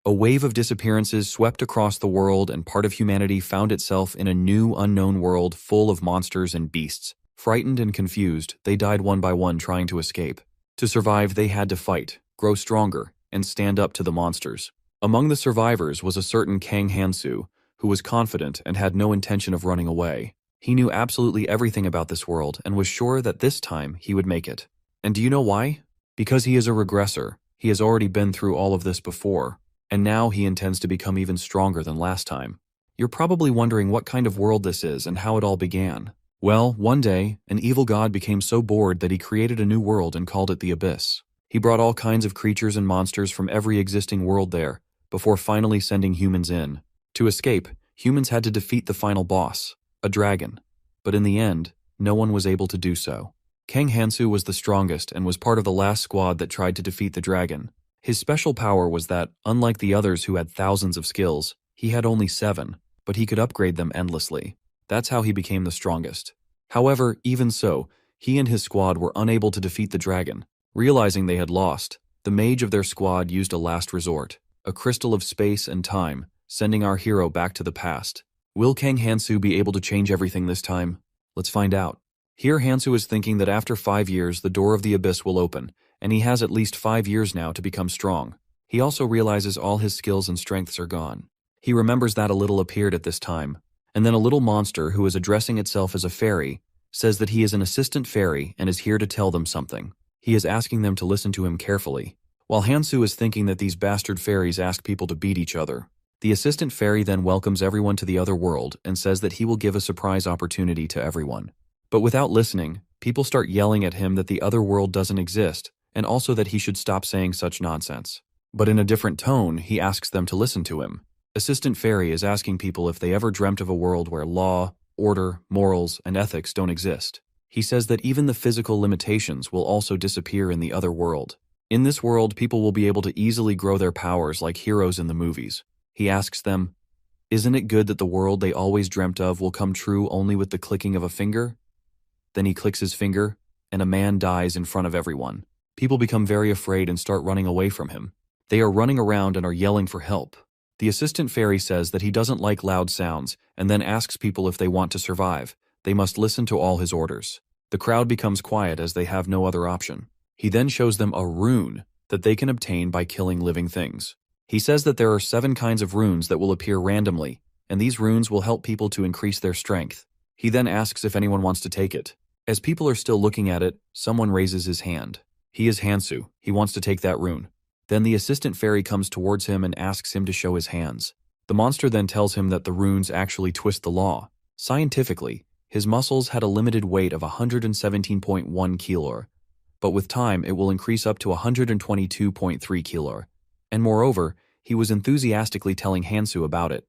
A wave of disappearances swept across the world, and part of humanity found itself in a new, unknown world full of monsters and beasts. Frightened and confused, they died one by one trying to escape. To survive, they had to fight, grow stronger, and stand up to the monsters. Among the survivors was a certain Kang Hansu, who was confident and had no intention of running away. He knew absolutely everything about this world and was sure that this time he would make it. And do you know why? Because he is a regressor. He has already been through all of this before, and now he intends to become even stronger than last time. You're probably wondering what kind of world this is and how it all began. Well, one day, an evil god became so bored that he created a new world and called it the Abyss. He brought all kinds of creatures and monsters from every existing world there, before finally sending humans in. To escape, humans had to defeat the final boss, a dragon. But in the end, no one was able to do so. Kang Hansu was the strongest and was part of the last squad that tried to defeat the dragon. His special power was that, unlike the others who had thousands of skills, he had only 7, but he could upgrade them endlessly. That's how he became the strongest. However, even so, he and his squad were unable to defeat the dragon. Realizing they had lost, the mage of their squad used a last resort, a crystal of space and time, sending our hero back to the past. Will Kang Hansu be able to change everything this time? Let's find out. Here Hansu is thinking that after 5 years the door of the abyss will open, and he has at least 5 years now to become strong. He also realizes all his skills and strengths are gone. He remembers that a little appeared at this time, and then a little monster who is addressing itself as a fairy says that he is an assistant fairy and is here to tell them something. He is asking them to listen to him carefully. While Hansu is thinking that these bastard fairies ask people to beat each other, the assistant fairy then welcomes everyone to the other world and says that he will give a surprise opportunity to everyone. But without listening, people start yelling at him that the other world doesn't exist, and also that he should stop saying such nonsense. But in a different tone, he asks them to listen to him. Assistant Fairy is asking people if they ever dreamt of a world where law, order, morals, and ethics don't exist. He says that even the physical limitations will also disappear in the other world. In this world, people will be able to easily grow their powers like heroes in the movies. He asks them, "Isn't it good that the world they always dreamt of will come true only with the clicking of a finger?" Then he clicks his finger, and a man dies in front of everyone. People become very afraid and start running away from him. They are running around and are yelling for help. The assistant fairy says that he doesn't like loud sounds and then asks people if they want to survive. They must listen to all his orders. The crowd becomes quiet as they have no other option. He then shows them a rune that they can obtain by killing living things. He says that there are 7 kinds of runes that will appear randomly, and these runes will help people to increase their strength. He then asks if anyone wants to take it. As people are still looking at it, someone raises his hand. He is Hansu. He wants to take that rune. Then the assistant fairy comes towards him and asks him to show his hands. The monster then tells him that the runes actually twist the law. Scientifically, his muscles had a limited weight of 117.1 kilo, but with time it will increase up to 122.3 kilo. And moreover, he was enthusiastically telling Hansu about it.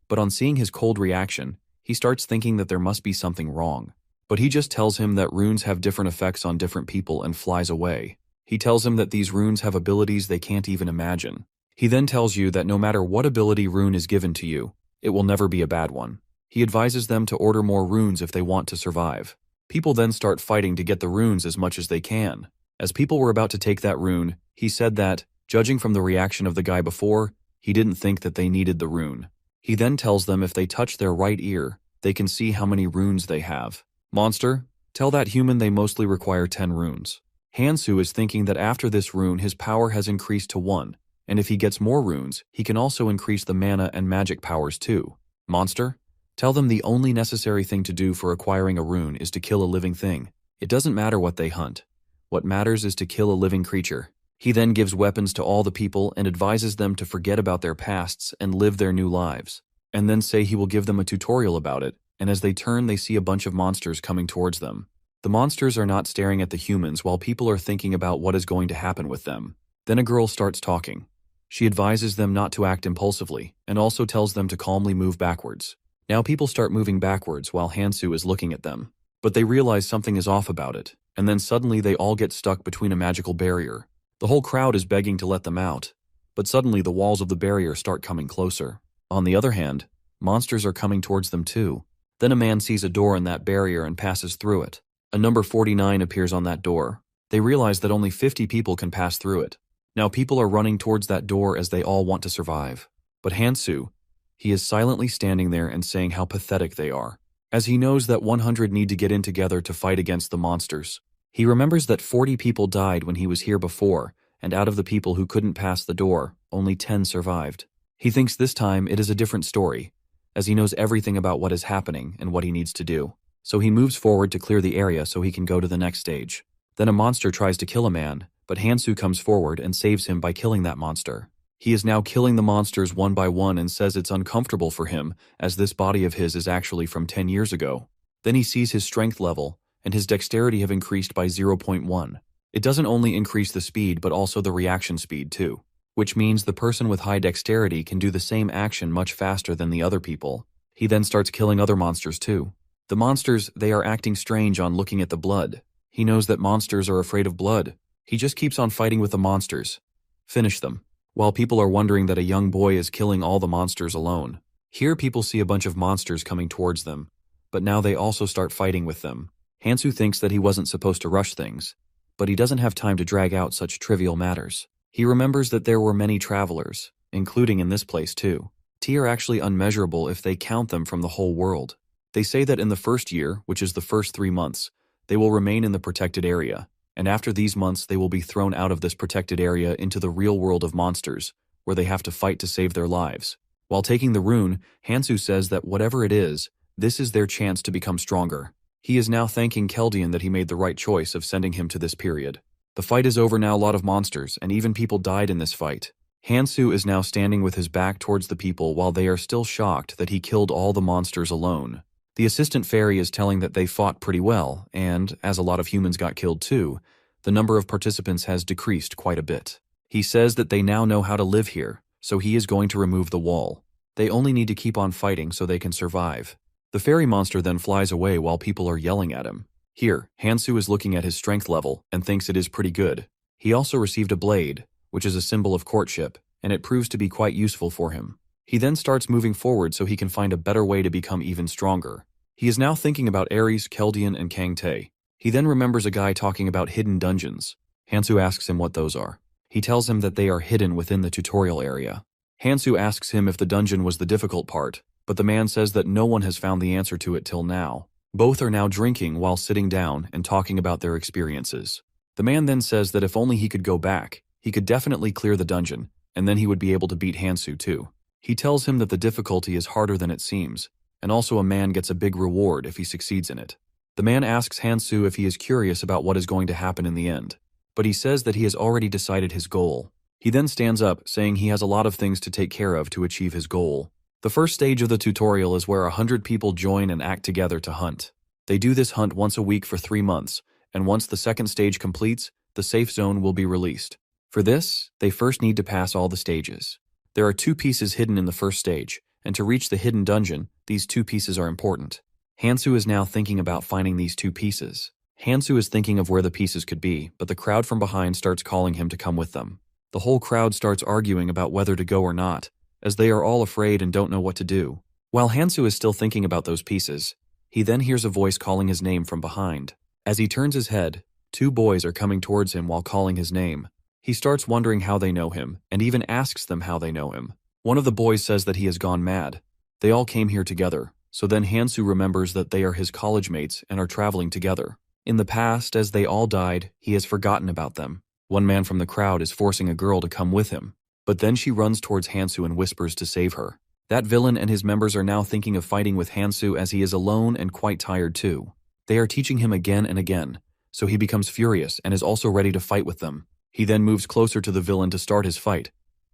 But on seeing his cold reaction, he starts thinking that there must be something wrong. But he just tells him that runes have different effects on different people and flies away. He tells him that these runes have abilities they can't even imagine. He then tells you that no matter what ability rune is given to you, it will never be a bad one. He advises them to order more runes if they want to survive. People then start fighting to get the runes as much as they can. As people were about to take that rune, he said that, judging from the reaction of the guy before, he didn't think that they needed the rune. He then tells them if they touch their right ear, they can see how many runes they have. "Monster, tell that human they mostly require 10 runes. Hansu is thinking that after this rune his power has increased to 1, and if he gets more runes, he can also increase the mana and magic powers too. "Monster, tell them the only necessary thing to do for acquiring a rune is to kill a living thing. It doesn't matter what they hunt. What matters is to kill a living creature." He then gives weapons to all the people and advises them to forget about their pasts and live their new lives, and then say he will give them a tutorial about it, and as they turn they see a bunch of monsters coming towards them. The monsters are not staring at the humans while people are thinking about what is going to happen with them. Then a girl starts talking. She advises them not to act impulsively, and also tells them to calmly move backwards. Now people start moving backwards while Hansu is looking at them. But they realize something is off about it, and then suddenly they all get stuck between a magical barrier. The whole crowd is begging to let them out, but suddenly the walls of the barrier start coming closer. On the other hand, monsters are coming towards them too. Then a man sees a door in that barrier and passes through it. A number 49 appears on that door. They realize that only 50 people can pass through it. Now people are running towards that door as they all want to survive. But Hansu, he is silently standing there and saying how pathetic they are, as he knows that 100 need to get in together to fight against the monsters. He remembers that 40 people died when he was here before, and out of the people who couldn't pass the door, only 10 survived. He thinks this time it is a different story, as he knows everything about what is happening and what he needs to do. So he moves forward to clear the area so he can go to the next stage. Then a monster tries to kill a man, but Hansu comes forward and saves him by killing that monster. He is now killing the monsters one by one and says it's uncomfortable for him, as this body of his is actually from 10 years ago. Then he sees his strength level, and his dexterity have increased by 0.1. It doesn't only increase the speed but also the reaction speed too, which means the person with high dexterity can do the same action much faster than the other people. He then starts killing other monsters too. The monsters, they are acting strange on looking at the blood. He knows that monsters are afraid of blood. He just keeps on fighting with the monsters. Finish them. While people are wondering that a young boy is killing all the monsters alone. Here people see a bunch of monsters coming towards them, but now they also start fighting with them. Hansu thinks that he wasn't supposed to rush things, but he doesn't have time to drag out such trivial matters. He remembers that there were many travelers, including in this place too. T are actually unmeasurable if they count them from the whole world. They say that in the first year, which is the first 3 months, they will remain in the protected area, and after these months they will be thrown out of this protected area into the real world of monsters, where they have to fight to save their lives. While taking the rune, Hansu says that whatever it is, this is their chance to become stronger. He is now thanking Keldian that he made the right choice of sending him to this period. The fight is over now. A lot of monsters, and even people died in this fight. Hansu is now standing with his back towards the people while they are still shocked that he killed all the monsters alone. The assistant fairy is telling that they fought pretty well, and, as a lot of humans got killed too, the number of participants has decreased quite a bit. He says that they now know how to live here, so he is going to remove the wall. They only need to keep on fighting so they can survive. The fairy monster then flies away while people are yelling at him. Here, Hansu is looking at his strength level and thinks it is pretty good. He also received a blade, which is a symbol of courtship, and it proves to be quite useful for him. He then starts moving forward so he can find a better way to become even stronger. He is now thinking about Ares, Keldian, and Kangtae. He then remembers a guy talking about hidden dungeons. Hansu asks him what those are. He tells him that they are hidden within the tutorial area. Hansu asks him if the dungeon was the difficult part, but the man says that no one has found the answer to it till now. Both are now drinking while sitting down and talking about their experiences. The man then says that if only he could go back, he could definitely clear the dungeon, and then he would be able to beat Hansu too. He tells him that the difficulty is harder than it seems, and also a man gets a big reward if he succeeds in it. The man asks Hansu if he is curious about what is going to happen in the end, but he says that he has already decided his goal. He then stands up, saying he has a lot of things to take care of to achieve his goal. The first stage of the tutorial is where 100 people join and act together to hunt. They do this hunt once a week for 3 months, and once the second stage completes, the safe zone will be released. For this, they first need to pass all the stages. There are 2 pieces hidden in the first stage, and to reach the hidden dungeon, these 2 pieces are important. Hansu is now thinking about finding these 2 pieces. Hansu is thinking of where the pieces could be, but the crowd from behind starts calling him to come with them. The whole crowd starts arguing about whether to go or not, as they are all afraid and don't know what to do. While Hansu is still thinking about those pieces, he then hears a voice calling his name from behind. As he turns his head, 2 boys are coming towards him while calling his name. He starts wondering how they know him, and even asks them how they know him. One of the boys says that he has gone mad. They all came here together, so then Hansu remembers that they are his college mates and are traveling together. In the past, as they all died, he has forgotten about them. One man from the crowd is forcing a girl to come with him, but then she runs towards Hansu and whispers to save her. That villain and his members are now thinking of fighting with Hansu as he is alone and quite tired too. They are teaching him again and again, so he becomes furious and is also ready to fight with them. He then moves closer to the villain to start his fight,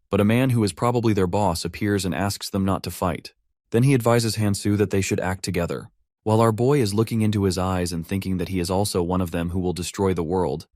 but a man who is probably their boss appears and asks them not to fight. Then he advises Hansu that they should act together. While our boy is looking into his eyes and thinking that he is also one of them who will destroy the world,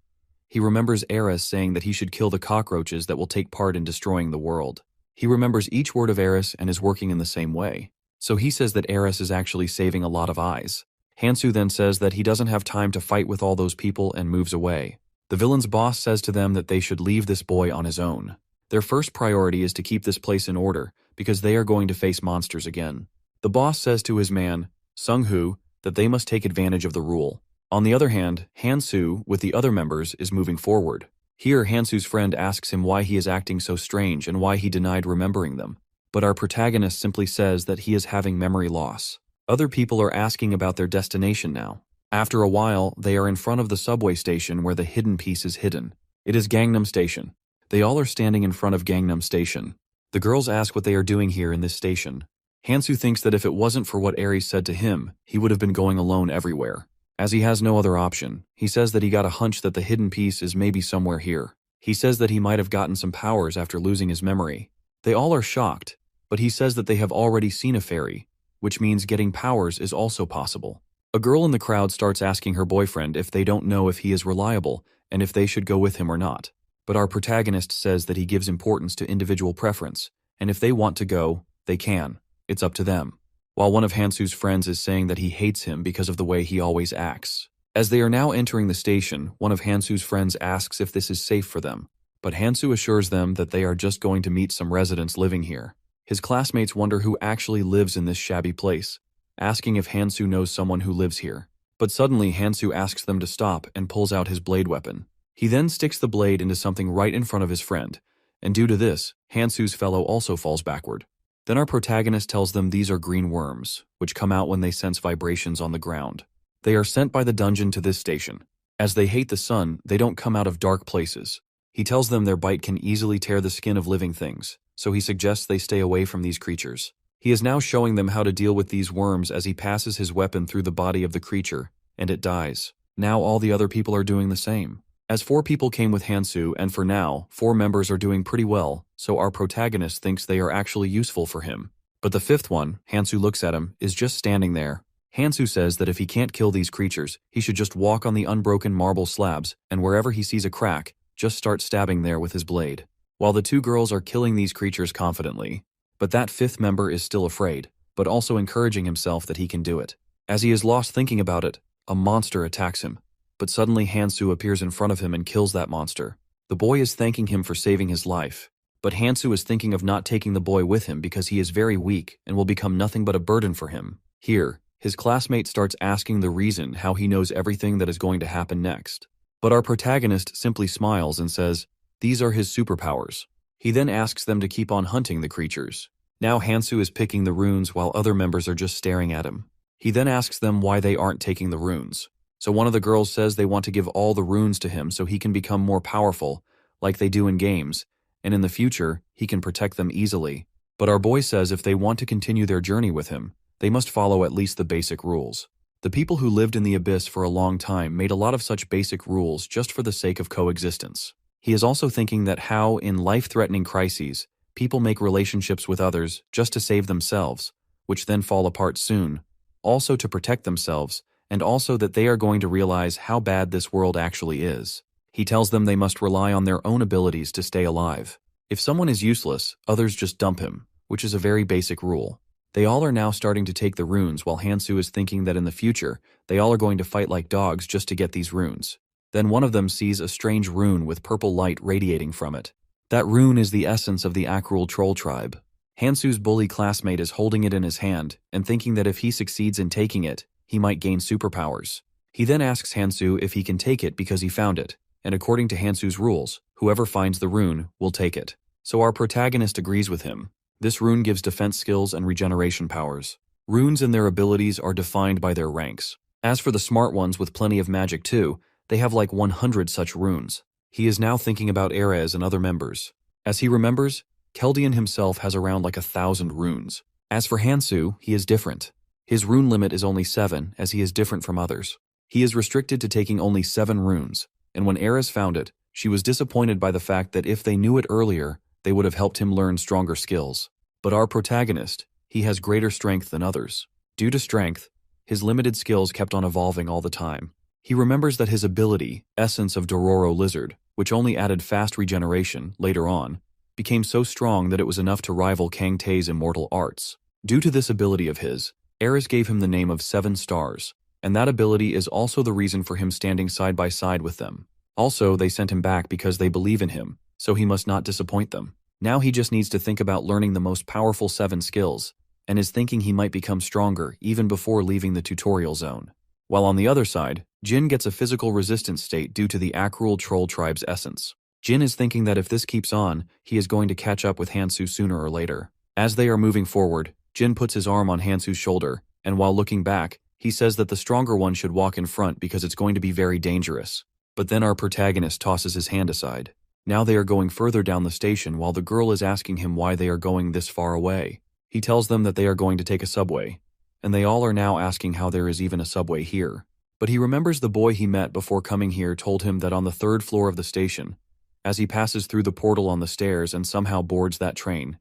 he remembers Eris saying that he should kill the cockroaches that will take part in destroying the world. He remembers each word of Eris and is working in the same way, so he says that Eris is actually saving a lot of eyes. Hansu then says that he doesn't have time to fight with all those people and moves away. The villain's boss says to them that they should leave this boy on his own. Their first priority is to keep this place in order, because they are going to face monsters again. The boss says to his man, Sung-Hu, that they must take advantage of the rule. On the other hand, Hansu, with the other members, is moving forward. Here, Hansu's friend asks him why he is acting so strange and why he denied remembering them. But our protagonist simply says that he is having memory loss. Other people are asking about their destination now. After a while, they are in front of the subway station where the hidden piece is hidden. It is Gangnam Station. They all are standing in front of Gangnam Station. The girls ask what they are doing here in this station. Hansu thinks that if it wasn't for what Aries said to him, he would have been going alone everywhere. As he has no other option, he says that he got a hunch that the hidden piece is maybe somewhere here. He says that he might have gotten some powers after losing his memory. They all are shocked, but he says that they have already seen a fairy, which means getting powers is also possible. A girl in the crowd starts asking her boyfriend if they don't know if he is reliable and if they should go with him or not. But our protagonist says that he gives importance to individual preference, and if they want to go, they can. It's up to them. While one of Hansu's friends is saying that he hates him because of the way he always acts. As they are now entering the station, one of Hansu's friends asks if this is safe for them, but Hansu assures them that they are just going to meet some residents living here. His classmates wonder who actually lives in this shabby place, asking if Hansu knows someone who lives here. But suddenly Hansu asks them to stop and pulls out his blade weapon. He then sticks the blade into something right in front of his friend, and due to this, Hansu's fellow also falls backward. Then our protagonist tells them these are green worms, which come out when they sense vibrations on the ground. They are sent by the dungeon to this station. As they hate the sun, they don't come out of dark places. He tells them their bite can easily tear the skin of living things, so he suggests they stay away from these creatures. He is now showing them how to deal with these worms as he passes his weapon through the body of the creature, and it dies. Now all the other people are doing the same. As 4 people came with Hansu, and for now, 4 members are doing pretty well, so our protagonist thinks they are actually useful for him. But the 5th one, Hansu looks at him, is just standing there. Hansu says that if he can't kill these creatures, he should just walk on the unbroken marble slabs, and wherever he sees a crack, just start stabbing there with his blade. While the 2 girls are killing these creatures confidently, but that 5th member is still afraid, but also encouraging himself that he can do it. As he is lost thinking about it, a monster attacks him. But suddenly Hansu appears in front of him and kills that monster. The boy is thanking him for saving his life, but Hansu is thinking of not taking the boy with him because he is very weak and will become nothing but a burden for him. Here, his classmate starts asking the reason how he knows everything that is going to happen next. But our protagonist simply smiles and says, these are his superpowers. He then asks them to keep on hunting the creatures. Now Hansu is picking the runes while other members are just staring at him. He then asks them why they aren't taking the runes. So one of the girls says they want to give all the runes to him so he can become more powerful, like they do in games, and in the future, he can protect them easily. But our boy says if they want to continue their journey with him, they must follow at least the basic rules. The people who lived in the abyss for a long time made a lot of such basic rules just for the sake of coexistence. He is also thinking that how, in life-threatening crises, people make relationships with others just to save themselves, which then fall apart soon, also to protect themselves, and also that they are going to realize how bad this world actually is. He tells them they must rely on their own abilities to stay alive. If someone is useless, others just dump him, which is a very basic rule. They all are now starting to take the runes while Hansu is thinking that in the future, they all are going to fight like dogs just to get these runes. Then one of them sees a strange rune with purple light radiating from it. That rune is the essence of the Akrul troll tribe. Hansu's bully classmate is holding it in his hand and thinking that if he succeeds in taking it, he might gain superpowers. He then asks Hansu if he can take it because he found it, and according to Hansu's rules, whoever finds the rune will take it. So our protagonist agrees with him. This rune gives defense skills and regeneration powers. Runes and their abilities are defined by their ranks. As for the smart ones with plenty of magic too, they have like 100 such runes. He is now thinking about Erez and other members. As he remembers, Keldian himself has around like 1,000 runes. As for Hansu, he is different. His rune limit is only 7, as he is different from others. He is restricted to taking only 7 runes, and when Erez found it, she was disappointed by the fact that if they knew it earlier, they would have helped him learn stronger skills. But our protagonist, he has greater strength than others. Due to strength, his limited skills kept on evolving all the time. He remembers that his ability, Essence of Dororo Lizard, which only added fast regeneration later on, became so strong that it was enough to rival Kang Tae's immortal arts. Due to this ability of his, Erez gave him the name of 7 Stars, and that ability is also the reason for him standing side by side with them. Also, they sent him back because they believe in him, so he must not disappoint them. Now he just needs to think about learning the most powerful 7 skills, and is thinking he might become stronger even before leaving the tutorial zone. While on the other side, Jin gets a physical resistance state due to the Akrul troll tribe's essence. Jin is thinking that if this keeps on, he is going to catch up with Hansu sooner or later. As they are moving forward, Jin puts his arm on Hansu's shoulder, and while looking back, he says that the stronger one should walk in front because it's going to be very dangerous. But then our protagonist tosses his hand aside. Now they are going further down the station while the girl is asking him why they are going this far away. He tells them that they are going to take a subway, and they all are now asking how there is even a subway here. But he remembers the boy he met before coming here told him that on the 3rd floor of the station, as he passes through the portal on the stairs and somehow boards that train,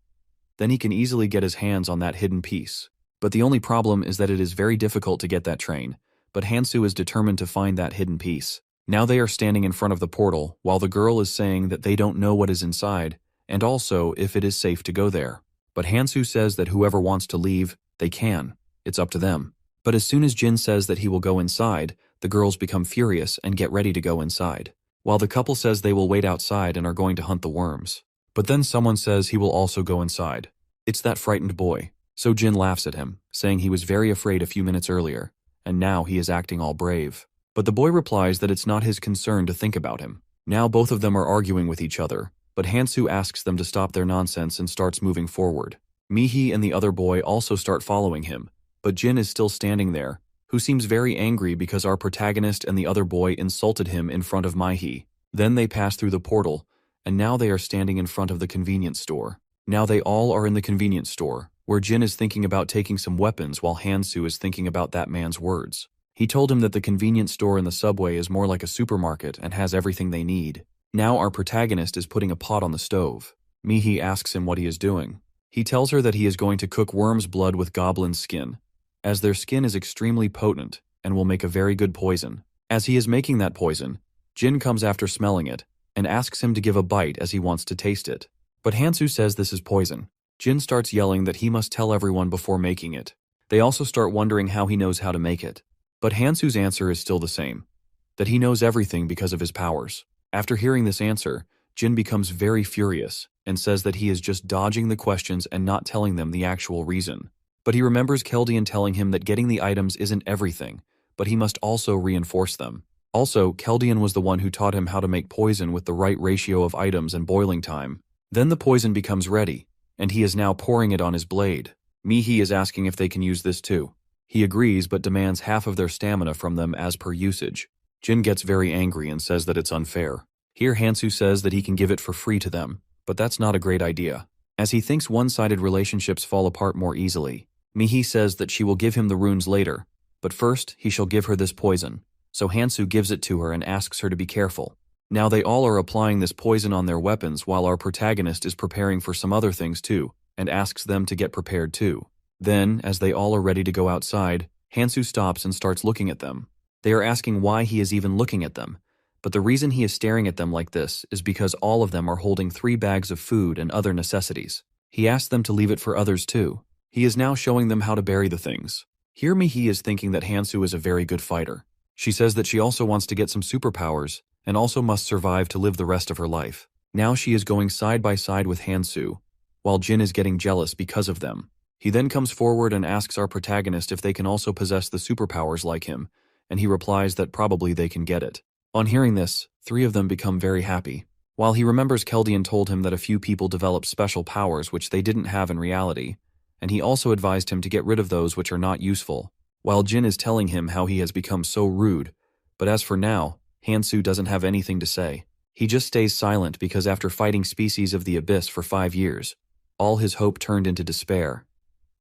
then he can easily get his hands on that hidden piece. But the only problem is that it is very difficult to get that train, but Hansu is determined to find that hidden piece. Now they are standing in front of the portal, while the girl is saying that they don't know what is inside, and also if it is safe to go there. But Hansu says that whoever wants to leave, they can. It's up to them. But as soon as Jin says that he will go inside, the girls become furious and get ready to go inside, while the couple says they will wait outside and are going to hunt the worms. But then someone says he will also go inside. It's that frightened boy. So Jin laughs at him, saying he was very afraid a few minutes earlier, and now he is acting all brave. But the boy replies that it's not his concern to think about him. Now both of them are arguing with each other, but Hansu asks them to stop their nonsense and starts moving forward. Mihi and the other boy also start following him, but Jin is still standing there, who seems very angry because our protagonist and the other boy insulted him in front of Mihi. Then they pass through the portal, and now they are standing in front of the convenience store. Now they all are in the convenience store, where Jin is thinking about taking some weapons while Hansu is thinking about that man's words. He told him that the convenience store in the subway is more like a supermarket and has everything they need. Now our protagonist is putting a pot on the stove. Mihi asks him what he is doing. He tells her that he is going to cook worm's blood with goblin skin, as their skin is extremely potent and will make a very good poison. As he is making that poison, Jin comes after smelling it and asks him to give a bite as he wants to taste it. But Hansu says this is poison. Jin starts yelling that he must tell everyone before making it. They also start wondering how he knows how to make it. But Hansu's answer is still the same, that he knows everything because of his powers. After hearing this answer, Jin becomes very furious and says that he is just dodging the questions and not telling them the actual reason. But he remembers Keldian telling him that getting the items isn't everything, but he must also reinforce them. Also, Keldian was the one who taught him how to make poison with the right ratio of items and boiling time. Then the poison becomes ready, and he is now pouring it on his blade. Mihi is asking if they can use this too. He agrees but demands half of their stamina from them as per usage. Jin gets very angry and says that it's unfair. Here Hansu says that he can give it for free to them, but that's not a great idea, as he thinks one-sided relationships fall apart more easily. Mihi says that she will give him the runes later, but first he shall give her this poison. So Hansu gives it to her and asks her to be careful. Now they all are applying this poison on their weapons while our protagonist is preparing for some other things too, and asks them to get prepared too. Then, as they all are ready to go outside, Hansu stops and starts looking at them. They are asking why he is even looking at them, but the reason he is staring at them like this is because all of them are holding 3 bags of food and other necessities. He asks them to leave it for others too. He is now showing them how to bury the things. Here Mihi is thinking that Hansu is a very good fighter. She says that she also wants to get some superpowers and also must survive to live the rest of her life. Now she is going side by side with Hansu, while Jin is getting jealous because of them. He then comes forward and asks our protagonist if they can also possess the superpowers like him, and he replies that probably they can get it. On hearing this, 3 of them become very happy. While he remembers Keldian told him that a few people develop special powers which they didn't have in reality, and he also advised him to get rid of those which are not useful, while Jin is telling him how he has become so rude. But as for now, Hansu doesn't have anything to say. He just stays silent because after fighting species of the abyss for 5 years, all his hope turned into despair,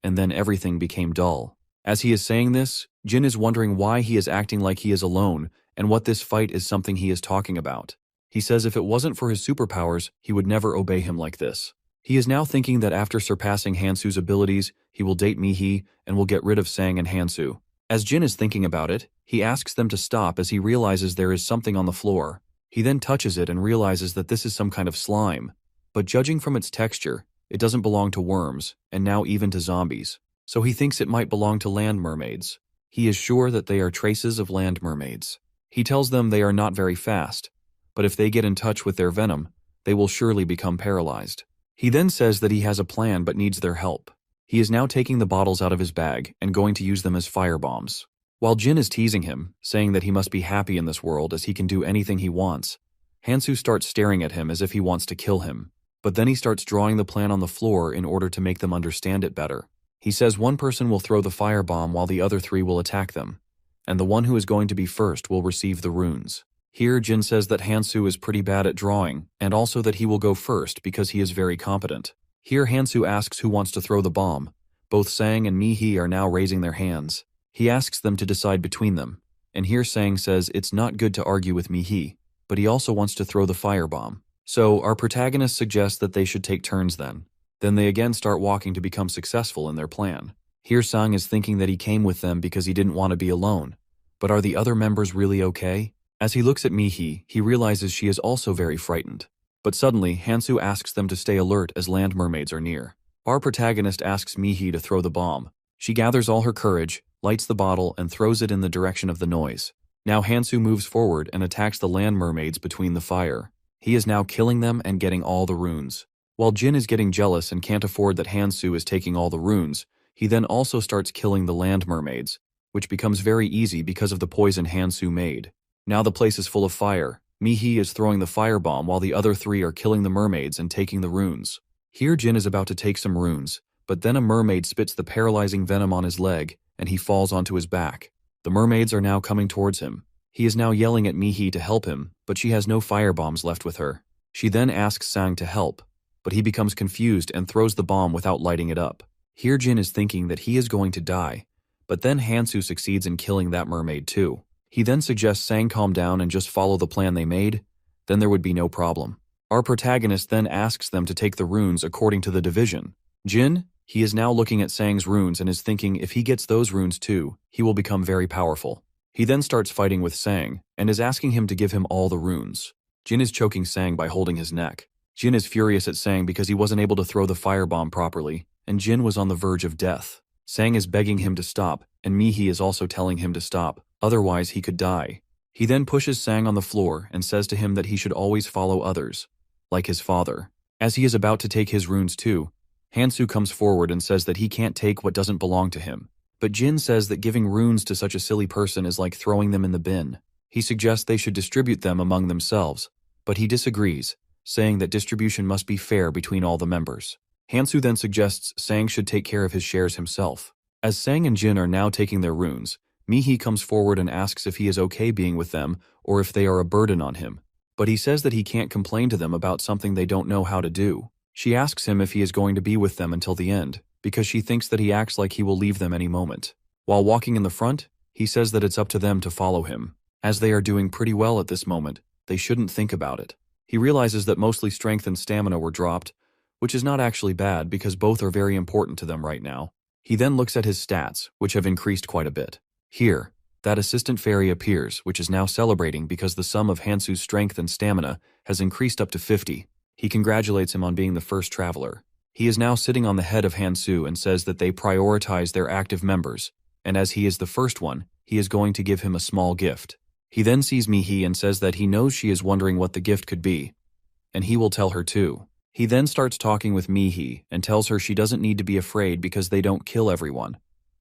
and then everything became dull. As he is saying this, Jin is wondering why he is acting like he is alone and what this fight is something he is talking about. He says if it wasn't for his superpowers, he would never obey him like this. He is now thinking that after surpassing Hansu's abilities, he will date Mihi and will get rid of Sang and Hansu. As Jin is thinking about it, he asks them to stop as he realizes there is something on the floor. He then touches it and realizes that this is some kind of slime, but judging from its texture, it doesn't belong to worms, and now even to zombies. So he thinks it might belong to land mermaids. He is sure that they are traces of land mermaids. He tells them they are not very fast, but if they get in touch with their venom, they will surely become paralyzed. He then says that he has a plan but needs their help. He is now taking the bottles out of his bag and going to use them as firebombs. While Jin is teasing him, saying that he must be happy in this world as he can do anything he wants, Hansu starts staring at him as if he wants to kill him. But then he starts drawing the plan on the floor in order to make them understand it better. He says one person will throw the firebomb while the other three will attack them, and the one who is going to be first will receive the runes. Here, Jin says that Hansu is pretty bad at drawing, and also that he will go first because he is very competent. Here, Hansu asks who wants to throw the bomb. Both Sang and Mi-hee are now raising their hands. He asks them to decide between them, and here Sang says it's not good to argue with Mi-hee, but he also wants to throw the firebomb. So, our protagonist suggests that they should take turns then. Then they again start walking to become successful in their plan. Here Sang is thinking that he came with them because he didn't want to be alone. But are the other members really okay? As he looks at Mi-hee, he realizes she is also very frightened. But suddenly, Hansu asks them to stay alert as land mermaids are near. Our protagonist asks Mi-hee to throw the bomb. She gathers all her courage, lights the bottle, and throws it in the direction of the noise. Now Hansu moves forward and attacks the land mermaids between the fire. He is now killing them and getting all the runes. While Jin is getting jealous and can't afford that Hansu is taking all the runes, he then also starts killing the land mermaids, which becomes very easy because of the poison Hansu made. Now the place is full of fire. Mi-hee is throwing the firebomb while the other three are killing the mermaids and taking the runes. Here Jin is about to take some runes, but then a mermaid spits the paralyzing venom on his leg, and he falls onto his back. The mermaids are now coming towards him. He is now yelling at Mi-hee to help him, but she has no firebombs left with her. She then asks Sang to help, but he becomes confused and throws the bomb without lighting it up. Here Jin is thinking that he is going to die, but then Hansu succeeds in killing that mermaid too. He then suggests Sang calm down and just follow the plan they made, then there would be no problem. Our protagonist then asks them to take the runes according to the division. Jin, he is now looking at Sang's runes and is thinking if he gets those runes too, he will become very powerful. He then starts fighting with Sang, and is asking him to give him all the runes. Jin is choking Sang by holding his neck. Jin is furious at Sang because he wasn't able to throw the firebomb properly, and Jin was on the verge of death. Sang is begging him to stop, and Mi-hee is also telling him to stop, otherwise he could die. He then pushes Sang on the floor and says to him that he should always follow others, like his father. As he is about to take his runes too, Hansu comes forward and says that he can't take what doesn't belong to him. But Jin says that giving runes to such a silly person is like throwing them in the bin. He suggests they should distribute them among themselves, but he disagrees, saying that distribution must be fair between all the members. Hansu then suggests Sang should take care of his shares himself. As Sang and Jin are now taking their runes, Mi-hee comes forward and asks if he is okay being with them or if they are a burden on him. But he says that he can't complain to them about something they don't know how to do. She asks him if he is going to be with them until the end, because she thinks that he acts like he will leave them any moment. While walking in the front, he says that it's up to them to follow him. As they are doing pretty well at this moment, they shouldn't think about it. He realizes that mostly strength and stamina were dropped, which is not actually bad because both are very important to them right now. He then looks at his stats, which have increased quite a bit. Here, that assistant fairy appears, which is now celebrating because the sum of Hansu's strength and stamina has increased up to 50. He congratulates him on being the first traveler. He is now sitting on the head of Hansu and says that they prioritize their active members, and as he is the first one, he is going to give him a small gift. He then sees Mi-hee and says that he knows she is wondering what the gift could be, and he will tell her too. He then starts talking with Mi-hee and tells her she doesn't need to be afraid because they don't kill everyone,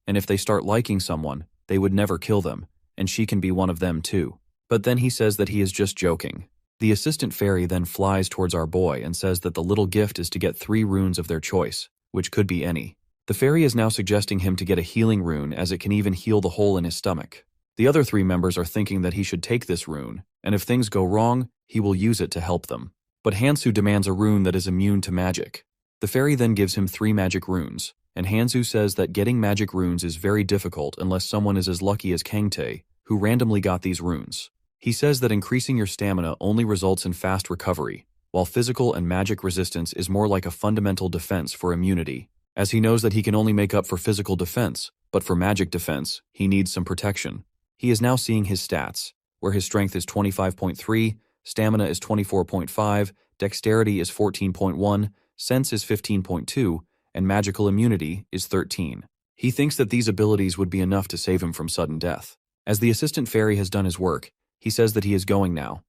and if they start liking someone, they would never kill them, and she can be one of them too. But then he says that he is just joking. The assistant fairy then flies towards our boy and says that the little gift is to get 3 runes of their choice, which could be any. The fairy is now suggesting him to get a healing rune as it can even heal the hole in his stomach. The other 3 members are thinking that he should take this rune, and if things go wrong, he will use it to help them. But Hansu demands a rune that is immune to magic. The fairy then gives him 3 magic runes, and Hansu says that getting magic runes is very difficult unless someone is as lucky as Kangtae, who randomly got these runes. He says that increasing your stamina only results in fast recovery, while physical and magic resistance is more like a fundamental defense for immunity, as he knows that he can only make up for physical defense, but for magic defense, he needs some protection. He is now seeing his stats, where his strength is 25.3, stamina is 24.5, dexterity is 14.1, sense is 15.2, and magical immunity is 13. He thinks that these abilities would be enough to save him from sudden death. As the assistant fairy has done his work, he says that he is going now,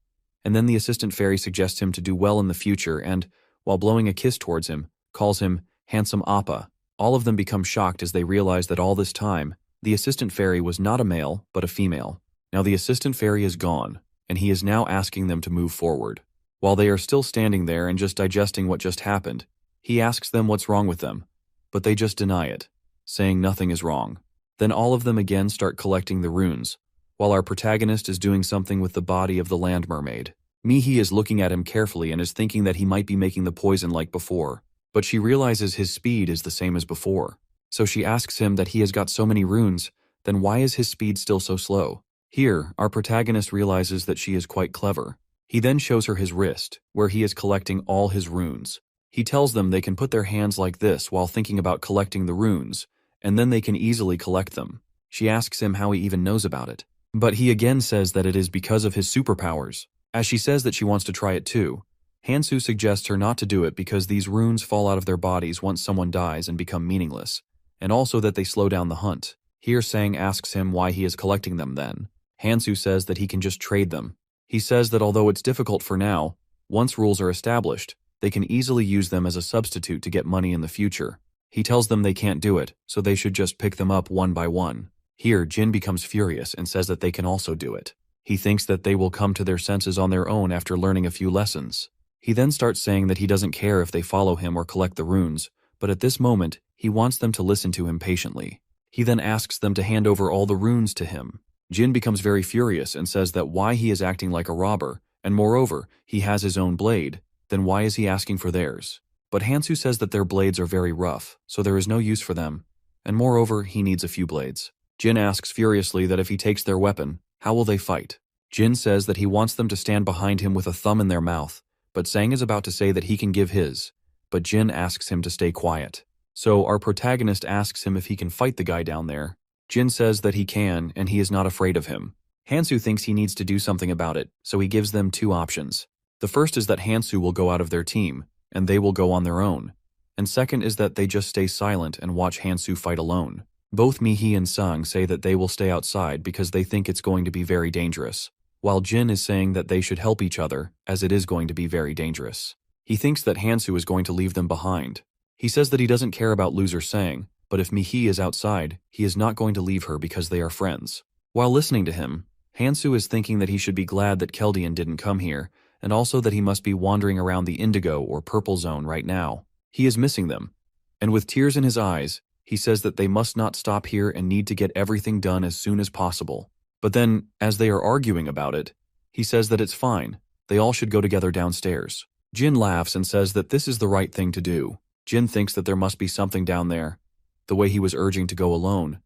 and then the assistant fairy suggests him to do well in the future and, while blowing a kiss towards him, calls him handsome Appa. All of them become shocked as they realize that all this time, the assistant fairy was not a male, but a female. Now the assistant fairy is gone, and he is now asking them to move forward. While they are still standing there and just digesting what just happened, he asks them what's wrong with them, but they just deny it, saying nothing is wrong. Then all of them again start collecting the runes, while our protagonist is doing something with the body of the land mermaid. Mihi is looking at him carefully and is thinking that he might be making the poison like before, but she realizes his speed is the same as before. So she asks him that he has got so many runes, then why is his speed still so slow? Here, our protagonist realizes that she is quite clever. He then shows her his wrist, where he is collecting all his runes. He tells them they can put their hands like this while thinking about collecting the runes, and then they can easily collect them. She asks him how he even knows about it. But he again says that it is because of his superpowers. As she says that she wants to try it too, Hansu suggests her not to do it because these runes fall out of their bodies once someone dies and become meaningless, and also that they slow down the hunt. Here Sang asks him why he is collecting them then. Hansu says that he can just trade them. He says that although it's difficult for now, once rules are established, they can easily use them as a substitute to get money in the future. He tells them they can't do it, so they should just pick them up one by one. Here, Jin becomes furious and says that they can also do it. He thinks that they will come to their senses on their own after learning a few lessons. He then starts saying that he doesn't care if they follow him or collect the runes, but at this moment, he wants them to listen to him patiently. He then asks them to hand over all the runes to him. Jin becomes very furious and says that why he is acting like a robber, and moreover, he has his own blade, then why is he asking for theirs? But Hansu says that their blades are very rough, so there is no use for them, and moreover, he needs a few blades. Jin asks furiously that if he takes their weapon, how will they fight? Jin says that he wants them to stand behind him with a thumb in their mouth, but Sang is about to say that he can give his, but Jin asks him to stay quiet. So our protagonist asks him if he can fight the guy down there. Jin says that he can, and he is not afraid of him. Hansu thinks he needs to do something about it, so he gives them two options. The first is that Hansu will go out of their team, and they will go on their own. And second is that they just stay silent and watch Hansu fight alone. Both Mihi and Sang say that they will stay outside because they think it's going to be very dangerous, while Jin is saying that they should help each other, as it is going to be very dangerous. He thinks that Hansu is going to leave them behind. He says that he doesn't care about loser Sang, but if Mihi is outside, he is not going to leave her because they are friends. While listening to him, Hansu is thinking that he should be glad that Keldian didn't come here, and also that he must be wandering around the indigo or purple zone right now. He is missing them. And with tears in his eyes, he says that they must not stop here and need to get everything done as soon as possible. But then, as they are arguing about it, he says that it's fine. They all should go together downstairs. Jin laughs and says that this is the right thing to do. Jin thinks that there must be something down there, the way he was urging to go alone,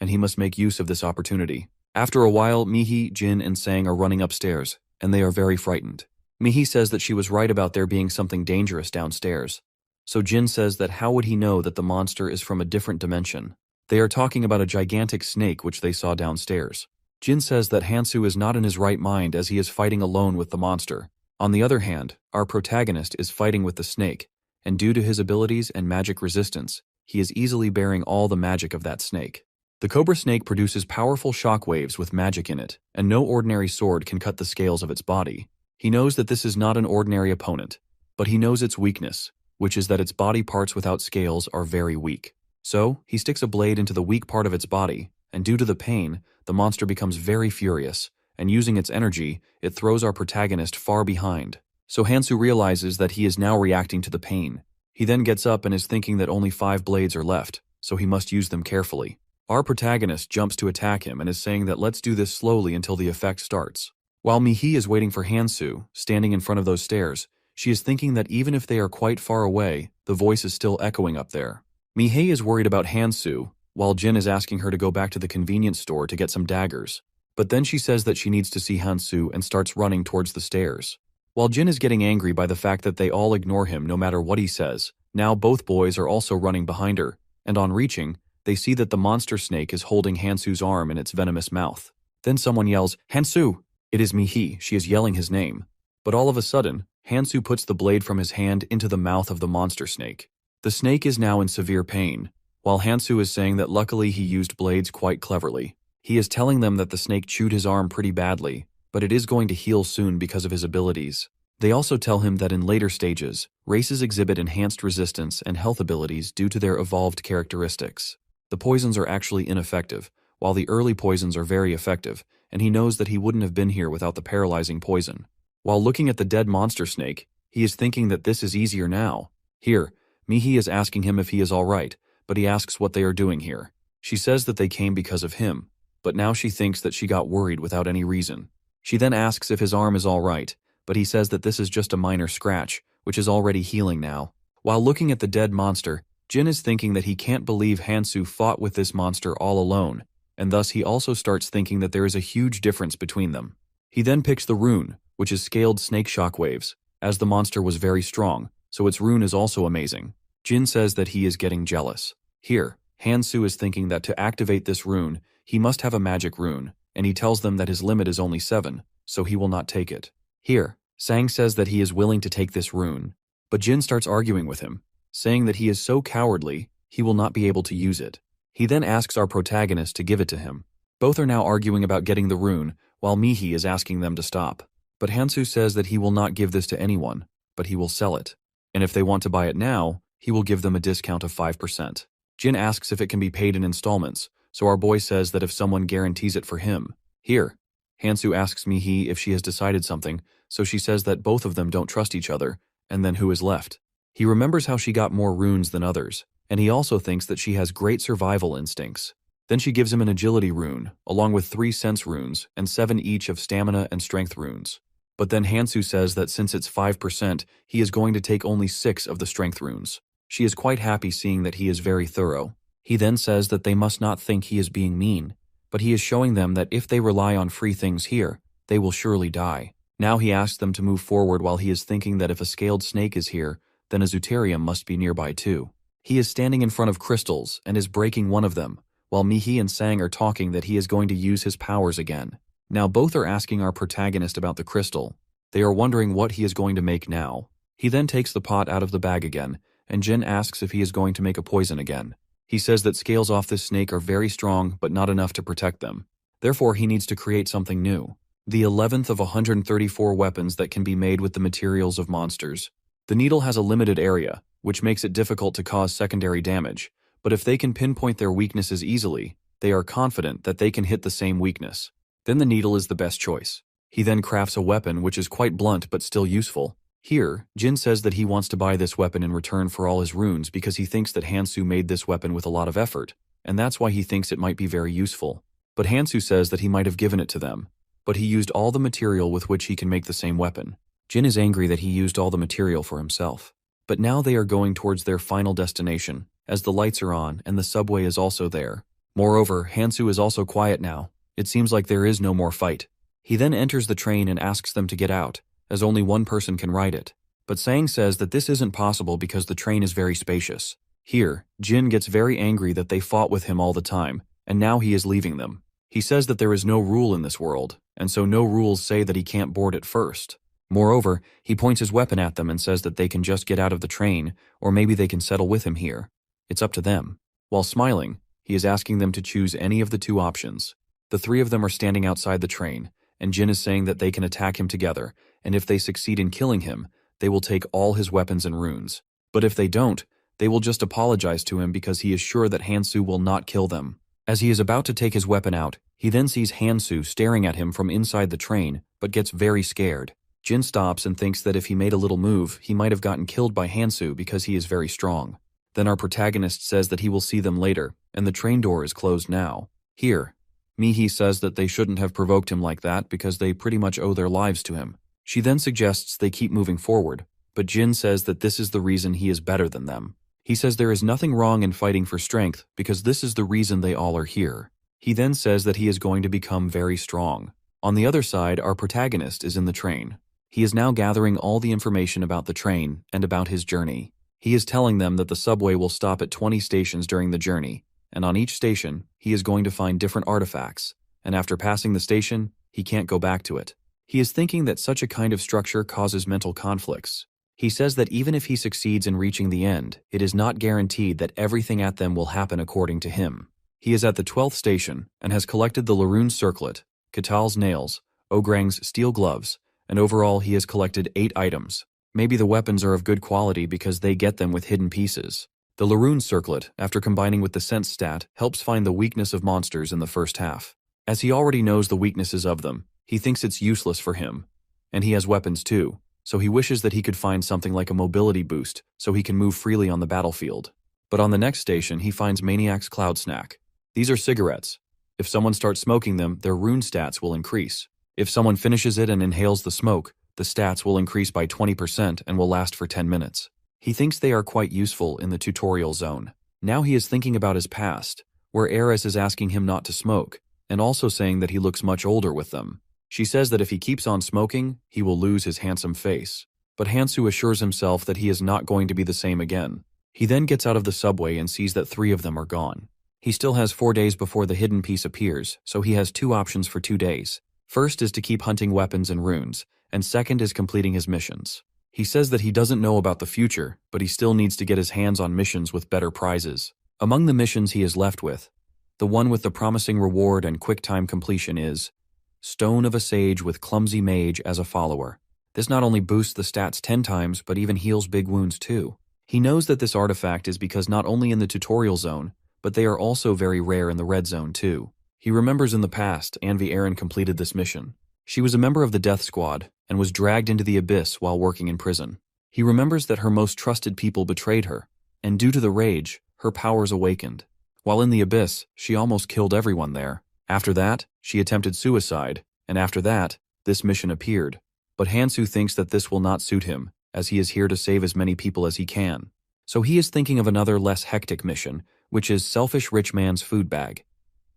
and he must make use of this opportunity. After a while, Mihi, Jin, and Sang are running upstairs, and they are very frightened. Mihi says that she was right about there being something dangerous downstairs. So Jin says that how would he know that the monster is from a different dimension? They are talking about a gigantic snake which they saw downstairs. Jin says that Hansu is not in his right mind as he is fighting alone with the monster. On the other hand, our protagonist is fighting with the snake, and due to his abilities and magic resistance, he is easily bearing all the magic of that snake. The cobra snake produces powerful shock waves with magic in it, and no ordinary sword can cut the scales of its body. He knows that this is not an ordinary opponent, but he knows its weakness, which is that its body parts without scales are very weak. So, he sticks a blade into the weak part of its body, and due to the pain, the monster becomes very furious, and using its energy, it throws our protagonist far behind. So Hansu realizes that he is now reacting to the pain. He then gets up and is thinking that only 5 blades are left, so he must use them carefully. Our protagonist jumps to attack him and is saying that let's do this slowly until the effect starts. While Mihi is waiting for Hansu, standing in front of those stairs, she is thinking that even if they are quite far away, the voice is still echoing up there. Mihi is worried about Hansu, while Jin is asking her to go back to the convenience store to get some daggers. But then she says that she needs to see Hansu and starts running towards the stairs. While Jin is getting angry by the fact that they all ignore him no matter what he says, now both boys are also running behind her, and on reaching, they see that the monster snake is holding Hansu's arm in its venomous mouth. Then someone yells, "Hansu!" It is Mihi, she is yelling his name. But all of a sudden, Hansu puts the blade from his hand into the mouth of the monster snake. The snake is now in severe pain, while Hansu is saying that luckily he used blades quite cleverly. He is telling them that the snake chewed his arm pretty badly, but it is going to heal soon because of his abilities. They also tell him that in later stages, races exhibit enhanced resistance and health abilities due to their evolved characteristics. The poisons are actually ineffective, while the early poisons are very effective, and he knows that he wouldn't have been here without the paralyzing poison. While looking at the dead monster snake, he is thinking that this is easier now. Here, Mihi is asking him if he is alright, but he asks what they are doing here. She says that they came because of him, but now she thinks that she got worried without any reason. She then asks if his arm is alright, but he says that this is just a minor scratch, which is already healing now. While looking at the dead monster, Jin is thinking that he can't believe Hansu fought with this monster all alone, and thus he also starts thinking that there is a huge difference between them. He then picks the rune, which is scaled snake shockwaves, as the monster was very strong, so its rune is also amazing. Jin says that he is getting jealous. Here, Hansu is thinking that to activate this rune, he must have a magic rune, and he tells them that his limit is only 7, so he will not take it. Here, Sang says that he is willing to take this rune, but Jin starts arguing with him, saying that he is so cowardly, he will not be able to use it. He then asks our protagonist to give it to him. Both are now arguing about getting the rune, while Mihi is asking them to stop. But Hansu says that he will not give this to anyone, but he will sell it. And if they want to buy it now, he will give them a discount of 5%. Jin asks if it can be paid in installments, so our boy says that if someone guarantees it for him. Here, Hansu asks Mihi if she has decided something, so she says that both of them don't trust each other, and then who is left? He remembers how she got more runes than others, and he also thinks that she has great survival instincts. Then she gives him an agility rune, along with 3 sense runes and 7 each of stamina and strength runes. But then Hansu says that since it's 5%, he is going to take only 6 of the strength runes. She is quite happy seeing that he is very thorough. He then says that they must not think he is being mean, but he is showing them that if they rely on free things here, they will surely die. Now he asks them to move forward while he is thinking that if a scaled snake is here, then a Zooterium must be nearby too. He is standing in front of crystals and is breaking one of them, while Mihi and Sang are talking that he is going to use his powers again. Now both are asking our protagonist about the crystal. They are wondering what he is going to make now. He then takes the pot out of the bag again, and Jin asks if he is going to make a poison again. He says that scales off this snake are very strong but not enough to protect them. Therefore he needs to create something new. The 11th of 134 weapons that can be made with the materials of monsters. The needle has a limited area, which makes it difficult to cause secondary damage, but if they can pinpoint their weaknesses easily, they are confident that they can hit the same weakness. Then the needle is the best choice. He then crafts a weapon which is quite blunt but still useful. Here, Jin says that he wants to buy this weapon in return for all his runes because he thinks that Hansu made this weapon with a lot of effort, and that's why he thinks it might be very useful. But Hansu says that he might have given it to them, but he used all the material with which he can make the same weapon. Jin is angry that he used all the material for himself. But now they are going towards their final destination, as the lights are on and the subway is also there. Moreover, Hansu is also quiet now. It seems like there is no more fight. He then enters the train and asks them to get out, as only one person can ride it. But Sang says that this isn't possible because the train is very spacious. Here, Jin gets very angry that they fought with him all the time, and now he is leaving them. He says that there is no rule in this world, and so no rules say that he can't board it first. Moreover, he points his weapon at them and says that they can just get out of the train, or maybe they can settle with him here. It's up to them. While smiling, he is asking them to choose any of the 2 options. The 3 of them are standing outside the train, and Jin is saying that they can attack him together, and if they succeed in killing him, they will take all his weapons and runes. But if they don't, they will just apologize to him because he is sure that Hansu will not kill them. As he is about to take his weapon out, he then sees Hansu staring at him from inside the train, but gets very scared. Jin stops and thinks that if he made a little move, he might have gotten killed by Hansu because he is very strong. Then our protagonist says that he will see them later, and the train door is closed now. Here, Mihi says that they shouldn't have provoked him like that because they pretty much owe their lives to him. She then suggests they keep moving forward, but Jin says that this is the reason he is better than them. He says there is nothing wrong in fighting for strength because this is the reason they all are here. He then says that he is going to become very strong. On the other side, our protagonist is in the train. He is now gathering all the information about the train and about his journey. He is telling them that the subway will stop at 20 stations during the journey, and on each station, he is going to find different artifacts, and after passing the station, he can't go back to it. He is thinking that such a kind of structure causes mental conflicts. He says that even if he succeeds in reaching the end, it is not guaranteed that everything at them will happen according to him. He is at the 12th station and has collected the Laroon circlet, Katal's nails, Ograng's steel gloves, and overall he has collected 8 items. Maybe the weapons are of good quality because they get them with hidden pieces. The Laroon circlet, after combining with the sense stat, helps find the weakness of monsters in the first half. As he already knows the weaknesses of them, he thinks it's useless for him, and he has weapons too, so he wishes that he could find something like a mobility boost so he can move freely on the battlefield. But on the next station, he finds Maniac's Cloud Snack. These are cigarettes. If someone starts smoking them, their rune stats will increase. If someone finishes it and inhales the smoke, the stats will increase by 20% and will last for 10 minutes. He thinks they are quite useful in the tutorial zone. Now he is thinking about his past, where Eris is asking him not to smoke, and also saying that he looks much older with them. She says that if he keeps on smoking, he will lose his handsome face. But Hansu assures himself that he is not going to be the same again. He then gets out of the subway and sees that 3 of them are gone. He still has 4 days before the hidden piece appears, so he has 2 options for 2 days. First is to keep hunting weapons and runes, and second is completing his missions. He says that he doesn't know about the future, but he still needs to get his hands on missions with better prizes. Among the missions he is left with, the one with the promising reward and quick time completion is Stone of a Sage with Clumsy Mage as a follower. This not only boosts the stats 10 times, but even heals big wounds too. He knows that this artifact is because not only in the tutorial zone, but they are also very rare in the red zone too. He remembers in the past, Anvi Aaron completed this mission. She was a member of the Death Squad and was dragged into the abyss while working in prison. He remembers that her most trusted people betrayed her, and due to the rage, her powers awakened. While in the abyss, she almost killed everyone there. After that, she attempted suicide, and after that, this mission appeared. But Hansu thinks that this will not suit him, as he is here to save as many people as he can. So he is thinking of another less hectic mission, which is Selfish Rich Man's Food Bag.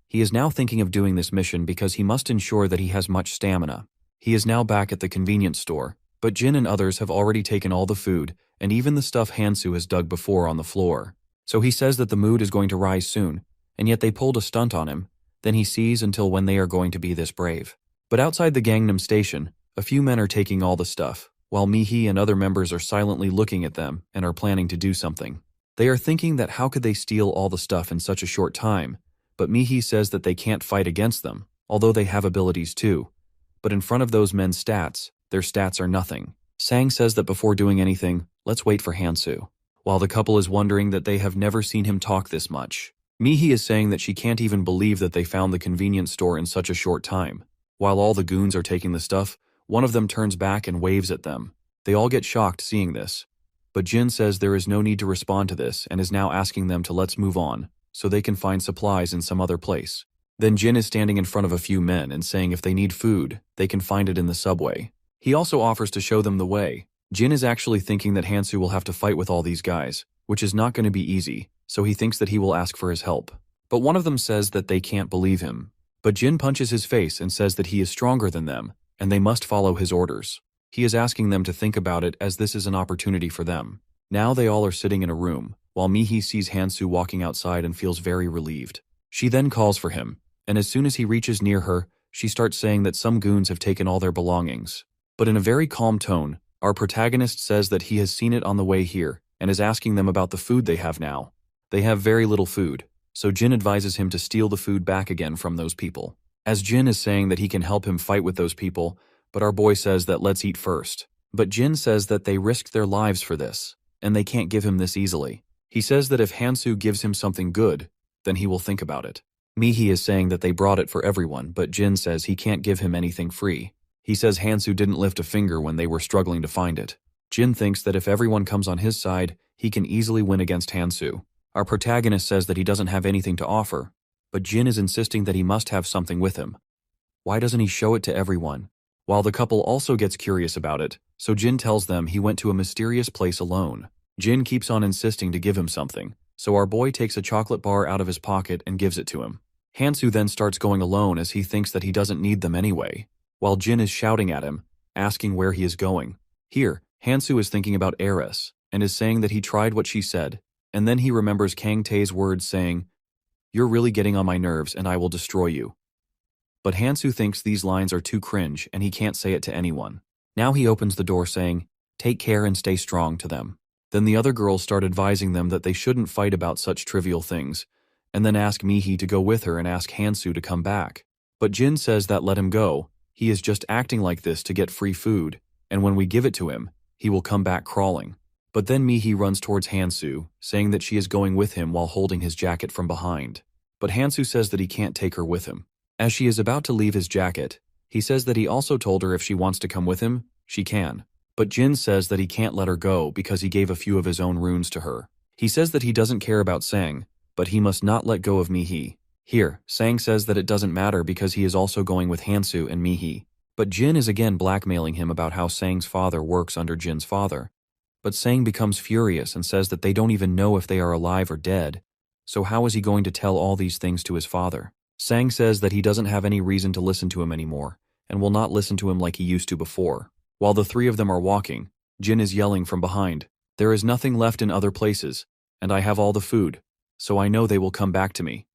He is now thinking of doing this mission because he must ensure that he has much stamina. He is now back at the convenience store, but Jin and others have already taken all the food, and even the stuff Hansu has dug before on the floor. So he says that the mood is going to rise soon, and yet they pulled a stunt on him. Then he sees until when they are going to be this brave. But outside the Gangnam station, a few men are taking all the stuff, while Mihi and other members are silently looking at them and are planning to do something. They are thinking that how could they steal all the stuff in such a short time, but Mihi says that they can't fight against them, although they have abilities too. But in front of those men's stats, their stats are nothing. Sang says that before doing anything, let's wait for Hansu. While the couple is wondering that they have never seen him talk this much. Mihi is saying that she can't even believe that they found the convenience store in such a short time. While all the goons are taking the stuff, one of them turns back and waves at them. They all get shocked seeing this. But Jin says there is no need to respond to this and is now asking them to let's move on, so they can find supplies in some other place. Then Jin is standing in front of a few men and saying if they need food, they can find it in the subway. He also offers to show them the way. Jin is actually thinking that Hansu will have to fight with all these guys, which is not going to be easy, so he thinks that he will ask for his help. But one of them says that they can't believe him. But Jin punches his face and says that he is stronger than them, and they must follow his orders. He is asking them to think about it as this is an opportunity for them. Now they all are sitting in a room, while Mihi sees Hansu walking outside and feels very relieved. She then calls for him, and as soon as he reaches near her, she starts saying that some goons have taken all their belongings. But in a very calm tone, our protagonist says that he has seen it on the way here, and is asking them about the food they have now. They have very little food, so Jin advises him to steal the food back again from those people. As Jin is saying that he can help him fight with those people, but our boy says that let's eat first. But Jin says that they risked their lives for this, and they can't give him this easily. He says that if Hansu gives him something good, then he will think about it. Mihi is saying that they brought it for everyone, but Jin says he can't give him anything free. He says Hansu didn't lift a finger when they were struggling to find it. Jin thinks that if everyone comes on his side, he can easily win against Hansu. Our protagonist says that he doesn't have anything to offer, but Jin is insisting that he must have something with him. Why doesn't he show it to everyone? While the couple also gets curious about it, so Jin tells them he went to a mysterious place alone. Jin keeps on insisting to give him something, so our boy takes a chocolate bar out of his pocket and gives it to him. Hansu then starts going alone as he thinks that he doesn't need them anyway, while Jin is shouting at him, asking where he is going. Here, Hansu is thinking about Eris, and is saying that he tried what she said, and then he remembers Kang Tae's words saying, "You're really getting on my nerves and I will destroy you." But Hansu thinks these lines are too cringe and he can't say it to anyone. Now he opens the door saying, "Take care and stay strong" to them. Then the other girls start advising them that they shouldn't fight about such trivial things, and then ask Mihi to go with her and ask Hansu to come back. But Jin says that let him go, he is just acting like this to get free food, and when we give it to him, he will come back crawling. But then Mihi runs towards Hansu, saying that she is going with him while holding his jacket from behind. But Hansu says that he can't take her with him. As she is about to leave his jacket, He says that he also told her if she wants to come with him, she can. But Jin says that he can't let her go because he gave a few of his own runes to her. He says that he doesn't care about Sang, but he must not let go of Mihi. Here, Sang says that it doesn't matter because he is also going with Hansu and Mihi. But Jin is again blackmailing him about how Sang's father works under Jin's father. But Sang becomes furious and says that they don't even know if they are alive or dead, so how is he going to tell all these things to his father? Sang says that he doesn't have any reason to listen to him anymore, and will not listen to him like he used to before. While the three of them are walking, Jin is yelling from behind, "There is nothing left in other places, and I have all the food, so I know they will come back to me."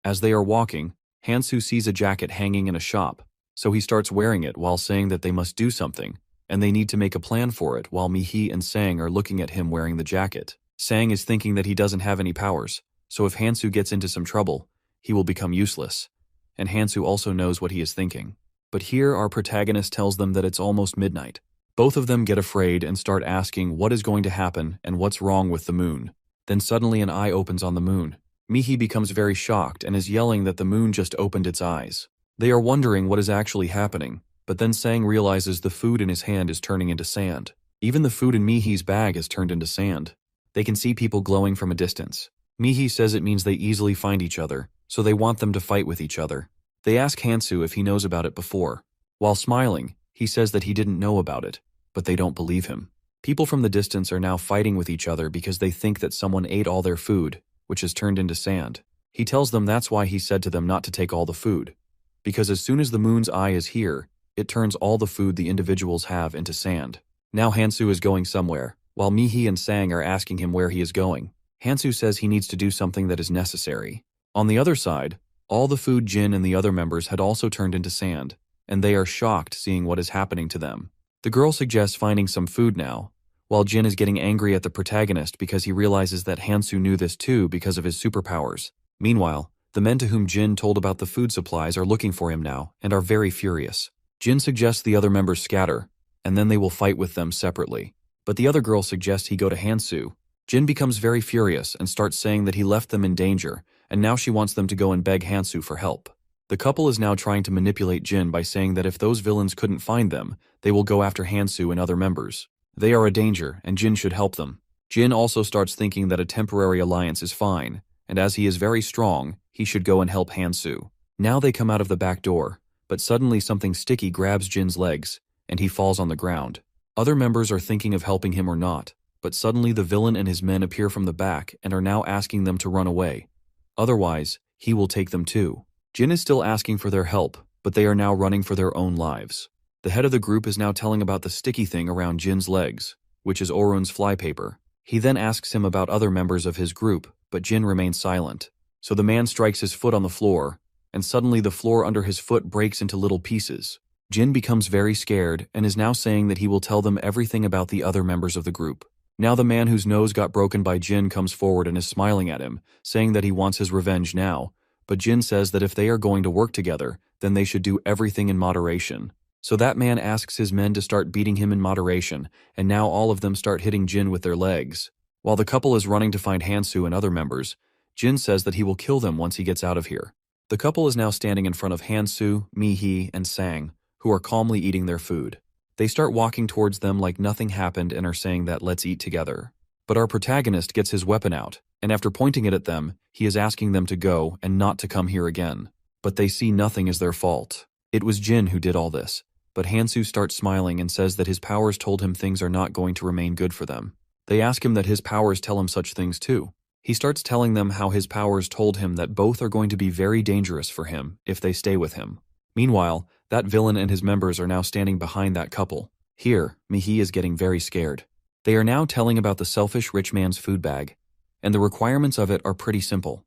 As they are walking, Hansu sees a jacket hanging in a shop, so he starts wearing it while saying that they must do something, and they need to make a plan for it while Mihi and Sang are looking at him wearing the jacket. Sang is thinking that he doesn't have any powers, so if Hansu gets into some trouble, he will become useless. And Hansu also knows what he is thinking. But here our protagonist tells them that it's almost midnight. Both of them get afraid and start asking what is going to happen and what's wrong with the moon. Then suddenly an eye opens on the moon. Mihi becomes very shocked and is yelling that the moon just opened its eyes. They are wondering what is actually happening, but then Sang realizes the food in his hand is turning into sand. Even the food in Mihi's bag has turned into sand. They can see people glowing from a distance. Mihi says it means they easily find each other, so they want them to fight with each other. They ask Hansu if he knows about it before. While smiling, he says that he didn't know about it, but they don't believe him. People from the distance are now fighting with each other because they think that someone ate all their food, which has turned into sand. He tells them that's why he said to them not to take all the food, because as soon as the moon's eye is here, it turns all the food the individuals have into sand. Now Hansu is going somewhere, while Mihi and Sang are asking him where he is going. Hansu says he needs to do something that is necessary. On the other side, all the food Jin and the other members had also turned into sand, and they are shocked seeing what is happening to them. The girl suggests finding some food now, while Jin is getting angry at the protagonist because he realizes that Hansu knew this too because of his superpowers. Meanwhile, the men to whom Jin told about the food supplies are looking for him now and are very furious. Jin suggests the other members scatter, and then they will fight with them separately. But the other girl suggests he go to Hansu. Jin becomes very furious and starts saying that he left them in danger, and now she wants them to go and beg Hansu for help. The couple is now trying to manipulate Jin by saying that if those villains couldn't find them, they will go after Hansu and other members. They are a danger, and Jin should help them. Jin also starts thinking that a temporary alliance is fine, and as he is very strong, he should go and help Hansu. Now they come out of the back door, but suddenly something sticky grabs Jin's legs, and he falls on the ground. Other members are thinking of helping him or not, but suddenly the villain and his men appear from the back and are now asking them to run away. Otherwise, he will take them too. Jin is still asking for their help, but they are now running for their own lives. The head of the group is now telling about the sticky thing around Jin's legs, which is Orun's flypaper. He then asks him about other members of his group, but Jin remains silent. So the man strikes his foot on the floor, and suddenly the floor under his foot breaks into little pieces. Jin becomes very scared and is now saying that he will tell them everything about the other members of the group. Now the man whose nose got broken by Jin comes forward and is smiling at him, saying that he wants his revenge now, but Jin says that if they are going to work together, then they should do everything in moderation. So that man asks his men to start beating him in moderation, and now all of them start hitting Jin with their legs. While the couple is running to find Hansu and other members, Jin says that he will kill them once he gets out of here. The couple is now standing in front of Hansu, Mihi, and Sang, who are calmly eating their food. They start walking towards them like nothing happened and are saying that let's eat together. But our protagonist gets his weapon out, and after pointing it at them, he is asking them to go and not to come here again. But they see nothing as their fault. It was Jin who did all this. But Hansu starts smiling and says that his powers told him things are not going to remain good for them. They ask him that his powers tell him such things too. He starts telling them how his powers told him that both are going to be very dangerous for him if they stay with him. Meanwhile, that villain and his members are now standing behind that couple. Here, Mihi is getting very scared. They are now telling about the selfish rich man's food bag, and the requirements of it are pretty simple.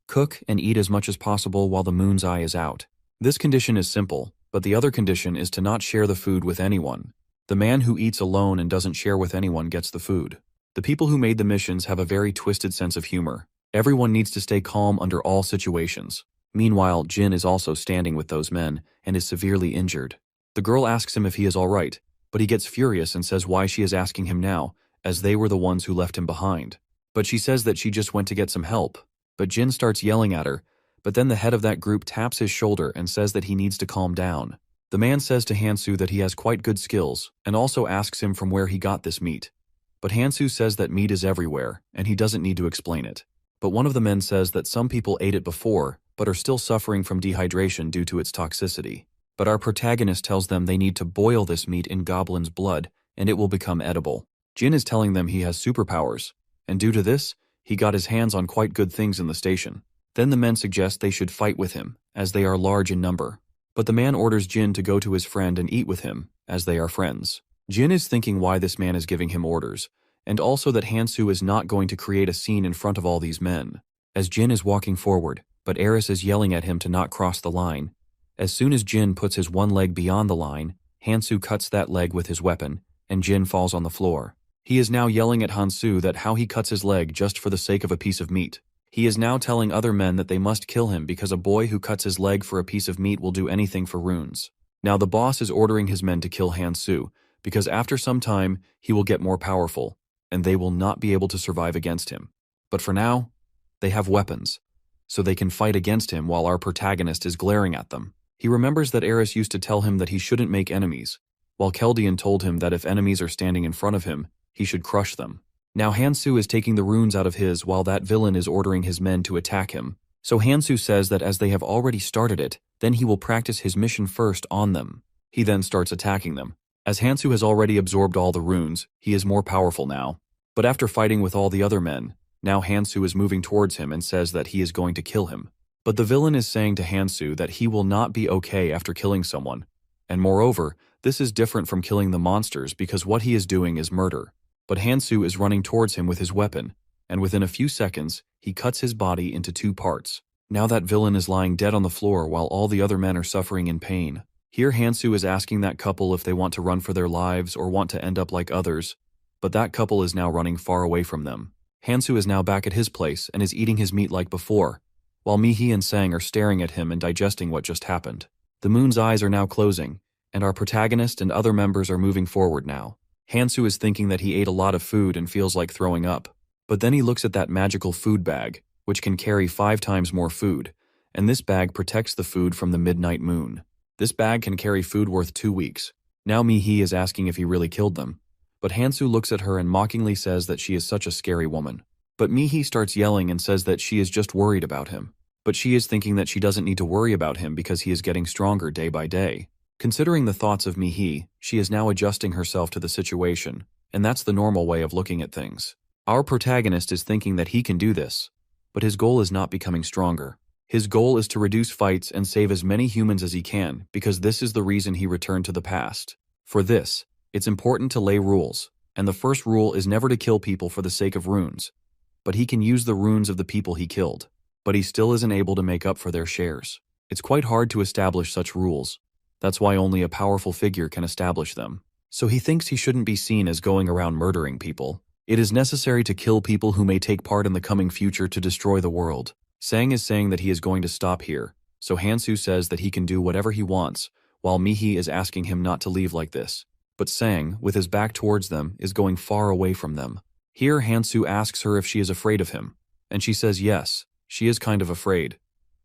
Cook and eat as much as possible while the moon's eye is out. This condition is simple, but the other condition is to not share the food with anyone. The man who eats alone and doesn't share with anyone gets the food. The people who made the missions have a very twisted sense of humor. Everyone needs to stay calm under all situations. Meanwhile, Jin is also standing with those men and is severely injured. The girl asks him if he is all right, but he gets furious and says why she is asking him now, as they were the ones who left him behind. But she says that she just went to get some help. But Jin starts yelling at her, but then the head of that group taps his shoulder and says that he needs to calm down. The man says to Hansu that he has quite good skills and also asks him from where he got this meat. But Hansu says that meat is everywhere and he doesn't need to explain it. But one of the men says that some people ate it before but are still suffering from dehydration due to its toxicity. But our protagonist tells them they need to boil this meat in goblin's blood and it will become edible. Jin is telling them he has superpowers, and due to this, he got his hands on quite good things in the station. Then the men suggest they should fight with him, as they are large in number. But the man orders Jin to go to his friend and eat with him, as they are friends. Jin is thinking why this man is giving him orders, and also that Hansu is not going to create a scene in front of all these men. As Jin is walking forward, but Eris is yelling at him to not cross the line. As soon as Jin puts his one leg beyond the line, Hansu cuts that leg with his weapon, and Jin falls on the floor. He is now yelling at Hansu that how he cuts his leg just for the sake of a piece of meat. He is now telling other men that they must kill him because a boy who cuts his leg for a piece of meat will do anything for runes. Now the boss is ordering his men to kill Hansu, because after some time he will get more powerful, and they will not be able to survive against him. But for now, they have weapons, so they can fight against him while our protagonist is glaring at them. He remembers that Eris used to tell him that he shouldn't make enemies, while Keldian told him that if enemies are standing in front of him, he should crush them. Now Hansu is taking the runes out of his while that villain is ordering his men to attack him. So Hansu says that as they have already started it, then he will practice his mission first on them. He then starts attacking them. As Hansu has already absorbed all the runes, he is more powerful now. But after fighting with all the other men, now Hansu is moving towards him and says that he is going to kill him. But the villain is saying to Hansu that he will not be okay after killing someone. And moreover, this is different from killing the monsters because what he is doing is murder. But Hansu is running towards him with his weapon, and within a few seconds, he cuts his body into 2 parts. Now that villain is lying dead on the floor while all the other men are suffering in pain. Here Hansu is asking that couple if they want to run for their lives or want to end up like others, but that couple is now running far away from them. Hansu is now back at his place and is eating his meat like before, while Mihi and Sang are staring at him and digesting what just happened. The moon's eyes are now closing, and our protagonist and other members are moving forward now. Hansu is thinking that he ate a lot of food and feels like throwing up. But then he looks at that magical food bag, which can carry 5 times more food, and this bag protects the food from the midnight moon. This bag can carry food worth 2 weeks. Now Mihi is asking if he really killed them, but Hansu looks at her and mockingly says that she is such a scary woman. But Mihi starts yelling and says that she is just worried about him. But she is thinking that she doesn't need to worry about him because he is getting stronger day by day. Considering the thoughts of Mihi, she is now adjusting herself to the situation, and that's the normal way of looking at things. Our protagonist is thinking that he can do this, but his goal is not becoming stronger. His goal is to reduce fights and save as many humans as he can, because this is the reason he returned to the past. For this, it's important to lay rules, and the first rule is never to kill people for the sake of runes. But he can use the runes of the people he killed, but he still isn't able to make up for their shares. It's quite hard to establish such rules. That's why only a powerful figure can establish them. So he thinks he shouldn't be seen as going around murdering people. It is necessary to kill people who may take part in the coming future to destroy the world. Sang is saying that he is going to stop here, so Hansu says that he can do whatever he wants, while Mihi is asking him not to leave like this. But Sang, with his back towards them, is going far away from them. Here Hansu asks her if she is afraid of him, and she says yes, she is kind of afraid.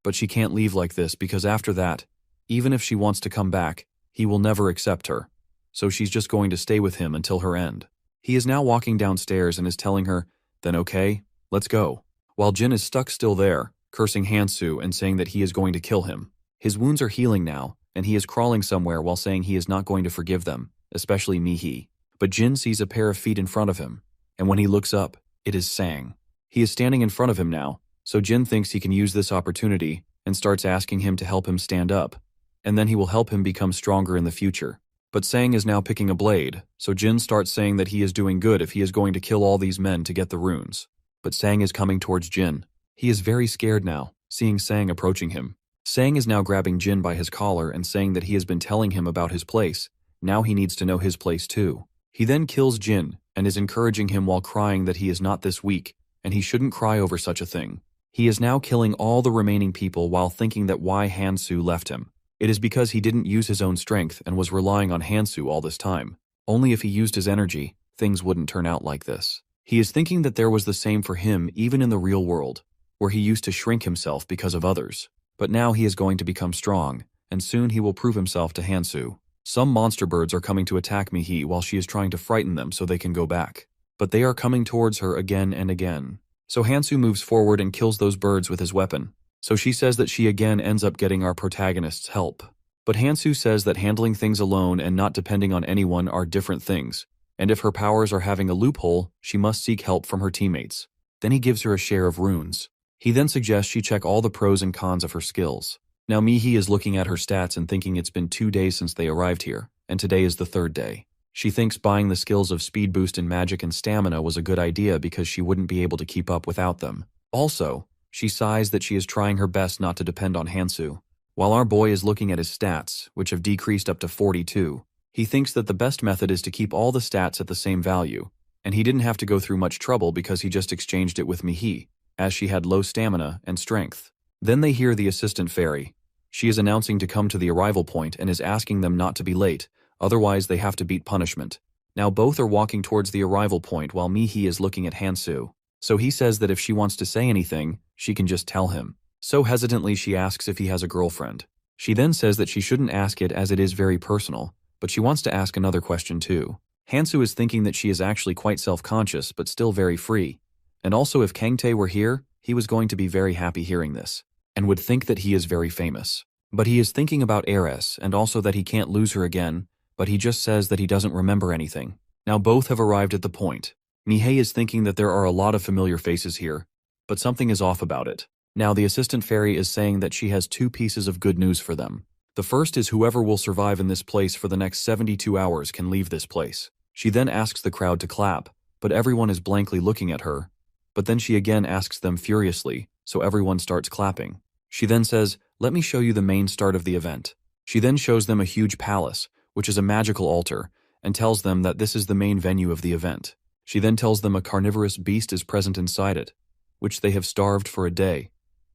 But she can't leave like this because after that, even if she wants to come back, he will never accept her. So she's just going to stay with him until her end. He is now walking downstairs and is telling her, then okay, let's go. While Jin is stuck still there, cursing Hansu and saying that he is going to kill him. His wounds are healing now, and he is crawling somewhere while saying he is not going to forgive them, especially Mihi. But Jin sees a pair of feet in front of him, and when he looks up, it is Sang. He is standing in front of him now, so Jin thinks he can use this opportunity and starts asking him to help him stand up, and then he will help him become stronger in the future. But Sang is now picking a blade, so Jin starts saying that he is doing good if he is going to kill all these men to get the runes. But Sang is coming towards Jin. He is very scared now, seeing Sang approaching him. Sang is now grabbing Jin by his collar and saying that he has been telling him about his place. Now he needs to know his place too. He then kills Jin and is encouraging him while crying that he is not this weak, and he shouldn't cry over such a thing. He is now killing all the remaining people while thinking that why Hansu left him. It is because he didn't use his own strength and was relying on Hansu all this time. Only if he used his energy, things wouldn't turn out like this. He is thinking that there was the same for him even in the real world, where he used to shrink himself because of others. But now he is going to become strong, and soon he will prove himself to Hansu. Some monster birds are coming to attack Mihi while she is trying to frighten them so they can go back. But they are coming towards her again and again. So Hansu moves forward and kills those birds with his weapon. So she says that she again ends up getting our protagonist's help. But Hansu says that handling things alone and not depending on anyone are different things, and if her powers are having a loophole, she must seek help from her teammates. Then he gives her a share of runes. He then suggests she check all the pros and cons of her skills. Now Mihi is looking at her stats and thinking it's been 2 days since they arrived here, and today is the 3rd day. She thinks buying the skills of speed boost in magic and stamina was a good idea because she wouldn't be able to keep up without them. Also, she sighs that she is trying her best not to depend on Hansu. While our boy is looking at his stats, which have decreased up to 42, he thinks that the best method is to keep all the stats at the same value, and he didn't have to go through much trouble because he just exchanged it with Mihi, as she had low stamina and strength. Then they hear the assistant fairy. She is announcing to come to the arrival point and is asking them not to be late, otherwise they have to beat punishment. Now both are walking towards the arrival point while Mihi is looking at Hansu. So he says that if she wants to say anything, she can just tell him. So hesitantly she asks if he has a girlfriend. She then says that she shouldn't ask it as it is very personal, but she wants to ask another question too. Hansu is thinking that she is actually quite self-conscious but still very free. And also if Kangtae were here, he was going to be very happy hearing this, and would think that he is very famous. But he is thinking about Eris and also that he can't lose her again, but he just says that he doesn't remember anything. Now both have arrived at the point. Mihei is thinking that there are a lot of familiar faces here, but something is off about it. Now the assistant fairy is saying that she has 2 pieces of good news for them. The first is whoever will survive in this place for the next 72 hours can leave this place. She then asks the crowd to clap, but everyone is blankly looking at her. But then she again asks them furiously, so everyone starts clapping. She then says, "Let me show you the main start of the event." She then shows them a huge palace, which is a magical altar, and tells them that this is the main venue of the event. She then tells them a carnivorous beast is present inside it, which they have starved for a day,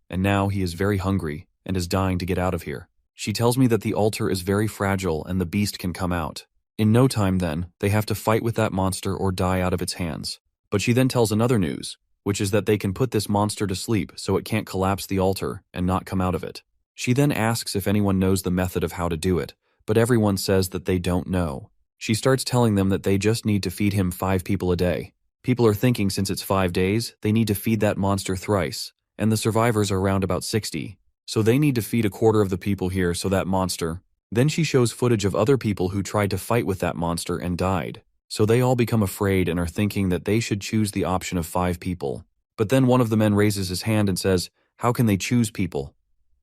and now he is very hungry and is dying to get out of here. She tells me that the altar is very fragile and the beast can come out. In no time then, they have to fight with that monster or die out of its hands. But she then tells another news, which is that they can put this monster to sleep so it can't collapse the altar and not come out of it. She then asks if anyone knows the method of how to do it, but everyone says that they don't know. She starts telling them that they just need to feed him 5 people a day. People are thinking since it's 5 days, they need to feed that monster thrice, and the survivors are around about 60. So they need to feed a quarter of the people here so that monster. Then she shows footage of other people who tried to fight with that monster and died. So they all become afraid and are thinking that they should choose the option of 5 people. But then one of the men raises his hand and says, "How can they choose people?"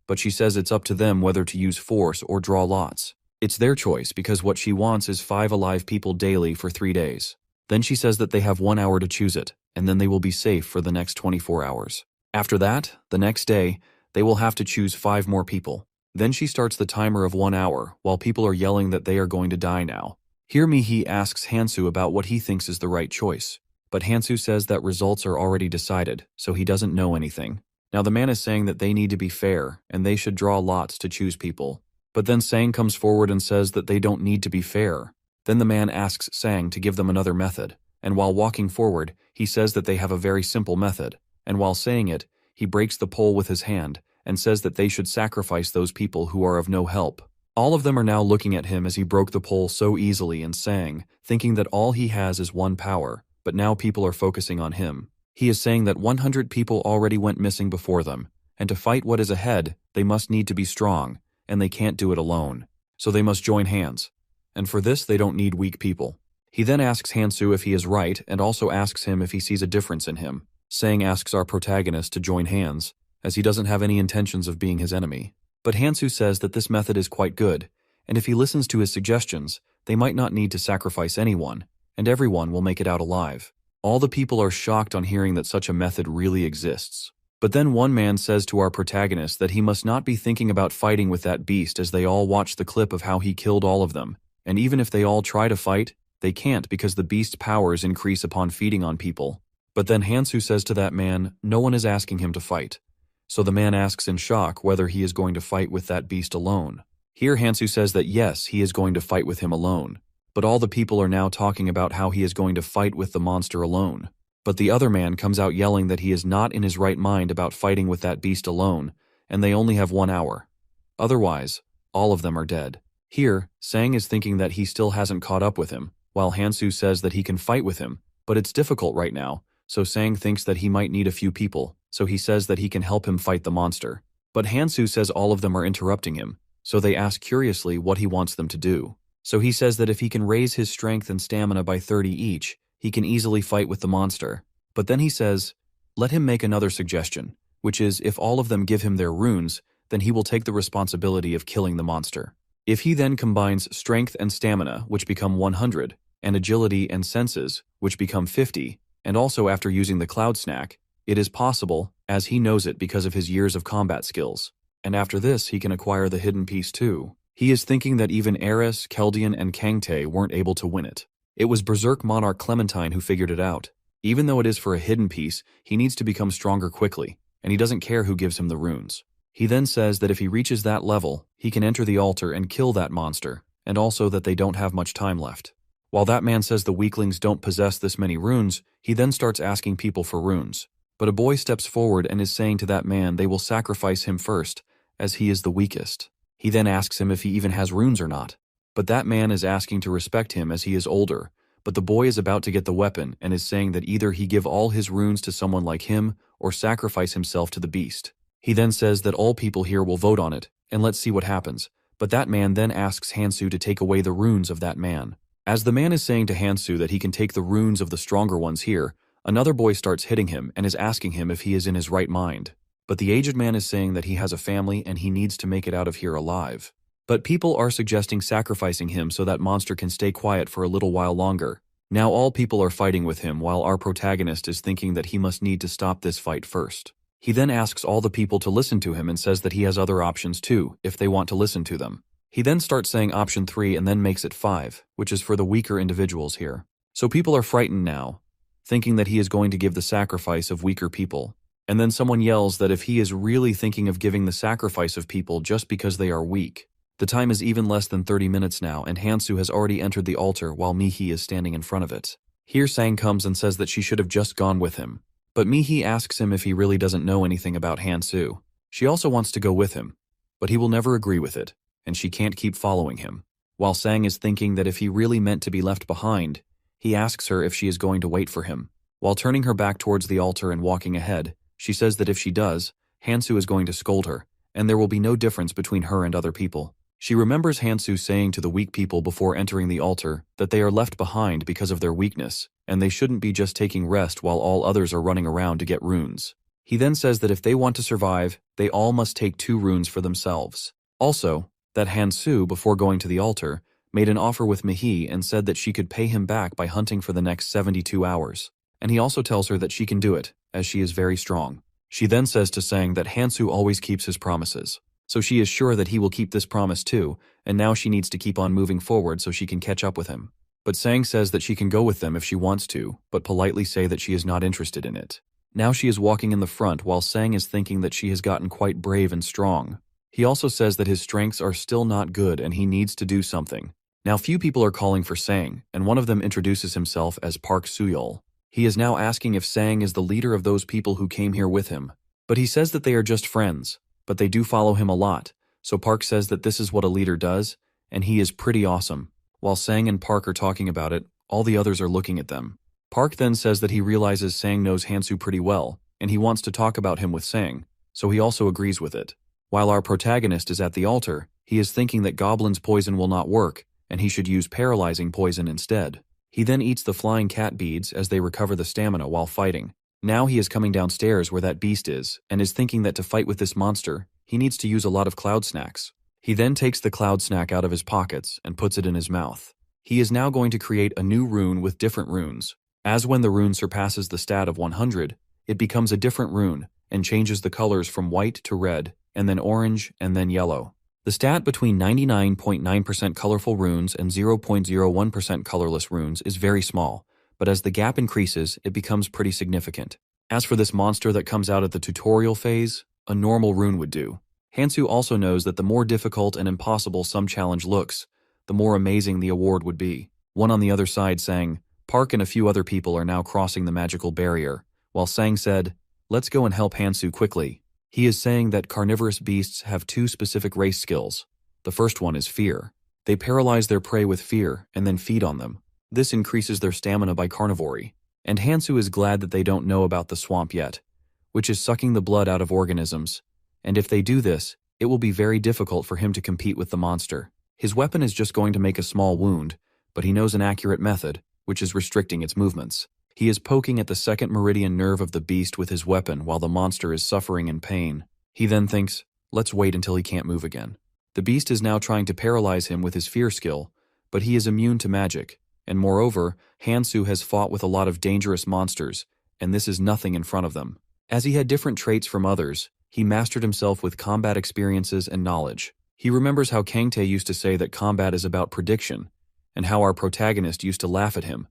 But she says it's up to them whether to use force or draw lots. It's their choice because what she wants is 5 alive people daily for 3 days. Then she says that they have 1 hour to choose it, and then they will be safe for the next 24 hours. After that, the next day, they will have to choose 5 more people. Then she starts the timer of 1 hour, while people are yelling that they are going to die now. Here Mihi asks Hansu about what he thinks is the right choice. But Hansu says that results are already decided, so he doesn't know anything. Now the man is saying that they need to be fair, and they should draw lots to choose people. But then Sang comes forward and says that they don't need to be fair. Then the man asks Sang to give them another method, and while walking forward, he says that they have a very simple method, and while saying it, he breaks the pole with his hand, and says that they should sacrifice those people who are of no help. All of them are now looking at him as he broke the pole so easily and Sang, thinking that all he has is one power, but now people are focusing on him. He is saying that 100 people already went missing before them, and to fight what is ahead, they must need to be strong, and they can't do it alone. So they must join hands. And for this, they don't need weak people. He then asks Hansu if he is right, and also asks him if he sees a difference in him. Sang asks our protagonist to join hands, as he doesn't have any intentions of being his enemy. But Hansu says that this method is quite good, and if he listens to his suggestions, they might not need to sacrifice anyone, and everyone will make it out alive. All the people are shocked on hearing that such a method really exists. But then one man says to our protagonist that he must not be thinking about fighting with that beast as they all watch the clip of how he killed all of them, and even if they all try to fight, they can't because the beast's powers increase upon feeding on people. But then Hansu says to that man, no one is asking him to fight. So the man asks in shock whether he is going to fight with that beast alone. Here Hansu says that yes, he is going to fight with him alone. But all the people are now talking about how he is going to fight with the monster alone. But the other man comes out yelling that he is not in his right mind about fighting with that beast alone, and they only have 1 hour. Otherwise, All of them are dead. Here, Sang is thinking that he still hasn't caught up with him, while Hansu says that he can fight with him, but it's difficult right now, so Sang thinks that he might need a few people, so he says that he can help him fight the monster. But Hansu says all of them are interrupting him, so they ask curiously what he wants them to do. So he says that if he can raise his strength and stamina by 30 each, he can easily fight with the monster. But then he says, let him make another suggestion, which is if all of them give him their runes, then he will take the responsibility of killing the monster. If he then combines strength and stamina, which become 100, and agility and senses, which become 50, and also after using the cloud snack, it is possible, as he knows it because of his years of combat skills. And after this, he can acquire the hidden piece too. He is thinking that even Eris, Keldian, and Kangtae weren't able to win it. It was Berserk Monarch Clementine who figured it out. Even though it is for a hidden piece, he needs to become stronger quickly, and he doesn't care who gives him the runes. He then says that if he reaches that level, he can enter the altar and kill that monster, and also that they don't have much time left. While that man says the weaklings don't possess this many runes, he then starts asking people for runes. But a boy steps forward and is saying to that man they will sacrifice him first, as he is the weakest. He then asks him if he even has runes or not. But that man is asking to respect him as he is older, but the boy is about to get the weapon and is saying that either he give all his runes to someone like him or sacrifice himself to the beast. He then says that all people here will vote on it, and let's see what happens. But that man then asks Hansu to take away the runes of that man. As the man is saying to Hansu that he can take the runes of the stronger ones here, another boy starts hitting him and is asking him if he is in his right mind. But the aged man is saying that he has a family and he needs to make it out of here alive. But people are suggesting sacrificing him so that monster can stay quiet for a little while longer. Now all people are fighting with him while our protagonist is thinking that he must need to stop this fight first. He then asks all the people to listen to him and says that he has other options too, if they want to listen to them. He then starts saying option 3 and then makes it 5, which is for the weaker individuals here. So people are frightened now, thinking that he is going to give the sacrifice of weaker people. And then someone yells that if he is really thinking of giving the sacrifice of people just because they are weak. The time is even less than 30 minutes now, and Hansu has already entered the altar while Mihi is standing in front of it. Here Sang comes and says that she should have just gone with him. But Mihi asks him if he really doesn't know anything about Hansu. She also wants to go with him, but he will never agree with it, and she can't keep following him. While Sang is thinking that if he really meant to be left behind, he asks her if she is going to wait for him. While turning her back towards the altar and walking ahead, she says that if she does, Hansu is going to scold her, and there will be no difference between her and other people. She remembers Hansu saying to the weak people before entering the altar that they are left behind because of their weakness, and they shouldn't be just taking rest while all others are running around to get runes. He then says that if they want to survive, they all must take 2 runes for themselves. Also, that Hansu, before going to the altar, made an offer with Mihi and said that she could pay him back by hunting for the next 72 hours. And he also tells her that she can do it, as she is very strong. She then says to Sang that Hansu always keeps his promises. So she is sure that he will keep this promise too, and now she needs to keep on moving forward so she can catch up with him. But Sang says that she can go with them if she wants to, but politely say that she is not interested in it. Now she is walking in the front while Sang is thinking that she has gotten quite brave and strong. He also says that his strengths are still not good and he needs to do something. Now few people are calling for Sang, and one of them introduces himself as Park Suyol. He is now asking if Sang is the leader of those people who came here with him. But he says that they are just friends, but they do follow him a lot, so Park says that this is what a leader does, and he is pretty awesome. While Sang and Park are talking about it, all the others are looking at them. Park then says that he realizes Sang knows Hansu pretty well, and he wants to talk about him with Sang, so he also agrees with it. While our protagonist is at the altar, he is thinking that Goblin's poison will not work, and he should use paralyzing poison instead. He then eats the flying cat beads as they recover the stamina while fighting. Now he is coming downstairs where that beast is, and is thinking that to fight with this monster, he needs to use a lot of cloud snacks. He then takes the cloud snack out of his pockets and puts it in his mouth. He is now going to create a new rune with different runes. As when the rune surpasses the stat of 100, it becomes a different rune and changes the colors from white to red, and then orange, and then yellow. The stat between 99.9% colorful runes and 0.01% colorless runes is very small, but as the gap increases, it becomes pretty significant. As for this monster that comes out at the tutorial phase, a normal rune would do. Hansu also knows that the more difficult and impossible some challenge looks, the more amazing the award would be. One on the other side sang, Park and a few other people are now crossing the magical barrier, while Sang said, let's go and help Hansu quickly. He is saying that carnivorous beasts have 2 specific race skills. The first one is fear. They paralyze their prey with fear and then feed on them. This increases their stamina by carnivory. And Hansu is glad that they don't know about the swamp yet, which is sucking the blood out of organisms. And if they do this, it will be very difficult for him to compete with the monster. His weapon is just going to make a small wound, but he knows an accurate method, which is restricting its movements. He is poking at the second meridian nerve of the beast with his weapon while the monster is suffering in pain. He then thinks, let's wait until he can't move again. The beast is now trying to paralyze him with his fear skill, but he is immune to magic. And moreover, Hansu has fought with a lot of dangerous monsters, and this is nothing in front of them. As he had different traits from others, he mastered himself with combat experiences and knowledge. He remembers how Kangtae used to say that combat is about prediction, and how our protagonist used to laugh at him.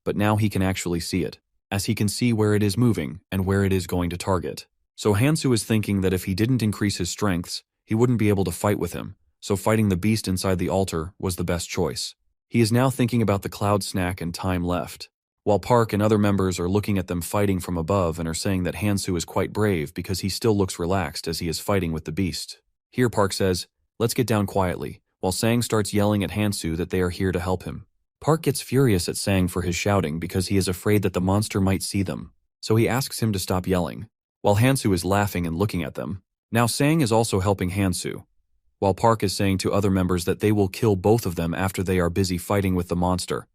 But now he can actually see it, as he can see where it is moving and where it is going to target. So Hansu is thinking that if he didn't increase his strengths, he wouldn't be able to fight with him, so fighting the beast inside the altar was the best choice. He is now thinking about the cloud snack and time left, while Park and other members are looking at them fighting from above and are saying that Hansu is quite brave because he still looks relaxed as he is fighting with the beast. Here Park says, let's get down quietly, while Sang starts yelling at Hansu that they are here to help him. Park gets furious at Sang for his shouting because he is afraid that the monster might see them, so he asks him to stop yelling, while Hansu is laughing and looking at them. Now Sang is also helping Hansu, while Park is saying to other members that they will kill both of them after they are busy fighting with the monster.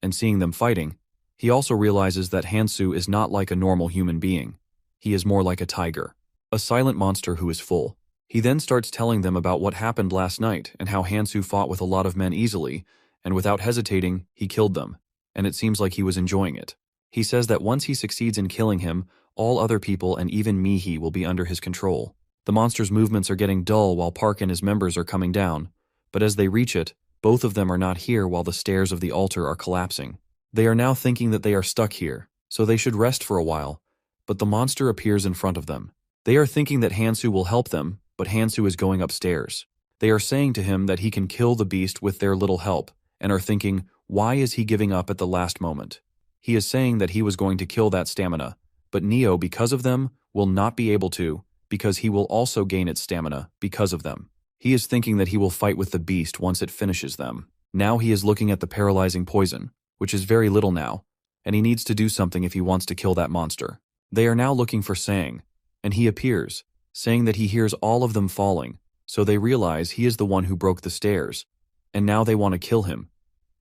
And seeing them fighting, he also realizes that Hansu is not like a normal human being. He is more like a tiger, a silent monster who is full. He then starts telling them about what happened last night and how Hansu fought with a lot of men easily, and without hesitating, he killed them, and it seems like he was enjoying it. He says that once he succeeds in killing him, all other people and even Mihi will be under his control. The monster's movements are getting dull while Park and his members are coming down, but as they reach it, both of them are not here while the stairs of the altar are collapsing. They are now thinking that they are stuck here, so they should rest for a while, but the monster appears in front of them. They are thinking that Hansu will help them, but Hansu is going upstairs. They are saying to him that he can kill the beast with their little help, and are thinking, why is he giving up at the last moment? He is saying that he was going to kill that stamina, but Neo, because of them, will not be able to, because he will also gain its stamina because of them. He is thinking that he will fight with the beast once it finishes them. Now he is looking at the paralyzing poison, which is very little now, and he needs to do something if he wants to kill that monster. They are now looking for Sang, and he appears, saying that he hears all of them falling, so they realize he is the one who broke the stairs, and now they want to kill him.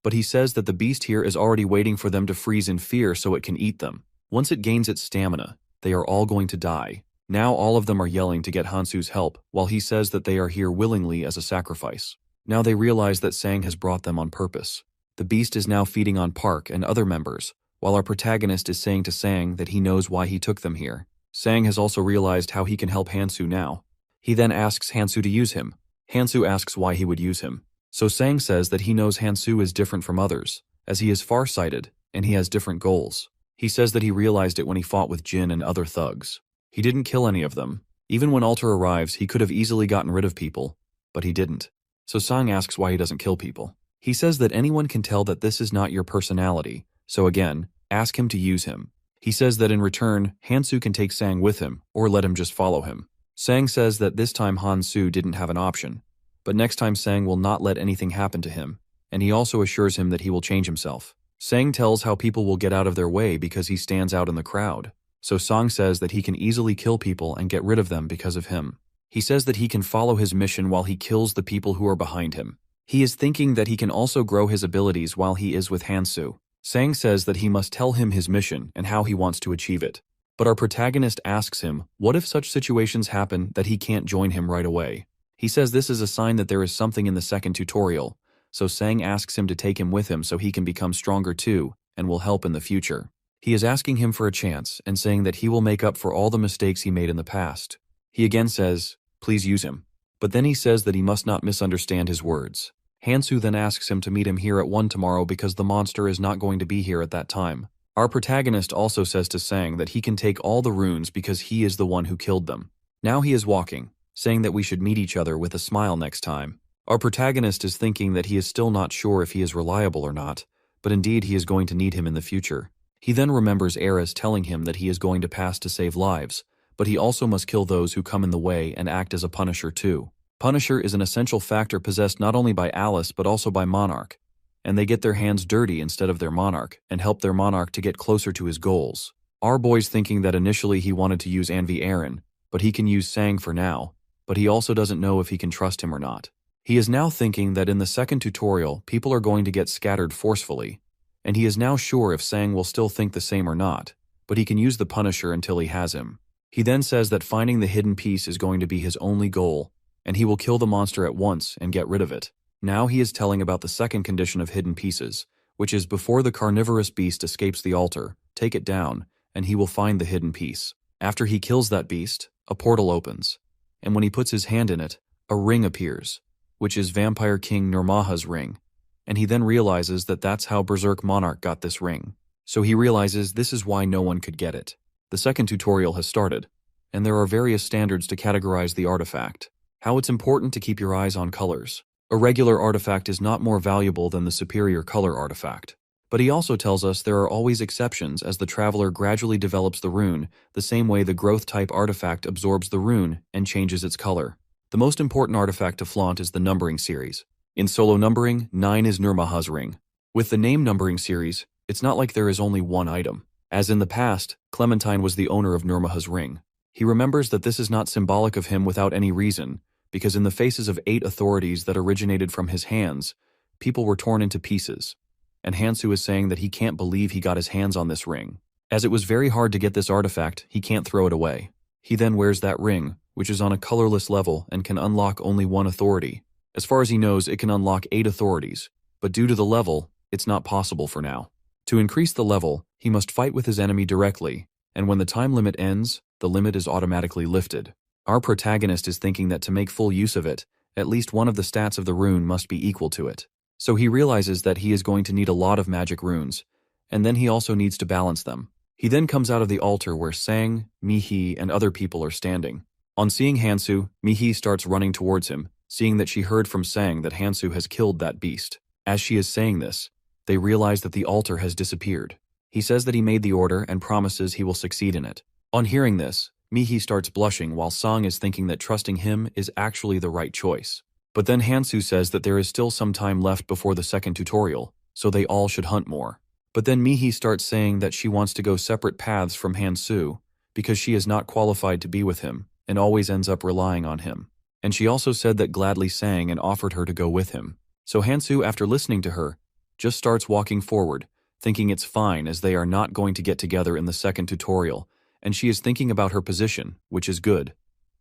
But he says that the beast here is already waiting for them to freeze in fear so it can eat them. Once it gains its stamina, they are all going to die. Now all of them are yelling to get Hansu's help, while he says that they are here willingly as a sacrifice. Now they realize that Sang has brought them on purpose. The beast is now feeding on Park and other members, while our protagonist is saying to Sang that he knows why he took them here. Sang has also realized how he can help Hansu now. He then asks Hansu to use him. Hansu asks why he would use him. So Sang says that he knows Hansu is different from others, as he is far-sighted and he has different goals. He says that he realized it when he fought with Jin and other thugs. He didn't kill any of them. Even when Alter arrives, he could have easily gotten rid of people, but he didn't. So Sang asks why he doesn't kill people. He says that anyone can tell that this is not your personality, so again, ask him to use him. He says that in return, Hansu can take Sang with him, or let him just follow him. Sang says that this time Hansu didn't have an option, but next time Sang will not let anything happen to him, and he also assures him that he will change himself. Sang tells how people will get out of their way because he stands out in the crowd. So Sang says that he can easily kill people and get rid of them because of him. He says that he can follow his mission while he kills the people who are behind him. He is thinking that he can also grow his abilities while he is with Hansu. Sang says that he must tell him his mission and how he wants to achieve it. But our protagonist asks him, what if such situations happen that he can't join him right away? He says this is a sign that there is something in the second tutorial, so Sang asks him to take him with him so he can become stronger too and will help in the future. He is asking him for a chance and saying that he will make up for all the mistakes he made in the past. He again says, please use him. But then he says that he must not misunderstand his words. Hansu then asks him to meet him here at 1 tomorrow because the monster is not going to be here at that time. Our protagonist also says to Sang that he can take all the runes because he is the one who killed them. Now he is walking, saying that we should meet each other with a smile next time. Our protagonist is thinking that he is still not sure if he is reliable or not, but indeed he is going to need him in the future. He then remembers Eris telling him that he is going to pass to save lives, but he also must kill those who come in the way and act as a punisher too. Punisher is an essential factor possessed not only by Alice but also by Monarch, and they get their hands dirty instead of their Monarch and help their Monarch to get closer to his goals. Our boy's thinking that initially he wanted to use Anvi Aaron, but he can use Sang for now, but he also doesn't know if he can trust him or not. He is now thinking that in the second tutorial, people are going to get scattered forcefully, and he is now sure if Sang will still think the same or not, but he can use the Punisher until he has him. He then says that finding the hidden piece is going to be his only goal, and he will kill the monster at once and get rid of it. Now he is telling about the second condition of hidden pieces, which is before the carnivorous beast escapes the altar, take it down, and he will find the hidden piece. After he kills that beast, a portal opens, and when he puts his hand in it, a ring appears, which is Vampire King Nurmaha's ring, and he then realizes that that's how Berserk Monarch got this ring. So he realizes this is why no one could get it. The second tutorial has started, and there are various standards to categorize the artifact. How it's important to keep your eyes on colors. A regular artifact is not more valuable than the superior color artifact. But he also tells us there are always exceptions as the traveler gradually develops the rune, the same way the growth-type artifact absorbs the rune and changes its color. The most important artifact to flaunt is the numbering series. In solo numbering, 9 is Nurmaha's ring. With the name numbering series, it's not like there is only one item. As in the past, Clementine was the owner of Nurmaha's ring. He remembers that this is not symbolic of him without any reason, because in the faces of 8 authorities that originated from his hands, people were torn into pieces. And Hansu is saying that he can't believe he got his hands on this ring. As it was very hard to get this artifact, he can't throw it away. He then wears that ring, which is on a colorless level and can unlock only 1 authority. As far as he knows, it can unlock 8 authorities, but due to the level, it's not possible for now. To increase the level, he must fight with his enemy directly, and when the time limit ends, the limit is automatically lifted. Our protagonist is thinking that to make full use of it, at least one of the stats of the rune must be equal to it. So he realizes that he is going to need a lot of magic runes, and then he also needs to balance them. He then comes out of the altar where Sang, Mihi, and other people are standing. On seeing Hansu, Mihi starts running towards him, seeing that she heard from Sang that Hansu has killed that beast. As she is saying this, they realize that the altar has disappeared. He says that he made the order and promises he will succeed in it. On hearing this, Mihi starts blushing while Sang is thinking that trusting him is actually the right choice. But then Hansu says that there is still some time left before the second tutorial, so they all should hunt more. But then Mihi starts saying that she wants to go separate paths from Hansu because she is not qualified to be with him and always ends up relying on him. And she also said that gladly sang and offered her to go with him. So Hansu, after listening to her, just starts walking forward, thinking it's fine as they are not going to get together in the second tutorial, and she is thinking about her position, which is good.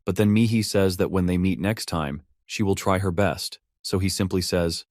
But then Mihi says that when they meet next time, she will try her best, so he simply says,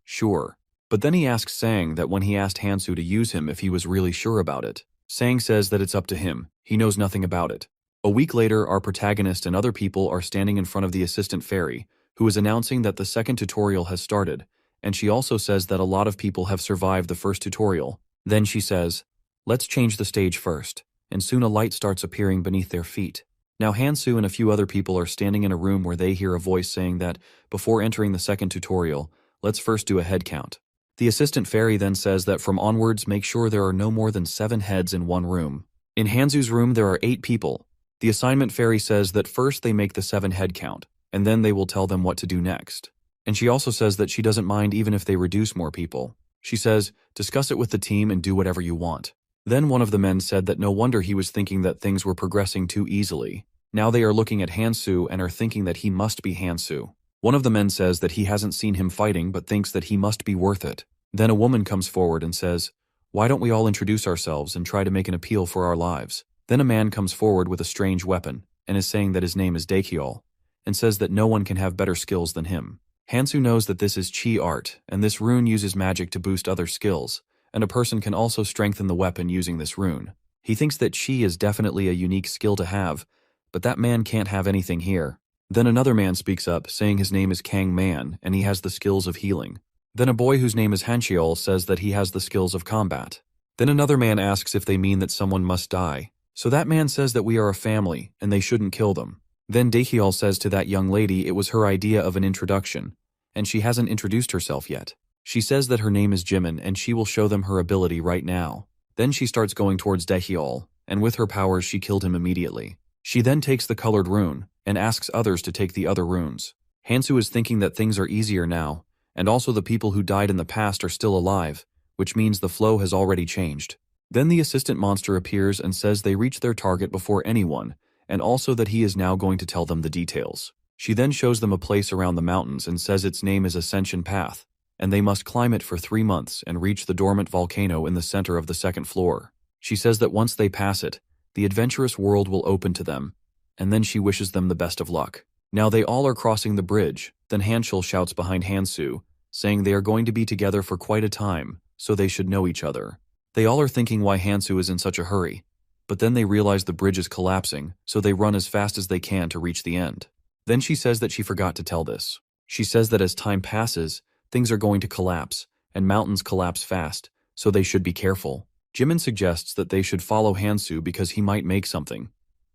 sure. But then he asks Sang that when he asked Hansu to use him if he was really sure about it. Sang says that it's up to him, he knows nothing about it. A week later, our protagonist and other people are standing in front of the assistant fairy, who is announcing that the second tutorial has started, and she also says that a lot of people have survived the first tutorial. Then she says, let's change the stage first, and soon a light starts appearing beneath their feet. Now Hansu and a few other people are standing in a room where they hear a voice saying that, before entering the second tutorial, let's first do a head count. The assistant fairy then says that from onwards make sure there are no more than 7 heads in one room. In Hansu's room there are 8 people. The assignment fairy says that first they make the 7 head count, and then they will tell them what to do next. And she also says that she doesn't mind even if they reduce more people. She says, discuss it with the team and do whatever you want. Then one of the men said that no wonder he was thinking that things were progressing too easily. Now they are looking at Hansu and are thinking that he must be Hansu. One of the men says that he hasn't seen him fighting but thinks that he must be worth it. Then a woman comes forward and says, why don't we all introduce ourselves and try to make an appeal for our lives? Then a man comes forward with a strange weapon and is saying that his name is Dakiol and says that no one can have better skills than him. Hansu knows that this is chi art and this rune uses magic to boost other skills, and a person can also strengthen the weapon using this rune. He thinks that chi is definitely a unique skill to have, but that man can't have anything here. Then another man speaks up, saying his name is Kang Man and he has the skills of healing. Then a boy whose name is Hanchiol says that he has the skills of combat. Then another man asks if they mean that someone must die. So that man says that we are a family and they shouldn't kill them. Then Dakiol says to that young lady it was her idea of an introduction, and she hasn't introduced herself yet. She says that her name is Jimin and she will show them her ability right now. Then she starts going towards Dakiol, and with her powers she killed him immediately. She then takes the colored rune and asks others to take the other runes. Hansu is thinking that things are easier now, and also the people who died in the past are still alive, which means the flow has already changed. Then the assistant monster appears and says they reached their target before anyone, and also that he is now going to tell them the details. She then shows them a place around the mountains and says its name is Ascension Path, and they must climb it for 3 months and reach the dormant volcano in the center of the second floor. She says that once they pass it, the adventurous world will open to them, and then she wishes them the best of luck. Now they all are crossing the bridge, then Hanchul shouts behind Hansu, saying they are going to be together for quite a time, so they should know each other. They all are thinking why Hansu is in such a hurry, but then they realize the bridge is collapsing, so they run as fast as they can to reach the end. Then she says that she forgot to tell this. She says that as time passes, things are going to collapse, and mountains collapse fast, so they should be careful. Jimin suggests that they should follow Hansu because he might make something.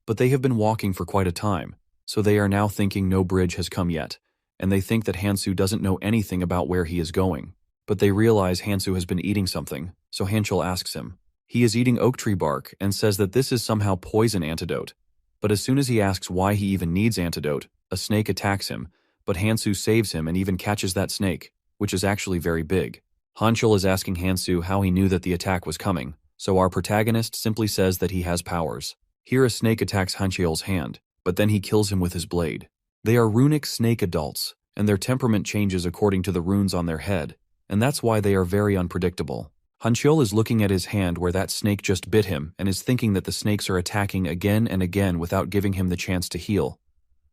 But they have been walking for quite a time, so they are now thinking no bridge has come yet, and they think that Hansu doesn't know anything about where he is going. But they realize Hansu has been eating something, so Hanchul asks him. He is eating oak tree bark and says that this is somehow poison antidote. But as soon as he asks why he even needs antidote, a snake attacks him, but Hansu saves him and even catches that snake, which is actually very big. Hanchul is asking Hansu how he knew that the attack was coming, so our protagonist simply says that he has powers. Here a snake attacks Hanchul's hand, but then he kills him with his blade. They are runic snake adults, and their temperament changes according to the runes on their head, and that's why they are very unpredictable. Hanchul is looking at his hand where that snake just bit him and is thinking that the snakes are attacking again and again without giving him the chance to heal.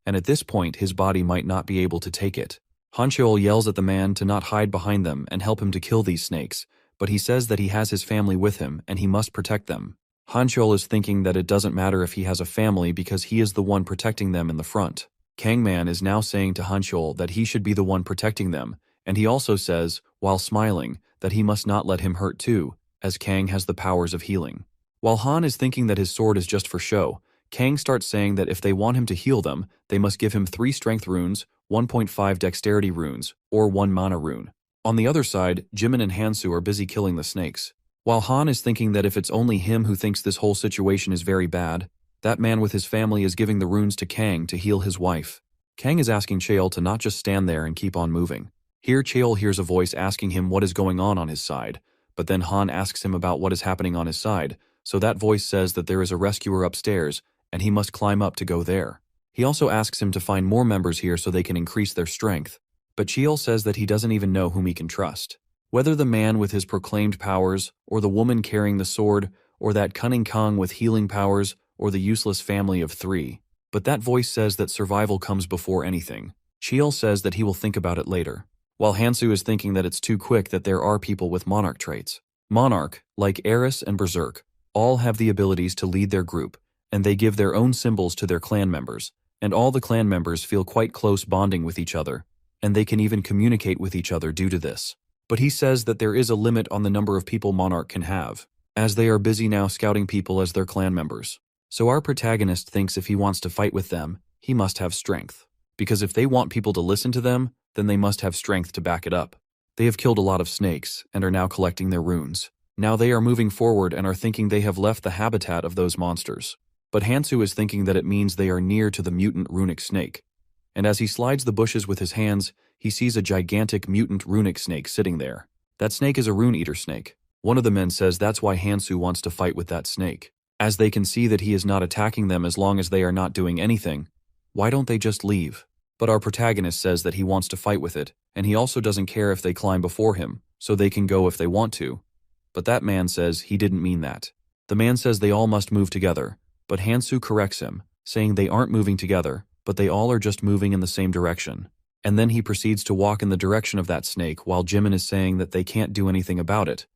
And at this point, his body might not be able to take it. Hanchul yells at the man to not hide behind them and help him to kill these snakes, but he says that he has his family with him and he must protect them. Hanchul is thinking that it doesn't matter if he has a family because he is the one protecting them in the front. Kangman is now saying to Hanchul that he should be the one protecting them, and he also says, while smiling, that he must not let him hurt too, as Kang has the powers of healing. While Han is thinking that his sword is just for show, Kang starts saying that if they want him to heal them, they must give him 3 strength runes, 1.5 dexterity runes, or 1 mana rune. On the other side, Jimin and Hansu are busy killing the snakes. While Han is thinking that if it's only him who thinks this whole situation is very bad, that man with his family is giving the runes to Kang to heal his wife. Kang is asking Cheol to not just stand there and keep on moving. Here Cheol hears a voice asking him what is going on his side, but then Han asks him about what is happening on his side, so that voice says that there is a rescuer upstairs, and he must climb up to go there. He also asks him to find more members here so they can increase their strength, but Cheol says that he doesn't even know whom he can trust. Whether the man with his proclaimed powers, or the woman carrying the sword, or that cunning Kang with healing powers, or the useless family of 3. But that voice says that survival comes before anything. Cheol says that he will think about it later, while Hansu is thinking that it's too quick that there are people with monarch traits. Monarch, like Eris and Berserk, all have the abilities to lead their group, and they give their own symbols to their clan members, and all the clan members feel quite close bonding with each other, and they can even communicate with each other due to this. But he says that there is a limit on the number of people Monarch can have, as they are busy now scouting people as their clan members. So our protagonist thinks if he wants to fight with them, he must have strength. Because if they want people to listen to them, then they must have strength to back it up. They have killed a lot of snakes, and are now collecting their runes. Now they are moving forward and are thinking they have left the habitat of those monsters. But Hansu is thinking that it means they are near to the mutant runic snake. And as he slides the bushes with his hands, he sees a gigantic mutant runic snake sitting there. That snake is a rune eater snake. One of the men says that's why Hansu wants to fight with that snake. As they can see that he is not attacking them as long as they are not doing anything, why don't they just leave? But our protagonist says that he wants to fight with it, and he also doesn't care if they climb before him, so they can go if they want to. But that man says he didn't mean that. The man says they all must move together, but Hansu corrects him, saying they aren't moving together, but they all are just moving in the same direction. And then he proceeds to walk in the direction of that snake while Jimin is saying that they can't do anything about it.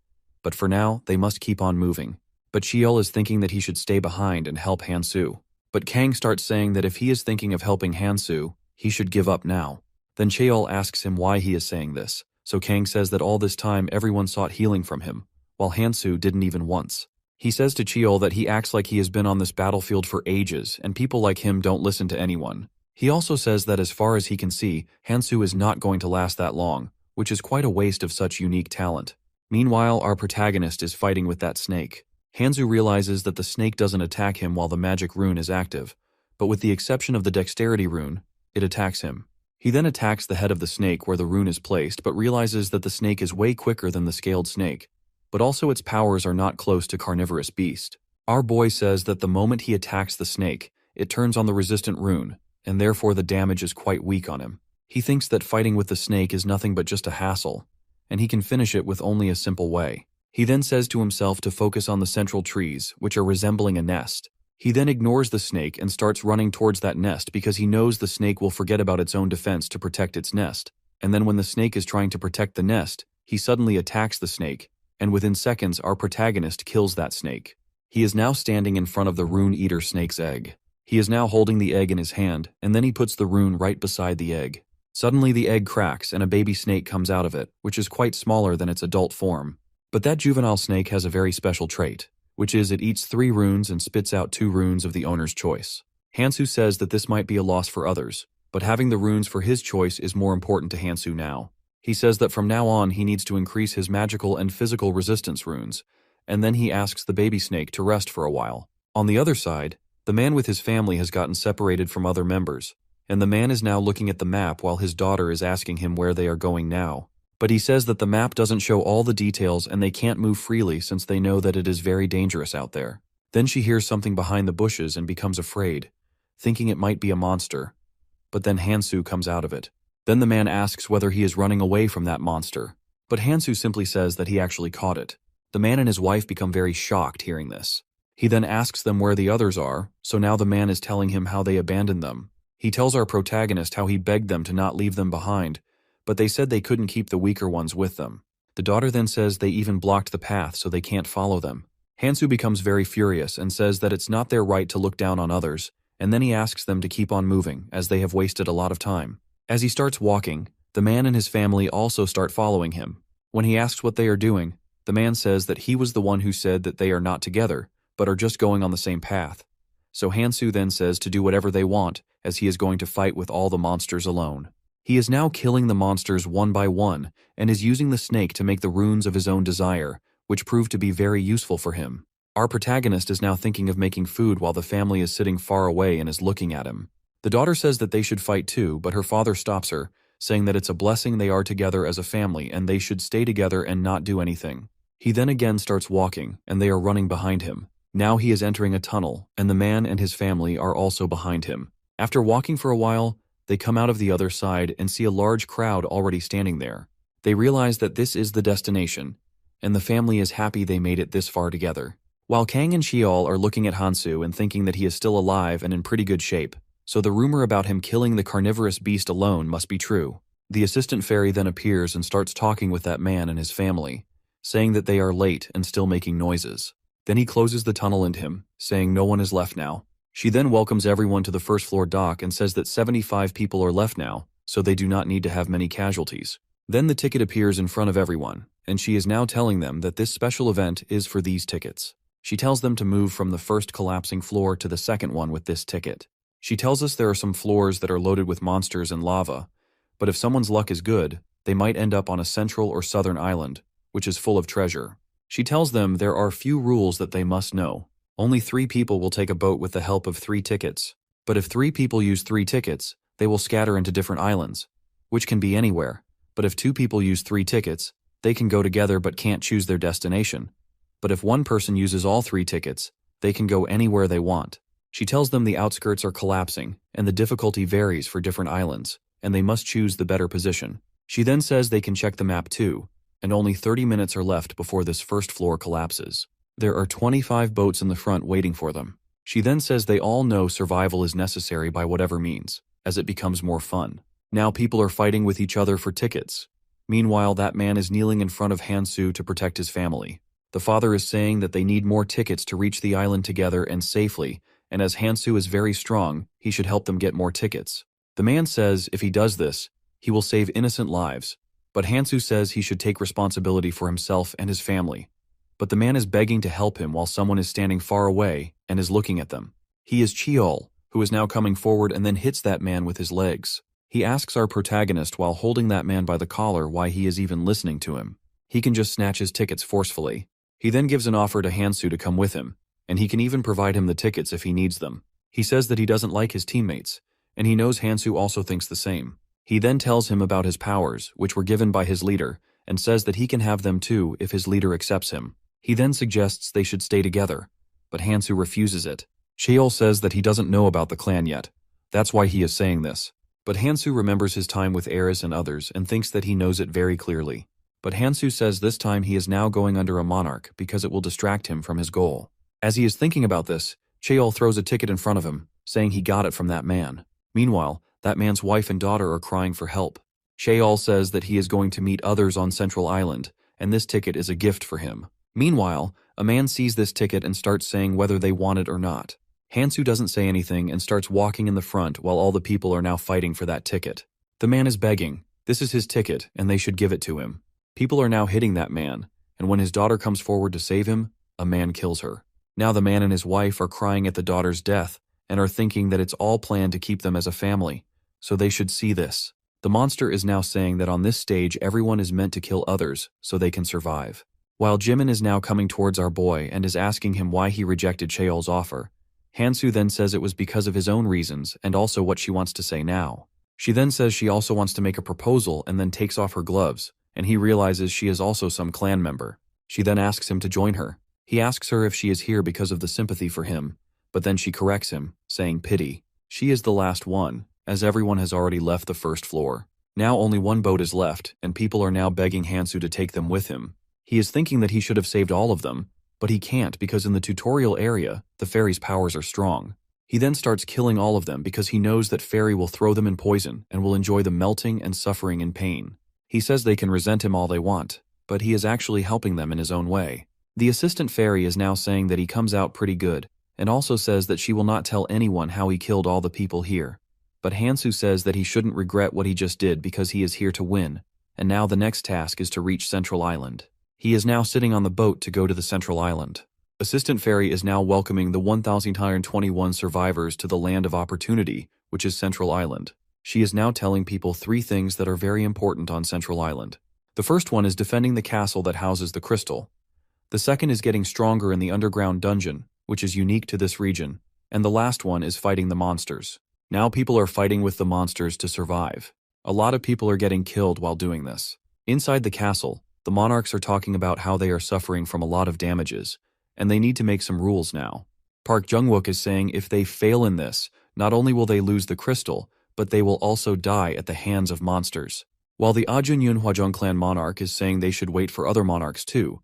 But for now, they must keep on moving. But Cheol is thinking that he should stay behind and help Hansu. But Kang starts saying that if he is thinking of helping Hansu, he should give up now. Then Cheol asks him why he is saying this, so Kang says that all this time everyone sought healing from him, while Hansu didn't even once. He says to Cheol that he acts like he has been on this battlefield for ages, and people like him don't listen to anyone. He also says that as far as he can see, Hansu is not going to last that long, which is quite a waste of such unique talent. Meanwhile, our protagonist is fighting with that snake. Hansu realizes that the snake doesn't attack him while the magic rune is active, but with the exception of the dexterity rune, it attacks him. He then attacks the head of the snake where the rune is placed, but realizes that the snake is way quicker than the scaled snake, but also its powers are not close to carnivorous beast. Our boy says that the moment he attacks the snake, it turns on the resistant rune, and therefore the damage is quite weak on him. He thinks that fighting with the snake is nothing but just a hassle, and he can finish it with only a simple way. He then says to himself to focus on the central trees, which are resembling a nest. He then ignores the snake and starts running towards that nest because he knows the snake will forget about its own defense to protect its nest. And then when the snake is trying to protect the nest, he suddenly attacks the snake, and within seconds our protagonist kills that snake. He is now standing in front of the rune eater snake's egg. He is now holding the egg in his hand, and then he puts the rune right beside the egg. Suddenly the egg cracks and a baby snake comes out of it, which is quite smaller than its adult form. But that juvenile snake has a very special trait, which is it eats 3 runes and spits out 2 runes of the owner's choice. Hansu says that this might be a loss for others, but having the runes for his choice is more important to Hansu now. He says that from now on he needs to increase his magical and physical resistance runes, and then he asks the baby snake to rest for a while. On the other side, the man with his family has gotten separated from other members, and the man is now looking at the map while his daughter is asking him where they are going now. But he says that the map doesn't show all the details and they can't move freely since they know that it is very dangerous out there. Then she hears something behind the bushes and becomes afraid, thinking it might be a monster. But then Hansu comes out of it. Then the man asks whether he is running away from that monster, but Hansu simply says that he actually caught it. The man and his wife become very shocked hearing this. He then asks them where the others are, so now the man is telling him how they abandoned them. He tells our protagonist how he begged them to not leave them behind, but they said they couldn't keep the weaker ones with them. The daughter then says they even blocked the path so they can't follow them. Hansu becomes very furious and says that it's not their right to look down on others, and then he asks them to keep on moving as they have wasted a lot of time. As he starts walking, the man and his family also start following him. When he asks what they are doing, the man says that he was the one who said that they are not together, but are just going on the same path. So Hansu then says to do whatever they want, as he is going to fight with all the monsters alone. He is now killing the monsters one by one, and is using the snake to make the runes of his own desire, which prove to be very useful for him. Our protagonist is now thinking of making food while the family is sitting far away and is looking at him. The daughter says that they should fight too, but her father stops her, saying that it's a blessing they are together as a family and they should stay together and not do anything. He then again starts walking, and they are running behind him. Now he is entering a tunnel, and the man and his family are also behind him. After walking for a while, they come out of the other side and see a large crowd already standing there. They realize that this is the destination, and the family is happy they made it this far together. While Kang and Shiol are looking at Hansu and thinking that he is still alive and in pretty good shape, so the rumor about him killing the carnivorous beast alone must be true. The assistant fairy then appears and starts talking with that man and his family, saying that they are late and still making noises. Then he closes the tunnel into him, saying no one is left now. She then welcomes everyone to the first floor dock and says that 75 people are left now, so they do not need to have many casualties. Then the ticket appears in front of everyone, and she is now telling them that this special event is for these tickets. She tells them to move from the first collapsing floor to the second one with this ticket. She tells us there are some floors that are loaded with monsters and lava, but if someone's luck is good, they might end up on a central or southern island, which is full of treasure. She tells them there are few rules that they must know. Only 3 people will take a boat with the help of 3 tickets. But if 3 people use 3 tickets, they will scatter into different islands, which can be anywhere. But if 2 people use 3 tickets, they can go together but can't choose their destination. But if one person uses all 3 tickets, they can go anywhere they want. She tells them the outskirts are collapsing, and the difficulty varies for different islands, and they must choose the better position. She then says they can check the map too, and only 30 minutes are left before this first floor collapses. There are 25 boats in the front waiting for them. She then says they all know survival is necessary by whatever means, as it becomes more fun. Now people are fighting with each other for tickets. Meanwhile, that man is kneeling in front of Hansu to protect his family. The father is saying that they need more tickets to reach the island together and safely, and as Hansu is very strong, he should help them get more tickets. The man says if he does this, he will save innocent lives, but Hansu says he should take responsibility for himself and his family. But the man is begging to help him while someone is standing far away and is looking at them. He is Chiol, who is now coming forward and then hits that man with his legs. He asks our protagonist while holding that man by the collar why he is even listening to him. He can just snatch his tickets forcefully. He then gives an offer to Hansu to come with him, and he can even provide him the tickets if he needs them. He says that he doesn't like his teammates, and he knows Hansu also thinks the same. He then tells him about his powers, which were given by his leader, and says that he can have them too if his leader accepts him. He then suggests they should stay together, but Hansu refuses it. Cheol says that he doesn't know about the clan yet. That's why he is saying this. But Hansu remembers his time with Eris and others and thinks that he knows it very clearly. But Hansu says this time he is now going under a monarch because it will distract him from his goal. As he is thinking about this, Cheol throws a ticket in front of him, saying he got it from that man. Meanwhile, that man's wife and daughter are crying for help. Cheol says that he is going to meet others on Central Island, and this ticket is a gift for him. Meanwhile, a man sees this ticket and starts saying whether they want it or not. Hansu doesn't say anything and starts walking in the front while all the people are now fighting for that ticket. The man is begging. This is his ticket, and they should give it to him. People are now hitting that man, and when his daughter comes forward to save him, a man kills her. Now the man and his wife are crying at the daughter's death and are thinking that it's all planned to keep them as a family, so they should see this. The monster is now saying that on this stage everyone is meant to kill others so they can survive. While Jimin is now coming towards our boy and is asking him why he rejected Cheol's offer, Hansu then says it was because of his own reasons and also what she wants to say now. She then says she also wants to make a proposal and then takes off her gloves, and he realizes she is also some clan member. She then asks him to join her. He asks her if she is here because of the sympathy for him, but then she corrects him, saying pity. She is the last one, as everyone has already left the first floor. Now only one boat is left, and people are now begging Hansu to take them with him. He is thinking that he should have saved all of them, but he can't because in the tutorial area, the fairy's powers are strong. He then starts killing all of them because he knows that fairy will throw them in poison and will enjoy the melting and suffering in pain. He says they can resent him all they want, but he is actually helping them in his own way. The assistant fairy is now saying that he comes out pretty good, and also says that she will not tell anyone how he killed all the people here. But Hansu says that he shouldn't regret what he just did because he is here to win, and now the next task is to reach Central Island. He is now sitting on the boat to go to the Central Island. Assistant Fairy is now welcoming the 1,121 survivors to the land of opportunity, which is Central Island. She is now telling people 3 things that are very important on Central Island. The first one is defending the castle that houses the crystal. The second is getting stronger in the underground dungeon, which is unique to this region. And the last one is fighting the monsters. Now people are fighting with the monsters to survive. A lot of people are getting killed while doing this. Inside the castle, the monarchs are talking about how they are suffering from a lot of damages, and they need to make some rules now. Park Jung-wook is saying if they fail in this, not only will they lose the crystal, but they will also die at the hands of monsters. While the Ajun Yun Hwajung clan monarch is saying they should wait for other monarchs too.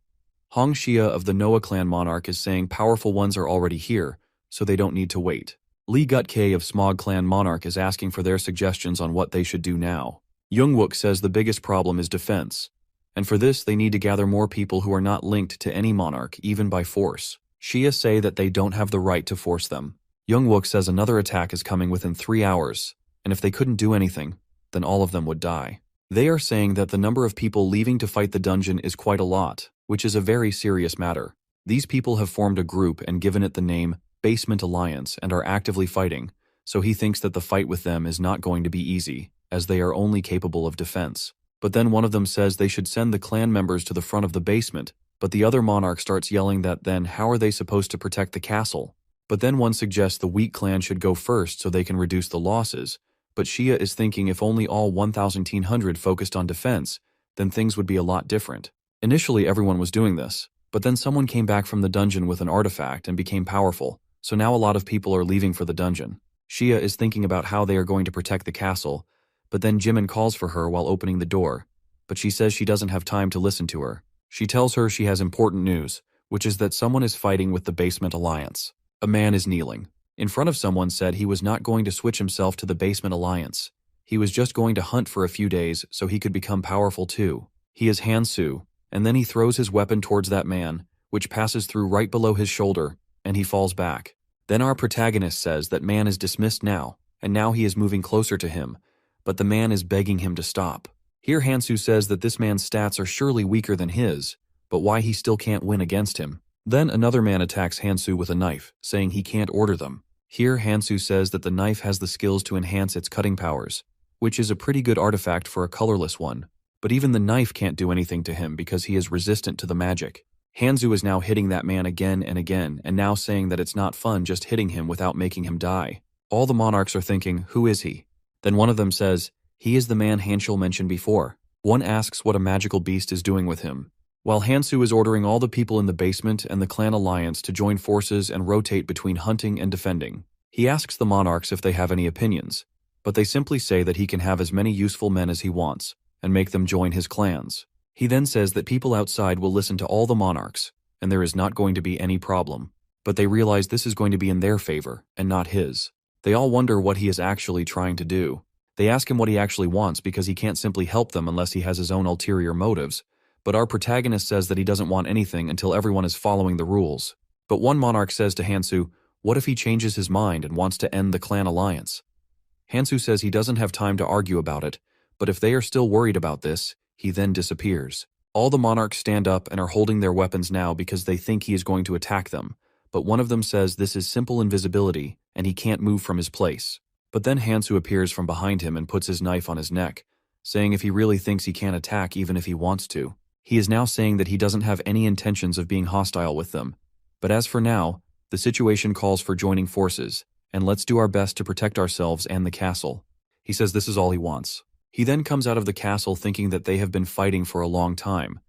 Hong Xia of the Noah clan monarch is saying powerful ones are already here, so they don't need to wait. Lee Gut-K of Smog clan monarch is asking for their suggestions on what they should do now. Jung-wook says the biggest problem is defense, and for this they need to gather more people who are not linked to any monarch, even by force. Xia say that they don't have the right to force them. Jung-wook says another attack is coming within 3 hours, and if they couldn't do anything, then all of them would die. They are saying that the number of people leaving to fight the dungeon is quite a lot, which is a very serious matter. These people have formed a group and given it the name Basement Alliance and are actively fighting, so he thinks that the fight with them is not going to be easy, as they are only capable of defense. But then one of them says they should send the clan members to the front of the basement, but the other monarch starts yelling that then how are they supposed to protect the castle? But then one suggests the weak clan should go first so they can reduce the losses, but Xia is thinking if only all 1,100 focused on defense, then things would be a lot different. Initially everyone was doing this, but then someone came back from the dungeon with an artifact and became powerful, so now a lot of people are leaving for the dungeon. Xia is thinking about how they are going to protect the castle, but then Jimin calls for her while opening the door, but she says she doesn't have time to listen to her. She tells her she has important news, which is that someone is fighting with the Basement Alliance. A man is kneeling. In front of someone said he was not going to switch himself to the Basement Alliance. He was just going to hunt for a few days so he could become powerful too. He is Hansu, and then he throws his weapon towards that man, which passes through right below his shoulder, and he falls back. Then our protagonist says that man is dismissed now, and now he is moving closer to him, but the man is begging him to stop. Here Hansu says that this man's stats are surely weaker than his, but why he still can't win against him. Then another man attacks Hansu with a knife, saying he can't order them. Here Hansu says that the knife has the skills to enhance its cutting powers, which is a pretty good artifact for a colorless one, but even the knife can't do anything to him because he is resistant to the magic. Hansu is now hitting that man again and again, and now saying that it's not fun just hitting him without making him die. All the monarchs are thinking, who is he? Then one of them says, He is the man Hanshul mentioned before. One asks what a magical beast is doing with him. While Hansu is ordering all the people in the basement and the clan alliance to join forces and rotate between hunting and defending. He asks the monarchs if they have any opinions, but they simply say that he can have as many useful men as he wants and make them join his clans. He then says that people outside will listen to all the monarchs, and there is not going to be any problem. But they realize this is going to be in their favor and not his. They all wonder what he is actually trying to do. They ask him what he actually wants because he can't simply help them unless he has his own ulterior motives. But our protagonist says that he doesn't want anything until everyone is following the rules. But one monarch says to Hansu, what if he changes his mind and wants to end the clan alliance? Hansu says he doesn't have time to argue about it, but if they are still worried about this, he then disappears. All the monarchs stand up and are holding their weapons now because they think he is going to attack them. But one of them says this is simple invisibility and he can't move from his place. But then Hansu appears from behind him and puts his knife on his neck, saying if he really thinks he can't attack even if he wants to. He is now saying that he doesn't have any intentions of being hostile with them. But as for now, the situation calls for joining forces, and let's do our best to protect ourselves and the castle. He says this is all he wants. He then comes out of the castle thinking that they have been fighting for a long time.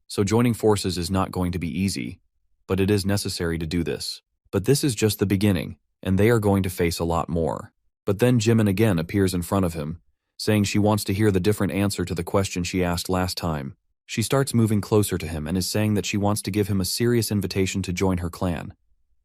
So joining forces is not going to be easy, but it is necessary to do this. But this is just the beginning, and they are going to face a lot more. But then Jimin again appears in front of him, saying she wants to hear the different answer to the question she asked last time. She starts moving closer to him and is saying that she wants to give him a serious invitation to join her clan.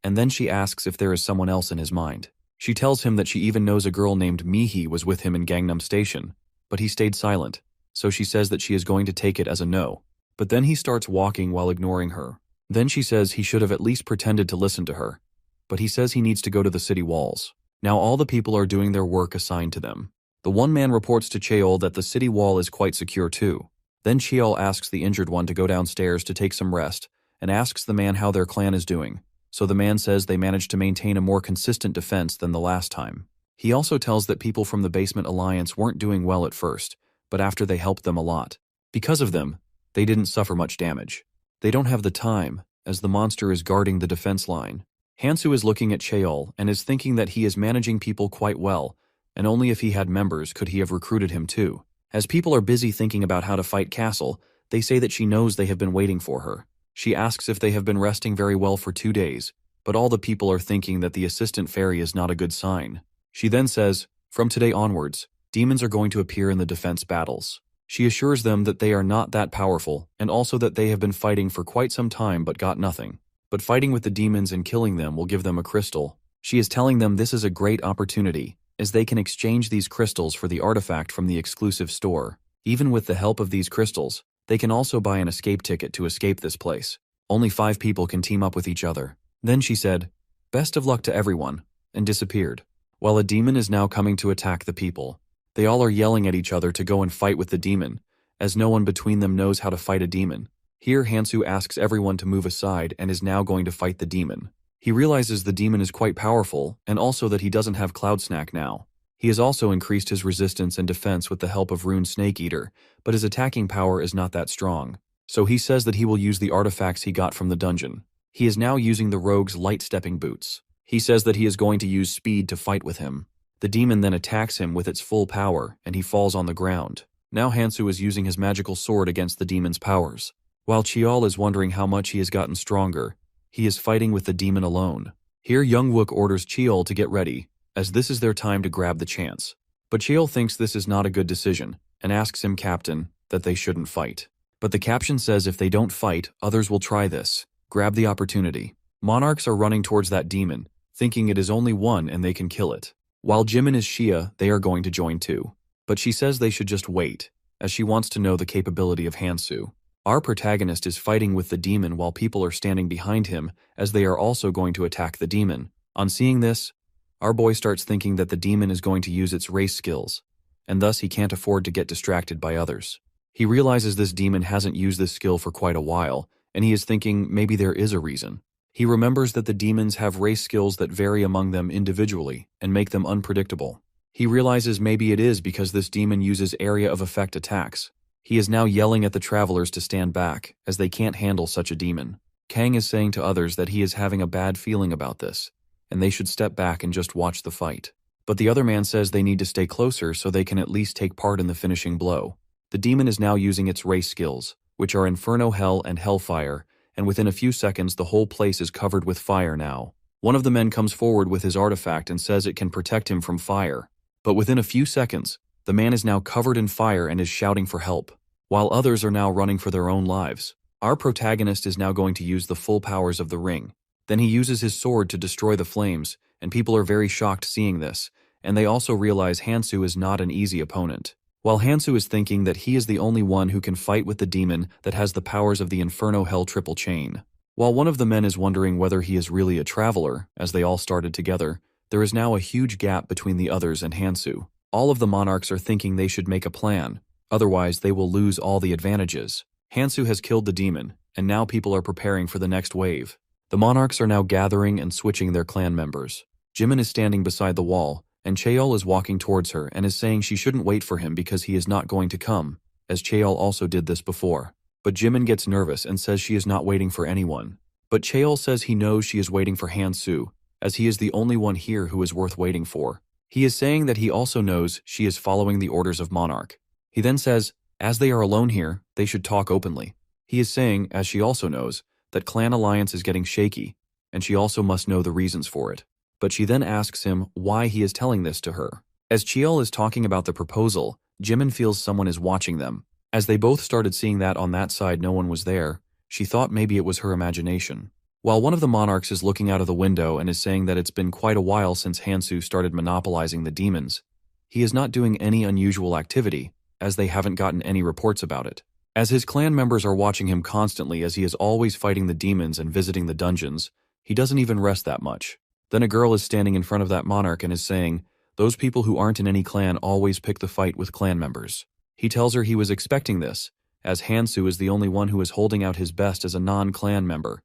And then she asks if there is someone else in his mind. She tells him that she even knows a girl named Mihi was with him in Gangnam Station, but he stayed silent, so she says that she is going to take it as a no. But then he starts walking while ignoring her. Then she says he should have at least pretended to listen to her, but he says he needs to go to the city walls. Now all the people are doing their work assigned to them. The one man reports to Cheol that the city wall is quite secure too. Then Cheol asks the injured one to go downstairs to take some rest and asks the man how their clan is doing. So the man says they managed to maintain a more consistent defense than the last time. He also tells that people from the Basement Alliance weren't doing well at first, but after they helped them a lot. Because of them, they didn't suffer much damage. They don't have the time, as the monster is guarding the defense line. Hansu is looking at Cheol and is thinking that he is managing people quite well, and only if he had members could he have recruited him too. As people are busy thinking about how to fight Castle, they say that she knows they have been waiting for her. She asks if they have been resting very well for 2 days, but all the people are thinking that the assistant fairy is not a good sign. She then says, from today onwards, demons are going to appear in the defense battles. She assures them that they are not that powerful, and also that they have been fighting for quite some time but got nothing. But fighting with the demons and killing them will give them a crystal. She is telling them this is a great opportunity, as they can exchange these crystals for the artifact from the exclusive store. Even with the help of these crystals, they can also buy an escape ticket to escape this place. Only 5 people can team up with each other. Then she said, best of luck to everyone, and disappeared. While a demon is now coming to attack the people. They all are yelling at each other to go and fight with the demon, as no one between them knows how to fight a demon. Here Hansu asks everyone to move aside and is now going to fight the demon. He realizes the demon is quite powerful, and also that he doesn't have Cloud Snack now. He has also increased his resistance and defense with the help of Rune Snake Eater, but his attacking power is not that strong. So he says that he will use the artifacts he got from the dungeon. He is now using the rogue's light stepping boots. He says that he is going to use speed to fight with him. The demon then attacks him with its full power, and he falls on the ground. Now Hansu is using his magical sword against the demon's powers. While Cheol is wondering how much he has gotten stronger, he is fighting with the demon alone. Here Youngwook orders Cheol to get ready, as this is their time to grab the chance. But Cheol thinks this is not a good decision, and asks him, Captain, that they shouldn't fight. But the captain says if they don't fight, others will try this. Grab the opportunity. Monarchs are running towards that demon, thinking it is only one and they can kill it. While Jimin is Shia, they are going to join too. But she says they should just wait, as she wants to know the capability of Hansu. Our protagonist is fighting with the demon while people are standing behind him, as they are also going to attack the demon. On seeing this, our boy starts thinking that the demon is going to use its race skills, and thus he can't afford to get distracted by others. He realizes this demon hasn't used this skill for quite a while, and he is thinking maybe there is a reason. He remembers that the demons have race skills that vary among them individually and make them unpredictable. He realizes maybe it is because this demon uses area of effect attacks. He is now yelling at the travelers to stand back, as they can't handle such a demon. Kang is saying to others that he is having a bad feeling about this, and they should step back and just watch the fight. but the other man says they need to stay closer so they can at least take part in the finishing blow. The demon is now using its race skills, which are Inferno Hell and Hellfire, and within a few seconds the whole place is covered with fire now. One of the men comes forward with his artifact and says it can protect him from fire. But within a few seconds, the man is now covered in fire and is shouting for help, while others are now running for their own lives. Our protagonist is now going to use the full powers of the ring. Then he uses his sword to destroy the flames, and people are very shocked seeing this, and they also realize Hansu is not an easy opponent. While Hansu is thinking that he is the only one who can fight with the demon that has the powers of the Inferno Hell triple chain. While one of the men is wondering whether he is really a traveler, as they all started together, there is now a huge gap between the others and Hansu. All of the monarchs are thinking they should make a plan, otherwise they will lose all the advantages. Hansu has killed the demon, and now people are preparing for the next wave. The monarchs are now gathering and switching their clan members. Jimin is standing beside the wall, and Cheol is walking towards her and is saying she shouldn't wait for him because he is not going to come, as Cheol also did this before. But Jimin gets nervous and says she is not waiting for anyone. But Cheol says he knows she is waiting for Hansu, as he is the only one here who is worth waiting for. He is saying that he also knows she is following the orders of Monarch. He then says, as they are alone here, they should talk openly. He is saying, as she also knows, that clan alliance is getting shaky, and she also must know the reasons for it. But she then asks him why he is telling this to her. As Cheol is talking about the proposal, Jimin feels someone is watching them. As they both started seeing that on that side no one was there, she thought maybe it was her imagination. While one of the monarchs is looking out of the window and is saying that it's been quite a while since Hansu started monopolizing the demons, he is not doing any unusual activity, as they haven't gotten any reports about it. As his clan members are watching him constantly as he is always fighting the demons and visiting the dungeons, he doesn't even rest that much. Then a girl is standing in front of that monarch and is saying, those people who aren't in any clan always pick the fight with clan members. He tells her he was expecting this, as Hansu is the only one who is holding out his best as a non-clan member.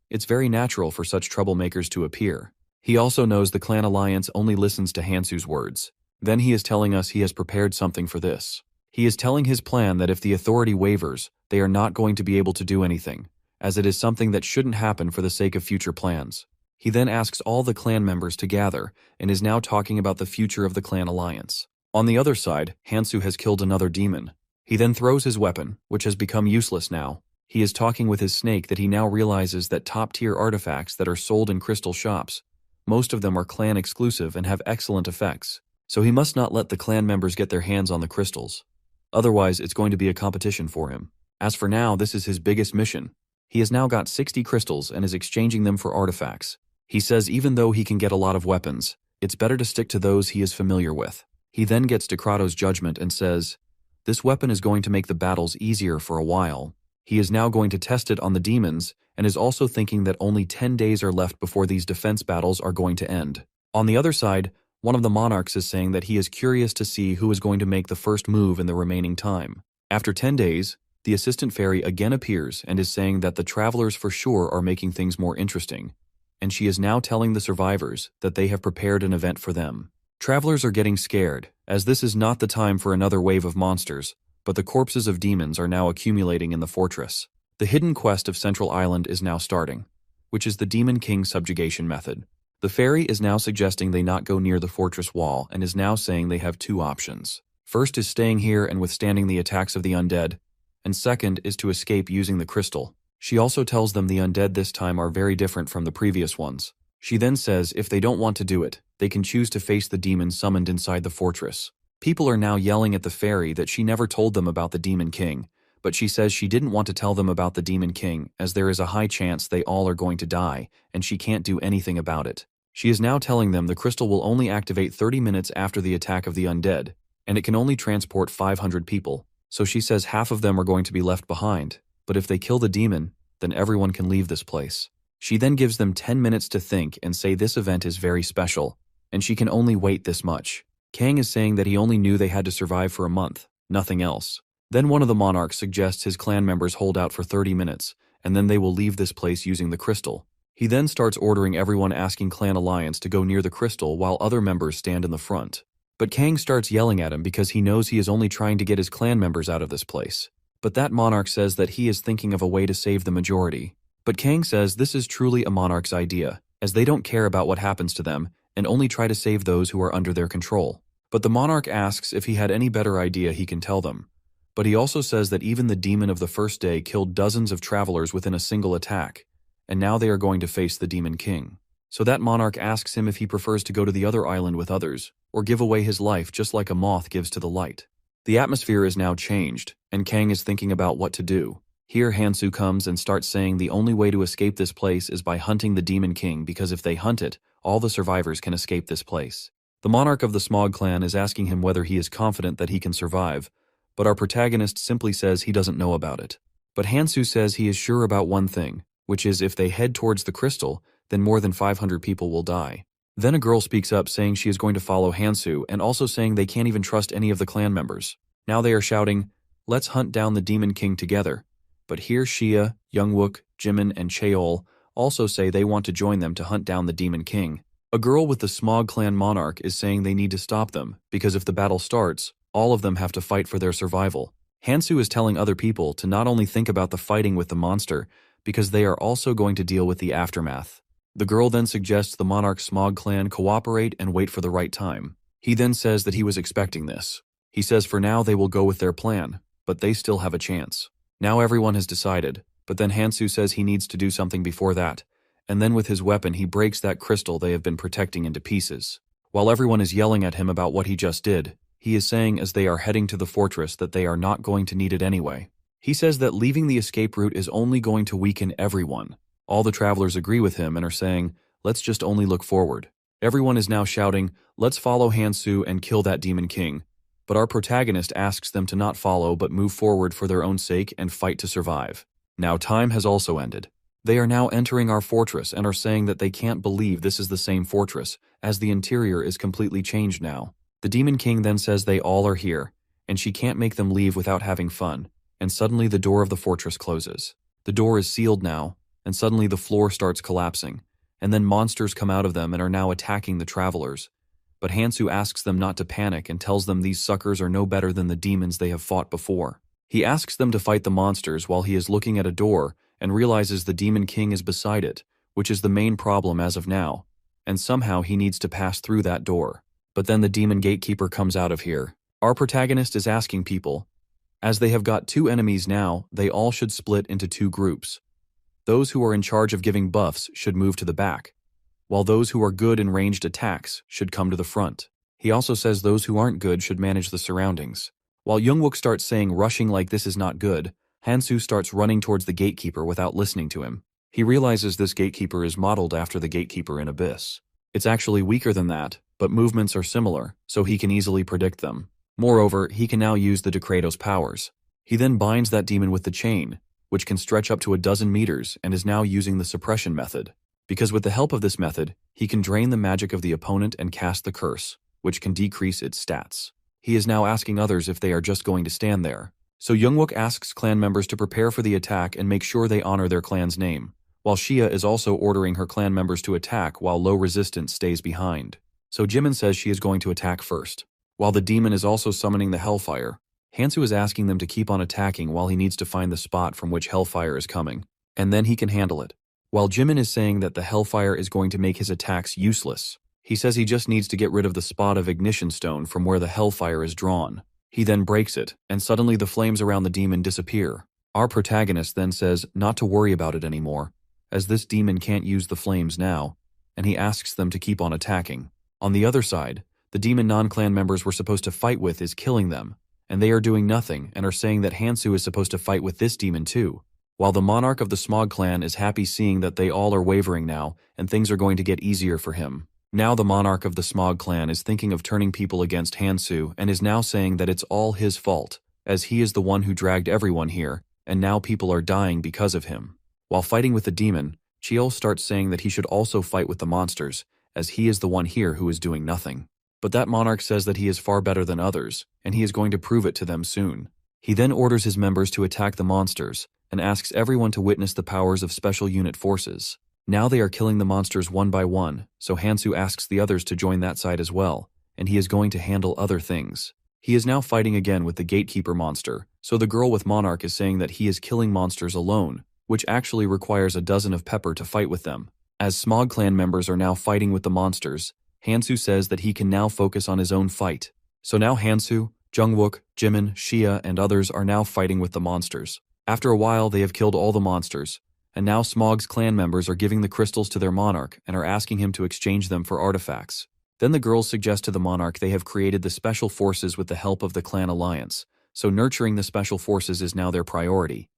It's very natural for such troublemakers to appear. He also knows the clan alliance only listens to Hansu's words. Then he is telling us he has prepared something for this. He is telling his plan that if the authority wavers, they are not going to be able to do anything, as it is something that shouldn't happen for the sake of future plans. He then asks all the clan members to gather and is now talking about the future of the clan alliance. On the other side, Hansu has killed another demon. He then throws his weapon, which has become useless now. He is talking with his snake that he now realizes that top-tier artifacts that are sold in crystal shops, most of them are clan exclusive and have excellent effects, so he must not let the clan members get their hands on the crystals. Otherwise, it's going to be a competition for him. As for now, this is his biggest mission. He has now got 60 crystals and is exchanging them for artifacts. He says even though he can get a lot of weapons, it's better to stick to those he is familiar with. He then gets to Krato's judgment and says, this weapon is going to make the battles easier for a while. He is now going to test it on the demons and is also thinking that only 10 days are left before these defense battles are going to end. On the other side, one of the monarchs is saying that he is curious to see who is going to make the first move in the remaining time. After 10 days, the assistant fairy again appears and is saying that the travelers for sure are making things more interesting, and she is now telling the survivors that they have prepared an event for them. Travelers are getting scared, as this is not the time for another wave of monsters, but the corpses of demons are now accumulating in the fortress. The hidden quest of Central Island is now starting, which is the Demon King subjugation method. The fairy is now suggesting they not go near the fortress wall and is now saying they have two options. First is staying here and withstanding the attacks of the undead, and second is to escape using the crystal. She also tells them the undead this time are very different from the previous ones. She then says if they don't want to do it, they can choose to face the demons summoned inside the fortress. People are now yelling at the fairy that she never told them about the Demon King, but she says she didn't want to tell them about the Demon King as there is a high chance they all are going to die and she can't do anything about it. She is now telling them the crystal will only activate 30 minutes after the attack of the undead, and it can only transport 500 people, so she says half of them are going to be left behind, but if they kill the demon, then everyone can leave this place. She then gives them 10 minutes to think and say this event is very special, and she can only wait this much. Kang is saying that he only knew they had to survive for a month, nothing else. Then one of the monarchs suggests his clan members hold out for 30 minutes, and then they will leave this place using the crystal. He then starts ordering everyone asking Clan Alliance to go near the crystal while other members stand in the front. But Kang starts yelling at him because he knows he is only trying to get his clan members out of this place. But that monarch says that he is thinking of a way to save the majority. But Kang says this is truly a monarch's idea, as they don't care about what happens to them, and only try to save those who are under their control. But the monarch asks if he had any better idea he can tell them. But he also says that even the demon of the first day killed dozens of travelers within a single attack, and now they are going to face the Demon King. So that monarch asks him if he prefers to go to the other island with others, or give away his life just like a moth gives to the light. The atmosphere is now changed, and Kang is thinking about what to do. Here Hansu comes and starts saying the only way to escape this place is by hunting the Demon King, because if they hunt it, all the survivors can escape this place. The monarch of the Smog clan is asking him whether he is confident that he can survive, but our protagonist simply says he doesn't know about it. But Hansu says he is sure about one thing, which is if they head towards the crystal, then more than 500 people will die. Then a girl speaks up saying she is going to follow Hansu and also saying they can't even trust any of the clan members. Now they are shouting, "Let's hunt down the Demon King together." But here Shia, Youngwook, Jimin, and Cheol also say they want to join them to hunt down the Demon King. A girl with the Smog clan monarch is saying they need to stop them, because if the battle starts, all of them have to fight for their survival. Hansu is telling other people to not only think about the fighting with the monster, because they are also going to deal with the aftermath. The girl then suggests the monarch's Smog clan cooperate and wait for the right time. He then says that he was expecting this. He says for now they will go with their plan, but they still have a chance. Now everyone has decided, but then Hansu says he needs to do something before that, and then with his weapon he breaks that crystal they have been protecting into pieces. While everyone is yelling at him about what he just did, he is saying as they are heading to the fortress that they are not going to need it anyway. He says that leaving the escape route is only going to weaken everyone. All the travelers agree with him and are saying, let's just only look forward. Everyone is now shouting, let's follow Hansu and kill that Demon King. But our protagonist asks them to not follow but move forward for their own sake and fight to survive. Now time has also ended. They are now entering our fortress and are saying that they can't believe this is the same fortress, as the interior is completely changed now. The Demon King then says they all are here, and she can't make them leave without having fun, and suddenly the door of the fortress closes. The door is sealed now, and suddenly the floor starts collapsing, and then monsters come out of them and are now attacking the travelers. But Hansu asks them not to panic and tells them these suckers are no better than the demons they have fought before. He asks them to fight the monsters while he is looking at a door and realizes the Demon King is beside it, which is the main problem as of now, and somehow he needs to pass through that door. But then the Demon Gatekeeper comes out of here. Our protagonist is asking people, as they have got two enemies now, they all should split into two groups. Those who are in charge of giving buffs should move to the back, while those who are good in ranged attacks should come to the front. He also says those who aren't good should manage the surroundings. While Youngwook starts saying rushing like this is not good, Hansu starts running towards the gatekeeper without listening to him. He realizes this gatekeeper is modeled after the gatekeeper in Abyss. It's actually weaker than that, but movements are similar, so he can easily predict them. Moreover, he can now use the Decretos powers. He then binds that demon with the chain, which can stretch up to 12 meters and is now using the suppression method. Because with the help of this method, he can drain the magic of the opponent and cast the curse, which can decrease its stats. He is now asking others if they are just going to stand there. So Youngwook asks clan members to prepare for the attack and make sure they honor their clan's name, while Shia is also ordering her clan members to attack while low resistance stays behind. So Jimin says she is going to attack first. While the demon is also summoning the Hellfire, Hansu is asking them to keep on attacking while he needs to find the spot from which Hellfire is coming, and then he can handle it. While Jimin is saying that the Hellfire is going to make his attacks useless, he says he just needs to get rid of the spot of ignition stone from where the Hellfire is drawn. He then breaks it, and suddenly the flames around the demon disappear. Our protagonist then says not to worry about it anymore, as this demon can't use the flames now, and he asks them to keep on attacking. On the other side, the demon non-clan members were supposed to fight with is killing them, and they are doing nothing and are saying that Hansu is supposed to fight with this demon too. While the monarch of the Smog clan is happy seeing that they all are wavering now and things are going to get easier for him. Now the monarch of the Smog clan is thinking of turning people against Hansu and is now saying that it's all his fault, as he is the one who dragged everyone here, and now people are dying because of him. While fighting with the demon, Cheol starts saying that he should also fight with the monsters, as he is the one here who is doing nothing. But that monarch says that he is far better than others, and he is going to prove it to them soon. He then orders his members to attack the monsters, and asks everyone to witness the powers of special unit forces. Now they are killing the monsters one by one, so Hansu asks the others to join that side as well, and he is going to handle other things. He is now fighting again with the gatekeeper monster, so the girl with Monarch is saying that he is killing monsters alone, which actually requires 12 of pepper to fight with them. As Smog clan members are now fighting with the monsters, Hansu says that he can now focus on his own fight. So now Hansu, Jungwook, Jimin, Xia, and others are now fighting with the monsters. After a while, they have killed all the monsters, and now Smog's clan members are giving the crystals to their monarch and are asking him to exchange them for artifacts. Then the girls suggest to the monarch they have created the special forces with the help of the clan alliance, so nurturing the special forces is now their priority.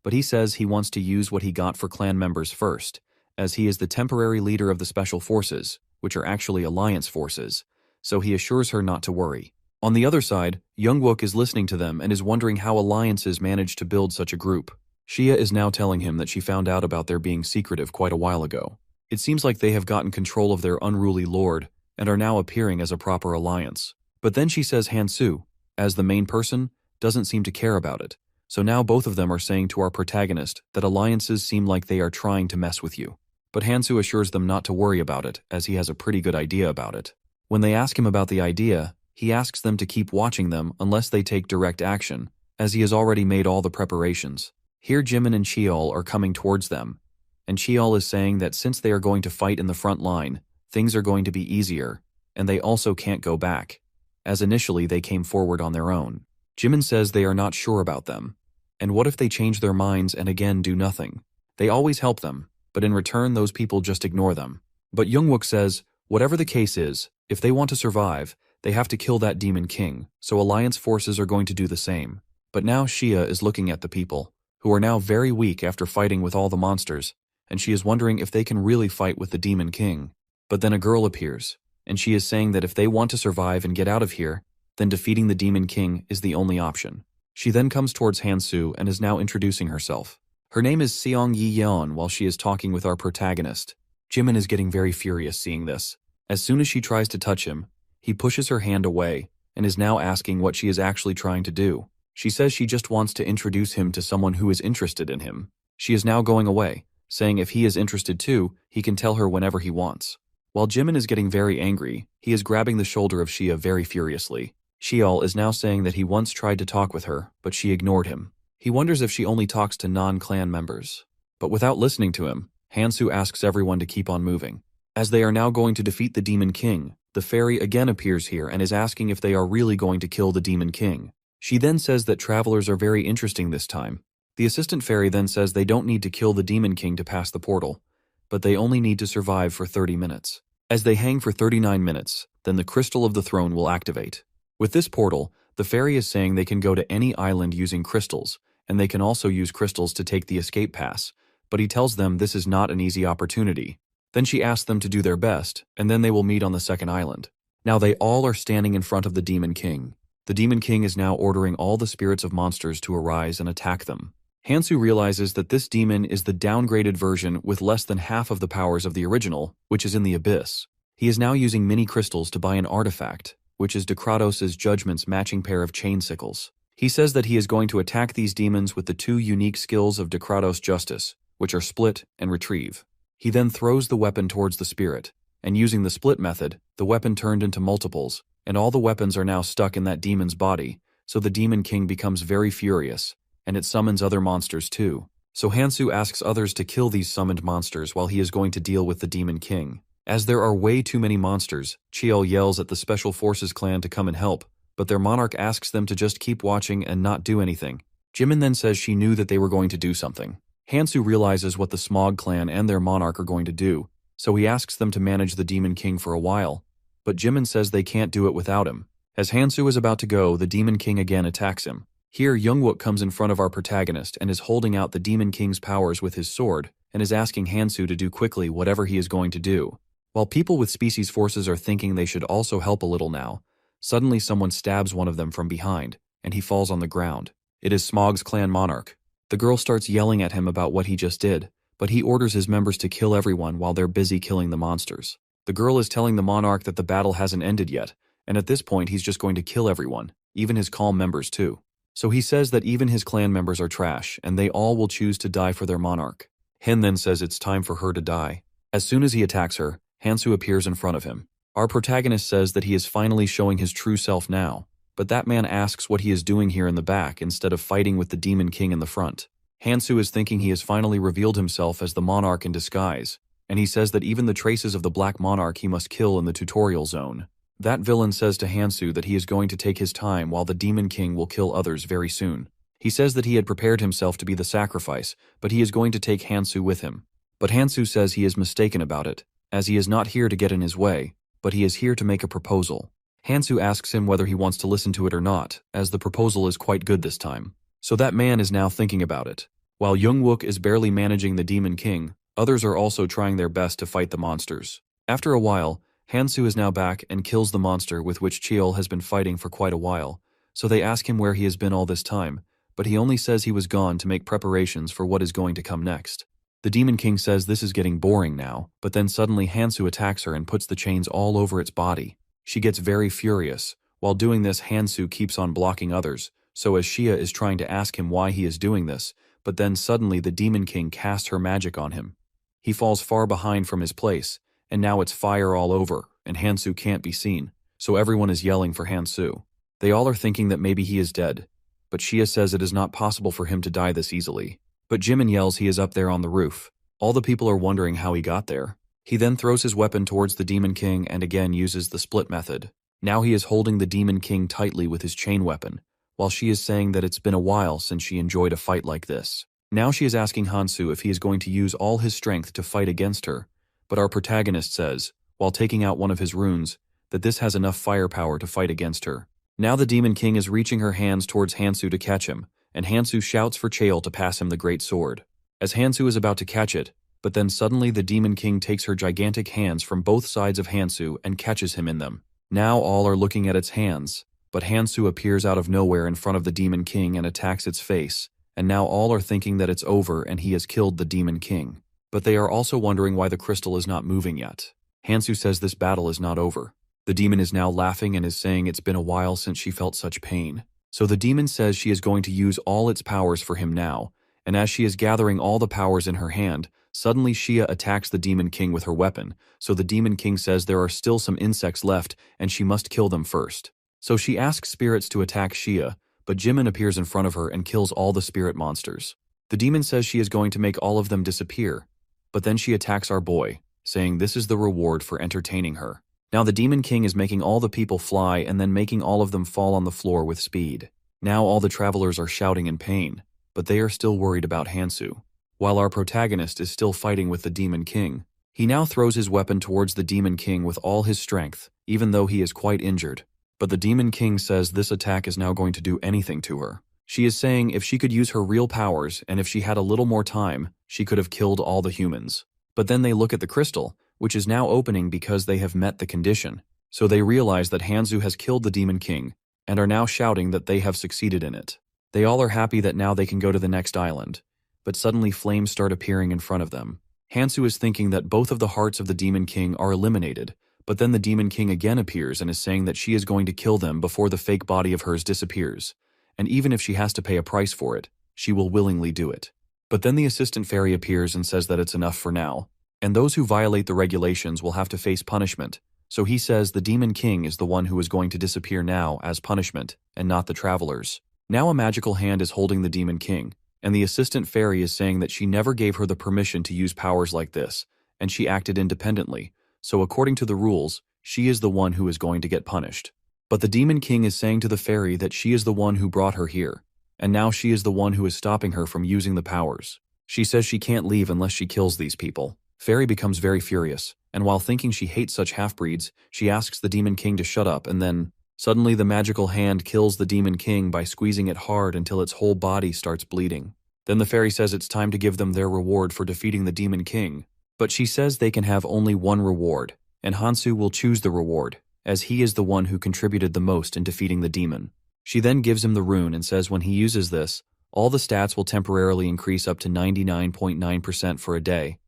But he says he wants to use what he got for clan members first, as he is the temporary leader of the special forces, which are actually alliance forces, so he assures her not to worry. On the other side, Jungwook is listening to them and is wondering how alliances manage to build such a group. Xia is now telling him that she found out about their being secretive quite a while ago. It seems like they have gotten control of their unruly lord and are now appearing as a proper alliance. But then she says Hansu, as the main person, doesn't seem to care about it. So now both of them are saying to our protagonist that alliances seem like they are trying to mess with you. But Hansu assures them not to worry about it, as he has a pretty good idea about it. When they ask him about the idea, he asks them to keep watching them unless they take direct action, as he has already made all the preparations. Here Jimin and Cheol are coming towards them, and Cheol is saying that since they are going to fight in the front line, things are going to be easier, and they also can't go back, as initially they came forward on their own. Jimin says they are not sure about them, and what if they change their minds and again do nothing? They always help them, but in return those people just ignore them. But Jungwook says, whatever the case is, if they want to survive, they have to kill that demon king, so alliance forces are going to do the same. But now Xia is looking at the people, who are now very weak after fighting with all the monsters, and she is wondering if they can really fight with the demon king. But then a girl appears, and she is saying that if they want to survive and get out of here, then defeating the demon king is the only option. She then comes towards Hansu and is now introducing herself. Her name is Seong Yi Yeon while she is talking with our protagonist. Jimin is getting very furious seeing this. As soon as she tries to touch him, he pushes her hand away and is now asking what she is actually trying to do. She says she just wants to introduce him to someone who is interested in him. She is now going away, saying if he is interested too, he can tell her whenever he wants. While Jimin is getting very angry, he is grabbing the shoulder of Xia very furiously. Cheol is now saying that he once tried to talk with her, but she ignored him. He wonders if she only talks to non-clan members. But without listening to him, Hansu asks everyone to keep on moving. As they are now going to defeat the Demon King, the fairy again appears here and is asking if they are really going to kill the Demon King. She then says that travelers are very interesting this time. The assistant fairy then says they don't need to kill the Demon King to pass the portal, but they only need to survive for 30 minutes. As they hang for 39 minutes, then the Crystal of the Throne will activate. With this portal, the fairy is saying they can go to any island using crystals, and they can also use crystals to take the escape pass, but he tells them this is not an easy opportunity. Then she asks them to do their best, and then they will meet on the second island. Now they all are standing in front of the Demon King. The Demon King is now ordering all the spirits of monsters to arise and attack them. Hansu realizes that this demon is the downgraded version with less than half of the powers of the original, which is in the abyss. He is now using mini crystals to buy an artifact, which is Decratos' Judgment's matching pair of chain sickles. He says that he is going to attack these demons with the two unique skills of Decratos' Justice, which are Split and Retrieve. He then throws the weapon towards the spirit, and using the split method, the weapon turned into multiples, and all the weapons are now stuck in that demon's body, so the Demon King becomes very furious, and it summons other monsters too. So Hansu asks others to kill these summoned monsters while he is going to deal with the Demon King. As there are way too many monsters, Cheol yells at the Special Forces clan to come and help, but their monarch asks them to just keep watching and not do anything. Jimin then says she knew that they were going to do something. Hansu realizes what the Smog clan and their monarch are going to do, so he asks them to manage the Demon King for a while, but Jimin says they can't do it without him. As Hansu is about to go, the Demon King again attacks him. Here, Jungwook comes in front of our protagonist and is holding out the Demon King's powers with his sword and is asking Hansu to do quickly whatever he is going to do. While people with species forces are thinking they should also help a little now, suddenly someone stabs one of them from behind, and he falls on the ground. It is Smog's clan monarch. The girl starts yelling at him about what he just did, but he orders his members to kill everyone while they're busy killing the monsters. The girl is telling the monarch that the battle hasn't ended yet, and at this point he's just going to kill everyone, even his calm members too. So he says that even his clan members are trash, and they all will choose to die for their monarch. Hen then says it's time for her to die. As soon as he attacks her, Hansu appears in front of him. Our protagonist says that he is finally showing his true self now, but that man asks what he is doing here in the back instead of fighting with the Demon King in the front. Hansu is thinking he has finally revealed himself as the monarch in disguise, and he says that even the traces of the Black Monarch he must kill in the tutorial zone. That villain says to Hansu that he is going to take his time while the Demon King will kill others very soon. He says that he had prepared himself to be the sacrifice, but he is going to take Hansu with him. But Hansu says he is mistaken about it, as he is not here to get in his way, but he is here to make a proposal. Hansu asks him whether he wants to listen to it or not, as the proposal is quite good this time. So that man is now thinking about it. While Jungwook is barely managing the Demon King, others are also trying their best to fight the monsters. After a while, Hansu is now back and kills the monster with which Cheol has been fighting for quite a while, so they ask him where he has been all this time, but he only says he was gone to make preparations for what is going to come next. The Demon King says this is getting boring now, but then suddenly Hansu attacks her and puts the chains all over its body. She gets very furious. While doing this, Hansu keeps on blocking others, so as Xia is trying to ask him why he is doing this, but then suddenly the Demon King casts her magic on him. He falls far behind from his place, and now it's fire all over, and Hansu can't be seen, so everyone is yelling for Hansu. They all are thinking that maybe he is dead, but Xia says it is not possible for him to die this easily. But Jimin yells he is up there on the roof. All the people are wondering how he got there. He then throws his weapon towards the Demon King and again uses the split method. Now he is holding the Demon King tightly with his chain weapon, while she is saying that it's been a while since she enjoyed a fight like this. Now she is asking Hansu if he is going to use all his strength to fight against her, but our protagonist says, while taking out one of his runes, that this has enough firepower to fight against her. Now the Demon King is reaching her hands towards Hansu to catch him, and Hansu shouts for Cheol to pass him the great sword. As Hansu is about to catch it, but then suddenly the Demon King takes her gigantic hands from both sides of Hansu and catches him in them. Now all are looking at its hands, but Hansu appears out of nowhere in front of the Demon King and attacks its face, and now all are thinking that it's over and he has killed the Demon King. But they are also wondering why the crystal is not moving yet. Hansu says this battle is not over. The demon is now laughing and is saying it's been a while since she felt such pain. So the demon says she is going to use all its powers for him now, and as she is gathering all the powers in her hand, suddenly Xia attacks the Demon King with her weapon, so the Demon King says there are still some insects left and she must kill them first. So she asks spirits to attack Xia, but Jimin appears in front of her and kills all the spirit monsters. The demon says she is going to make all of them disappear, but then she attacks our boy, saying this is the reward for entertaining her. Now the Demon King is making all the people fly and then making all of them fall on the floor with speed. Now all the travelers are shouting in pain, but they are still worried about Hansu. While our protagonist is still fighting with the Demon King, he now throws his weapon towards the Demon King with all his strength, even though he is quite injured. But the Demon King says this attack is now going to do anything to her. She is saying if she could use her real powers and if she had a little more time, she could have killed all the humans. But then they look at the crystal, which is now opening because they have met the condition. So they realize that Hansu has killed the Demon King, and are now shouting that they have succeeded in it. They all are happy that now they can go to the next island, but suddenly flames start appearing in front of them. Hansu is thinking that both of the hearts of the Demon King are eliminated, but then the Demon King again appears and is saying that she is going to kill them before the fake body of hers disappears, and even if she has to pay a price for it, she will willingly do it. But then the assistant fairy appears and says that it's enough for now, and those who violate the regulations will have to face punishment. So he says the Demon King is the one who is going to disappear now as punishment, and not the travelers. Now a magical hand is holding the Demon King, and the assistant fairy is saying that she never gave her the permission to use powers like this, and she acted independently, so according to the rules, she is the one who is going to get punished. But the Demon King is saying to the fairy that she is the one who brought her here, and now she is the one who is stopping her from using the powers. She says she can't leave unless she kills these people. Fairy becomes very furious, and while thinking she hates such half-breeds, she asks the Demon King to shut up, and then suddenly the magical hand kills the Demon King by squeezing it hard until its whole body starts bleeding. Then the fairy says it's time to give them their reward for defeating the Demon King, but she says they can have only one reward, and Hansu will choose the reward, as he is the one who contributed the most in defeating the demon. She then gives him the rune and says when he uses this, all the stats will temporarily increase up to 99.9% for a day,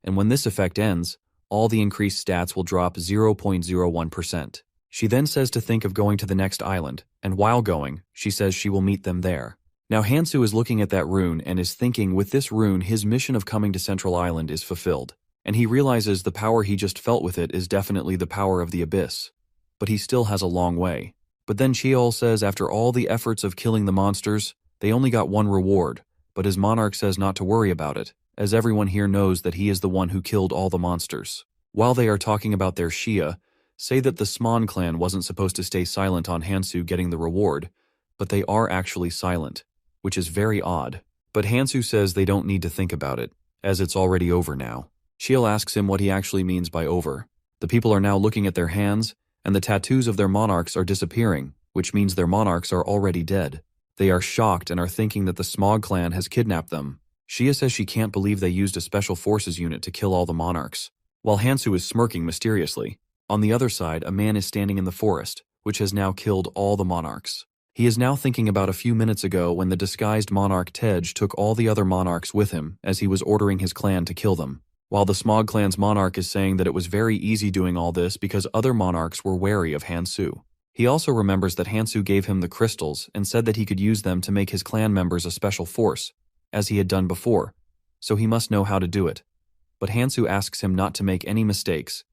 and when this effect ends, all the increased stats will drop 0.01%. She then says to think of going to the next island, and while going, she says she will meet them there. Now Hansu is looking at that rune and is thinking with this rune his mission of coming to Central Island is fulfilled, and he realizes the power he just felt with it is definitely the power of the abyss. But he still has a long way. But then Cheol says after all the efforts of killing the monsters, they only got one reward, but his monarch says not to worry about it, as everyone here knows that he is the one who killed all the monsters. While they are talking about their Shia, say that the Sman clan wasn't supposed to stay silent on Hansu getting the reward, but they are actually silent, which is very odd. But Hansu says they don't need to think about it, as it's already over now. Shiel asks him what he actually means by over. The people are now looking at their hands, and the tattoos of their monarchs are disappearing, which means their monarchs are already dead. They are shocked and are thinking that the Smog clan has kidnapped them. Shia says she can't believe they used a special forces unit to kill all the monarchs, while Hansu is smirking mysteriously. On the other side, a man is standing in the forest, which has now killed all the monarchs. He is now thinking about a few minutes ago when the disguised monarch Tej took all the other monarchs with him as he was ordering his clan to kill them. While the Smog clan's monarch is saying that it was very easy doing all this because other monarchs were wary of Hansu. He also remembers that Hansu gave him the crystals and said that he could use them to make his clan members a special force, as he had done before, so he must know how to do it. But Hansu asks him not to make any mistakes,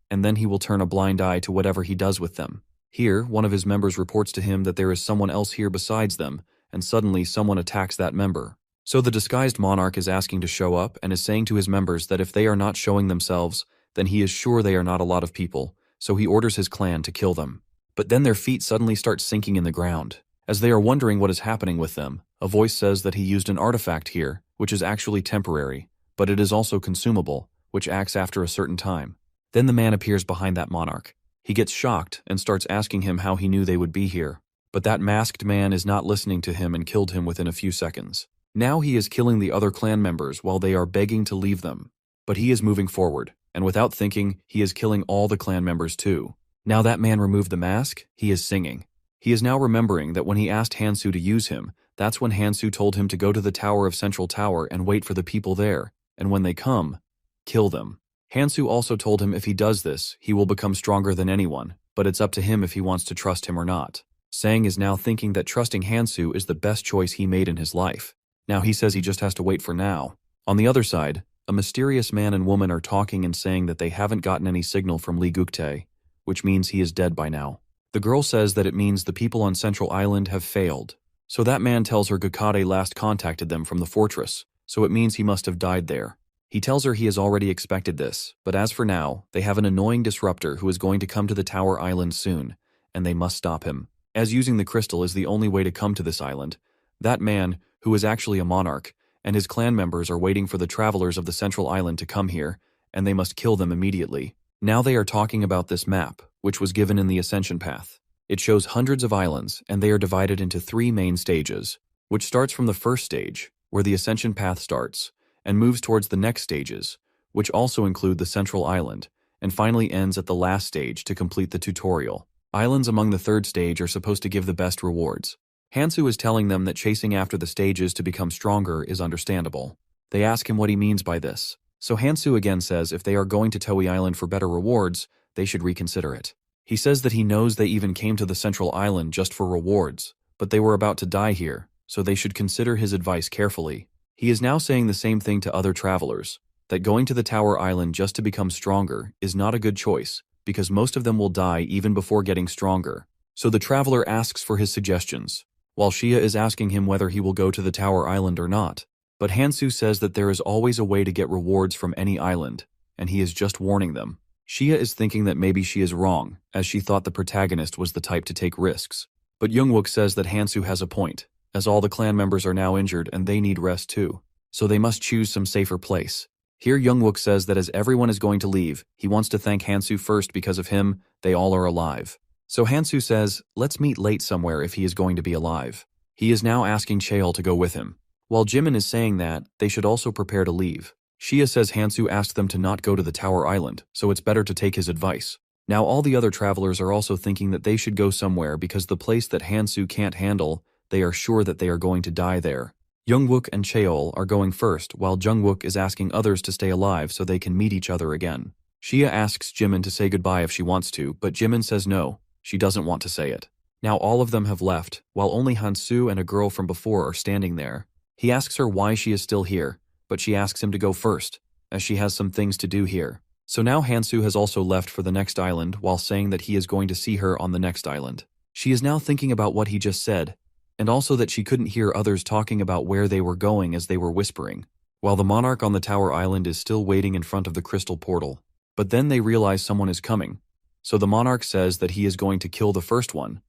and then he will turn a blind eye to whatever he does with them. Here, one of his members reports to him that there is someone else here besides them, and suddenly someone attacks that member. So the disguised monarch is asking to show up and is saying to his members that if they are not showing themselves, then he is sure they are not a lot of people, so he orders his clan to kill them. But then their feet suddenly start sinking in the ground. As they are wondering what is happening with them, a voice says that he used an artifact here, which is actually temporary, but it is also consumable, which acts after a certain time. Then the man appears behind that monarch. He gets shocked and starts asking him how he knew they would be here. But that masked man is not listening to him and killed him within a few seconds. Now he is killing the other clan members while they are begging to leave them. But he is moving forward, and without thinking, he is killing all the clan members too. Now that man removed the mask, he is singing. He is now remembering that when he asked Hansu to use him, that's when Hansu told him to go to the Tower of Central Tower and wait for the people there, and when they come, kill them. Hansu also told him if he does this, he will become stronger than anyone, but it's up to him if he wants to trust him or not. Sang is now thinking that trusting Hansu is the best choice he made in his life. Now he says he just has to wait for now. On the other side, a mysterious man and woman are talking and saying that they haven't gotten any signal from Li Guktae, which means he is dead by now. The girl says that it means the people on Central Island have failed. So that man tells her Gukade last contacted them from the fortress, so it means he must have died there. He tells her he has already expected this, but as for now, they have an annoying disruptor who is going to come to the Tower Island soon, and they must stop him. As using the crystal is the only way to come to this island, that man, who is actually a monarch, and his clan members are waiting for the travelers of the Central Island to come here, and they must kill them immediately. Now they are talking about this map, which was given in the Ascension Path. It shows hundreds of islands, and they are divided into 3 main stages, which starts from the first stage, where the Ascension Path starts, and moves towards the next stages, which also include the Central Island, and finally ends at the last stage to complete the tutorial. Islands among the 3rd stage are supposed to give the best rewards. Hansu is telling them that chasing after the stages to become stronger is understandable. They ask him what he means by this. So Hansu again says if they are going to Toei Island for better rewards, they should reconsider it. He says that he knows they even came to the Central Island just for rewards, but they were about to die here, so they should consider his advice carefully. He is now saying the same thing to other travelers, that going to the Tower Island just to become stronger is not a good choice, because most of them will die even before getting stronger. So the traveler asks for his suggestions, while Shia is asking him whether he will go to the Tower Island or not. But Hansu says that there is always a way to get rewards from any island, and he is just warning them. Shia is thinking that maybe she is wrong, as she thought the protagonist was the type to take risks. But Youngwook says that Hansu has a point, as all the clan members are now injured and they need rest too, so they must choose some safer place. Here Youngwook says that as everyone is going to leave, he wants to thank Hansu first because of him, they all are alive. So Hansu says, let's meet late somewhere if he is going to be alive. He is now asking Cheol to go with him. While Jimin is saying that, they should also prepare to leave. Shia says Hansu asked them to not go to the Tower Island, so it's better to take his advice. Now all the other travelers are also thinking that they should go somewhere because the place that Hansu can't handle, they are sure that they are going to die there. Youngwook and Cheol are going first, while Jungwook is asking others to stay alive so they can meet each other again. Shia asks Jimin to say goodbye if she wants to, but Jimin says no, she doesn't want to say it. Now all of them have left, while only Hansu and a girl from before are standing there. He asks her why she is still here, but she asks him to go first, as she has some things to do here. So now Hansu has also left for the next island while saying that he is going to see her on the next island. She is now thinking about what he just said, and also that she couldn't hear others talking about where they were going as they were whispering. while the monarch on the tower island is still waiting in front of the crystal portal. But then they realize someone is coming, so the monarch says that he is going to kill the first one,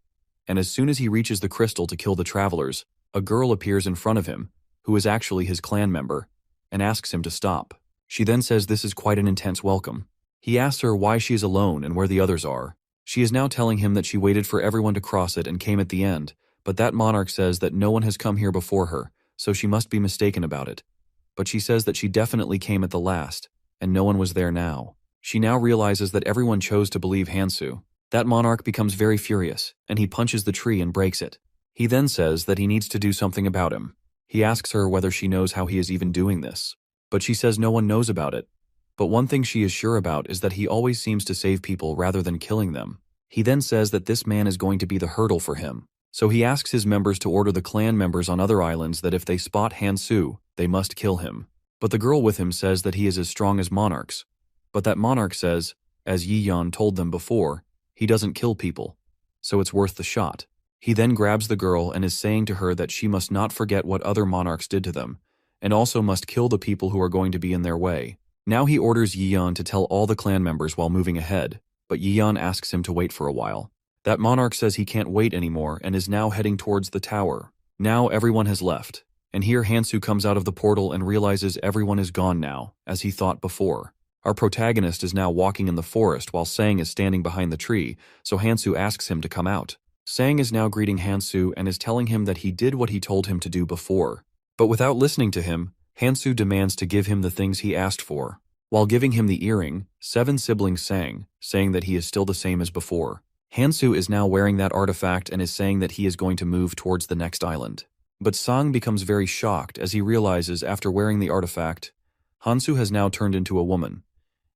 and as soon as he reaches the crystal to kill the travelers, a girl appears in front of him, who is actually his clan member, and asks him to stop. She then says this is quite an intense welcome. He asks her why she is alone and where the others are. She is now telling him that she waited for everyone to cross it and came at the end, but that monarch says that no one has come here before her, so she must be mistaken about it. But she says that she definitely came at the last, and no one was there now. She now realizes that everyone chose to believe Hansu. That monarch becomes very furious, and he punches the tree and breaks it. He then says that he needs to do something about him. He asks her whether she knows how he is even doing this, but she says no one knows about it. But one thing she is sure about is that he always seems to save people rather than killing them. He then says that this man is going to be the hurdle for him. So he asks his members to order the clan members on other islands that if they spot Hansu, they must kill him. But the girl with him says that he is as strong as monarchs. But that monarch says, as Yi Yan told them before, he doesn't kill people, so it's worth the shot. He then grabs the girl and is saying to her that she must not forget what other monarchs did to them, and also must kill the people who are going to be in their way. Now he orders Yi Yan to tell all the clan members while moving ahead, but Yi Yan asks him to wait for a while. That monarch says he can't wait anymore and is now heading towards the tower. Now everyone has left, and here Hansu comes out of the portal and realizes everyone is gone now, as he thought before. Our protagonist is now walking in the forest while Sang is standing behind the tree, so Hansu asks him to come out. Sang is now greeting Hansu and is telling him that he did what he told him to do before. But without listening to him, Hansu demands to give him the things he asked for. While giving him the earring, 7 siblings sang, saying that he is still the same as before. Hansu is now wearing that artifact and is saying that he is going to move towards the next island. But Sang becomes very shocked as he realizes after wearing the artifact, Hansu has now turned into a woman,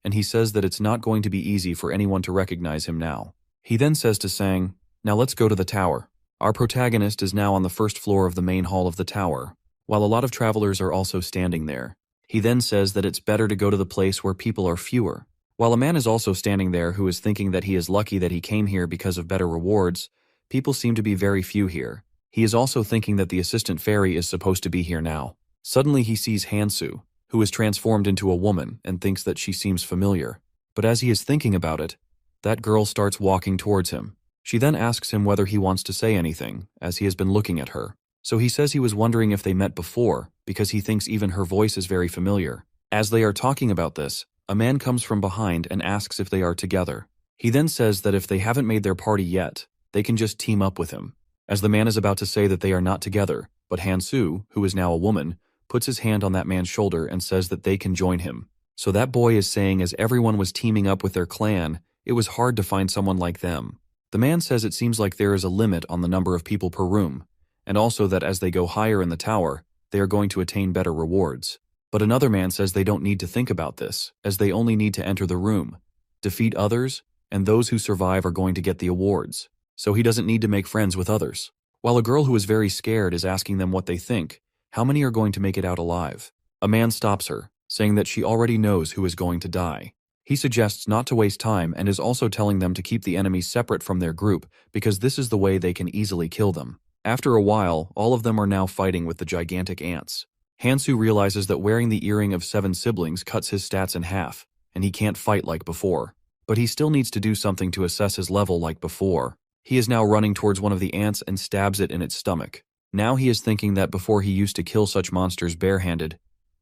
and he says that it's not going to be easy for anyone to recognize him now. He then says to Sang, "Now let's go to the tower." Our protagonist is now on the first floor of the main hall of the tower, while a lot of travelers are also standing there. He then says that it's better to go to the place where people are fewer. While a man is also standing there who is thinking that he is lucky that he came here because of better rewards, people seem to be very few here. He is also thinking that the assistant fairy is supposed to be here now. Suddenly he sees Hansu, who is transformed into a woman and thinks that she seems familiar. But as he is thinking about it, that girl starts walking towards him. She then asks him whether he wants to say anything, as he has been looking at her. So he says he was wondering if they met before, because he thinks even her voice is very familiar. As they are talking about this, a man comes from behind and asks if they are together. He then says that if they haven't made their party yet, they can just team up with him. As the man is about to say that they are not together, but Hansu, who is now a woman, puts his hand on that man's shoulder and says that they can join him. So that boy is saying as everyone was teaming up with their clan, it was hard to find someone like them. The man says it seems like there is a limit on the number of people per room, and also that as they go higher in the tower, they are going to attain better rewards. But another man says they don't need to think about this, as they only need to enter the room, defeat others, and those who survive are going to get the awards. So he doesn't need to make friends with others. While a girl who is very scared is asking them what they think, how many are going to make it out alive? A man stops her, saying that she already knows who is going to die. He suggests not to waste time and is also telling them to keep the enemies separate from their group because this is the way they can easily kill them. After a while, all of them are now fighting with the gigantic ants. Hansu realizes that wearing the earring of 7 siblings cuts his stats in half, and he can't fight like before. But he still needs to do something to assess his level like before. He is now running towards one of the ants and stabs it in its stomach. Now he is thinking that before he used to kill such monsters barehanded,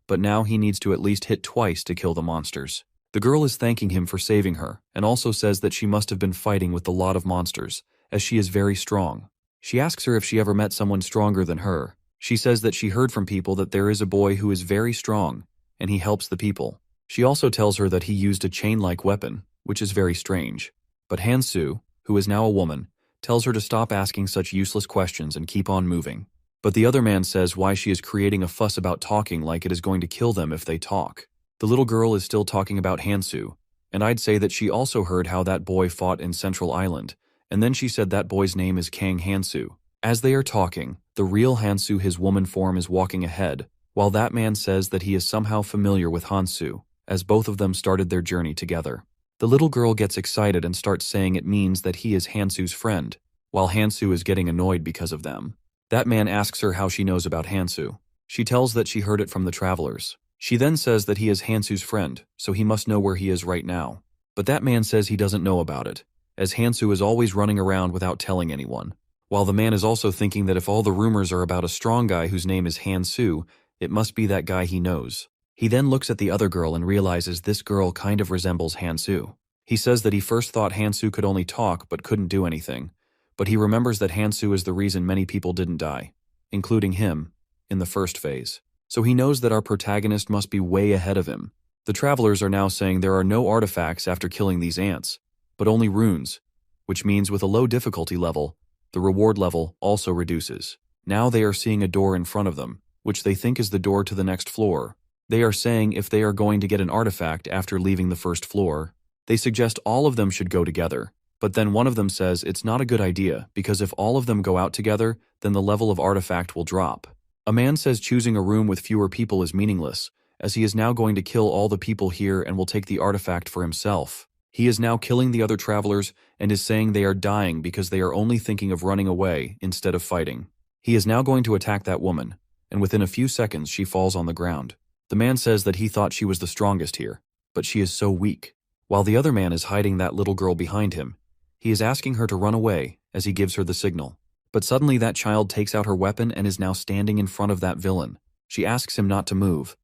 but now he needs to at least hit twice to kill the monsters. The girl is thanking him for saving her, and also says that she must have been fighting with a lot of monsters, as she is very strong. She asks her if she ever met someone stronger than her. She says that she heard from people that there is a boy who is very strong, and he helps the people. She also tells her that he used a chain-like weapon, which is very strange. But Hansu, who is now a woman, tells her to stop asking such useless questions and keep on moving. But the other man says why she is creating a fuss about talking like it is going to kill them if they talk. The little girl is still talking about Hansu, and I'd say that she also heard how that boy fought in Central Island, and then she said that boy's name is Kang Hansu. As they are talking, the real Hansu, his woman form, is walking ahead, while that man says that he is somehow familiar with Hansu, as both of them started their journey together. The little girl gets excited and starts saying it means that he is Hansu's friend, while Hansu is getting annoyed because of them. That man asks her how she knows about Hansu. She tells that she heard it from the travelers. She then says that he is Hansu's friend, so he must know where he is right now. But that man says he doesn't know about it, as Hansu is always running around without telling anyone. While the man is also thinking that if all the rumors are about a strong guy whose name is Hansu, it must be that guy he knows. He then looks at the other girl and realizes this girl kind of resembles Hansu. He says that he first thought Hansu could only talk but couldn't do anything, but he remembers that Hansu is the reason many people didn't die, including him, in the first phase. So he knows that our protagonist must be way ahead of him. The travelers are now saying there are no artifacts after killing these ants, but only runes, which means with a low difficulty level, the reward level also reduces. Now they are seeing a door in front of them, which they think is the door to the next floor. They are saying if they are going to get an artifact after leaving the first floor, they suggest all of them should go together. But then one of them says it's not a good idea because if all of them go out together, then the level of artifact will drop. A man says choosing a room with fewer people is meaningless, as he is now going to kill all the people here and will take the artifact for himself. He is now killing the other travelers and is saying they are dying because they are only thinking of running away instead of fighting. He is now going to attack that woman, and within a few seconds she falls on the ground. The man says that he thought she was the strongest here, but she is so weak. While the other man is hiding that little girl behind him, he is asking her to run away as he gives her the signal. But suddenly that child takes out her weapon and is now standing in front of that villain. She asks him not to move,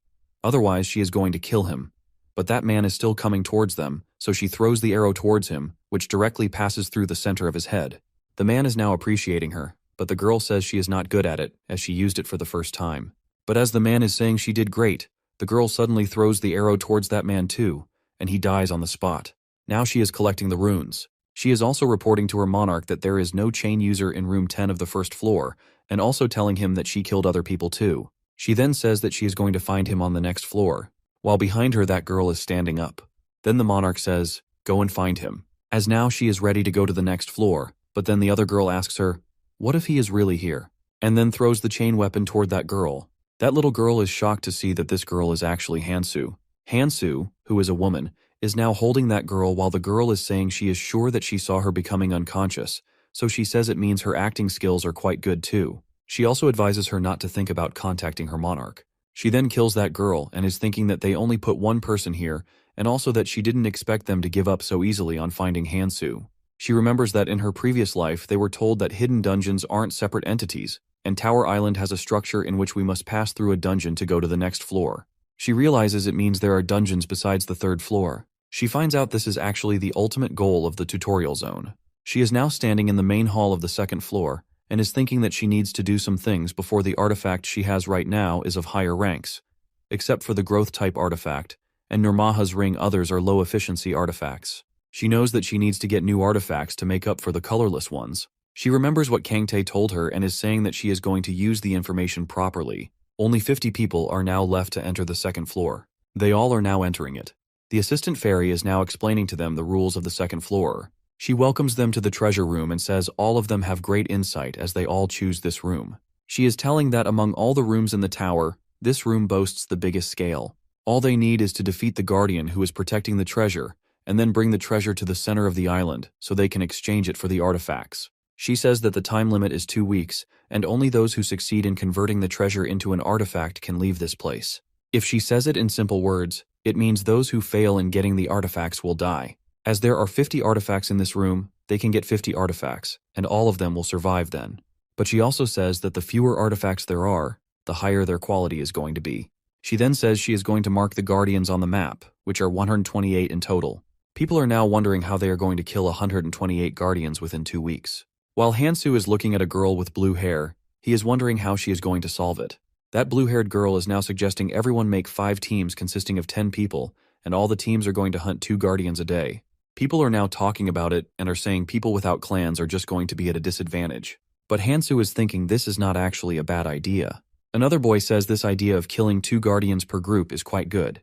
otherwise she is going to kill him. But that man is still coming towards them, so she throws the arrow towards him, which directly passes through the center of his head. The man is now appreciating her, but the girl says she is not good at it, as she used it for the first time. But as the man is saying she did great, the girl suddenly throws the arrow towards that man too, and he dies on the spot. Now she is collecting the runes. She is also reporting to her monarch that there is no chain user in room 10 of the first floor, and also telling him that she killed other people too. She then says that she is going to find him on the next floor, while behind her that girl is standing up. Then the monarch says, "Go and find him," as now she is ready to go to the next floor, but then the other girl asks her, "What if he is really here?" and then throws the chain weapon toward that girl. That little girl is shocked to see that this girl is actually Hansu. Hansu, who is a woman, is now holding that girl while the girl is saying she is sure that she saw her becoming unconscious, so she says it means her acting skills are quite good too. She also advises her not to think about contacting her monarch. She then kills that girl and is thinking that they only put one person here, and also that she didn't expect them to give up so easily on finding Hansu. She remembers that in her previous life they were told that hidden dungeons aren't separate entities, and Tower Island has a structure in which we must pass through a dungeon to go to the next floor. She realizes it means there are dungeons besides the third floor. She finds out this is actually the ultimate goal of the tutorial zone. She is now standing in the main hall of the second floor, and is thinking that she needs to do some things before the artifact she has right now is of higher ranks, except for the growth type artifact, and Nurmaha's ring others are low efficiency artifacts. She knows that she needs to get new artifacts to make up for the colorless ones. She remembers what Kangtae told her and is saying that she is going to use the information properly. Only 50 people are now left to enter the second floor. They all are now entering it. The assistant fairy is now explaining to them the rules of the second floor. She welcomes them to the treasure room and says all of them have great insight as they all choose this room. She is telling that among all the rooms in the tower, this room boasts the biggest scale. All they need is to defeat the guardian who is protecting the treasure, and then bring the treasure to the center of the island so they can exchange it for the artifacts. She says that the time limit is 2 weeks, and only those who succeed in converting the treasure into an artifact can leave this place. If she says it in simple words, it means those who fail in getting the artifacts will die. As there are 50 artifacts in this room, they can get 50 artifacts, and all of them will survive then. But she also says that the fewer artifacts there are, the higher their quality is going to be. She then says she is going to mark the guardians on the map, which are 128 in total. People are now wondering how they are going to kill 128 guardians within 2 weeks. While Hansu is looking at a girl with blue hair, he is wondering how she is going to solve it. That blue-haired girl is now suggesting everyone make 5 teams consisting of 10 people, and all the teams are going to hunt 2 guardians a day. People are now talking about it and are saying people without clans are just going to be at a disadvantage. But Hansu is thinking this is not actually a bad idea. Another boy says this idea of killing 2 guardians per group is quite good,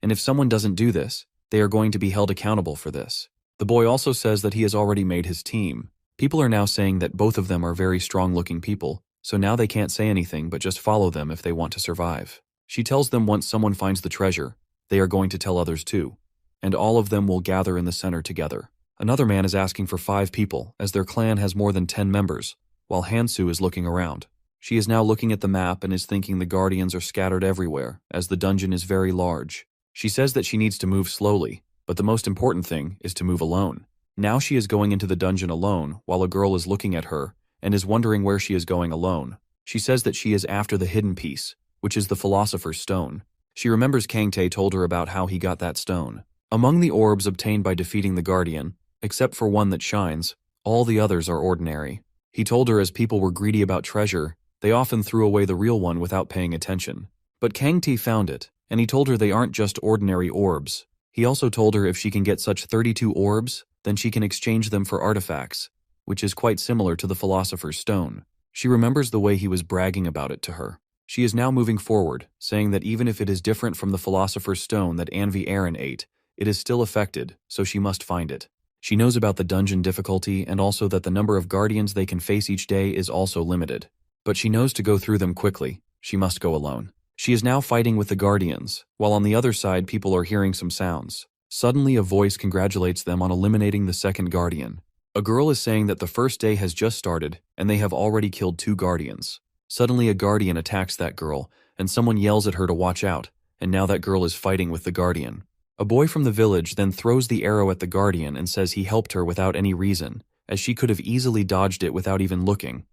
and if someone doesn't do this, they are going to be held accountable for this. The boy also says that he has already made his team. People are now saying that both of them are very strong-looking people, so now they can't say anything but just follow them if they want to survive. She tells them once someone finds the treasure, they are going to tell others too, and all of them will gather in the center together. Another man is asking for 5 people, as their clan has more than 10 members, while Hansu is looking around. She is now looking at the map and is thinking the guardians are scattered everywhere, as the dungeon is very large. She says that she needs to move slowly, but the most important thing is to move alone. Now she is going into the dungeon alone, while a girl is looking at her, and is wondering where she is going alone. She says that she is after the hidden piece, which is the Philosopher's Stone. She remembers Kangtae told her about how he got that stone. Among the orbs obtained by defeating the guardian, except for one that shines, all the others are ordinary. He told her as people were greedy about treasure, they often threw away the real one without paying attention. But Kangtae found it, and he told her they aren't just ordinary orbs. He also told her if she can get such 32 orbs, then she can exchange them for artifacts, which is quite similar to the Philosopher's Stone. She remembers the way he was bragging about it to her. She is now moving forward, saying that even if it is different from the Philosopher's Stone that Anvi Aaron ate, it is still affected, so she must find it. She knows about the dungeon difficulty and also that the number of guardians they can face each day is also limited. But she knows to go through them quickly, she must go alone. She is now fighting with the guardians, while on the other side people are hearing some sounds. Suddenly a voice congratulates them on eliminating the second guardian. A girl is saying that the first day has just started and they have already killed 2 guardians. Suddenly a guardian attacks that girl, and someone yells at her to watch out, and now that girl is fighting with the guardian. A boy from the village then throws the arrow at the guardian and says he helped her without any reason, as she could have easily dodged it without even looking.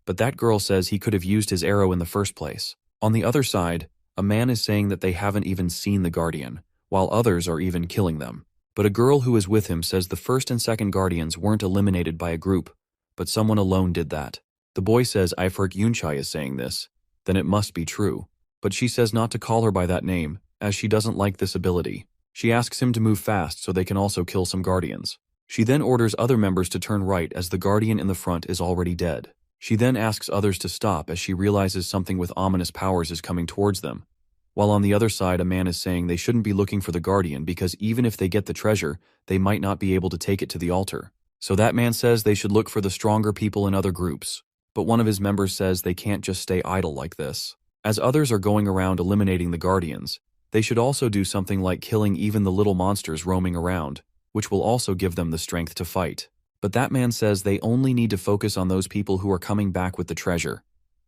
But that girl says he could have used his arrow in the first place. On the other side, a man is saying that they haven't even seen the guardian, while others are even killing them. But a girl who is with him says the first and second guardians weren't eliminated by a group, but someone alone did that. The boy says if Yunchai is saying this, then it must be true. But she says not to call her by that name, as she doesn't like this ability. She asks him to move fast so they can also kill some guardians. She then orders other members to turn right as the guardian in the front is already dead. She then asks others to stop as she realizes something with ominous powers is coming towards them. While on the other side a man is saying they shouldn't be looking for the guardian because even if they get the treasure, they might not be able to take it to the altar. So that man says they should look for the stronger people in other groups. But one of his members says they can't just stay idle like this. As others are going around eliminating the guardians, they should also do something like killing even the little monsters roaming around, which will also give them the strength to fight. But that man says they only need to focus on those people who are coming back with the treasure,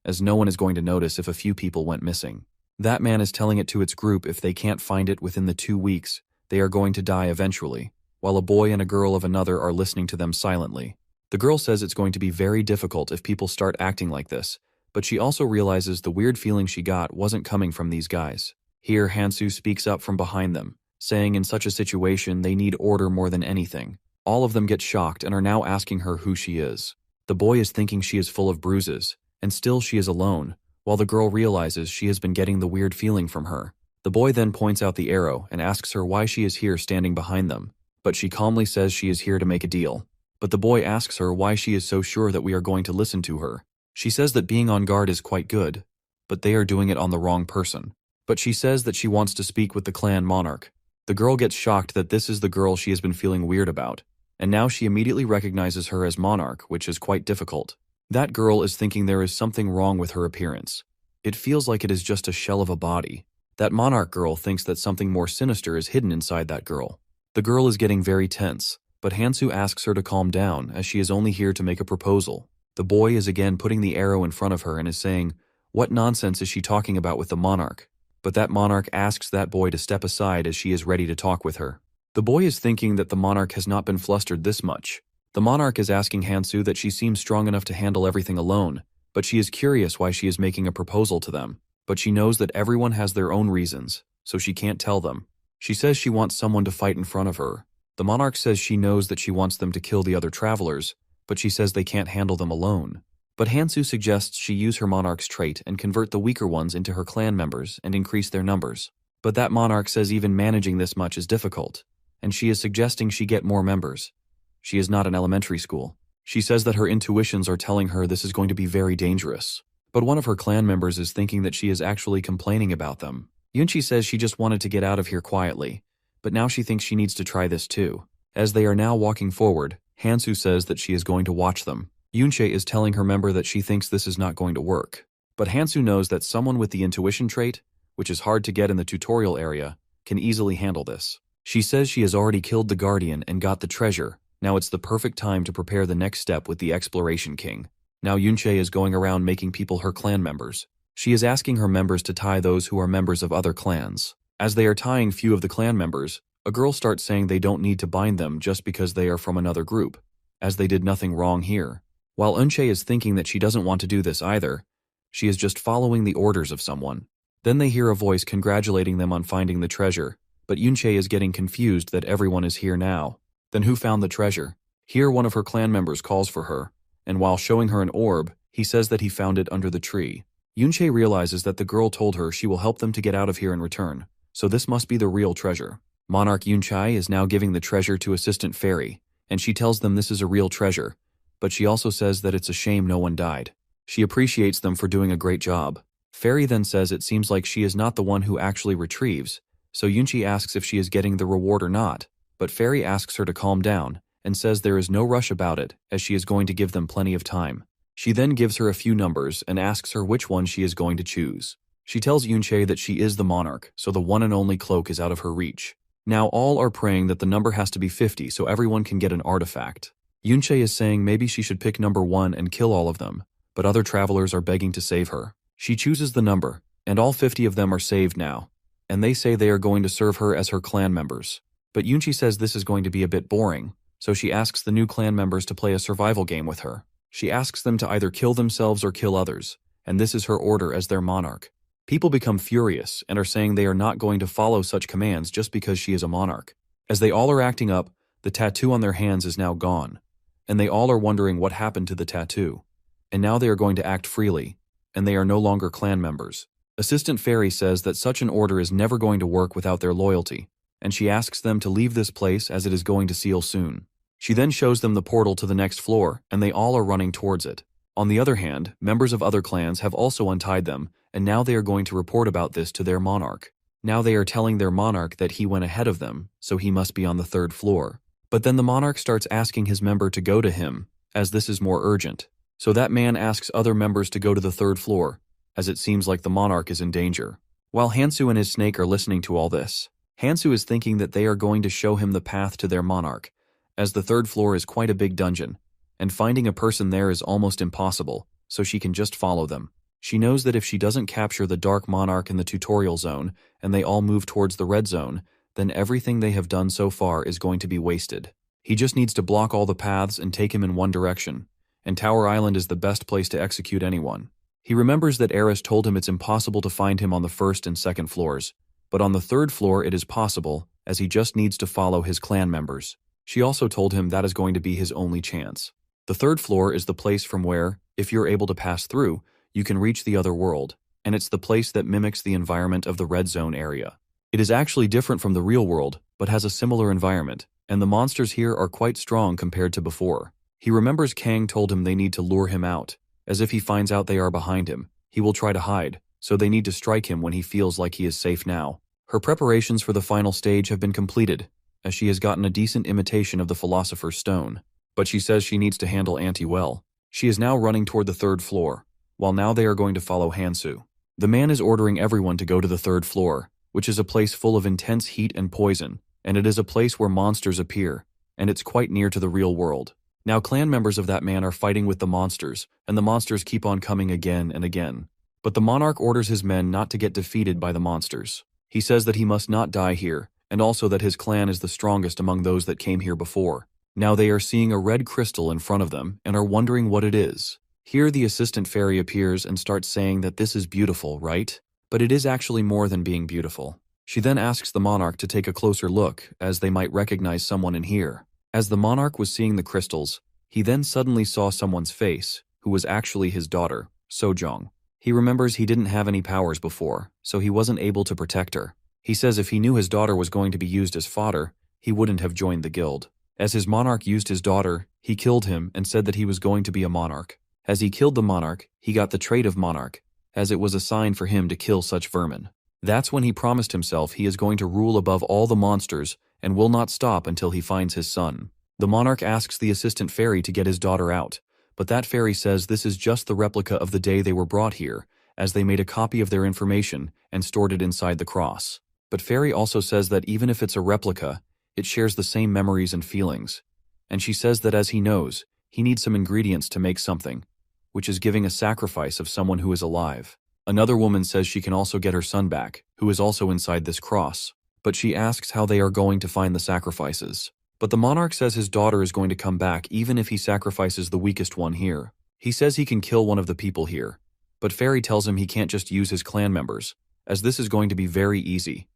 as no one is going to notice if a few people went missing. That man is telling it to its group if they can't find it within the 2 weeks, they are going to die eventually, while a boy and a girl of another are listening to them silently. The girl says it's going to be very difficult if people start acting like this, but she also realizes the weird feeling she got wasn't coming from these guys. Here Hansu speaks up from behind them, saying in such a situation they need order more than anything. All of them get shocked and are now asking her who she is. The boy is thinking she is full of bruises, and still she is alone, while the girl realizes she has been getting the weird feeling from her. The boy then points out the arrow and asks her why she is here standing behind them, but she calmly says she is here to make a deal. But the boy asks her why she is so sure that we are going to listen to her. She says that being on guard is quite good, but they are doing it on the wrong person. But she says that she wants to speak with the clan monarch. The girl gets shocked that this is the girl she has been feeling weird about, and now she immediately recognizes her as monarch, which is quite difficult. That girl is thinking there is something wrong with her appearance. It feels like it is just a shell of a body. That monarch girl thinks that something more sinister is hidden inside that girl. The girl is getting very tense, but Hansu asks her to calm down as she is only here to make a proposal. The boy is again putting the arrow in front of her and is saying, "What nonsense is she talking about with the monarch?" But that monarch asks that boy to step aside as she is ready to talk with her. The boy is thinking that the monarch has not been flustered this much. The monarch is asking Hansu that she seems strong enough to handle everything alone, but she is curious why she is making a proposal to them. But she knows that everyone has their own reasons, so she can't tell them. She says she wants someone to fight in front of her. The monarch says she knows that she wants them to kill the other travelers, but she says they can't handle them alone. But Hansu suggests she use her monarch's trait and convert the weaker ones into her clan members and increase their numbers. But that monarch says even managing this much is difficult, and she is suggesting she get more members. She is not in elementary school. She says that her intuitions are telling her this is going to be very dangerous. But one of her clan members is thinking that she is actually complaining about them. Yunchi says she just wanted to get out of here quietly, but now she thinks she needs to try this too. As they are now walking forward, Hansu says that she is going to watch them. Yunche is telling her member that she thinks this is not going to work. But Hansu knows that someone with the intuition trait, which is hard to get in the tutorial area, can easily handle this. She says she has already killed the guardian and got the treasure. Now it's the perfect time to prepare the next step with the exploration king. Now Yunche is going around making people her clan members. She is asking her members to tie those who are members of other clans. As they are tying few of the clan members, a girl starts saying they don't need to bind them just because they are from another group, as they did nothing wrong here. While Eunchae is thinking that she doesn't want to do this either, she is just following the orders of someone. Then they hear a voice congratulating them on finding the treasure, but Yunchae is getting confused that everyone is here now. Then who found the treasure? Here one of her clan members calls for her, and while showing her an orb, he says that he found it under the tree. Yunchae realizes that the girl told her she will help them to get out of here in return, so this must be the real treasure. Monarch Yunchae is now giving the treasure to Assistant Fairy, and she tells them this is a real treasure, but she also says that it's a shame no one died. She appreciates them for doing a great job. Fairy then says it seems like she is not the one who actually retrieves, so Yunchae asks if she is getting the reward or not, but Fairy asks her to calm down, and says there is no rush about it, as she is going to give them plenty of time. She then gives her a few numbers and asks her which one she is going to choose. She tells Yunchae that she is the monarch, so the one and only cloak is out of her reach. Now all are praying that the number has to be 50 so everyone can get an artifact. Yunchae is saying maybe she should pick number 1 and kill all of them, but other travelers are begging to save her. She chooses the number, and all 50 of them are saved now, and they say they are going to serve her as her clan members. But Yunchae says this is going to be a bit boring, so she asks the new clan members to play a survival game with her. She asks them to either kill themselves or kill others, and this is her order as their monarch. People become furious and are saying they are not going to follow such commands just because she is a monarch. As they all are acting up, the tattoo on their hands is now gone, and they all are wondering what happened to the tattoo. And now they are going to act freely, and they are no longer clan members. Assistant Fairy says that such an order is never going to work without their loyalty, and she asks them to leave this place as it is going to seal soon. She then shows them the portal to the next floor, and they all are running towards it. On the other hand, members of other clans have also untied them, and now they are going to report about this to their monarch. Now they are telling their monarch that he went ahead of them, so he must be on the 3rd floor. But then the monarch starts asking his member to go to him, as this is more urgent. So that man asks other members to go to the 3rd floor, as it seems like the monarch is in danger. While Hansu and his snake are listening to all this, Hansu is thinking that they are going to show him the path to their monarch, as the 3rd floor is quite a big dungeon, and finding a person there is almost impossible, so she can just follow them. She knows that if she doesn't capture the Dark Monarch in the tutorial zone, and they all move towards the red zone, then everything they have done so far is going to be wasted. He just needs to block all the paths and take him in one direction, and Tower Island is the best place to execute anyone. He remembers that Eris told him it's impossible to find him on the 1st and 2nd floors, but on the 3rd floor it is possible, as he just needs to follow his clan members. She also told him that is going to be his only chance. The 3rd floor is the place from where, if you're able to pass through, you can reach the other world, and it's the place that mimics the environment of the red zone area. It is actually different from the real world, but has a similar environment, and the monsters here are quite strong compared to before. He remembers Kang told him they need to lure him out, as if he finds out they are behind him, he will try to hide, so they need to strike him when he feels like he is safe now. Her preparations for the final stage have been completed, as she has gotten a decent imitation of the Philosopher's Stone, but she says she needs to handle Auntie well. She is now running toward the 3rd floor, while now they are going to follow Hansu. The man is ordering everyone to go to the 3rd floor, which is a place full of intense heat and poison, and it is a place where monsters appear, and it's quite near to the real world. Now clan members of that man are fighting with the monsters, and the monsters keep on coming again and again. But the monarch orders his men not to get defeated by the monsters. He says that he must not die here, and also that his clan is the strongest among those that came here before. Now they are seeing a red crystal in front of them and are wondering what it is. Here the assistant fairy appears and starts saying that this is beautiful, right? But it is actually more than being beautiful. She then asks the monarch to take a closer look, as they might recognize someone in here. As the monarch was seeing the crystals, he then suddenly saw someone's face, who was actually his daughter, Sojong. He remembers he didn't have any powers before, so he wasn't able to protect her. He says if he knew his daughter was going to be used as fodder, he wouldn't have joined the guild. As his monarch used his daughter, he killed him and said that he was going to be a monarch. As he killed the monarch, he got the trait of monarch, as it was a sign for him to kill such vermin. That's when he promised himself he is going to rule above all the monsters and will not stop until he finds his son. The monarch asks the assistant fairy to get his daughter out, but that fairy says this is just the replica of the day they were brought here, as they made a copy of their information and stored it inside the cross. But fairy also says that even if it's a replica, it shares the same memories and feelings. And she says that as he knows, he needs some ingredients to make something, which is giving a sacrifice of someone who is alive. Another woman says she can also get her son back, who is also inside this cross, but she asks how they are going to find the sacrifices. But the monarch says his daughter is going to come back even if he sacrifices the weakest one here. He says he can kill one of the people here, but Fairy tells him he can't just use his clan members, as this is going to be very easy.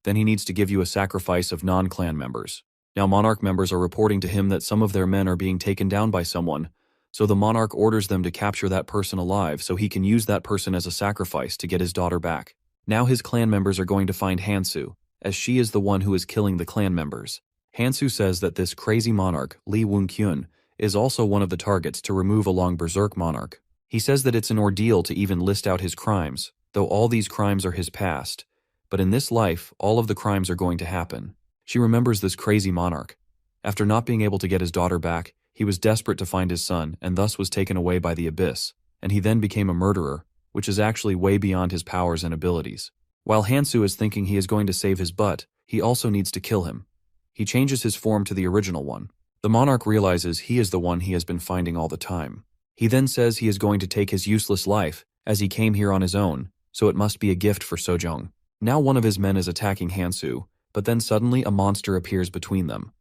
Then he needs to give you a sacrifice of non-clan members. Now monarch members are reporting to him that some of their men are being taken down by someone, so the monarch orders them to capture that person alive so he can use that person as a sacrifice to get his daughter back. Now his clan members are going to find Hansu, as she is the one who is killing the clan members. Hansu says that this crazy monarch, Lee Won-kyun, is also one of the targets to remove along Berserk Monarch. He says that it's an ordeal to even list out his crimes, though all these crimes are his past. But in this life, all of the crimes are going to happen. She remembers this crazy monarch. After not being able to get his daughter back, he was desperate to find his son and thus was taken away by the abyss, and he then became a murderer, which is actually way beyond his powers and abilities. While Hansu is thinking he is going to save his butt, he also needs to kill him. He changes his form to the original one. The monarch realizes he is the one he has been finding all the time. He then says he is going to take his useless life, as he came here on his own, so it must be a gift for Sojong. Now one of his men is attacking Hansu, but then suddenly a monster appears between them.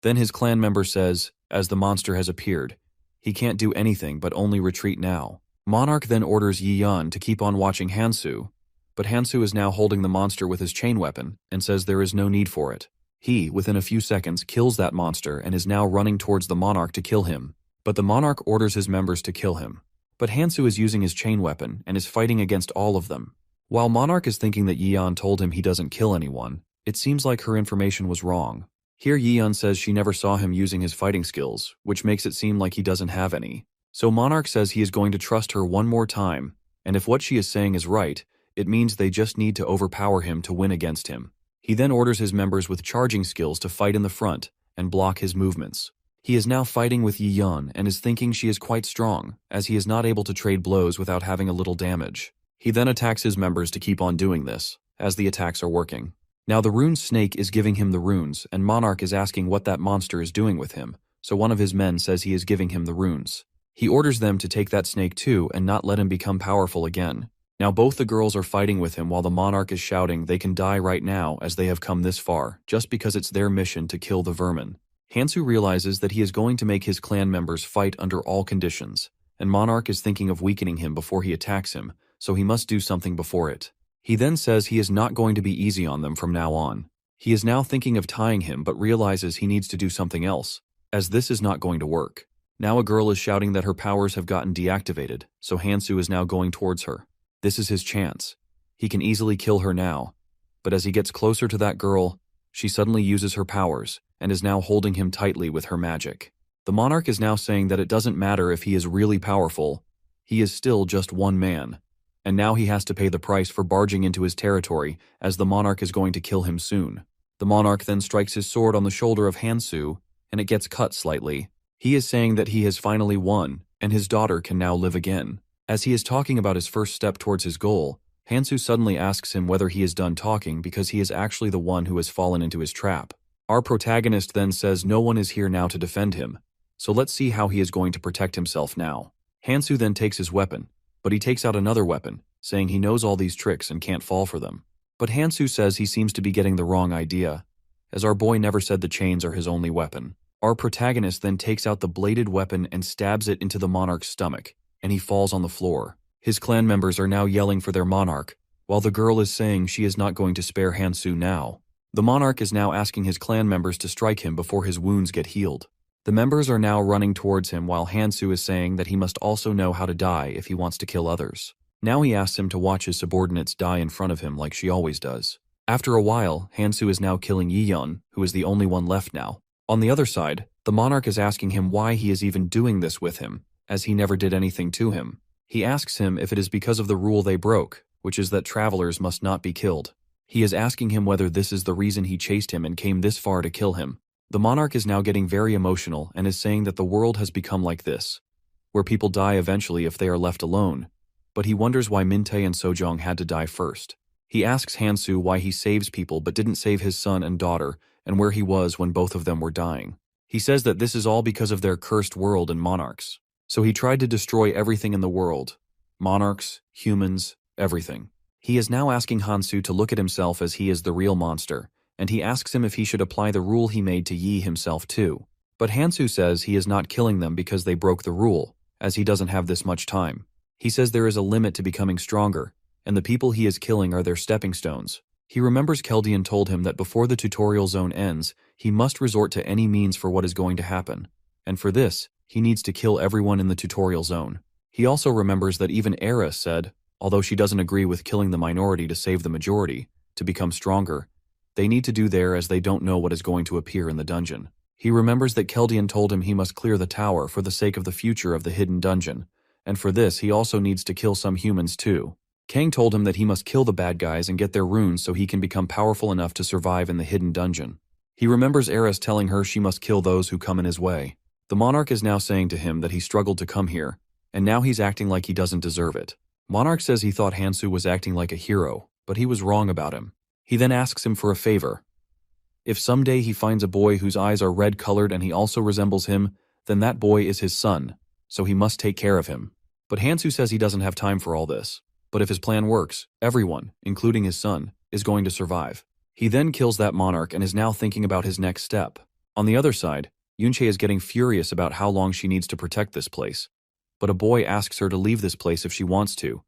Then his clan member says, as the monster has appeared, he can't do anything but only retreat now. Monarch then orders Yi Yan to keep on watching Hansu, but Hansu is now holding the monster with his chain weapon and says there is no need for it. He, within a few seconds, kills that monster and is now running towards the monarch to kill him. But the monarch orders his members to kill him. But Hansu is using his chain weapon and is fighting against all of them. While Monarch is thinking that Yeon told him he doesn't kill anyone, it seems like her information was wrong. Here Yeon says she never saw him using his fighting skills, which makes it seem like he doesn't have any. So Monarch says he is going to trust her one more time, and if what she is saying is right, it means they just need to overpower him to win against him. He then orders his members with charging skills to fight in the front and block his movements. He is now fighting with Yeon and is thinking she is quite strong, as he is not able to trade blows without having a little damage. He then attacks his members to keep on doing this, as the attacks are working. Now the rune snake is giving him the runes, and Monarch is asking what that monster is doing with him, so one of his men says he is giving him the runes. He orders them to take that snake too and not let him become powerful again. Now both the girls are fighting with him while the monarch is shouting they can die right now as they have come this far, just because it's their mission to kill the vermin. Hansu realizes that he is going to make his clan members fight under all conditions, and Monarch is thinking of weakening him before he attacks him, so he must do something before it. He then says he is not going to be easy on them from now on. He is now thinking of tying him but realizes he needs to do something else, as this is not going to work. Now a girl is shouting that her powers have gotten deactivated, so Hansu is now going towards her. This is his chance. He can easily kill her now, but as he gets closer to that girl, she suddenly uses her powers and is now holding him tightly with her magic. The monarch is now saying that it doesn't matter if he is really powerful, he is still just one man, and now he has to pay the price for barging into his territory as the monarch is going to kill him soon. The monarch then strikes his sword on the shoulder of Hansu, and it gets cut slightly. He is saying that he has finally won, and his daughter can now live again. As he is talking about his first step towards his goal, Hansu suddenly asks him whether he is done talking because he is actually the one who has fallen into his trap. Our protagonist then says no one is here now to defend him, so let's see how he is going to protect himself now. Hansu then takes his weapon, but he takes out another weapon, saying he knows all these tricks and can't fall for them. But Hansu says he seems to be getting the wrong idea, as our boy never said the chains are his only weapon. Our protagonist then takes out the bladed weapon and stabs it into the monarch's stomach, and he falls on the floor. His clan members are now yelling for their monarch, while the girl is saying she is not going to spare Hansu now. The monarch is now asking his clan members to strike him before his wounds get healed. The members are now running towards him while Hansu is saying that he must also know how to die if he wants to kill others. Now he asks him to watch his subordinates die in front of him like she always does. After a while, Hansu is now killing Yeon, who is the only one left now. On the other side, the monarch is asking him why he is even doing this with him, as he never did anything to him. He asks him if it is because of the rule they broke, which is that travelers must not be killed. He is asking him whether this is the reason he chased him and came this far to kill him. The monarch is now getting very emotional and is saying that the world has become like this, where people die eventually if they are left alone, but he wonders why Min-tae and Sojong had to die first. He asks Hansu why he saves people but didn't save his son and daughter, and where he was when both of them were dying. He says that this is all because of their cursed world and monarchs. So he tried to destroy everything in the world. Monarchs, humans, everything. He is now asking Hansu to look at himself as he is the real monster, and he asks him if he should apply the rule he made to Yi himself too. But Hansu says he is not killing them because they broke the rule, as he doesn't have this much time. He says there is a limit to becoming stronger, and the people he is killing are their stepping stones. He remembers Keldian told him that before the tutorial zone ends, he must resort to any means for what is going to happen. And for this, he needs to kill everyone in the tutorial zone. He also remembers that even Era said, although she doesn't agree with killing the minority to save the majority, to become stronger, they need to do there as they don't know what is going to appear in the dungeon. He remembers that Keldian told him he must clear the tower for the sake of the future of the hidden dungeon, and for this he also needs to kill some humans too. Kang told him that he must kill the bad guys and get their runes so he can become powerful enough to survive in the hidden dungeon. He remembers Eris telling her she must kill those who come in his way. The monarch is now saying to him that he struggled to come here, and now he's acting like he doesn't deserve it. Monarch says he thought Hansu was acting like a hero, but he was wrong about him. He then asks him for a favor. If someday he finds a boy whose eyes are red-colored and he also resembles him, then that boy is his son, so he must take care of him. But Hansu says he doesn't have time for all this. But if his plan works, everyone, including his son, is going to survive. He then kills that monarch and is now thinking about his next step. On the other side, Yunche is getting furious about how long she needs to protect this place. But a boy asks her to leave this place if she wants to.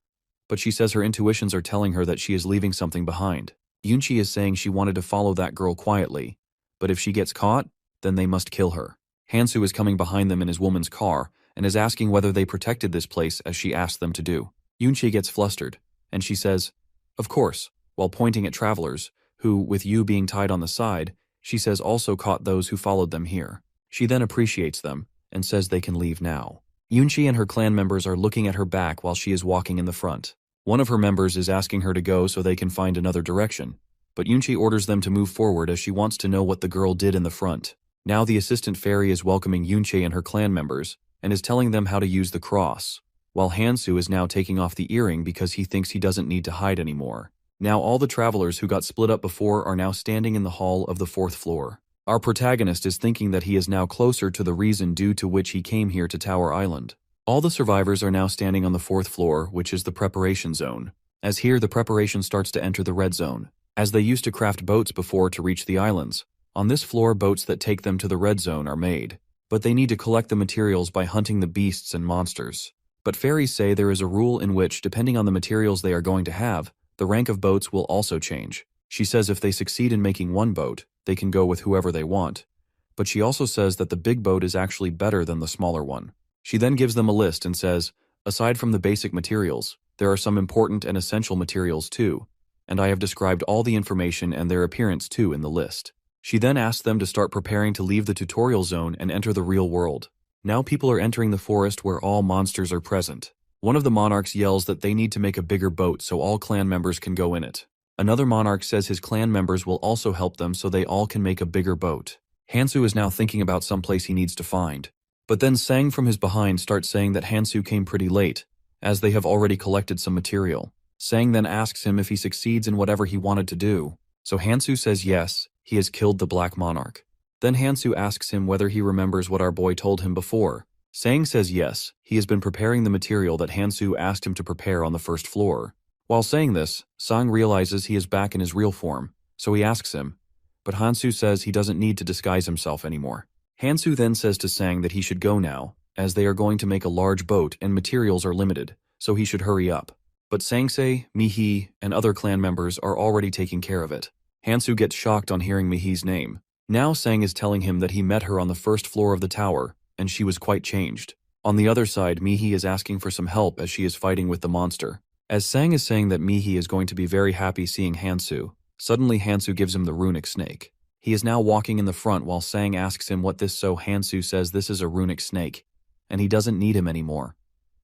But she says her intuitions are telling her that she is leaving something behind. Yunche is saying she wanted to follow that girl quietly, but if she gets caught, then they must kill her. Hansu is coming behind them in his woman's car and is asking whether they protected this place as she asked them to do. Yunche gets flustered, and she says, "Of course," while pointing at travelers, who, with you being tied on the side, she says also caught those who followed them here. She then appreciates them and says they can leave now. Yunche and her clan members are looking at her back while she is walking in the front. One of her members is asking her to go so they can find another direction, but Yunche orders them to move forward as she wants to know what the girl did in the front. Now the assistant fairy is welcoming Yunche and her clan members and is telling them how to use the cross, while Hansu is now taking off the earring because he thinks he doesn't need to hide anymore. Now all the travelers who got split up before are now standing in the hall of the 4th floor. Our protagonist is thinking that he is now closer to the reason due to which he came here to Tower Island. All the survivors are now standing on the 4th floor, which is the preparation zone. As here the preparation starts to enter the red zone, as they used to craft boats before to reach the islands. On this floor, boats that take them to the red zone are made, but they need to collect the materials by hunting the beasts and monsters. But fairies say there is a rule in which, depending on the materials they are going to have, the rank of boats will also change. She says if they succeed in making one boat, they can go with whoever they want. But she also says that the big boat is actually better than the smaller one. She then gives them a list and says, aside from the basic materials, there are some important and essential materials too, and I have described all the information and their appearance too in the list. She then asks them to start preparing to leave the tutorial zone and enter the real world. Now people are entering the forest where all monsters are present. One of the monarchs yells that they need to make a bigger boat so all clan members can go in it. Another monarch says his clan members will also help them so they all can make a bigger boat. Hansu is now thinking about some place he needs to find. But then Sang from his behind starts saying that Hansu came pretty late, as they have already collected some material. Sang then asks him if he succeeds in whatever he wanted to do. So Hansu says yes, he has killed the Black Monarch. Then Hansu asks him whether he remembers what our boy told him before. Sang says yes, he has been preparing the material that Hansu asked him to prepare on the 1st floor. While saying this, Sang realizes he is back in his real form, so he asks him, but Hansu says he doesn't need to disguise himself anymore. Hansu then says to Sang that he should go now, as they are going to make a large boat and materials are limited, so he should hurry up. But Sangsei, Mihi, and other clan members are already taking care of it. Hansu gets shocked on hearing Mihi's name. Now Sang is telling him that he met her on the 1st floor of the tower, and she was quite changed. On the other side, Mihi is asking for some help as she is fighting with the monster. As Sang is saying that Mihi is going to be very happy seeing Hansu, suddenly Hansu gives him the runic snake. He is now walking in the front while Sang asks him what this, so Hansu says this is a runic snake, and he doesn't need him anymore,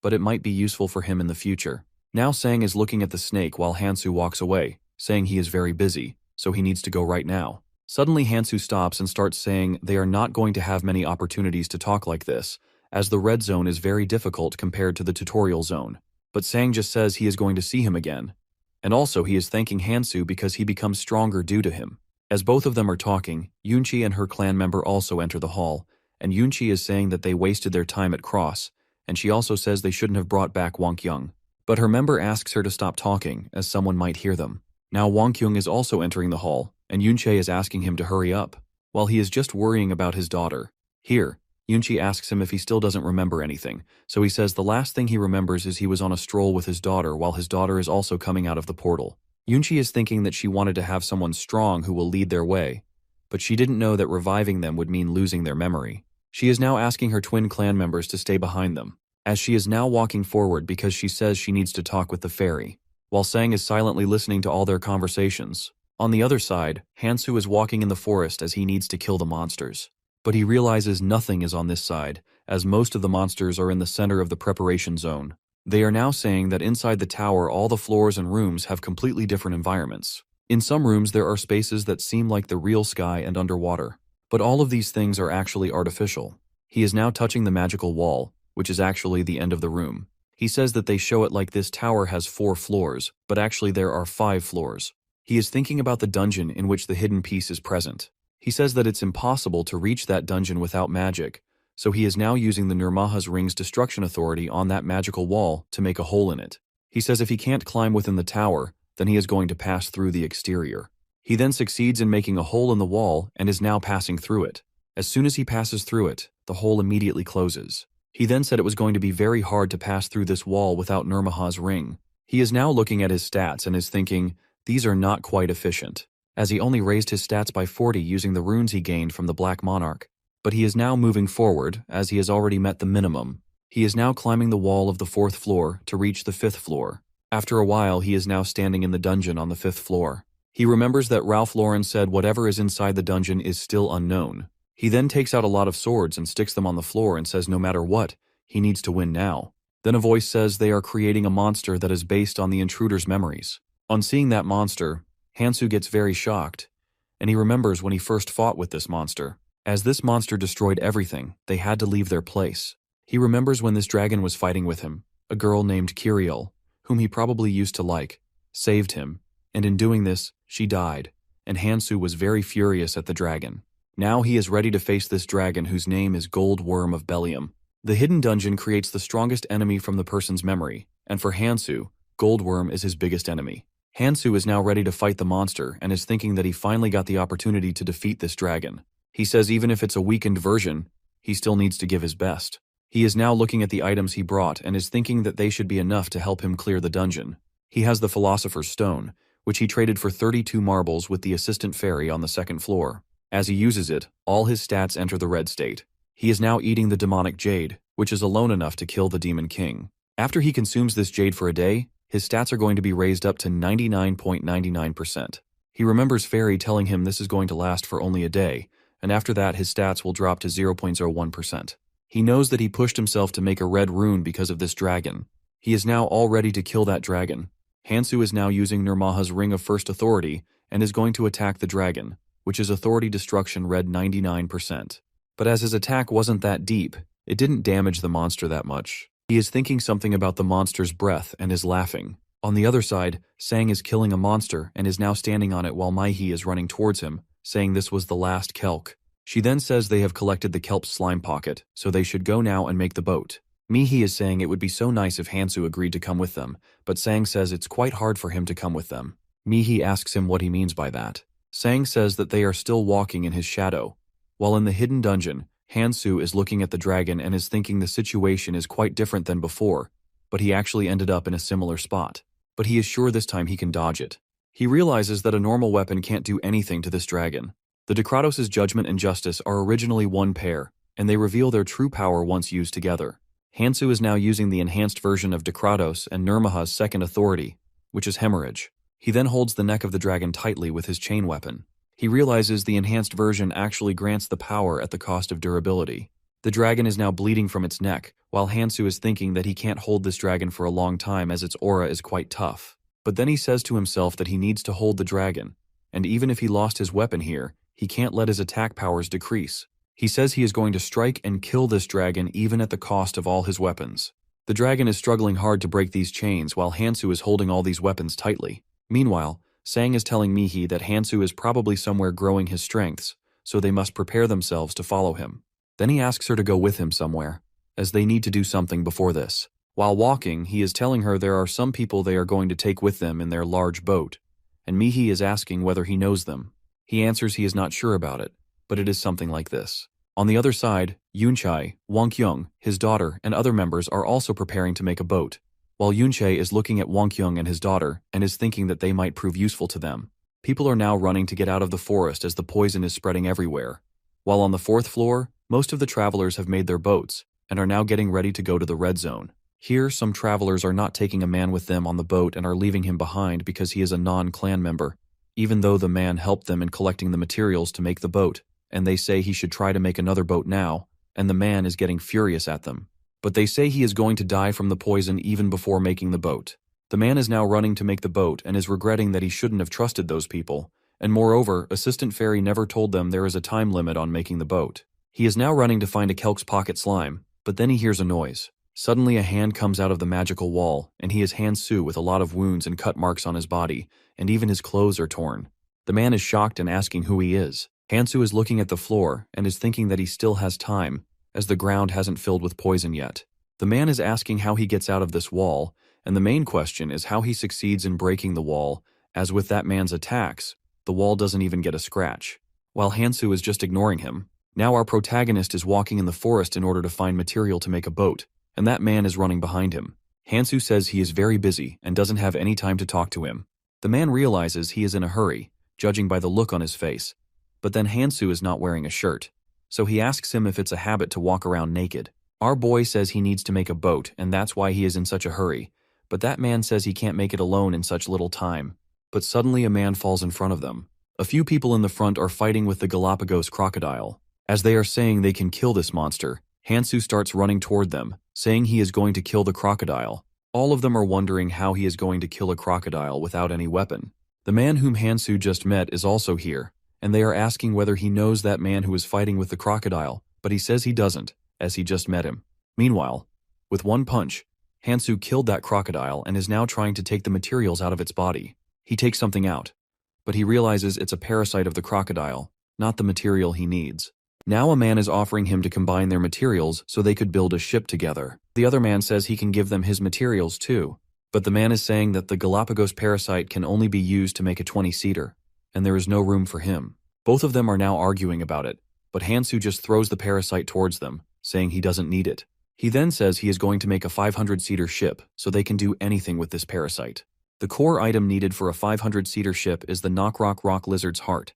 but it might be useful for him in the future. Now Sang is looking at the snake while Hansu walks away, saying he is very busy, so he needs to go right now. Suddenly Hansu stops and starts saying they are not going to have many opportunities to talk like this, as the red zone is very difficult compared to the tutorial zone. But Sang just says he is going to see him again. And also he is thanking Hansu because he becomes stronger due to him. As both of them are talking, Yunchi and her clan member also enter the hall, and Yunchi is saying that they wasted their time at Cross, and she also says they shouldn't have brought back Wang Kyung. But her member asks her to stop talking, as someone might hear them. Now Wang Kyung is also entering the hall, and Yunche is asking him to hurry up, while he is just worrying about his daughter. Here, Yunchi asks him if he still doesn't remember anything, so he says the last thing he remembers is he was on a stroll with his daughter while his daughter is also coming out of the portal. Yunchi is thinking that she wanted to have someone strong who will lead their way, but she didn't know that reviving them would mean losing their memory. She is now asking her twin clan members to stay behind them, as she is now walking forward because she says she needs to talk with the fairy, while Sang is silently listening to all their conversations. On the other side, Hansu is walking in the forest as he needs to kill the monsters. But he realizes nothing is on this side, as most of the monsters are in the center of the preparation zone. They are now saying that inside the tower all the floors and rooms have completely different environments. In some rooms there are spaces that seem like the real sky and underwater. But all of these things are actually artificial. He is now touching the magical wall, which is actually the end of the room. He says that they show it like this tower has 4 floors, but actually there are 5 floors. He is thinking about the dungeon in which the hidden piece is present. He says that it's impossible to reach that dungeon without magic, so he is now using the Nirmaha's Ring's destruction authority on that magical wall to make a hole in it. He says if he can't climb within the tower, then he is going to pass through the exterior. He then succeeds in making a hole in the wall and is now passing through it. As soon as he passes through it, the hole immediately closes. He then said it was going to be very hard to pass through this wall without Nirmaha's Ring. He is now looking at his stats and is thinking, these are not quite efficient, as he only raised his stats by 40 using the runes he gained from the Black Monarch. But he is now moving forward, as he has already met the minimum. He is now climbing the wall of the 4th floor to reach the 5th floor. After a while, he is now standing in the dungeon on the 5th floor. He remembers that Ralph Lauren said whatever is inside the dungeon is still unknown. He then takes out a lot of swords and sticks them on the floor and says no matter what, he needs to win now. Then a voice says they are creating a monster that is based on the intruder's memories. On seeing that monster, Hansu gets very shocked, and he remembers when he first fought with this monster. As this monster destroyed everything, they had to leave their place. He remembers when this dragon was fighting with him, a girl named Kiriel, whom he probably used to like, saved him, and in doing this, she died, and Hansu was very furious at the dragon. Now he is ready to face this dragon whose name is Gold Worm of Bellium. The hidden dungeon creates the strongest enemy from the person's memory, and for Hansu, Gold Worm is his biggest enemy. Hansu is now ready to fight the monster and is thinking that he finally got the opportunity to defeat this dragon. He says even if it's a weakened version, he still needs to give his best. He is now looking at the items he brought and is thinking that they should be enough to help him clear the dungeon. He has the Philosopher's Stone, which he traded for 32 marbles with the assistant fairy on the 2nd floor. As he uses it, all his stats enter the red state. He is now eating the demonic jade, which is alone enough to kill the Demon King. After he consumes this jade for a day, his stats are going to be raised up to 99.99%. He remembers Fairy telling him this is going to last for only a day, and after that his stats will drop to 0.01%. He knows that he pushed himself to make a red rune because of this dragon. He is now all ready to kill that dragon. Hansu is now using Nirmaha's Ring of First Authority and is going to attack the dragon, which is Authority Destruction red 99%. But as his attack wasn't that deep, it didn't damage the monster that much. He is thinking something about the monster's breath and is laughing. On the other side, Sang is killing a monster and is now standing on it while Maihi is running towards him, saying this was the last kelp. She then says they have collected the kelp's slime pocket, so they should go now and make the boat. Mihi is saying it would be so nice if Hansu agreed to come with them, but Sang says it's quite hard for him to come with them. Mihi asks him what he means by that. Sang says that they are still walking in his shadow. While in the hidden dungeon, Hansu is looking at the dragon and is thinking the situation is quite different than before, but he actually ended up in a similar spot. But he is sure this time he can dodge it. He realizes that a normal weapon can't do anything to this dragon. The Decratos' judgment and justice are originally one pair, and they reveal their true power once used together. Hansu is now using the enhanced version of Decratos and Nirmaha's second authority, which is Hemorrhage. He then holds the neck of the dragon tightly with his chain weapon. He realizes the enhanced version actually grants the power at the cost of durability. The dragon is now bleeding from its neck, while Hansu is thinking that he can't hold this dragon for a long time as its aura is quite tough. But then he says to himself that he needs to hold the dragon, and even if he lost his weapon here, he can't let his attack powers decrease. He says he is going to strike and kill this dragon even at the cost of all his weapons. The dragon is struggling hard to break these chains while Hansu is holding all these weapons tightly. Meanwhile, Sang is telling Mihi that Hansu is probably somewhere growing his strengths, so they must prepare themselves to follow him. Then he asks her to go with him somewhere. as they need to do something before this. While walking, he is telling her there are some people they are going to take with them in their large boat, and Mihi is asking whether he knows them. He answers he is not sure about it, but it is something like this. On the other side, Yunchai, Wang Kyung, his daughter, and other members are also preparing to make a boat, while Yunchai is looking at Wang Kyung and his daughter and is thinking that they might prove useful to them. People are now running to get out of the forest as the poison is spreading everywhere. While on the 4th floor, most of the travelers have made their boats and are now getting ready to go to the red zone. Here, some travelers are not taking a man with them on the boat and are leaving him behind because he is a non-clan member, even though the man helped them in collecting the materials to make the boat, and they say he should try to make another boat now, and the man is getting furious at them. But they say he is going to die from the poison even before making the boat. The man is now running to make the boat and is regretting that he shouldn't have trusted those people, and moreover, Assistant Fairy never told them there is a time limit on making the boat. He is now running to find a Kelk's pocket slime, but then he hears a noise. Suddenly a hand comes out of the magical wall, and he is Hansu with a lot of wounds and cut marks on his body, and even his clothes are torn. The man is shocked and asking who he is. Hansu is looking at the floor and is thinking that he still has time, as the ground hasn't filled with poison yet. The man is asking how he gets out of this wall, and the main question is how he succeeds in breaking the wall, as with that man's attacks, the wall doesn't even get a scratch. While Hansu is just ignoring him, now our protagonist is walking in the forest in order to find material to make a boat, and that man is running behind him. Hansu says he is very busy and doesn't have any time to talk to him. The man realizes he is in a hurry, judging by the look on his face. But then Hansu is not wearing a shirt, so he asks him if it's a habit to walk around naked. Our boy says he needs to make a boat, and that's why he is in such a hurry, but that man says he can't make it alone in such little time. But suddenly a man falls in front of them. A few people in the front are fighting with the Galapagos crocodile. As they are saying they can kill this monster, Hansu starts running toward them, saying he is going to kill the crocodile. All of them are wondering how he is going to kill a crocodile without any weapon. The man whom Hansu just met is also here, and they are asking whether he knows that man who is fighting with the crocodile, but he says he doesn't, as he just met him. Meanwhile, with one punch, Hansu killed that crocodile and is now trying to take the materials out of its body. He takes something out, but he realizes it's a parasite of the crocodile, not the material he needs. Now a man is offering him to combine their materials so they could build a ship together. The other man says he can give them his materials too, but the man is saying that the Galapagos parasite can only be used to make a 20-seater, and there is no room for him. Both of them are now arguing about it, but Hansu just throws the parasite towards them, saying he doesn't need it. He then says he is going to make a 500-seater ship so they can do anything with this parasite. The core item needed for a 500-seater ship is the Knockrock rock lizard's heart,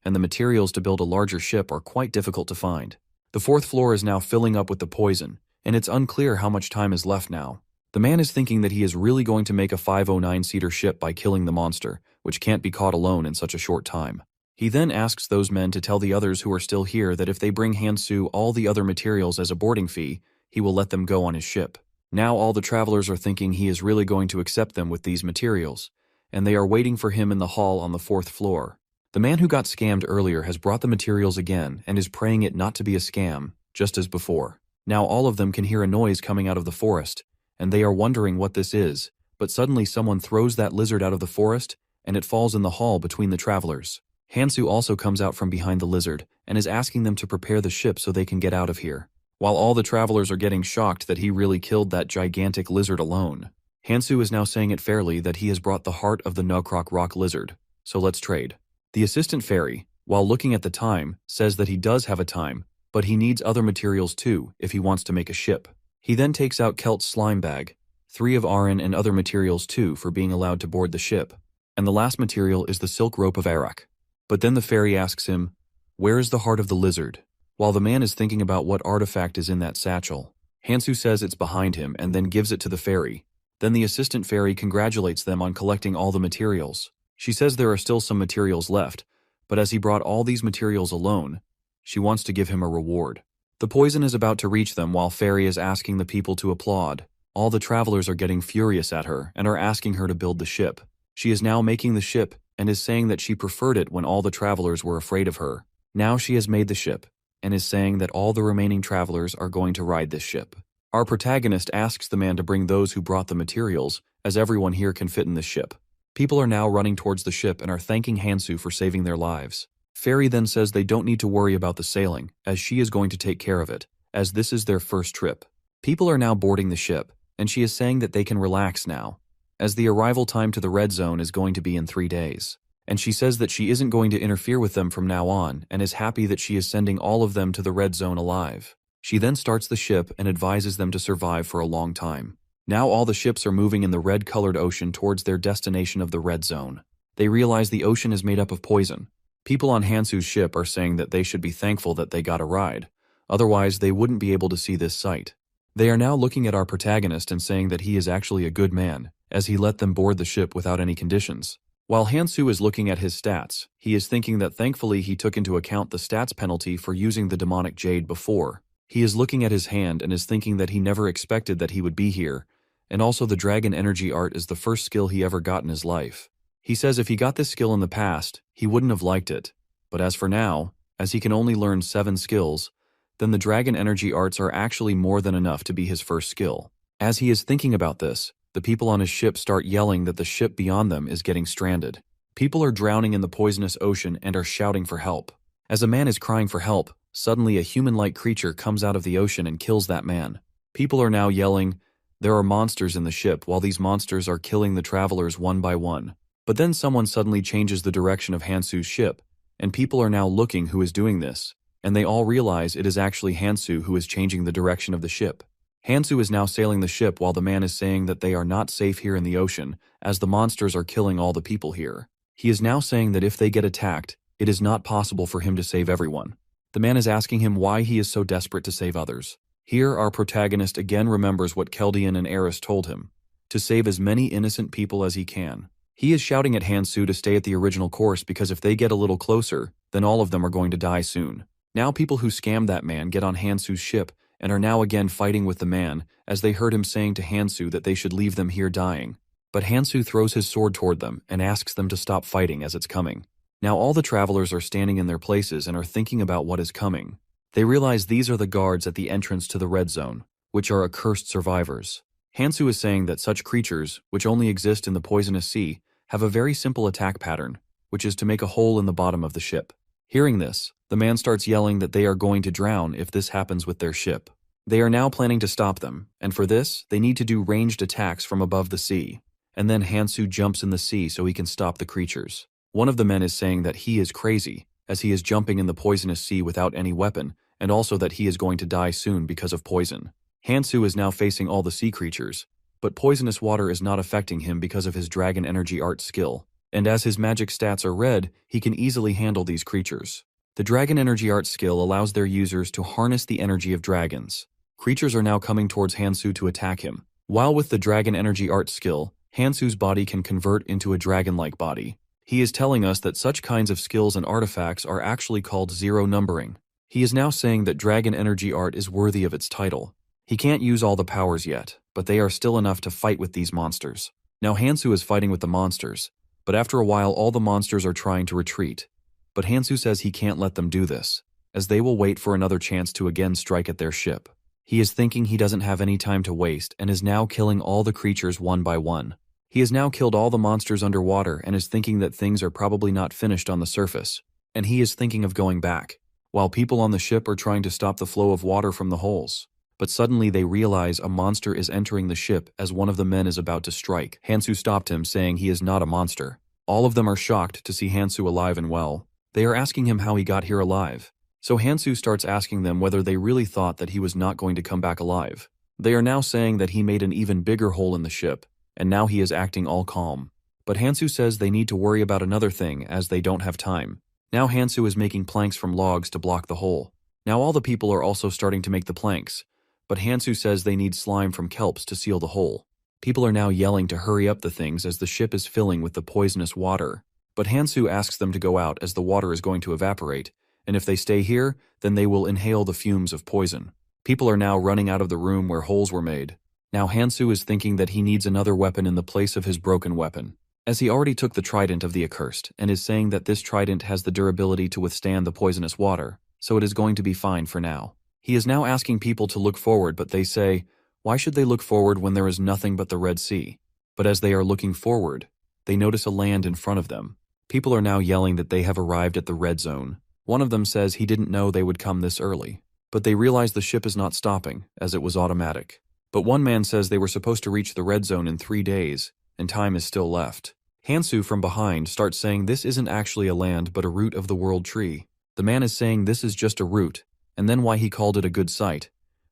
and the materials to build a larger ship are quite difficult to find. The 4th floor is now filling up with the poison, and it's unclear how much time is left now. The man is thinking that he is really going to make a 509-seater ship by killing the monster, which can't be caught alone in such a short time. He then asks those men to tell the others who are still here that if they bring Hansu all the other materials as a boarding fee, he will let them go on his ship. Now all the travelers are thinking he is really going to accept them with these materials, and they are waiting for him in the hall on the 4th floor. The man who got scammed earlier has brought the materials again and is praying it not to be a scam, just as before. Now all of them can hear a noise coming out of the forest, and they are wondering what this is, but suddenly someone throws that lizard out of the forest, and it falls in the hall between the travelers. Hansu also comes out from behind the lizard and is asking them to prepare the ship so they can get out of here, while all the travelers are getting shocked that he really killed that gigantic lizard alone. Hansu is now saying it fairly that he has brought the heart of the Knockrock rock lizard, so let's trade. The assistant fairy, while looking at the time, says that he does have a time, but he needs other materials too if he wants to make a ship. He then takes out Kelt's slime bag, 3 of Aran and other materials too for being allowed to board the ship, and the last material is the silk rope of Arak. But then the fairy asks him, "Where is the heart of the lizard?" While the man is thinking about what artifact is in that satchel, Hansu says it's behind him and then gives it to the fairy. Then the assistant fairy congratulates them on collecting all the materials. She says there are still some materials left, but as he brought all these materials alone, she wants to give him a reward. The poison is about to reach them while Fairy is asking the people to applaud. All the travelers are getting furious at her and are asking her to build the ship. She is now making the ship and is saying that she preferred it when all the travelers were afraid of her. Now she has made the ship and is saying that all the remaining travelers are going to ride this ship. Our protagonist asks the man to bring those who brought the materials, as everyone here can fit in this ship. People are now running towards the ship and are thanking Hansu for saving their lives. Fairy then says they don't need to worry about the sailing, as she is going to take care of it, as this is their first trip. People are now boarding the ship, and she is saying that they can relax now, as the arrival time to the red zone is going to be in 3 days. And she says that she isn't going to interfere with them from now on and is happy that she is sending all of them to the red zone alive. She then starts the ship and advises them to survive for a long time. Now all the ships are moving in the red-colored ocean towards their destination of the red zone. They realize the ocean is made up of poison. People on Hansu's ship are saying that they should be thankful that they got a ride. Otherwise, they wouldn't be able to see this sight. They are now looking at our protagonist and saying that he is actually a good man, as he let them board the ship without any conditions. While Hansu is looking at his stats, he is thinking that thankfully he took into account the stats penalty for using the demonic jade before. He is looking at his hand and is thinking that he never expected that he would be here, and also the dragon energy art is the first skill he ever got in his life. He says if he got this skill in the past, he wouldn't have liked it, but as for now, as he can only learn 7 skills, then the dragon energy arts are actually more than enough to be his first skill. As he is thinking about this, the people on his ship start yelling that the ship beyond them is getting stranded. People are drowning in the poisonous ocean and are shouting for help. As a man is crying for help, suddenly a human-like creature comes out of the ocean and kills that man. People are now yelling, "There are monsters in the ship," while these monsters are killing the travelers one by one. But then someone suddenly changes the direction of Hansu's ship, and people are now looking who is doing this, and they all realize it is actually Hansu who is changing the direction of the ship. Hansu is now sailing the ship while the man is saying that they are not safe here in the ocean, as the monsters are killing all the people here. He is now saying that if they get attacked, it is not possible for him to save everyone. The man is asking him why he is so desperate to save others. Here our protagonist again remembers what Keldian and Eris told him, to save as many innocent people as he can. He is shouting at Hansu to stay at the original course because if they get a little closer, then all of them are going to die soon. Now people who scammed that man get on Hansu's ship and are now again fighting with the man, as they heard him saying to Hansu that they should leave them here dying. But Hansu throws his sword toward them and asks them to stop fighting as it's coming. Now all the travelers are standing in their places and are thinking about what is coming. They realize these are the guards at the entrance to the red zone, which are accursed survivors. Hansu is saying that such creatures, which only exist in the poisonous sea, have a very simple attack pattern, which is to make a hole in the bottom of the ship. Hearing this, the man starts yelling that they are going to drown if this happens with their ship. They are now planning to stop them, and for this, they need to do ranged attacks from above the sea. And then Hansu jumps in the sea so he can stop the creatures. One of the men is saying that he is crazy, as he is jumping in the poisonous sea without any weapon, and also that he is going to die soon because of poison. Hansu is now facing all the sea creatures, but poisonous water is not affecting him because of his dragon energy art skill. And as his magic stats are red, he can easily handle these creatures. The dragon energy art skill allows their users to harness the energy of dragons. Creatures are now coming towards Hansu to attack him. While with the dragon energy art skill, Hansu's body can convert into a dragon-like body. He is telling us that such kinds of skills and artifacts are actually called zero numbering. He is now saying that dragon energy art is worthy of its title. He can't use all the powers yet, but they are still enough to fight with these monsters. Now Hansu is fighting with the monsters, but after a while all the monsters are trying to retreat. But Hansu says he can't let them do this, as they will wait for another chance to again strike at their ship. He is thinking he doesn't have any time to waste and is now killing all the creatures one by one. He has now killed all the monsters underwater and is thinking that things are probably not finished on the surface, and he is thinking of going back, while people on the ship are trying to stop the flow of water from the holes. But suddenly they realize a monster is entering the ship as one of the men is about to strike. Hansu stopped him, saying he is not a monster. All of them are shocked to see Hansu alive and well. They are asking him how he got here alive. So Hansu starts asking them whether they really thought that he was not going to come back alive. They are now saying that he made an even bigger hole in the ship, and now he is acting all calm. But Hansu says they need to worry about another thing as they don't have time. Now Hansu is making planks from logs to block the hole. Now all the people are also starting to make the planks, but Hansu says they need slime from kelps to seal the hole. People are now yelling to hurry up the things as the ship is filling with the poisonous water. But Hansu asks them to go out as the water is going to evaporate, and if they stay here, then they will inhale the fumes of poison. People are now running out of the room where holes were made. Now Hansu is thinking that he needs another weapon in the place of his broken weapon, as he already took the trident of the accursed, and is saying that this trident has the durability to withstand the poisonous water, so it is going to be fine for now. He is now asking people to look forward, but they say, why should they look forward when there is nothing but the Red Sea? But as they are looking forward, they notice a land in front of them. People are now yelling that they have arrived at the red zone. One of them says he didn't know they would come this early. but they realize the ship is not stopping, as it was automatic. But one man says they were supposed to reach the red zone in 3 days, and time is still left. Hansu from behind starts saying this isn't actually a land but a root of the world tree. The man is saying this is just a root, and then why he called it a good sight.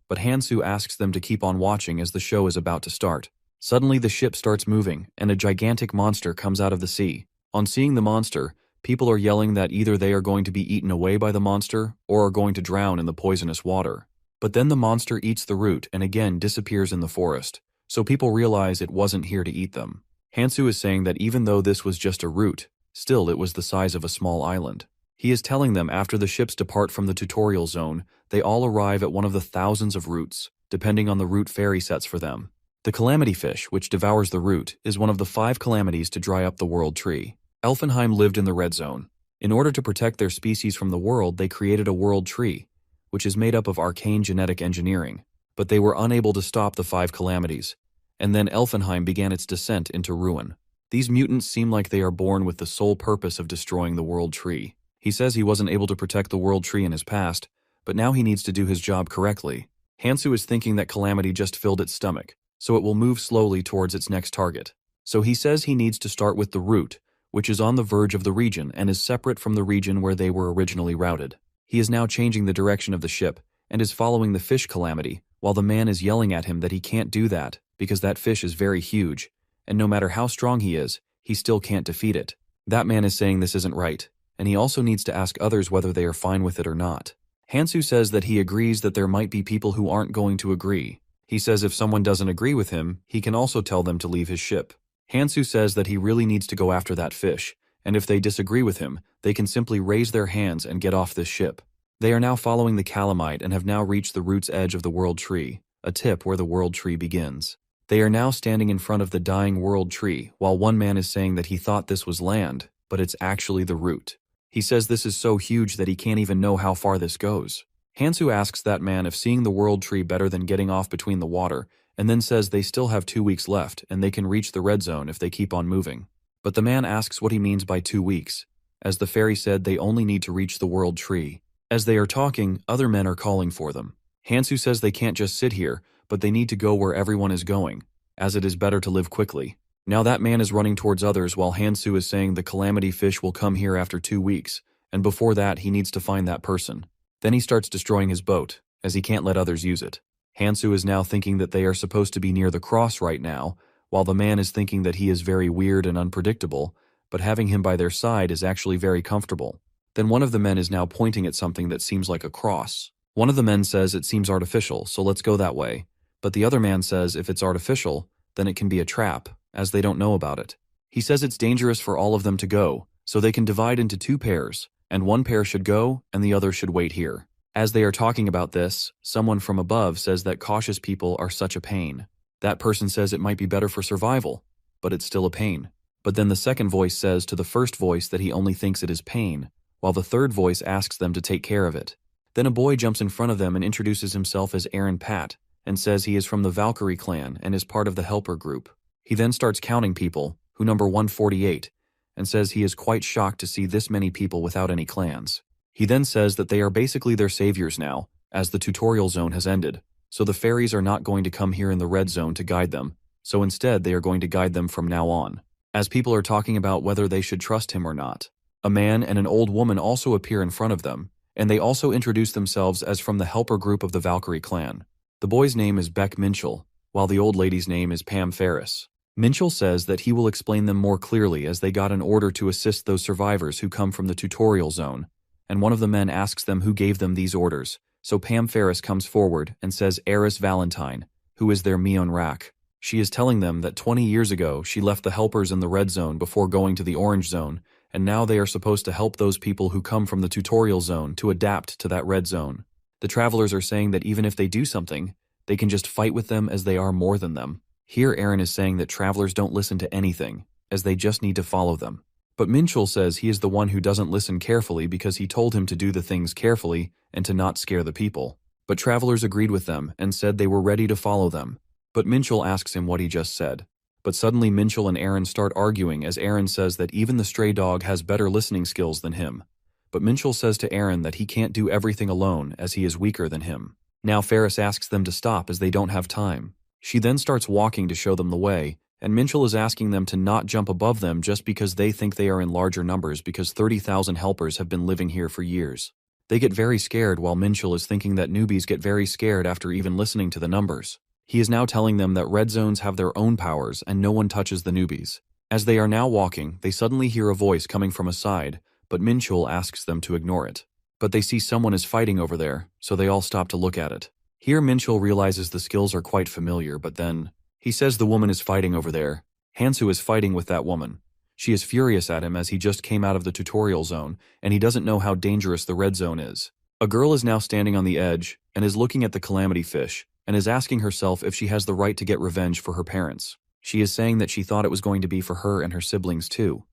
But Hansu asks them to keep on watching as the show is about to start. Suddenly the ship starts moving, and a gigantic monster comes out of the sea. On seeing the monster, people are yelling that either they are going to be eaten away by the monster or are going to drown in the poisonous water. But then the monster eats the root and again disappears in the forest, so people realize it wasn't here to eat them. Hansu is saying that even though this was just a root, still it was the size of a small island. He is telling them after the ships depart from the tutorial zone, they all arrive at one of the thousands of roots, depending on the route fairy sets for them. The calamity fish, which devours the root, is one of the 5 calamities to dry up the world tree. Elfenheim lived in the red zone. In order to protect their species from the world, they created a world tree, which is made up of arcane genetic engineering. But they were unable to stop the 5 calamities, and then Elfenheim began its descent into ruin. These mutants seem like they are born with the sole purpose of destroying the world tree. He says he wasn't able to protect the world tree in his past, but now he needs to do his job correctly. Hansu is thinking that Calamity just filled its stomach, so it will move slowly towards its next target. So he says he needs to start with the root, which is on the verge of the region and is separate from the region where they were originally routed. He is now changing the direction of the ship and is following the fish calamity, while the man is yelling at him that he can't do that because that fish is very huge, and no matter how strong he is, he still can't defeat it. That man is saying this isn't right, and he also needs to ask others whether they are fine with it or not. Hansu says that he agrees that there might be people who aren't going to agree. He says if someone doesn't agree with him, he can also tell them to leave his ship. Hansu says that he really needs to go after that fish, and if they disagree with him, they can simply raise their hands and get off this ship. They are now following the calamite and have now reached the root's edge of the world tree, a tip where the world tree begins. They are now standing in front of the dying world tree, while one man is saying that he thought this was land, but it's actually the root. He says this is so huge that he can't even know how far this goes. Hansu asks that man if seeing the world tree better than getting off between the water, and then says they still have 2 weeks left and they can reach the red zone if they keep on moving. But the man asks what he means by 2 weeks, as the fairy said they only need to reach the world tree. As they are talking, other men are calling for them. Hansu says they can't just sit here, but they need to go where everyone is going, as it is better to live quickly. Now that man is running towards others while Hansu is saying the calamity fish will come here after 2 weeks, and before that he needs to find that person. Then he starts destroying his boat, as he can't let others use it. Hansu is now thinking that they are supposed to be near the cross right now, while the man is thinking that he is very weird and unpredictable, but having him by their side is actually very comfortable. Then one of the men is now pointing at something that seems like a cross. One of the men says it seems artificial, so let's go that way. But the other man says if it's artificial, then it can be a trap, as they don't know about it. He says it's dangerous for all of them to go, so they can divide into 2 pairs, and one pair should go and the other should wait here. As they are talking about this, someone from above says that cautious people are such a pain. That person says it might be better for survival, but it's still a pain. But then the second voice says to the first voice that he only thinks it is pain, while the third voice asks them to take care of it. Then a boy jumps in front of them and introduces himself as Aaron Pat, and says he is from the Valkyrie clan and is part of the helper group. He then starts counting people, who number 148, and says he is quite shocked to see this many people without any clans. He then says that they are basically their saviors now, as the tutorial zone has ended, so the fairies are not going to come here in the red zone to guide them, so instead they are going to guide them from now on. As people are talking about whether they should trust him or not, a man and an old woman also appear in front of them, and they also introduce themselves as from the helper group of the Valkyrie clan. The boy's name is Beck Minchell, while the old lady's name is Pam Ferris. Minchell says that he will explain them more clearly as they got an order to assist those survivors who come from the tutorial zone, and one of the men asks them who gave them these orders, so Pam Ferris comes forward and says Eris Valentine, who is their Mion Rak. She is telling them that 20 years ago she left the helpers in the red zone before going to the orange zone, and now they are supposed to help those people who come from the tutorial zone to adapt to that red zone. The travelers are saying that even if they do something, they can just fight with them as they are more than them. Here Aaron is saying that travelers don't listen to anything, as they just need to follow them. But Minchell says he is the one who doesn't listen carefully because he told him to do the things carefully and to not scare the people. But travelers agreed with them and said they were ready to follow them. But Minchell asks him what he just said. But suddenly Minchell and Aaron start arguing as Aaron says that even the stray dog has better listening skills than him. but Minchul says to Aaron that he can't do everything alone as he is weaker than him. Now Ferris asks them to stop as they don't have time. She then starts walking to show them the way, and Minchul is asking them to not jump above them just because they think they are in larger numbers because 30,000 helpers have been living here for years. They get very scared while Minchul is thinking that newbies get very scared after even listening to the numbers. He is now telling them that red zones have their own powers and no one touches the newbies. As they are now walking, they suddenly hear a voice coming from a side, but Minchul asks them to ignore it. But they see someone is fighting over there, so they all stop to look at it. Here Minchul realizes the skills are quite familiar, but then he says the woman is fighting over there. Hansu is fighting with that woman. She is furious at him as he just came out of the tutorial zone, and he doesn't know how dangerous the red zone is. A girl is now standing on the edge and is looking at the calamity fish and is asking herself if she has the right to get revenge for her parents. She is saying that she thought it was going to be for her and her siblings too,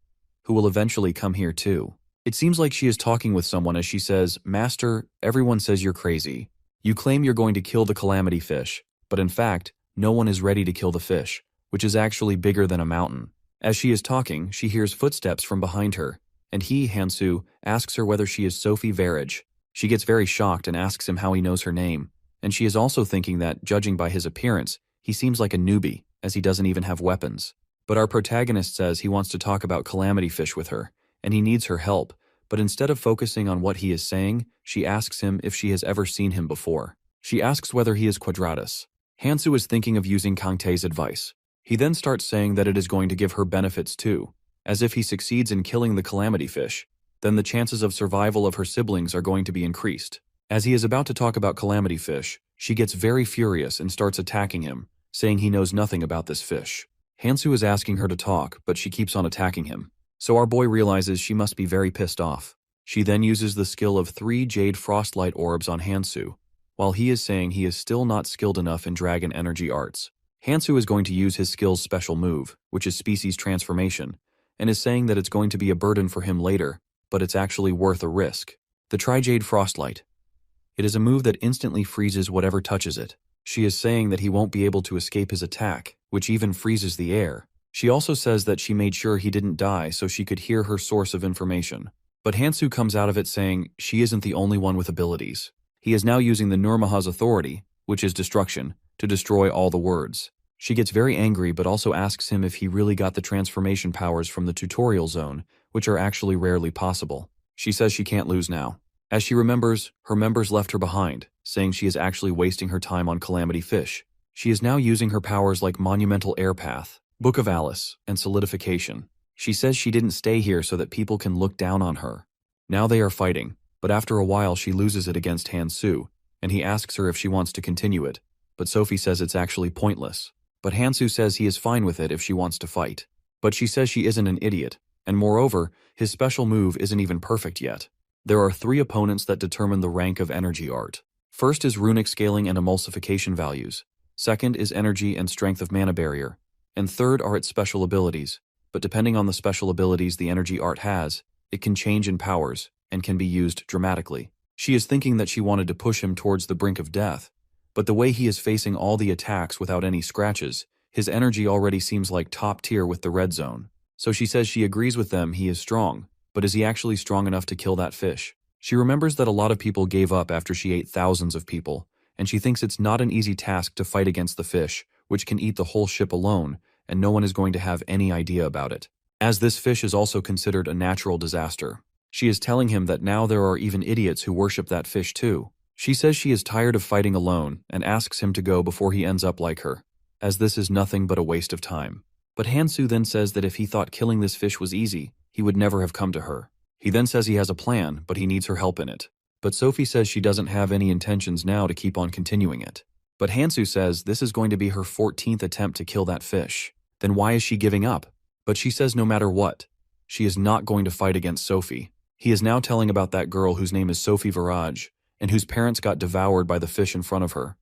who will eventually come here too. It seems like she is talking with someone as she says, "Master, everyone says you're crazy. You claim you're going to kill the calamity fish, but in fact, no one is ready to kill the fish, which is actually bigger than a mountain." As she is talking, she hears footsteps from behind her, and he, Hansu, asks her whether she is Sophie Verage. She gets very shocked and asks him how he knows her name, and she is also thinking that, judging by his appearance, he seems like a newbie, as he doesn't even have weapons. But our protagonist says he wants to talk about calamity fish with her, and he needs her help, but instead of focusing on what he is saying, she asks him if she has ever seen him before. She asks whether he is Quadratus. Hansu is thinking of using Kangtae's advice. He then starts saying that it is going to give her benefits too, as if he succeeds in killing the calamity fish, then the chances of survival of her siblings are going to be increased. As he is about to talk about calamity fish, she gets very furious and starts attacking him, saying he knows nothing about this fish. Hansu is asking her to talk, but she keeps on attacking him. So our boy realizes she must be very pissed off. She then uses the skill of 3 Jade Frostlight Orbs on Hansu, while he is saying he is still not skilled enough in dragon energy arts. Hansu is going to use his skill's special move, which is Species Transformation, and is saying that it's going to be a burden for him later, but it's actually worth a risk. The Tri-Jade Frostlight. It is a move that instantly freezes whatever touches it. She is saying that he won't be able to escape his attack, which even freezes the air. She also says that she made sure he didn't die so she could hear her source of information. But Hansu comes out of it saying she isn't the only one with abilities. He is now using the Nurmaha's authority, which is destruction, to destroy all the words. She gets very angry but also asks him if he really got the transformation powers from the tutorial zone, which are actually rarely possible. She says she can't lose now. As she remembers, her members left her behind, saying she is actually wasting her time on Calamity Fish. She is now using her powers like Monumental Air Path, Book of Alice, and Solidification. She says she didn't stay here so that people can look down on her. Now they are fighting, but after a while she loses it against Hansu, and he asks her if she wants to continue it, but Sophie says it's actually pointless. But Hansu says he is fine with it if she wants to fight. But she says she isn't an idiot, and moreover, his special move isn't even perfect yet. There are 3 opponents that determine the rank of energy art. First is runic scaling and emulsification values. Second is energy and strength of mana barrier. And third are its special abilities. But depending on the special abilities the energy art has, it can change in powers and can be used dramatically. She is thinking that she wanted to push him towards the brink of death, but the way he is facing all the attacks without any scratches, his energy already seems like top tier with the red zone. So she says she agrees with them he is strong, but is he actually strong enough to kill that fish? She remembers that a lot of people gave up after she ate thousands of people, and she thinks it's not an easy task to fight against the fish, which can eat the whole ship alone, and no one is going to have any idea about it. As this fish is also considered a natural disaster. She is telling him that now there are even idiots who worship that fish too. She says she is tired of fighting alone and asks him to go before he ends up like her, as this is nothing but a waste of time. But Hansu then says that if he thought killing this fish was easy, he would never have come to her. He then says he has a plan, but he needs her help in it. But Sophie says she doesn't have any intentions now to keep on continuing it. But Hansu says this is going to be her 14th attempt to kill that fish. Then why is she giving up? But she says no matter what, she is not going to fight against Sophie. He is now telling about that girl whose name is Sophie Verage, and whose parents got devoured by the fish in front of her.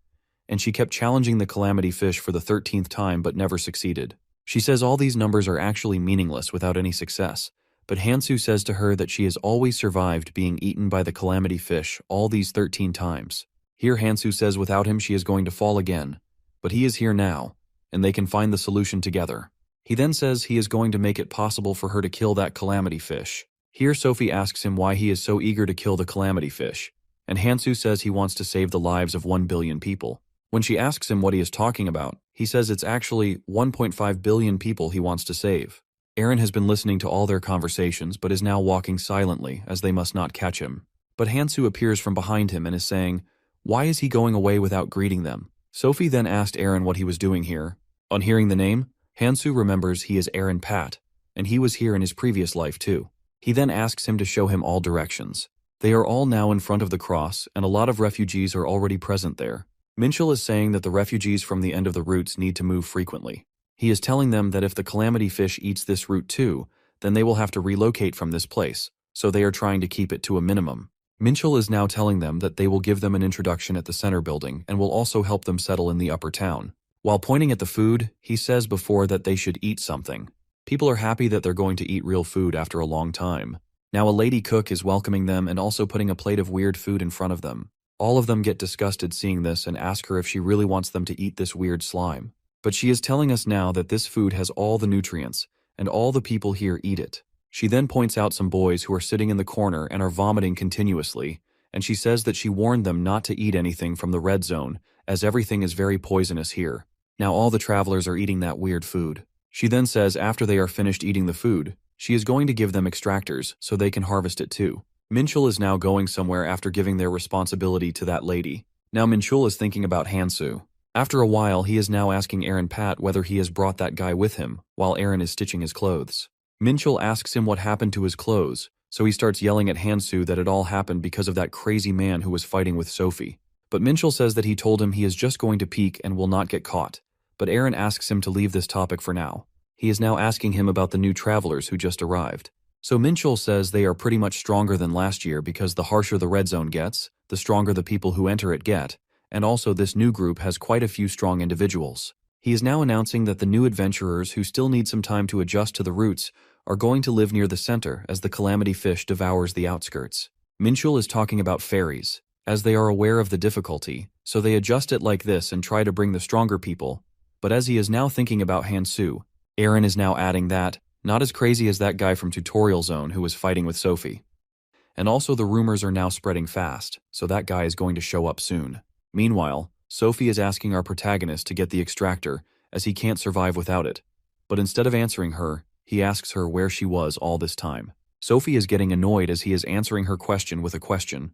And she kept challenging the calamity fish for the 13th time but never succeeded. She says all these numbers are actually meaningless without any success, but Hansu says to her that she has always survived being eaten by the calamity fish all these 13 times. Here Hansu says without him she is going to fall again, but he is here now, and they can find the solution together. He then says he is going to make it possible for her to kill that calamity fish. Here Sophie asks him why he is so eager to kill the calamity fish, and Hansu says he wants to save the lives of 1 billion people. When she asks him what he is talking about, he says it's actually 1.5 billion people he wants to save. Eren has been listening to all their conversations but is now walking silently as they must not catch him. But Hansu appears from behind him and is saying, "Why is he going away without greeting them?" Sophie then asked Eren what he was doing here. On hearing the name, Hansu remembers he is Eren Pat, and he was here in his previous life too. He then asks him to show him all directions. They are all now in front of the cross, and a lot of refugees are already present there. Minchul is saying that the refugees from the end of the routes need to move frequently. He is telling them that if the calamity fish eats this route too, then they will have to relocate from this place, so they are trying to keep it to a minimum. Minchul is now telling them that they will give them an introduction at the center building and will also help them settle in the upper town. While pointing at the food, he says before that they should eat something. People are happy that they're going to eat real food after a long time. Now a lady cook is welcoming them and also putting a plate of weird food in front of them. All of them get disgusted seeing this and ask her if she really wants them to eat this weird slime. But she is telling us now that this food has all the nutrients, and all the people here eat it. She then points out some boys who are sitting in the corner and are vomiting continuously, and she says that she warned them not to eat anything from the red zone, as everything is very poisonous here. Now all the travelers are eating that weird food. She then says after they are finished eating the food, she is going to give them extractors so they can harvest it too. Minchul is now going somewhere after giving their responsibility to that lady. Now Minchul is thinking about Hansu. After a while, he is now asking Eren Pat whether he has brought that guy with him, while Eren is stitching his clothes. Minchul asks him what happened to his clothes, so he starts yelling at Hansu that it all happened because of that crazy man who was fighting with Sophie. But Minchul says that he told him he is just going to peek and will not get caught. But Eren asks him to leave this topic for now. He is now asking him about the new travelers who just arrived. So Minchul says they are pretty much stronger than last year because the harsher the red zone gets, the stronger the people who enter it get, and also this new group has quite a few strong individuals. He is now announcing that the new adventurers who still need some time to adjust to the routes are going to live near the center as the calamity fish devours the outskirts. Minchul is talking about fairies, as they are aware of the difficulty, so they adjust it like this and try to bring the stronger people. But as he is now thinking about Hansu, Eren is now adding that, not as crazy as that guy from Tutorial Zone who was fighting with Sophie. And also the rumors are now spreading fast, so that guy is going to show up soon. Meanwhile, Sophie is asking our protagonist to get the extractor, as he can't survive without it. But instead of answering her, he asks her where she was all this time. Sophie is getting annoyed as he is answering her question with a question.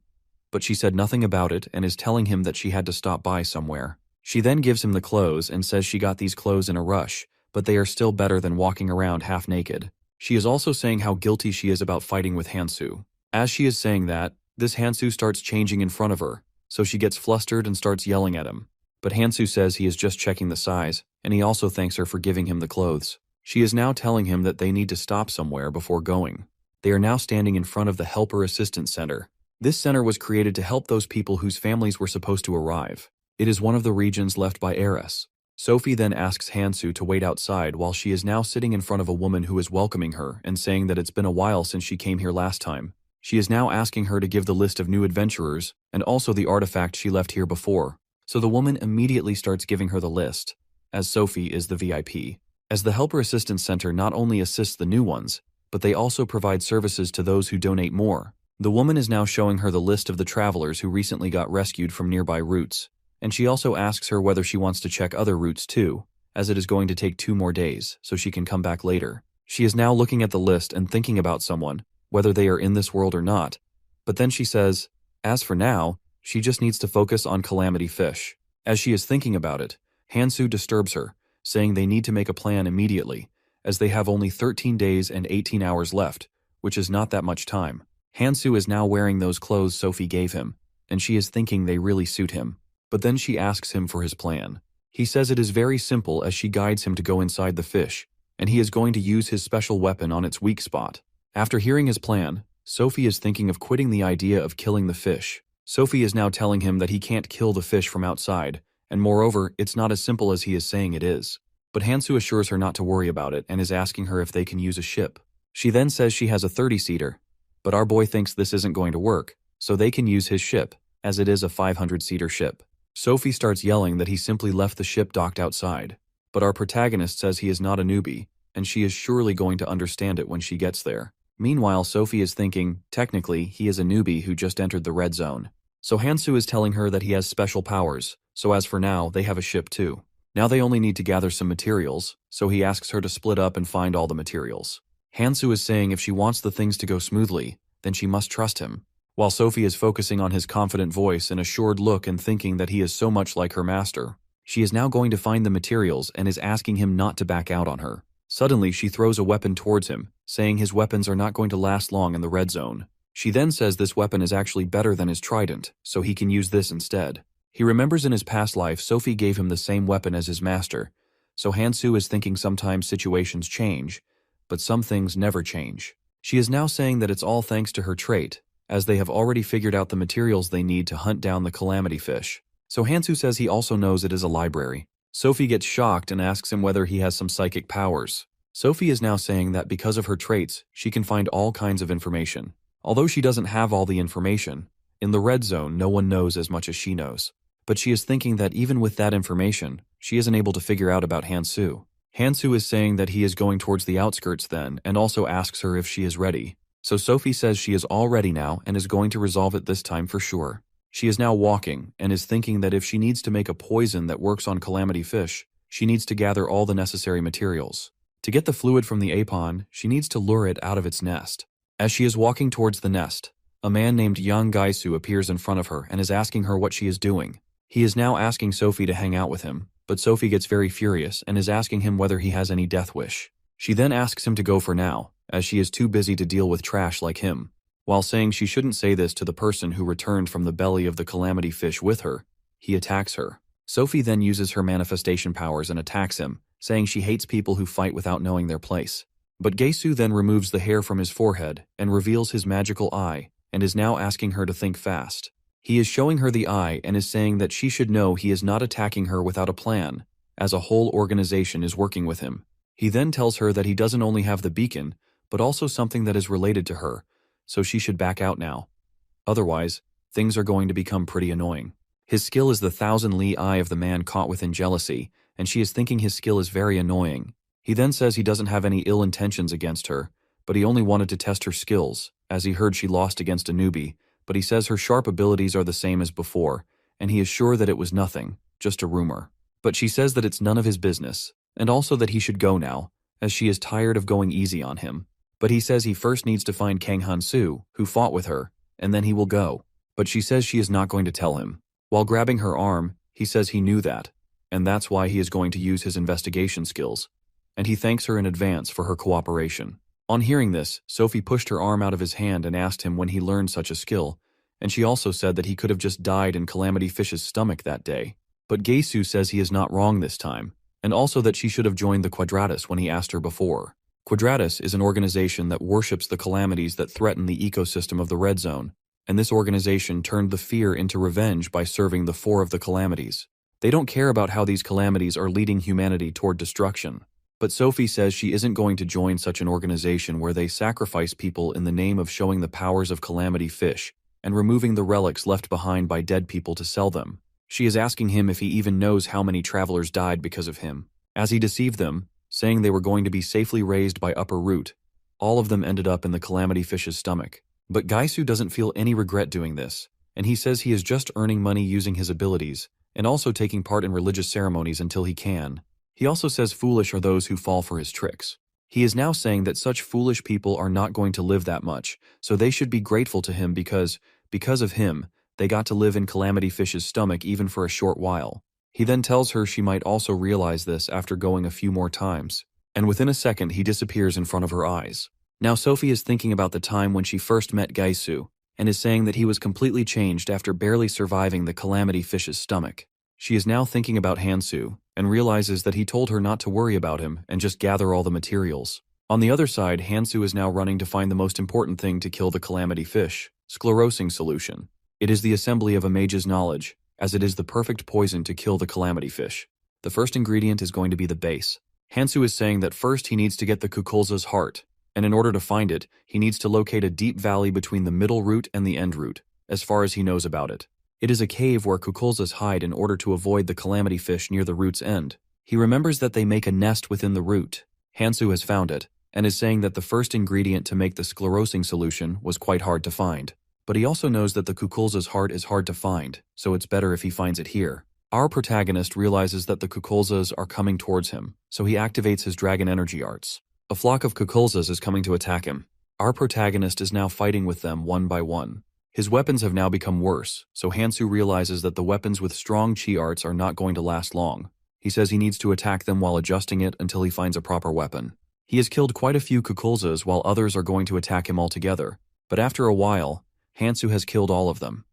But she said nothing about it and is telling him that she had to stop by somewhere. She then gives him the clothes and says she got these clothes in a rush, but they are still better than walking around half naked. She is also saying how guilty she is about fighting with Hansu. As she is saying that, this Hansu starts changing in front of her, so she gets flustered and starts yelling at him. But Hansu says he is just checking the size, and he also thanks her for giving him the clothes. She is now telling him that they need to stop somewhere before going. They are now standing in front of the Helper Assistance Center. This center was created to help those people whose families were supposed to arrive. It is one of the regions left by Eris. Sophie then asks Hansu to wait outside while she is now sitting in front of a woman who is welcoming her and saying that it's been a while since she came here last time. She is now asking her to give the list of new adventurers and also the artifact she left here before. So the woman immediately starts giving her the list, as Sophie is the VIP. As the Helper Assistance Center not only assists the new ones, but they also provide services to those who donate more. The woman is now showing her the list of the travelers who recently got rescued from nearby routes. And she also asks her whether she wants to check other routes too, as it is going to take 2 more days, so she can come back later. She is now looking at the list and thinking about someone, whether they are in this world or not. But then she says, as for now, she just needs to focus on Calamity Fish. As she is thinking about it, Hansu disturbs her, saying they need to make a plan immediately, as they have only 13 days and 18 hours left, which is not that much time. Hansu is now wearing those clothes Sophie gave him, and she is thinking they really suit him. But then she asks him for his plan. He says it is very simple as she guides him to go inside the fish, and he is going to use his special weapon on its weak spot. After hearing his plan, Sophie is thinking of quitting the idea of killing the fish. Sophie is now telling him that he can't kill the fish from outside, and moreover, it's not as simple as he is saying it is. But Hansu assures her not to worry about it and is asking her if they can use a ship. She then says she has a 30-seater, but our boy thinks this isn't going to work, so they can use his ship, as it is a 500-seater ship. Sophie starts yelling that he simply left the ship docked outside, but our protagonist says he is not a newbie, and she is surely going to understand it when she gets there. Meanwhile, Sophie is thinking, technically, he is a newbie who just entered the red zone. So Hansu is telling her that he has special powers, so as for now, they have a ship too. Now they only need to gather some materials, so he asks her to split up and find all the materials. Hansu is saying if she wants the things to go smoothly, then she must trust him. While Sophie is focusing on his confident voice and assured look and thinking that he is so much like her master, she is now going to find the materials and is asking him not to back out on her. Suddenly, she throws a weapon towards him, saying his weapons are not going to last long in the red zone. She then says this weapon is actually better than his trident, so he can use this instead. He remembers in his past life Sophie gave him the same weapon as his master, so Hansu is thinking sometimes situations change, but some things never change. She is now saying that it's all thanks to her trait, as they have already figured out the materials they need to hunt down the calamity fish. So Hansu says he also knows it is a library. Sophie gets shocked and asks him whether he has some psychic powers. Sophie is now saying that because of her traits, she can find all kinds of information. Although she doesn't have all the information, in the red zone no one knows as much as she knows. But she is thinking that even with that information, she isn't able to figure out about Hansu. Hansu is saying that he is going towards the outskirts then, and also asks her if she is ready. So Sophie says she is all ready now and is going to resolve it this time for sure. She is now walking and is thinking that if she needs to make a poison that works on calamity fish, she needs to gather all the necessary materials. To get the fluid from the apon, she needs to lure it out of its nest. As she is walking towards the nest, a man named Yang Gaisu appears in front of her and is asking her what she is doing. He is now asking Sophie to hang out with him, but Sophie gets very furious and is asking him whether he has any death wish. She then asks him to go for now, as she is too busy to deal with trash like him. While saying she shouldn't say this to the person who returned from the belly of the calamity fish with her, he attacks her. Sophie then uses her manifestation powers and attacks him, saying she hates people who fight without knowing their place. But Gaisu then removes the hair from his forehead and reveals his magical eye, and is now asking her to think fast. He is showing her the eye and is saying that she should know he is not attacking her without a plan, as a whole organization is working with him. He then tells her that he doesn't only have the beacon, but also something that is related to her, so she should back out now. Otherwise, things are going to become pretty annoying. His skill is the 1,000-li eye of the man caught within jealousy, and she is thinking his skill is very annoying. He then says he doesn't have any ill intentions against her, but he only wanted to test her skills, as he heard she lost against a newbie, but he says her sharp abilities are the same as before, and he is sure that it was nothing, just a rumor. But she says that it's none of his business, and also that he should go now, as she is tired of going easy on him. But he says he first needs to find Kang Han-soo, who fought with her, and then he will go. But she says she is not going to tell him. While grabbing her arm, he says he knew that, and that's why he is going to use his investigation skills. And he thanks her in advance for her cooperation. On hearing this, Sophie pushed her arm out of his hand and asked him when he learned such a skill, and she also said that he could have just died in Calamity Fish's stomach that day. But Gaisu says he is not wrong this time, and also that she should have joined the Quadratus when he asked her before. Quadratus is an organization that worships the calamities that threaten the ecosystem of the Red Zone, and this organization turned the fear into revenge by serving the four of the calamities. They don't care about how these calamities are leading humanity toward destruction. But Sophie says she isn't going to join such an organization where they sacrifice people in the name of showing the powers of calamity fish and removing the relics left behind by dead people to sell them. She is asking him if he even knows how many travelers died because of him. As he deceived them, saying they were going to be safely raised by upper root, all of them ended up in the calamity fish's stomach. But Gaisu doesn't feel any regret doing this, and he says he is just earning money using his abilities and also taking part in religious ceremonies until he can. He also says foolish are those who fall for his tricks. He is now saying that such foolish people are not going to live that much, so they should be grateful to him because of him, they got to live in Calamity Fish's stomach even for a short while. He then tells her she might also realize this after going a few more times, and within a second he disappears in front of her eyes. Now Sophie is thinking about the time when she first met Gaisu, and is saying that he was completely changed after barely surviving the Calamity Fish's stomach. She is now thinking about Hansu, and realizes that he told her not to worry about him and just gather all the materials. On the other side, Hansu is now running to find the most important thing to kill the calamity fish, sclerosing solution. It is the assembly of a mage's knowledge, as it is the perfect poison to kill the calamity fish. The first ingredient is going to be the base. Hansu is saying that first he needs to get the Kukulza's heart, and in order to find it, he needs to locate a deep valley between the middle root and the end root, as far as he knows about it. It is a cave where Kukulzas hide in order to avoid the calamity fish near the root's end. He remembers that they make a nest within the root. Hansu has found it, and is saying that the first ingredient to make the sclerosing solution was quite hard to find. But he also knows that the Kukulza's heart is hard to find, so it's better if he finds it here. Our protagonist realizes that the Kukulzas are coming towards him, so he activates his dragon energy arts. A flock of Kukulzas is coming to attack him. Our protagonist is now fighting with them one by one. His weapons have now become worse, so Hansu realizes that the weapons with strong chi arts are not going to last long. He says he needs to attack them while adjusting it until he finds a proper weapon. He has killed quite a few Kukulzas while others are going to attack him altogether, but after a while, Hansu has killed all of them.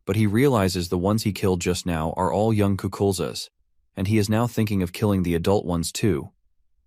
But he realizes the ones he killed just now are all young Kukulzas, and he is now thinking of killing the adult ones too.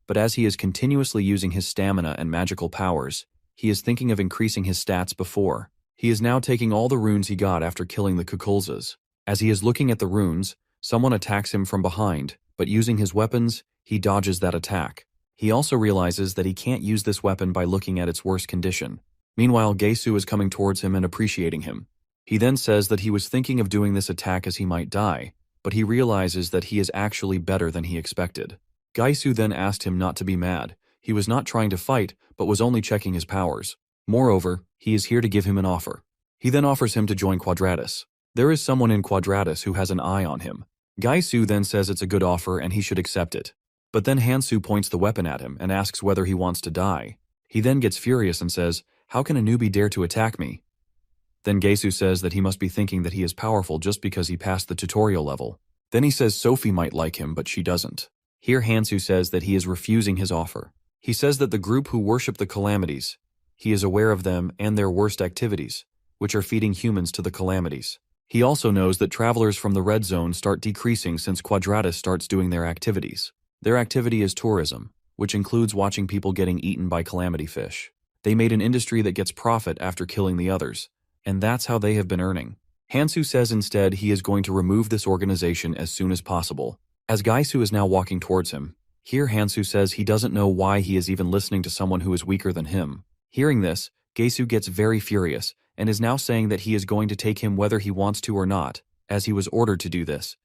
But as he is continuously using his stamina and magical powers, he is thinking of increasing his stats before. He is now taking all the runes he got after killing the Kukulzas. As he is looking at the runes, someone attacks him from behind, but using his weapons, he dodges that attack. He also realizes that he can't use this weapon by looking at its worst condition. Meanwhile, Gesu is coming towards him and appreciating him. He then says that he was thinking of doing this attack as he might die, but he realizes that he is actually better than he expected. Gesu then asked him not to be mad. He was not trying to fight, but was only checking his powers. Moreover, he is here to give him an offer. He then offers him to join Quadratus. There is someone in Quadratus who has an eye on him. Gesu then says it's a good offer and he should accept it. But then Hansu points the weapon at him and asks whether he wants to die. He then gets furious and says, "How can a newbie dare to attack me?" Then Gesu says that he must be thinking that he is powerful just because he passed the tutorial level. Then he says Sophie might like him, but she doesn't. Here Hansu says that he is refusing his offer. He says that the group who worship the calamities, he is aware of them and their worst activities, which are feeding humans to the calamities. He also knows that travelers from the red zone start decreasing since Quadratus starts doing their activities. Their activity is tourism, which includes watching people getting eaten by calamity fish. They made an industry that gets profit after killing the others, and that's how they have been earning. Hansu says instead he is going to remove this organization as soon as possible. As Gesu is now walking towards him, here Hansu says he doesn't know why he is even listening to someone who is weaker than him. Hearing this, Gesu gets very furious and is now saying that he is going to take him whether he wants to or not, as he was ordered to do this.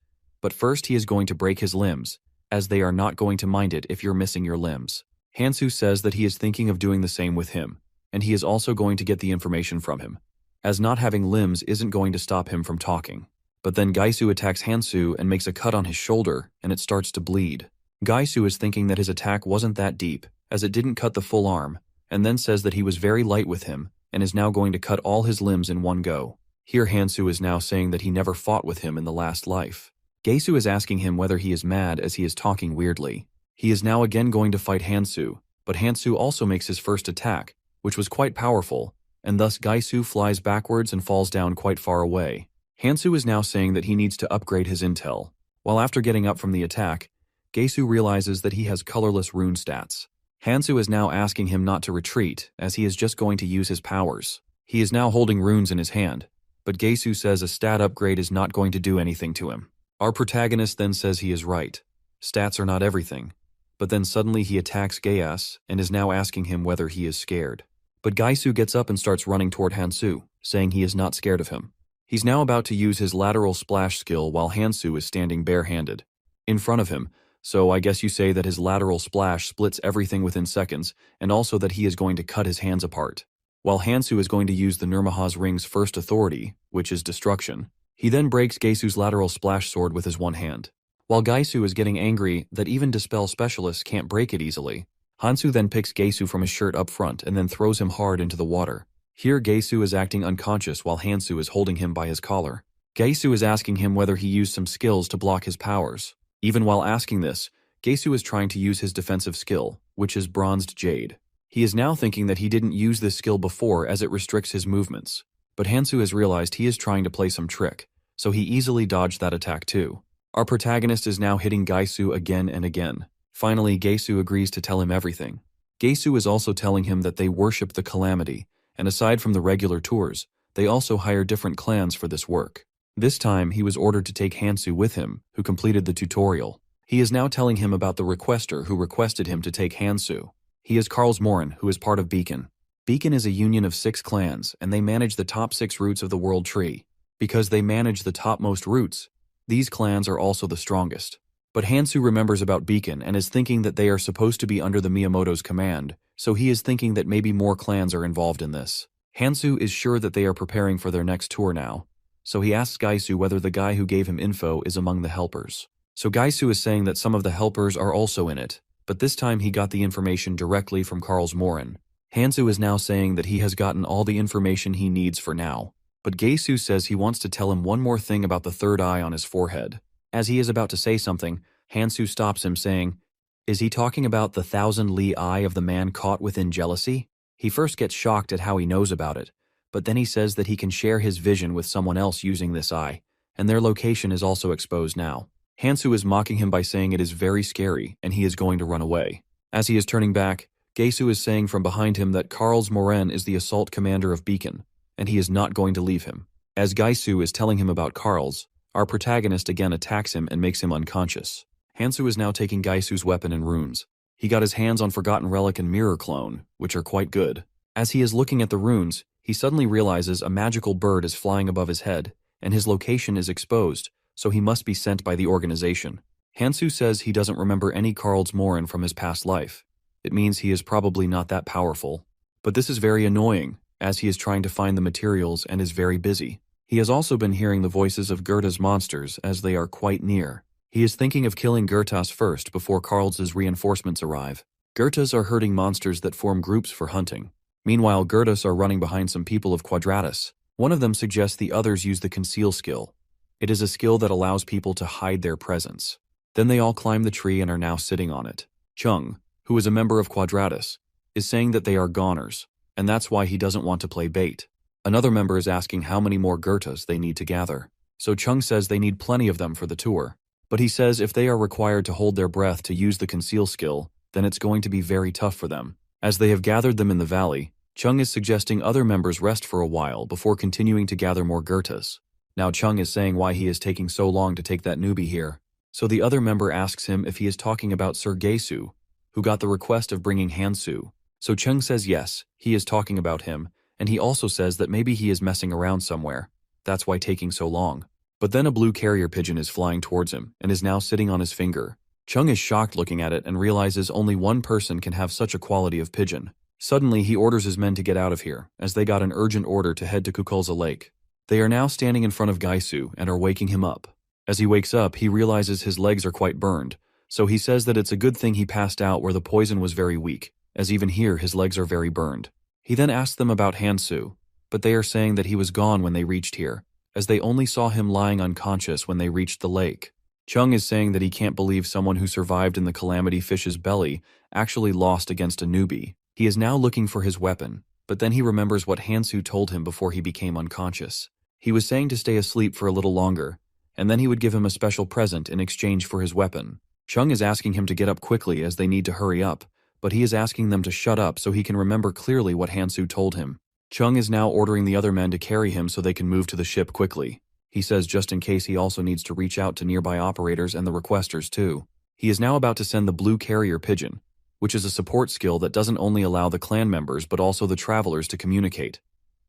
But first he is going to break his limbs, as they are not going to mind it if you're missing your limbs. Hansu says that he is thinking of doing the same with him, and he is also going to get the information from him, as not having limbs isn't going to stop him from talking. But then Gesu attacks Hansu and makes a cut on his shoulder, and it starts to bleed. Gesu is thinking that his attack wasn't that deep, as it didn't cut the full arm, and then says that he was very light with him, and is now going to cut all his limbs in one go. Here Hansu is now saying that he never fought with him in the last life. Gesu is asking him whether he is mad as he is talking weirdly. He is now again going to fight Hansu, but Hansu also makes his first attack, which was quite powerful, and thus Gesu flies backwards and falls down quite far away. Hansu is now saying that he needs to upgrade his intel, while after getting up from the attack, Gesu realizes that he has colorless rune stats. Hansu is now asking him not to retreat, as he is just going to use his powers. He is now holding runes in his hand, but Gesu says a stat upgrade is not going to do anything to him. Our protagonist then says he is right. Stats are not everything. But then suddenly he attacks Gaius and is now asking him whether he is scared. But Gesu gets up and starts running toward Hansu, saying he is not scared of him. He's now about to use his lateral splash skill while Hansu is standing barehanded in front of him, so I guess you say that his lateral splash splits everything within seconds, and also that he is going to cut his hands apart. While Hansu is going to use the Nurmahaz ring's first authority, which is destruction, he then breaks Gesu's lateral splash sword with his one hand. While Gesu is getting angry that even Dispel specialists can't break it easily, Hansu then picks Gesu from his shirt up front and then throws him hard into the water. Here Gesu is acting unconscious while Hansu is holding him by his collar. Gesu is asking him whether he used some skills to block his powers. Even while asking this, Gesu is trying to use his defensive skill, which is Bronzed Jade. He is now thinking that he didn't use this skill before as it restricts his movements. But Hansu has realized he is trying to play some trick, so he easily dodged that attack too. Our protagonist is now hitting Gesu again and again. Finally, Gesu agrees to tell him everything. Gesu is also telling him that they worship the Calamity, and aside from the regular tours, they also hire different clans for this work. This time, he was ordered to take Hansu with him, who completed the tutorial. He is now telling him about the requester who requested him to take Hansu. He is Karlsmoren, who is part of Beacon. Beacon is a union of 6 clans, and they manage the top 6 roots of the world tree. Because they manage the topmost roots, these clans are also the strongest. But Hansu remembers about Beacon and is thinking that they are supposed to be under the Miyamoto's command, so he is thinking that maybe more clans are involved in this. Hansu is sure that they are preparing for their next tour now, so he asks Gaisu whether the guy who gave him info is among the helpers. So Gaisu is saying that some of the helpers are also in it, but this time he got the information directly from Karls Morin. Hansu is now saying that he has gotten all the information he needs for now, but Gaisu says he wants to tell him one more thing about the third eye on his forehead. As he is about to say something, Hansu stops him saying, "Is he talking about the 1,000-li eye of the man caught within jealousy?" He first gets shocked at how he knows about it, but then he says that he can share his vision with someone else using this eye, and their location is also exposed now. Hansu is mocking him by saying it is very scary and he is going to run away. As he is turning back, Gaisu is saying from behind him that Karls Morin is the assault commander of Beacon, and he is not going to leave him. As Gaisu is telling him about Karls, our protagonist again attacks him and makes him unconscious. Hansu is now taking Gaisu's weapon and runes. He got his hands on Forgotten Relic and Mirror Clone, which are quite good. As he is looking at the runes, he suddenly realizes a magical bird is flying above his head, and his location is exposed, so he must be sent by the organization. Hansu says he doesn't remember any Karls Morin from his past life. It means he is probably not that powerful. But this is very annoying, as he is trying to find the materials and is very busy. He has also been hearing the voices of Goethe's monsters as they are quite near. He is thinking of killing Goethe's first before Karl's reinforcements arrive. Goethe's are herding monsters that form groups for hunting. Meanwhile, Goethe's are running behind some people of Quadratus. One of them suggests the others use the conceal skill. It is a skill that allows people to hide their presence. Then they all climb the tree and are now sitting on it. Chung, who is a member of Quadratus, is saying that they are goners, and that's why he doesn't want to play bait. Another member is asking how many more Goethe's they need to gather. So Chung says they need plenty of them for the tour. But he says if they are required to hold their breath to use the conceal skill, then it's going to be very tough for them. As they have gathered them in the valley, Chung is suggesting other members rest for a while before continuing to gather more Goethe's. Now Chung is saying why he is taking so long to take that newbie here. So the other member asks him if he is talking about Sir Gaisu, who got the request of bringing Hansu. So Chung says yes, he is talking about him, and he also says that maybe he is messing around somewhere. That's why taking so long. But then a blue carrier pigeon is flying towards him and is now sitting on his finger. Chung is shocked looking at it and realizes only one person can have such a quality of pigeon. Suddenly, he orders his men to get out of here, as they got an urgent order to head to Kukulza Lake. They are now standing in front of Gaisu and are waking him up. As he wakes up, he realizes his legs are quite burned, so he says that it's a good thing he passed out where the poison was very weak, as even here his legs are very burned. He then asks them about Hansu, but they are saying that he was gone when they reached here, as they only saw him lying unconscious when they reached the lake. Chung is saying that he can't believe someone who survived in the Calamity Fish's belly actually lost against a newbie. He is now looking for his weapon, but then he remembers what Hansu told him before he became unconscious. He was saying to stay asleep for a little longer, and then he would give him a special present in exchange for his weapon. Chung is asking him to get up quickly as they need to hurry up, but he is asking them to shut up so he can remember clearly what Hansu told him. Chung is now ordering the other men to carry him so they can move to the ship quickly. He says just in case he also needs to reach out to nearby operators and the requesters too. He is now about to send the blue carrier pigeon, which is a support skill that doesn't only allow the clan members but also the travelers to communicate.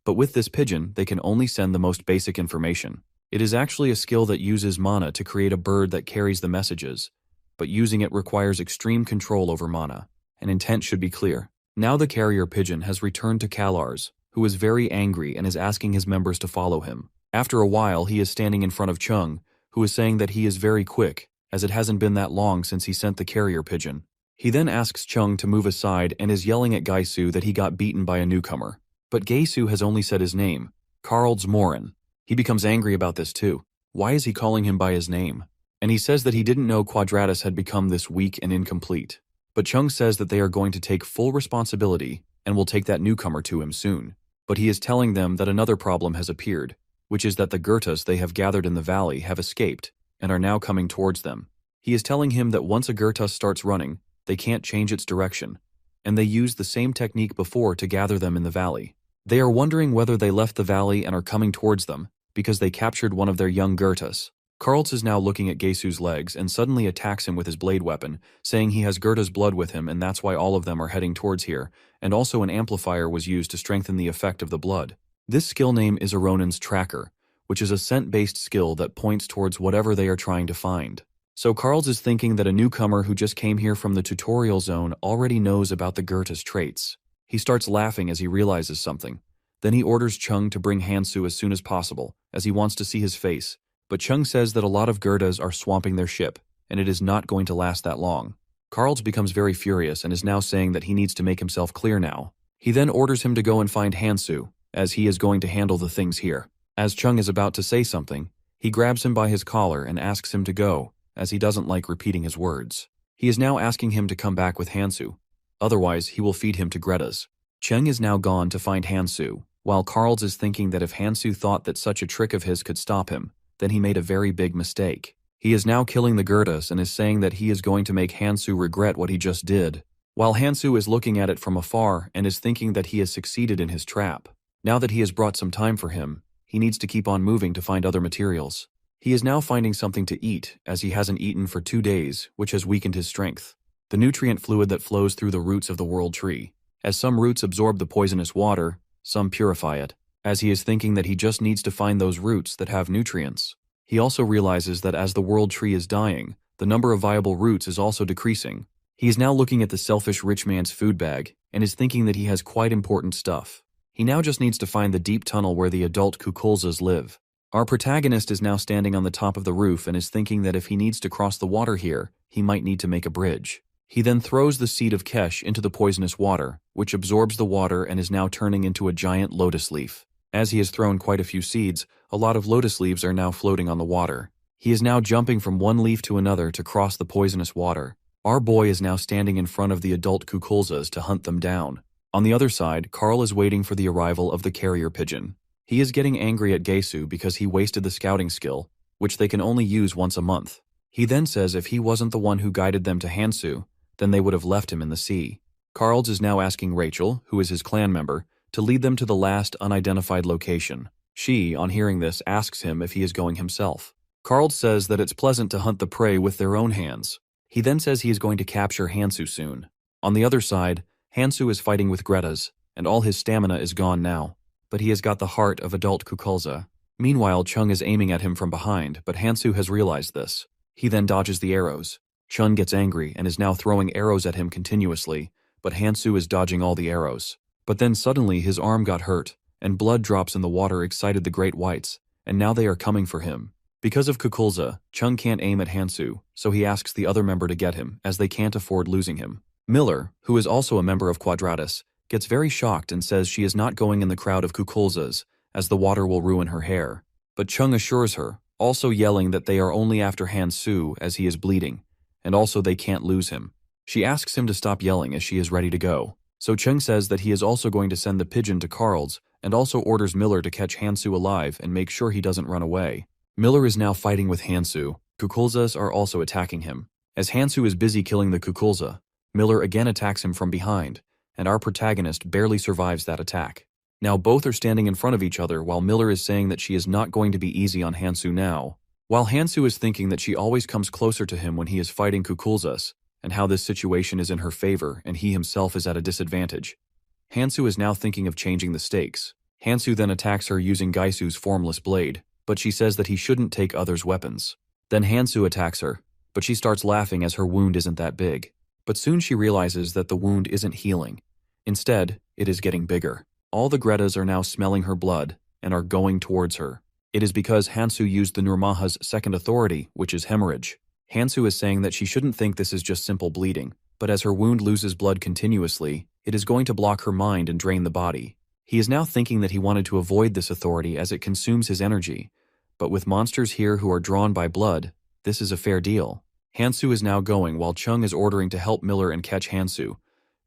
But with this pigeon, they can only send the most basic information. It is actually a skill that uses mana to create a bird that carries the messages, but using it requires extreme control over mana, and intent should be clear. Now the carrier pigeon has returned to Kalars, who is very angry and is asking his members to follow him. After a while, he is standing in front of Chung, who is saying that he is very quick, as it hasn't been that long since he sent the carrier pigeon. He then asks Chung to move aside and is yelling at Gaisu that he got beaten by a newcomer. But Gaisu has only said his name, Karls Morin. He becomes angry about this too. Why is he calling him by his name? And he says that he didn't know Quadratus had become this weak and incomplete. But Chung says that they are going to take full responsibility and will take that newcomer to him soon. But he is telling them that another problem has appeared, which is that the Goethe's they have gathered in the valley have escaped and are now coming towards them. He is telling him that once a Goethe starts running, they can't change its direction, and they used the same technique before to gather them in the valley. They are wondering whether they left the valley and are coming towards them because they captured one of their young Goethe's. Karls is now looking at Gaisu's legs and suddenly attacks him with his blade weapon, saying he has Goethe's blood with him and that's why all of them are heading towards here, and also an amplifier was used to strengthen the effect of the blood. This skill name is a Ronin's Tracker, which is a scent-based skill that points towards whatever they are trying to find. So Carls is thinking that a newcomer who just came here from the tutorial zone already knows about the Goethe's traits. He starts laughing as he realizes something. Then he orders Chung to bring Hansu as soon as possible, as he wants to see his face. But Chung says that a lot of Goethas are swamping their ship, and it is not going to last that long. Carls becomes very furious and is now saying that he needs to make himself clear now. He then orders him to go and find Hansu, as he is going to handle the things here. As Chung is about to say something, he grabs him by his collar and asks him to go, as he doesn't like repeating his words. He is now asking him to come back with Hansu. Otherwise, he will feed him to Goethas. Chung is now gone to find Hansu, while Carls is thinking that if Hansu thought that such a trick of his could stop him, then he made a very big mistake. He is now killing the Goethas and is saying that he is going to make Hansu regret what he just did, while Hansu is looking at it from afar and is thinking that he has succeeded in his trap. Now that he has brought some time for him, he needs to keep on moving to find other materials. He is now finding something to eat, as he hasn't eaten for 2 days, which has weakened his strength. The nutrient fluid that flows through the roots of the world tree. As some roots absorb the poisonous water, some purify it, as he is thinking that he just needs to find those roots that have nutrients. He also realizes that as the world tree is dying, the number of viable roots is also decreasing. He is now looking at the selfish rich man's food bag, and is thinking that he has quite important stuff. He now just needs to find the deep tunnel where the adult Kukulzas live. Our protagonist is now standing on the top of the roof and is thinking that if he needs to cross the water here, he might need to make a bridge. He then throws the seed of Kesh into the poisonous water, which absorbs the water and is now turning into a giant lotus leaf. As he has thrown quite a few seeds, a lot of lotus leaves are now floating on the water. He is now jumping from one leaf to another to cross the poisonous water. Our boy is now standing in front of the adult Kukulzas to hunt them down. On the other side, Carl is waiting for the arrival of the carrier pigeon. He is getting angry at Gesu because he wasted the scouting skill, which they can only use once a month. He then says if he wasn't the one who guided them to Hansu, then they would have left him in the sea. Carls is now asking Rachel, who is his clan member, to lead them to the last unidentified location. She, on hearing this, asks him if he is going himself. Carls says that it's pleasant to hunt the prey with their own hands. He then says he is going to capture Hansu soon. On the other side, Hansu is fighting with Goethas, and all his stamina is gone now. But he has got the heart of adult Kukulza. Meanwhile, Chung is aiming at him from behind, but Hansu has realized this. He then dodges the arrows. Chung gets angry and is now throwing arrows at him continuously, but Hansu is dodging all the arrows. But then suddenly his arm got hurt, and blood drops in the water excited the great whites, and now they are coming for him. Because of Kukulza, Chung can't aim at Hansu, so he asks the other member to get him, as they can't afford losing him. Miller, who is also a member of Quadratus, gets very shocked and says she is not going in the crowd of Kukulzas, as the water will ruin her hair. But Chung assures her, also yelling that they are only after Hansu as he is bleeding, and also they can't lose him. She asks him to stop yelling as she is ready to go. So Chung says that he is also going to send the pigeon to Carls, and also orders Miller to catch Hansu alive and make sure he doesn't run away. Miller is now fighting with Hansu. Kukulzas are also attacking him. As Hansu is busy killing the Kukulza, Miller again attacks him from behind, and our protagonist barely survives that attack. Now both are standing in front of each other while Miller is saying that she is not going to be easy on Hansu now, while Hansu is thinking that she always comes closer to him when he is fighting Kukulzas, and how this situation is in her favor and he himself is at a disadvantage. Hansu is now thinking of changing the stakes. Hansu then attacks her using Gaisu's formless blade, but she says that he shouldn't take others' weapons. Then Hansu attacks her, but she starts laughing as her wound isn't that big. But soon she realizes that the wound isn't healing. Instead, it is getting bigger. All the Goethas are now smelling her blood and are going towards her. It is because Hansu used the Nurmaha's second authority, which is hemorrhage. Hansu is saying that she shouldn't think this is just simple bleeding, but as her wound loses blood continuously, it is going to block her mind and drain the body. He is now thinking that he wanted to avoid this authority as it consumes his energy, but with monsters here who are drawn by blood, this is a fair deal. Hansu is now going while Chung is ordering to help Miller and catch Hansu.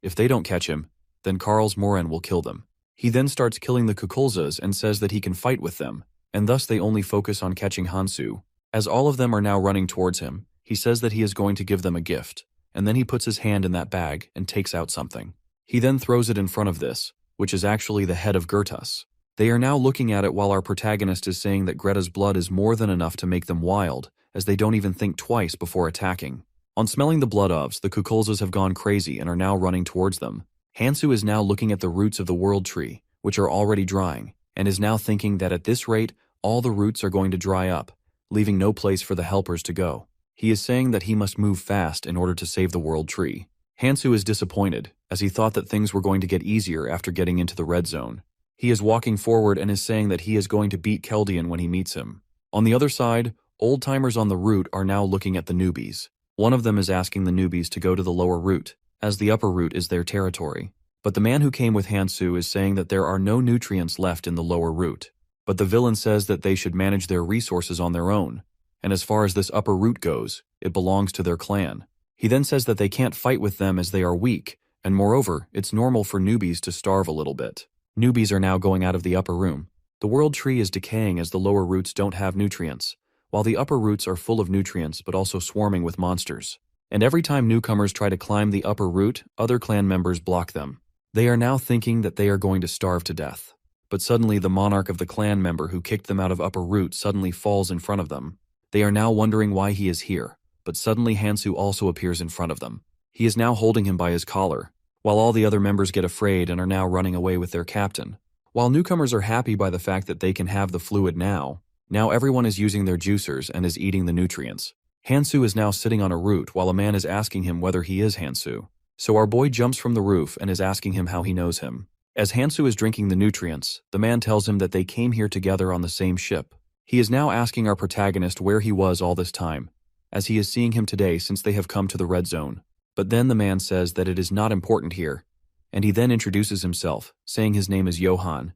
If they don't catch him, then Carls Moren will kill them. He then starts killing the Kukulzas and says that he can fight with them, and thus they only focus on catching Hansu. As all of them are now running towards him, he says that he is going to give them a gift, and then he puts his hand in that bag and takes out something. He then throws it in front of this, which is actually the head of Goethas. They are now looking at it while our protagonist is saying that Greta's blood is more than enough to make them wild, as they don't even think twice before attacking. On smelling the blood ofs, the Kukulzas have gone crazy and are now running towards them. Hansu is now looking at the roots of the world tree, which are already drying, and is now thinking that at this rate, all the roots are going to dry up, leaving no place for the helpers to go. He is saying that he must move fast in order to save the world tree. Hansu is disappointed, as he thought that things were going to get easier after getting into the red zone. He is walking forward and is saying that he is going to beat Keldian when he meets him. On the other side, old-timers on the route are now looking at the newbies. One of them is asking the newbies to go to the lower route, as the upper route is their territory. But the man who came with Hansu is saying that there are no nutrients left in the lower route. But the villain says that they should manage their resources on their own. And as far as this upper route goes, it belongs to their clan. He then says that they can't fight with them as they are weak, and moreover, it's normal for newbies to starve a little bit. Newbies are now going out of the upper room. The world tree is decaying as the lower roots don't have nutrients, while the upper roots are full of nutrients but also swarming with monsters. And every time newcomers try to climb the upper route, other clan members block them. They are now thinking that they are going to starve to death. But suddenly the monarch of the clan member who kicked them out of upper route suddenly falls in front of them. They are now wondering why he is here, but suddenly Hansu also appears in front of them. He is now holding him by his collar, while all the other members get afraid and are now running away with their captain. While newcomers are happy by the fact that they can have the fluid now everyone is using their juicers and is eating the nutrients. Hansu is now sitting on a root while a man is asking him whether he is Hansu. So our boy jumps from the roof and is asking him how he knows him. As Hansu is drinking the nutrients, the man tells him that they came here together on the same ship. He is now asking our protagonist where he was all this time, as he is seeing him today since they have come to the red zone. But then the man says that it is not important here, and he then introduces himself, saying his name is Johann,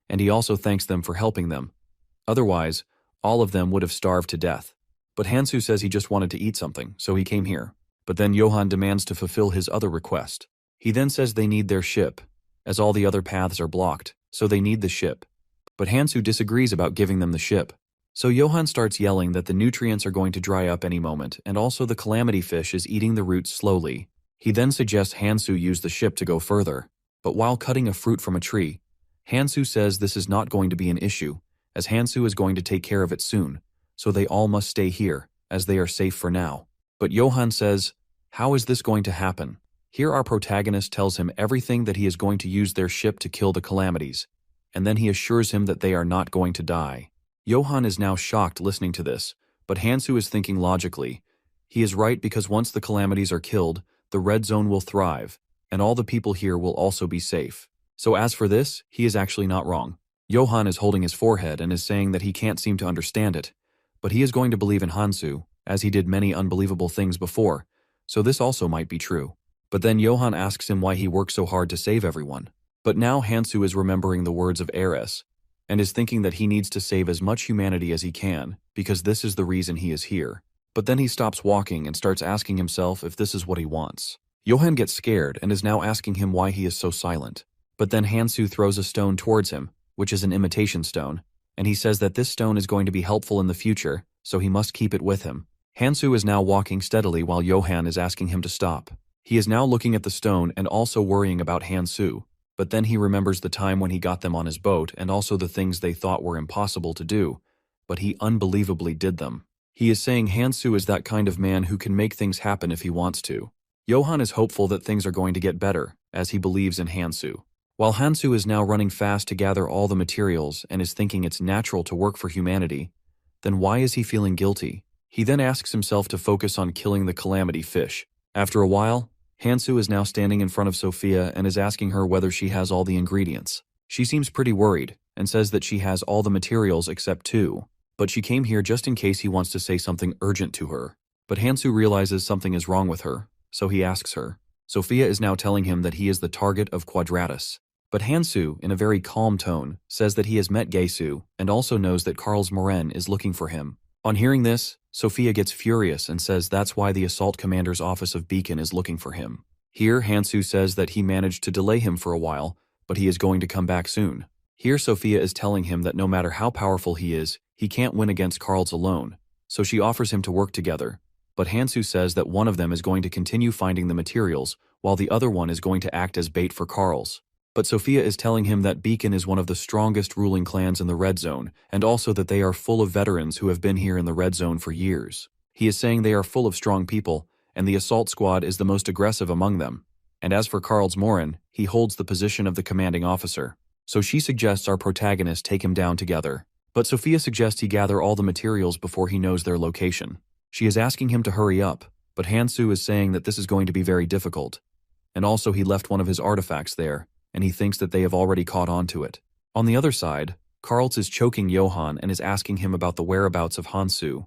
and he also thanks them for helping them. Otherwise, all of them would have starved to death. But Hansu says he just wanted to eat something, so he came here. But then Johann demands to fulfill his other request. He then says they need their ship, as all the other paths are blocked, so they need the ship. But Hansu disagrees about giving them the ship. So Johann starts yelling that the nutrients are going to dry up any moment, and also the calamity fish is eating the roots slowly. He then suggests Hansu use the ship to go further. But while cutting a fruit from a tree, Hansu says this is not going to be an issue, as Hansu is going to take care of it soon, so they all must stay here, as they are safe for now. But Johann says, how is this going to happen? Here our protagonist tells him everything that he is going to use their ship to kill the calamities, and then he assures him that they are not going to die. Johann is now shocked listening to this, but Hansu is thinking logically. He is right because once the calamities are killed, the red zone will thrive, and all the people here will also be safe. So as for this, he is actually not wrong. Johann is holding his forehead and is saying that he can't seem to understand it, but he is going to believe in Hansu, as he did many unbelievable things before, so this also might be true. But then Johann asks him why he worked so hard to save everyone. But now Hansu is remembering the words of Ares, and is thinking that he needs to save as much humanity as he can, because this is the reason he is here. But then he stops walking and starts asking himself if this is what he wants. Johann gets scared and is now asking him why he is so silent. But then Hansu throws a stone towards him, which is an imitation stone, and he says that this stone is going to be helpful in the future, so he must keep it with him. Hansu is now walking steadily while Johann is asking him to stop. He is now looking at the stone and also worrying about Hansu, but then he remembers the time when he got them on his boat and also the things they thought were impossible to do, but he unbelievably did them. He is saying Hansu is that kind of man who can make things happen if he wants to. Johann is hopeful that things are going to get better, as he believes in Hansu. While Hansu is now running fast to gather all the materials and is thinking it's natural to work for humanity, then why is he feeling guilty? He then asks himself to focus on killing the calamity fish. After a while, Hansu is now standing in front of Sophia and is asking her whether she has all the ingredients. She seems pretty worried and says that she has all the materials except 2, but she came here just in case he wants to say something urgent to her. But Hansu realizes something is wrong with her, so he asks her. Sophia is now telling him that he is the target of Quadratus. But Hansu, in a very calm tone, says that he has met Gesu and also knows that Karl's Moren is looking for him. On hearing this, Sophia gets furious and says that's why the assault commander's office of Beacon is looking for him. Here, Hansu says that he managed to delay him for a while, but he is going to come back soon. Here, Sophia is telling him that no matter how powerful he is, he can't win against Karl's alone, so she offers him to work together. But Hansu says that one of them is going to continue finding the materials, while the other one is going to act as bait for Karl's. But Sophia is telling him that Beacon is one of the strongest ruling clans in the Red Zone, and also that they are full of veterans who have been here in the Red Zone for years. He is saying they are full of strong people, and the assault squad is the most aggressive among them. And as for Karl's Moren, he holds the position of the commanding officer. So she suggests our protagonist take him down together. But Sophia suggests he gather all the materials before he knows their location. She is asking him to hurry up, but Hansu is saying that this is going to be very difficult. And also he left one of his artifacts there, and he thinks that they have already caught on to it. On the other side, Karls is choking Johan and is asking him about the whereabouts of Hansu.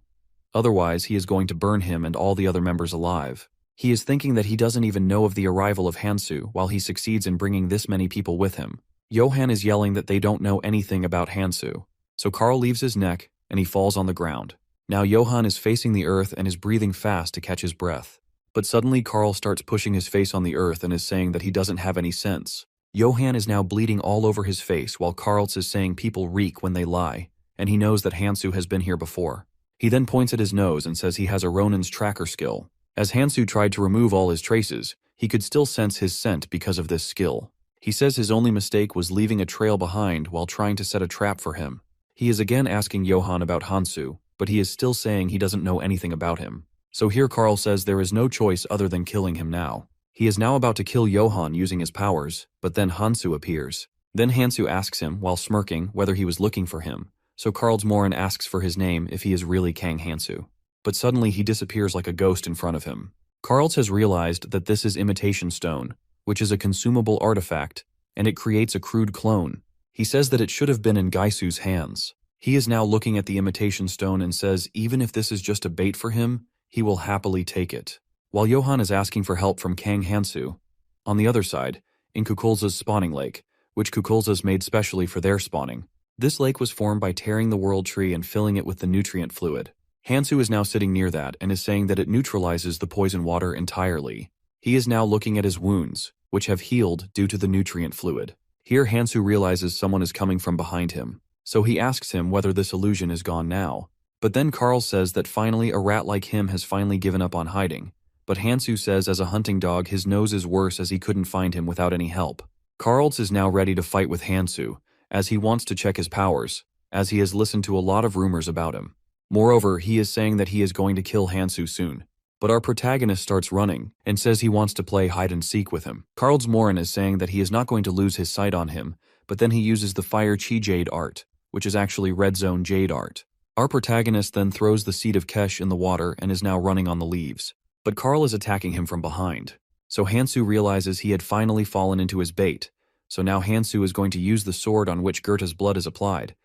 Otherwise, he is going to burn him and all the other members alive. He is thinking that he doesn't even know of the arrival of Hansu while he succeeds in bringing this many people with him. Johan is yelling that they don't know anything about Hansu. So Karl leaves his neck and he falls on the ground. Now Johan is facing the earth and is breathing fast to catch his breath. But suddenly Karl starts pushing his face on the earth and is saying that he doesn't have any sense. Johan is now bleeding all over his face while Karls is saying people reek when they lie, and he knows that Hansu has been here before. He then points at his nose and says he has a Ronin's tracker skill. As Hansu tried to remove all his traces, he could still sense his scent because of this skill. He says his only mistake was leaving a trail behind while trying to set a trap for him. He is again asking Johan about Hansu, but he is still saying he doesn't know anything about him. So here Karl says there is no choice other than killing him now. He is now about to kill Johan using his powers, but then Hansu appears. Then Hansu asks him, while smirking, whether he was looking for him. So Karlsmoren asks for his name if he is really Kang Hansu. But suddenly he disappears like a ghost in front of him. Karls has realized that this is Imitation Stone, which is a consumable artifact, and it creates a crude clone. He says that it should have been in Gaisu's hands. He is now looking at the Imitation Stone and says even if this is just a bait for him, he will happily take it. While Johan is asking for help from Kang Hansu, on the other side, in Kukulza's spawning lake, which Kukulza's made specially for their spawning. This lake was formed by tearing the world tree and filling it with the nutrient fluid. Hansu is now sitting near that and is saying that it neutralizes the poison water entirely. He is now looking at his wounds, which have healed due to the nutrient fluid. Here Hansu realizes someone is coming from behind him, so he asks him whether this illusion is gone now. But then Karl says that finally a rat like him has finally given up on hiding. But Hansu says as a hunting dog his nose is worse as he couldn't find him without any help. Karls is now ready to fight with Hansu, as he wants to check his powers, as he has listened to a lot of rumors about him. Moreover, he is saying that he is going to kill Hansu soon. But our protagonist starts running, and says he wants to play hide-and-seek with him. Karlsmoren is saying that he is not going to lose his sight on him, but then he uses the Fire Chi Jade art, which is actually Red Zone Jade art. Our protagonist then throws the Seed of Kesh in the water and is now running on the leaves. But Karl is attacking him from behind. So Hansu realizes he had finally fallen into his bait. So now Hansu is going to use the sword on which Goethe's blood is applied.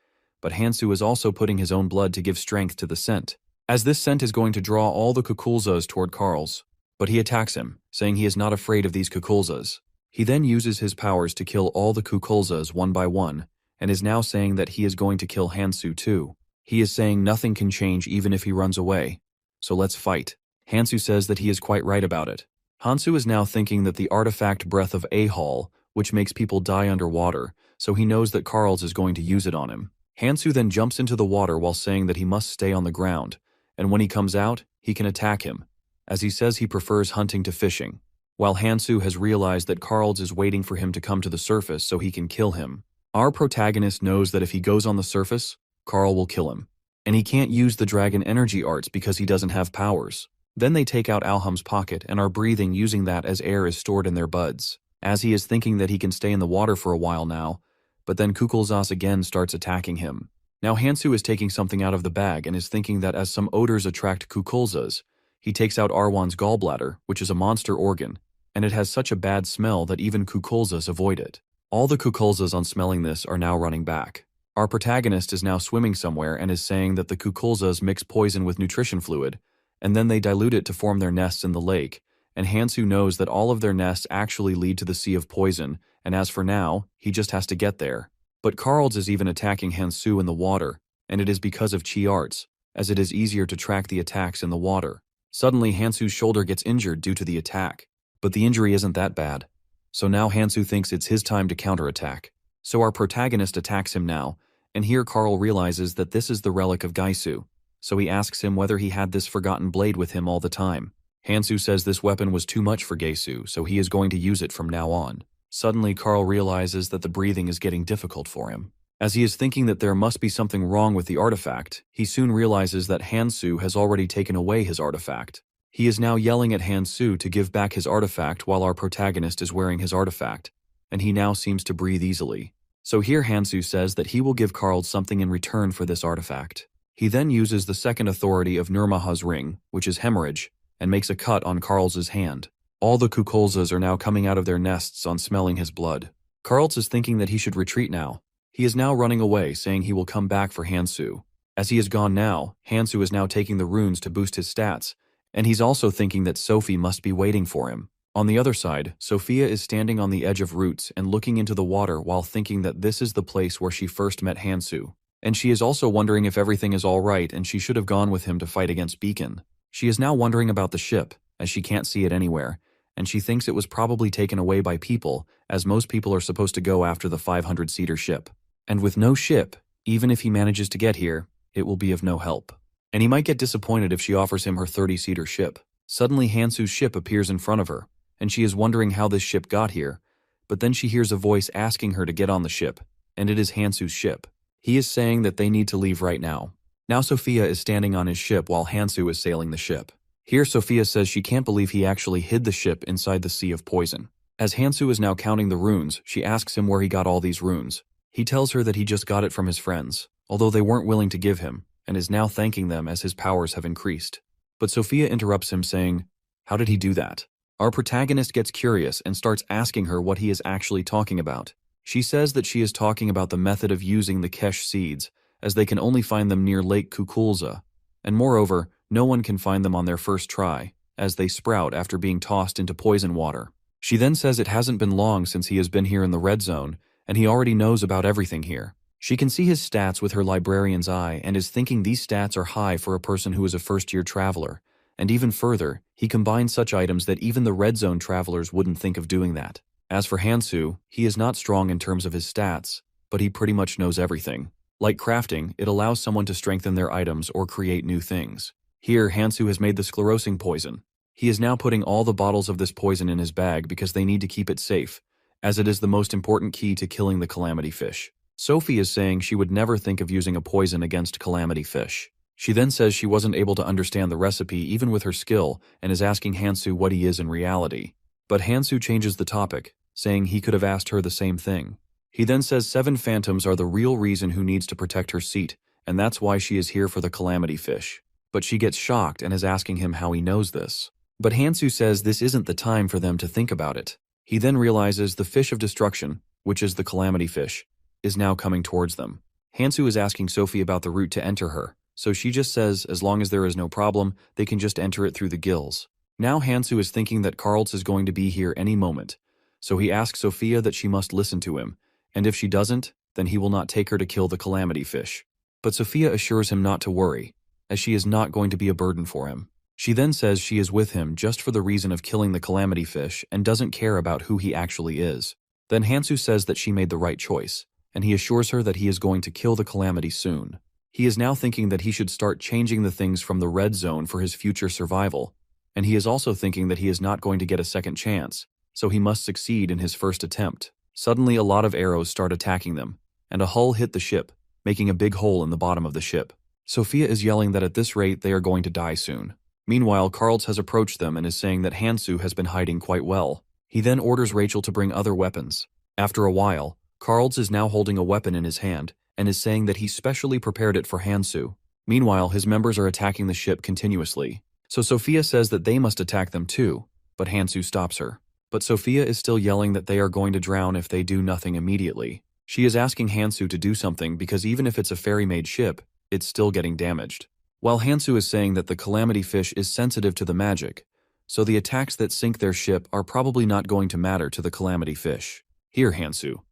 But Hansu is also putting his own blood to give strength to the scent, as this scent is going to draw all the Kukulzas toward Karls. But he attacks him, saying he is not afraid of these Kukulzas. He then uses his powers to kill all the Kukulzas one by one, and is now saying that he is going to kill Hansu too. He is saying nothing can change even if he runs away. So let's fight. Hansu says that he is quite right about it. Hansu is now thinking that the artifact Breath of Ahal, which makes people die underwater, so he knows that Karls is going to use it on him. Hansu then jumps into the water while saying that he must stay on the ground, and when he comes out, he can attack him, as he says he prefers hunting to fishing. While Hansu has realized that Karls is waiting for him to come to the surface so he can kill him. Our protagonist knows that if he goes on the surface, Karl will kill him. And he can't use the dragon energy arts because he doesn't have powers. Then they take out Alham's pocket and are breathing using that as air is stored in their buds, as he is thinking that he can stay in the water for a while now, but then Kukulzas again starts attacking him. Now Hansu is taking something out of the bag and is thinking that as some odors attract Kukulzas, he takes out Arwan's gallbladder, which is a monster organ, and it has such a bad smell that even Kukulzas avoid it. All the Kukulzas on smelling this are now running back. Our protagonist is now swimming somewhere and is saying that the Kukulzas mix poison with nutrition fluid, and then they dilute it to form their nests in the lake, and Hansu knows that all of their nests actually lead to the Sea of Poison, and as for now, he just has to get there. But Karls is even attacking Hansu in the water, and it is because of Chi arts, as it is easier to track the attacks in the water. Suddenly, Hansu's shoulder gets injured due to the attack, but the injury isn't that bad. So now Hansu thinks it's his time to counterattack. So our protagonist attacks him now, and here Karl realizes that this is the relic of Gaisu. So he asks him whether he had this forgotten blade with him all the time. Hansu says this weapon was too much for Gaisu, so he is going to use it from now on. Suddenly, Karl realizes that the breathing is getting difficult for him. As he is thinking that there must be something wrong with the artifact, he soon realizes that Hansu has already taken away his artifact. He is now yelling at Hansu to give back his artifact while our protagonist is wearing his artifact, and he now seems to breathe easily. So here Hansu says that he will give Karl something in return for this artifact. He then uses the second authority of Nurmaha's ring, which is hemorrhage, and makes a cut on Karl's hand. All the Kukulzas are now coming out of their nests on smelling his blood. Karls is thinking that he should retreat now. He is now running away, saying he will come back for Hansu. As he is gone now, Hansu is now taking the runes to boost his stats, and he's also thinking that Sophie must be waiting for him. On the other side, Sophia is standing on the edge of roots and looking into the water while thinking that this is the place where she first met Hansu. And she is also wondering if everything is all right and she should have gone with him to fight against Beacon. She is now wondering about the ship, as she can't see it anywhere, and she thinks it was probably taken away by people, as most people are supposed to go after the 500-seater ship. And with no ship, even if he manages to get here, it will be of no help. And he might get disappointed if she offers him her 30-seater ship. Suddenly Hansu's ship appears in front of her, and she is wondering how this ship got here, but then she hears a voice asking her to get on the ship, and it is Hansu's ship. He is saying that they need to leave right now. Now Sophia is standing on his ship while Hansu is sailing the ship. Here Sophia says she can't believe he actually hid the ship inside the sea of poison. As Hansu is now counting the runes, she asks him where he got all these runes. He tells her that he just got it from his friends, although they weren't willing to give him, and is now thanking them as his powers have increased. But Sophia interrupts him saying, "How did he do that?" Our protagonist gets curious and starts asking her what he is actually talking about. She says that she is talking about the method of using the Kesh seeds, as they can only find them near Lake Kukulza, and moreover, no one can find them on their first try, as they sprout after being tossed into poison water. She then says it hasn't been long since he has been here in the red zone, and he already knows about everything here. She can see his stats with her librarian's eye and is thinking these stats are high for a person who is a first-year traveler, and even further, he combines such items that even the red zone travelers wouldn't think of doing that. As for Hansu, he is not strong in terms of his stats, but he pretty much knows everything. Like crafting, it allows someone to strengthen their items or create new things. Here, Hansu has made the sclerosing poison. He is now putting all the bottles of this poison in his bag because they need to keep it safe, as it is the most important key to killing the calamity fish. Sophie is saying she would never think of using a poison against calamity fish. She then says she wasn't able to understand the recipe even with her skill and is asking Hansu what he is in reality. But Hansu changes the topic, saying he could have asked her the same thing. He then says 7 phantoms are the real reason who needs to protect her seat, and that's why she is here for the calamity fish. But she gets shocked and is asking him how he knows this. But Hansu says this isn't the time for them to think about it. He then realizes the fish of destruction, which is the calamity fish, is now coming towards them. Hansu is asking Sophie about the route to enter her, so she just says as long as there is no problem, they can just enter it through the gills. Now Hansu is thinking that Karls is going to be here any moment, so he asks Sophia that she must listen to him, and if she doesn't, then he will not take her to kill the calamity fish. But Sophia assures him not to worry, as she is not going to be a burden for him. She then says she is with him just for the reason of killing the calamity fish and doesn't care about who he actually is. Then Hansu says that she made the right choice, and he assures her that he is going to kill the calamity soon. He is now thinking that he should start changing the things from the red zone for his future survival, and he is also thinking that he is not going to get a second chance, so he must succeed in his first attempt. Suddenly a lot of arrows start attacking them, and a hull hit the ship, making a big hole in the bottom of the ship. Sophia is yelling that at this rate they are going to die soon. Meanwhile, Karls has approached them and is saying that Hansu has been hiding quite well. He then orders Rachel to bring other weapons. After a while, Karls is now holding a weapon in his hand and is saying that he specially prepared it for Hansu. Meanwhile, his members are attacking the ship continuously. So Sophia says that they must attack them too, but Hansu stops her. But Sophia is still yelling that they are going to drown if they do nothing immediately. She is asking Hansu to do something because even if it's a fairy-made ship, it's still getting damaged. While Hansu is saying that the calamity fish is sensitive to the magic, so the attacks that sink their ship are probably not going to matter to the calamity fish. Here, Hansu,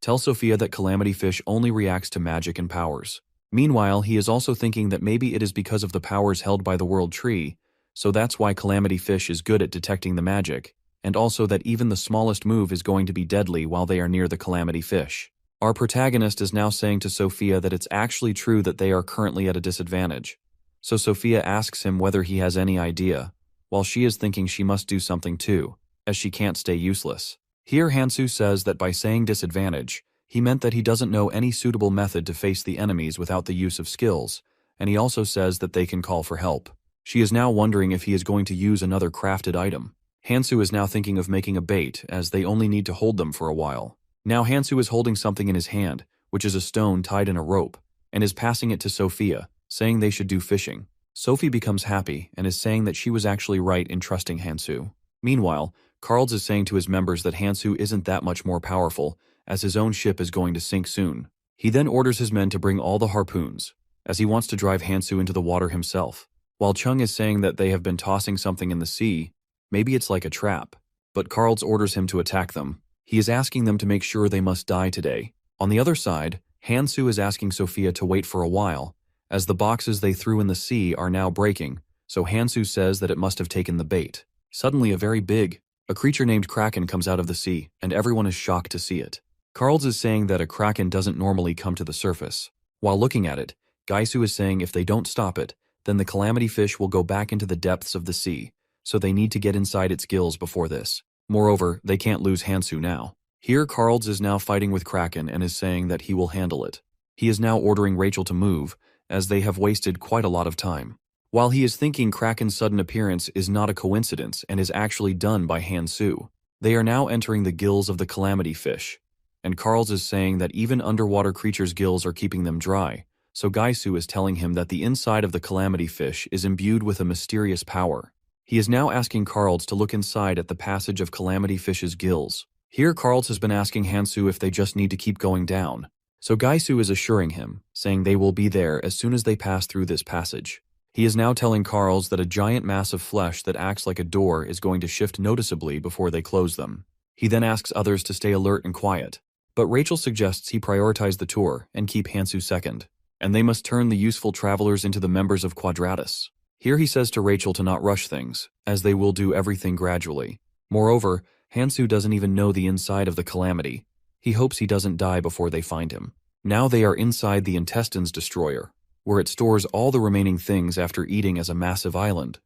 tell Sophia that calamity fish only reacts to magic and powers. Meanwhile, he is also thinking that maybe it is because of the powers held by the world tree, so that's why calamity fish is good at detecting the magic, and also that even the smallest move is going to be deadly while they are near the calamity fish. Our protagonist is now saying to Sophia that it's actually true that they are currently at a disadvantage. So Sophia asks him whether he has any idea, while she is thinking she must do something too, as she can't stay useless. Here Hansu says that by saying disadvantage, he meant that he doesn't know any suitable method to face the enemies without the use of skills, and he also says that they can call for help. She is now wondering if he is going to use another crafted item. Hansu is now thinking of making a bait, as they only need to hold them for a while. Now Hansu is holding something in his hand, which is a stone tied in a rope, and is passing it to Sophia, saying they should do fishing. Sophie becomes happy and is saying that she was actually right in trusting Hansu. Meanwhile, Carls is saying to his members that Hansu isn't that much more powerful, as his own ship is going to sink soon. He then orders his men to bring all the harpoons, as he wants to drive Hansu into the water himself. While Chung is saying that they have been tossing something in the sea, maybe it's like a trap. But Carls orders him to attack them. He is asking them to make sure they must die today. On the other side, Hansu is asking Sophia to wait for a while, as the boxes they threw in the sea are now breaking, so Hansu says that it must have taken the bait. Suddenly a creature named Kraken comes out of the sea, and everyone is shocked to see it. Carls is saying that a Kraken doesn't normally come to the surface. While looking at it, Gaisu is saying if they don't stop it, then the calamity fish will go back into the depths of the sea, so they need to get inside its gills before this. Moreover, they can't lose Hansu now. Here Carls is now fighting with Kraken and is saying that he will handle it. He is now ordering Rachel to move, as they have wasted quite a lot of time. While he is thinking Kraken's sudden appearance is not a coincidence and is actually done by Hansu, they are now entering the gills of the calamity fish. And Carls is saying that even underwater creatures' gills are keeping them dry, so Gaisu is telling him that the inside of the calamity fish is imbued with a mysterious power. He is now asking Carls to look inside at the passage of calamity fish's gills. Here Carls has been asking Hansu if they just need to keep going down. So Gaisu is assuring him, saying they will be there as soon as they pass through this passage. He is now telling Carls that a giant mass of flesh that acts like a door is going to shift noticeably before they close them. He then asks others to stay alert and quiet. But Rachel suggests he prioritize the tour and keep Hansu second, and they must turn the useful travelers into the members of Quadratus. Here he says to Rachel to not rush things, as they will do everything gradually. Moreover, Hansu doesn't even know the inside of the calamity. He hopes he doesn't die before they find him. Now they are inside the intestines destroyer, where it stores all the remaining things after eating as a massive island.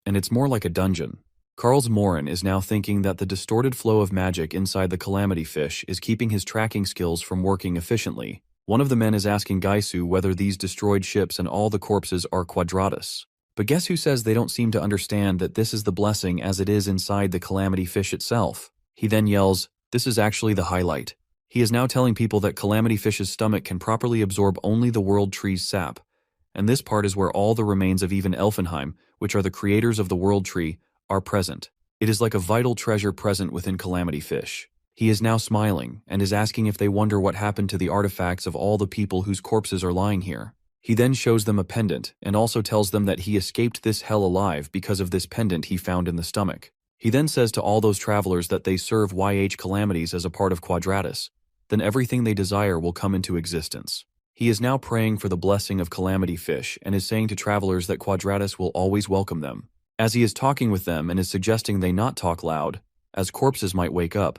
And it's more like a dungeon. Carls Morin is now thinking that the distorted flow of magic inside the calamity fish is keeping his tracking skills from working efficiently. One of the men is asking Gaisu whether these destroyed ships and all the corpses are Quadratus. But guess who says they don't seem to understand that this is the blessing as it is inside the calamity fish itself? He then yells, "This is actually the highlight." He is now telling people that calamity fish's stomach can properly absorb only the world tree's sap, and this part is where all the remains of even Elfenheim, which are the creators of the world tree, are present. It is like a vital treasure present within calamity fish. He is now smiling and is asking if they wonder what happened to the artifacts of all the people whose corpses are lying here. He then shows them a pendant and also tells them that he escaped this hell alive because of this pendant he found in the stomach. He then says to all those travelers that they serve YH calamities as a part of Quadratus. Then everything they desire will come into existence. He is now praying for the blessing of calamity fish and is saying to travelers that Quadratus will always welcome them. As he is talking with them and is suggesting they not talk loud, as corpses might wake up,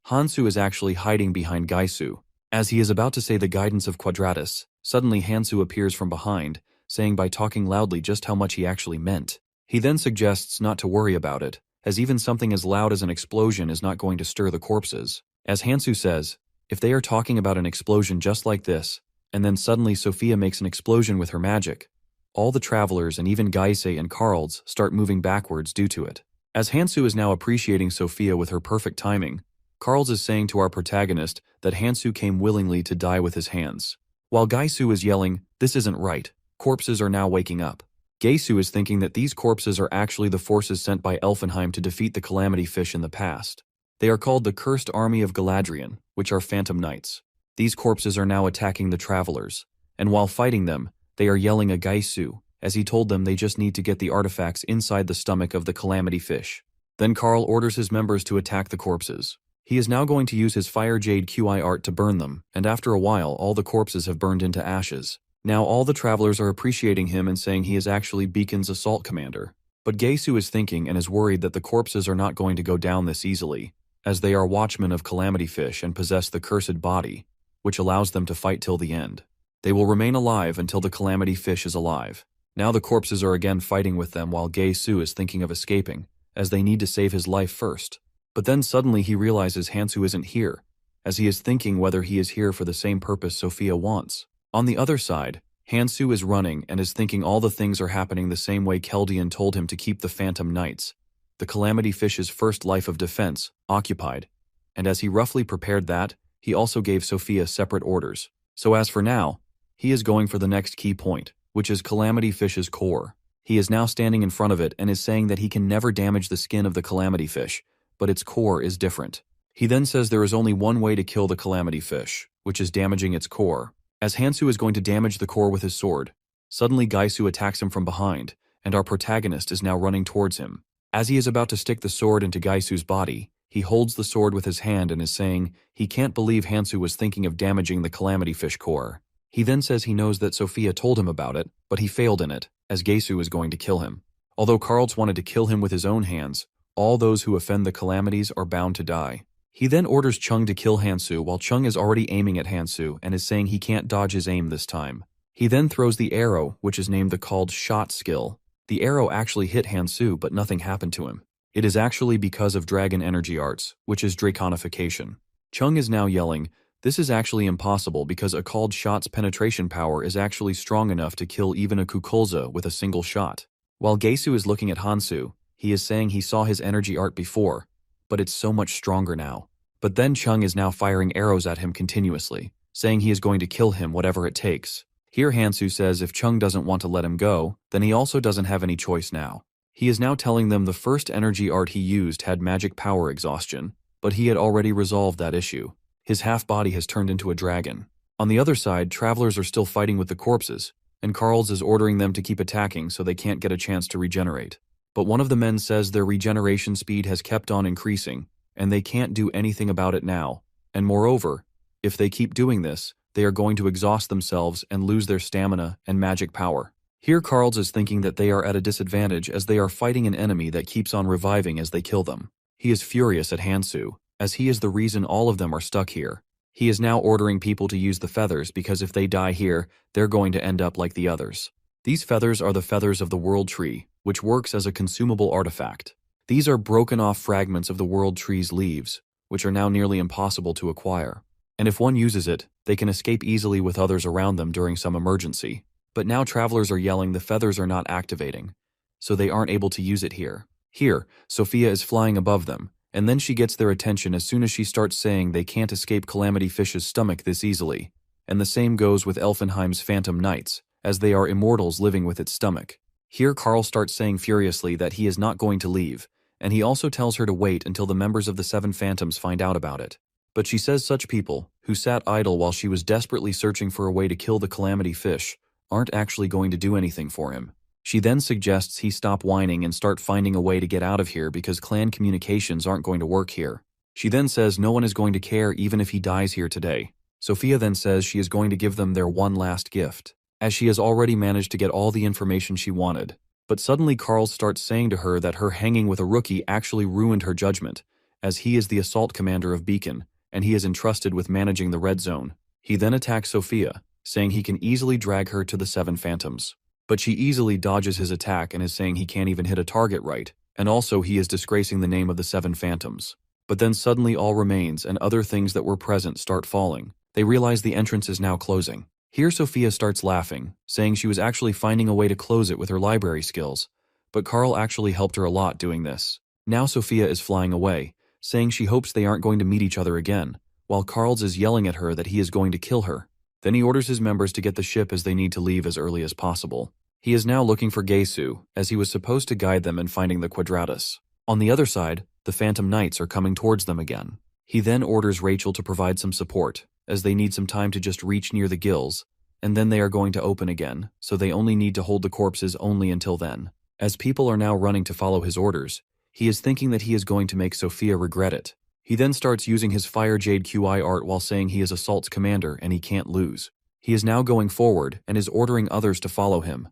Hansu is actually hiding behind Gaisu. As he is about to say the guidance of Quadratus, suddenly Hansu appears from behind, saying by talking loudly just how much he actually meant. He then suggests not to worry about it, as even something as loud as an explosion is not going to stir the corpses. As Hansu says, if they are talking about an explosion just like this, and then suddenly Sophia makes an explosion with her magic, all the travelers and even Gaise and Carls start moving backwards due to it. As Hansu is now appreciating Sophia with her perfect timing, Carls is saying to our protagonist that Hansu came willingly to die with his hands. While Gaisu is yelling, "This isn't right. Corpses are now waking up." Gaisu is thinking that these corpses are actually the forces sent by Elfenheim to defeat the calamity fish in the past. They are called the Cursed Army of Galadriel, which are Phantom Knights. These corpses are now attacking the travelers, and while fighting them, they are yelling at Gaisu, as he told them they just need to get the artifacts inside the stomach of the calamity fish. Then Carl orders his members to attack the corpses. He is now going to use his Fire Jade QI art to burn them, and after a while all the corpses have burned into ashes. Now all the travelers are appreciating him and saying he is actually Beacon's assault commander. But Gaisu is thinking and is worried that the corpses are not going to go down this easily, as they are watchmen of calamity fish and possess the cursed body, which allows them to fight till the end. They will remain alive until the calamity fish is alive. Now the corpses are again fighting with them while Gaisu is thinking of escaping, as they need to save his life first. But then suddenly he realizes Hansu isn't here, as he is thinking whether he is here for the same purpose Sophia wants. On the other side, Hansu is running and is thinking all the things are happening the same way Keldian told him to keep the Phantom Knights, the calamity fish's first life of defense, occupied. And as he roughly prepared that, he also gave Sophia separate orders. So as for now, he is going for the next key point, which is Calamity Fish's core. He is now standing in front of it and is saying that he can never damage the skin of the Calamity Fish, but its core is different. He then says there is only one way to kill the Calamity Fish, which is damaging its core. As Hansu is going to damage the core with his sword, suddenly Gaisu attacks him from behind, and our protagonist is now running towards him. As he is about to stick the sword into Gaisu's body, he holds the sword with his hand and is saying he can't believe Hansu was thinking of damaging the Calamity Fish core. He then says he knows that Sophia told him about it, but he failed in it, as Gaisu is going to kill him. Although Karls wanted to kill him with his own hands, all those who offend the Calamities are bound to die. He then orders Chung to kill Hansu while Chung is already aiming at Hansu and is saying he can't dodge his aim this time. He then throws the arrow, which is named the called shot skill. The arrow actually hit Hansu, but nothing happened to him. It is actually because of Dragon Energy Arts, which is Draconification. Chung is now yelling, "This is actually impossible because a called shot's penetration power is actually strong enough to kill even a Kukulza with a single shot." While Gaisu is looking at Hansu, he is saying he saw his energy art before, but it's so much stronger now. But then Chung is now firing arrows at him continuously, saying he is going to kill him whatever it takes. Here Hansu says if Chung doesn't want to let him go, then he also doesn't have any choice now. He is now telling them the first energy art he used had magic power exhaustion, but he had already resolved that issue. His half-body has turned into a dragon. On the other side, travelers are still fighting with the corpses, and Karls is ordering them to keep attacking so they can't get a chance to regenerate. But one of the men says their regeneration speed has kept on increasing, and they can't do anything about it now. And moreover, if they keep doing this, they are going to exhaust themselves and lose their stamina and magic power. Here Karls is thinking that they are at a disadvantage as they are fighting an enemy that keeps on reviving as they kill them. He is furious at Hansu, as he is the reason all of them are stuck here. He is now ordering people to use the feathers because if they die here, they're going to end up like the others. These feathers are the feathers of the World Tree, which works as a consumable artifact. These are broken off fragments of the World Tree's leaves, which are now nearly impossible to acquire. And if one uses it, they can escape easily with others around them during some emergency. But now travelers are yelling the feathers are not activating, so they aren't able to use it here. Here, Sophia is flying above them, and then she gets their attention as soon as she starts saying they can't escape Calamity Fish's stomach this easily. And the same goes with Elfenheim's Phantom Knights, as they are immortals living with its stomach. Here Karl starts saying furiously that he is not going to leave, and he also tells her to wait until the members of the Seven Phantoms find out about it. But she says such people, who sat idle while she was desperately searching for a way to kill the Calamity Fish, aren't actually going to do anything for him. She then suggests he stop whining and start finding a way to get out of here because clan communications aren't going to work here. She then says no one is going to care even if he dies here today. Sophia then says she is going to give them their one last gift, as she has already managed to get all the information she wanted. But suddenly Karl starts saying to her that her hanging with a rookie actually ruined her judgment, as he is the assault commander of Beacon, and he is entrusted with managing the red zone. He then attacks Sophia, saying he can easily drag her to the Seven Phantoms. But she easily dodges his attack and is saying he can't even hit a target right, and also he is disgracing the name of the Seven Phantoms. But then suddenly all remains and other things that were present start falling. They realize the entrance is now closing. Here Sophia starts laughing, saying she was actually finding a way to close it with her library skills, but Karl actually helped her a lot doing this. Now Sophia is flying away, saying she hopes they aren't going to meet each other again, while Karls is yelling at her that he is going to kill her. Then he orders his members to get the ship as they need to leave as early as possible. He is now looking for Gaisu, as he was supposed to guide them in finding the Quadratus. On the other side, the Phantom Knights are coming towards them again. He then orders Rachel to provide some support, as they need some time to just reach near the gills, and then they are going to open again, so they only need to hold the corpses only until then. As people are now running to follow his orders, he is thinking that he is going to make Sophia regret it. He then starts using his Fire Jade QI art while saying he is Assault's commander and he can't lose. He is now going forward and is ordering others to follow him.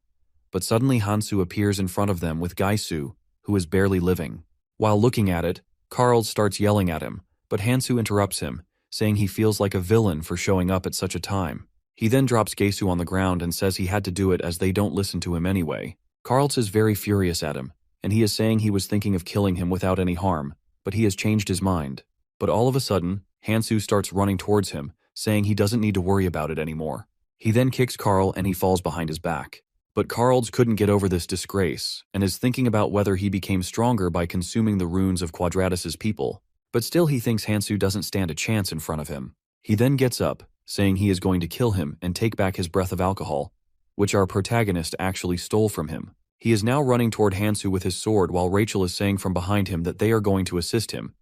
But suddenly Hansu appears in front of them with Gaisu, who is barely living. While looking at it, Karl starts yelling at him, but Hansu interrupts him, saying he feels like a villain for showing up at such a time. He then drops Gaisu on the ground and says he had to do it as they don't listen to him anyway. Karls is very furious at him, and he is saying he was thinking of killing him without any harm, but he has changed his mind. But all of a sudden, Hansu starts running towards him, saying he doesn't need to worry about it anymore. He then kicks Karl and he falls behind his back. But Karls couldn't get over this disgrace, and is thinking about whether he became stronger by consuming the runes of Quadratus's people. But still he thinks Hansu doesn't stand a chance in front of him. He then gets up, saying he is going to kill him and take back his breath of alcohol, which our protagonist actually stole from him. He is now running toward Hansu with his sword while Rachel is saying from behind him that they are going to assist him.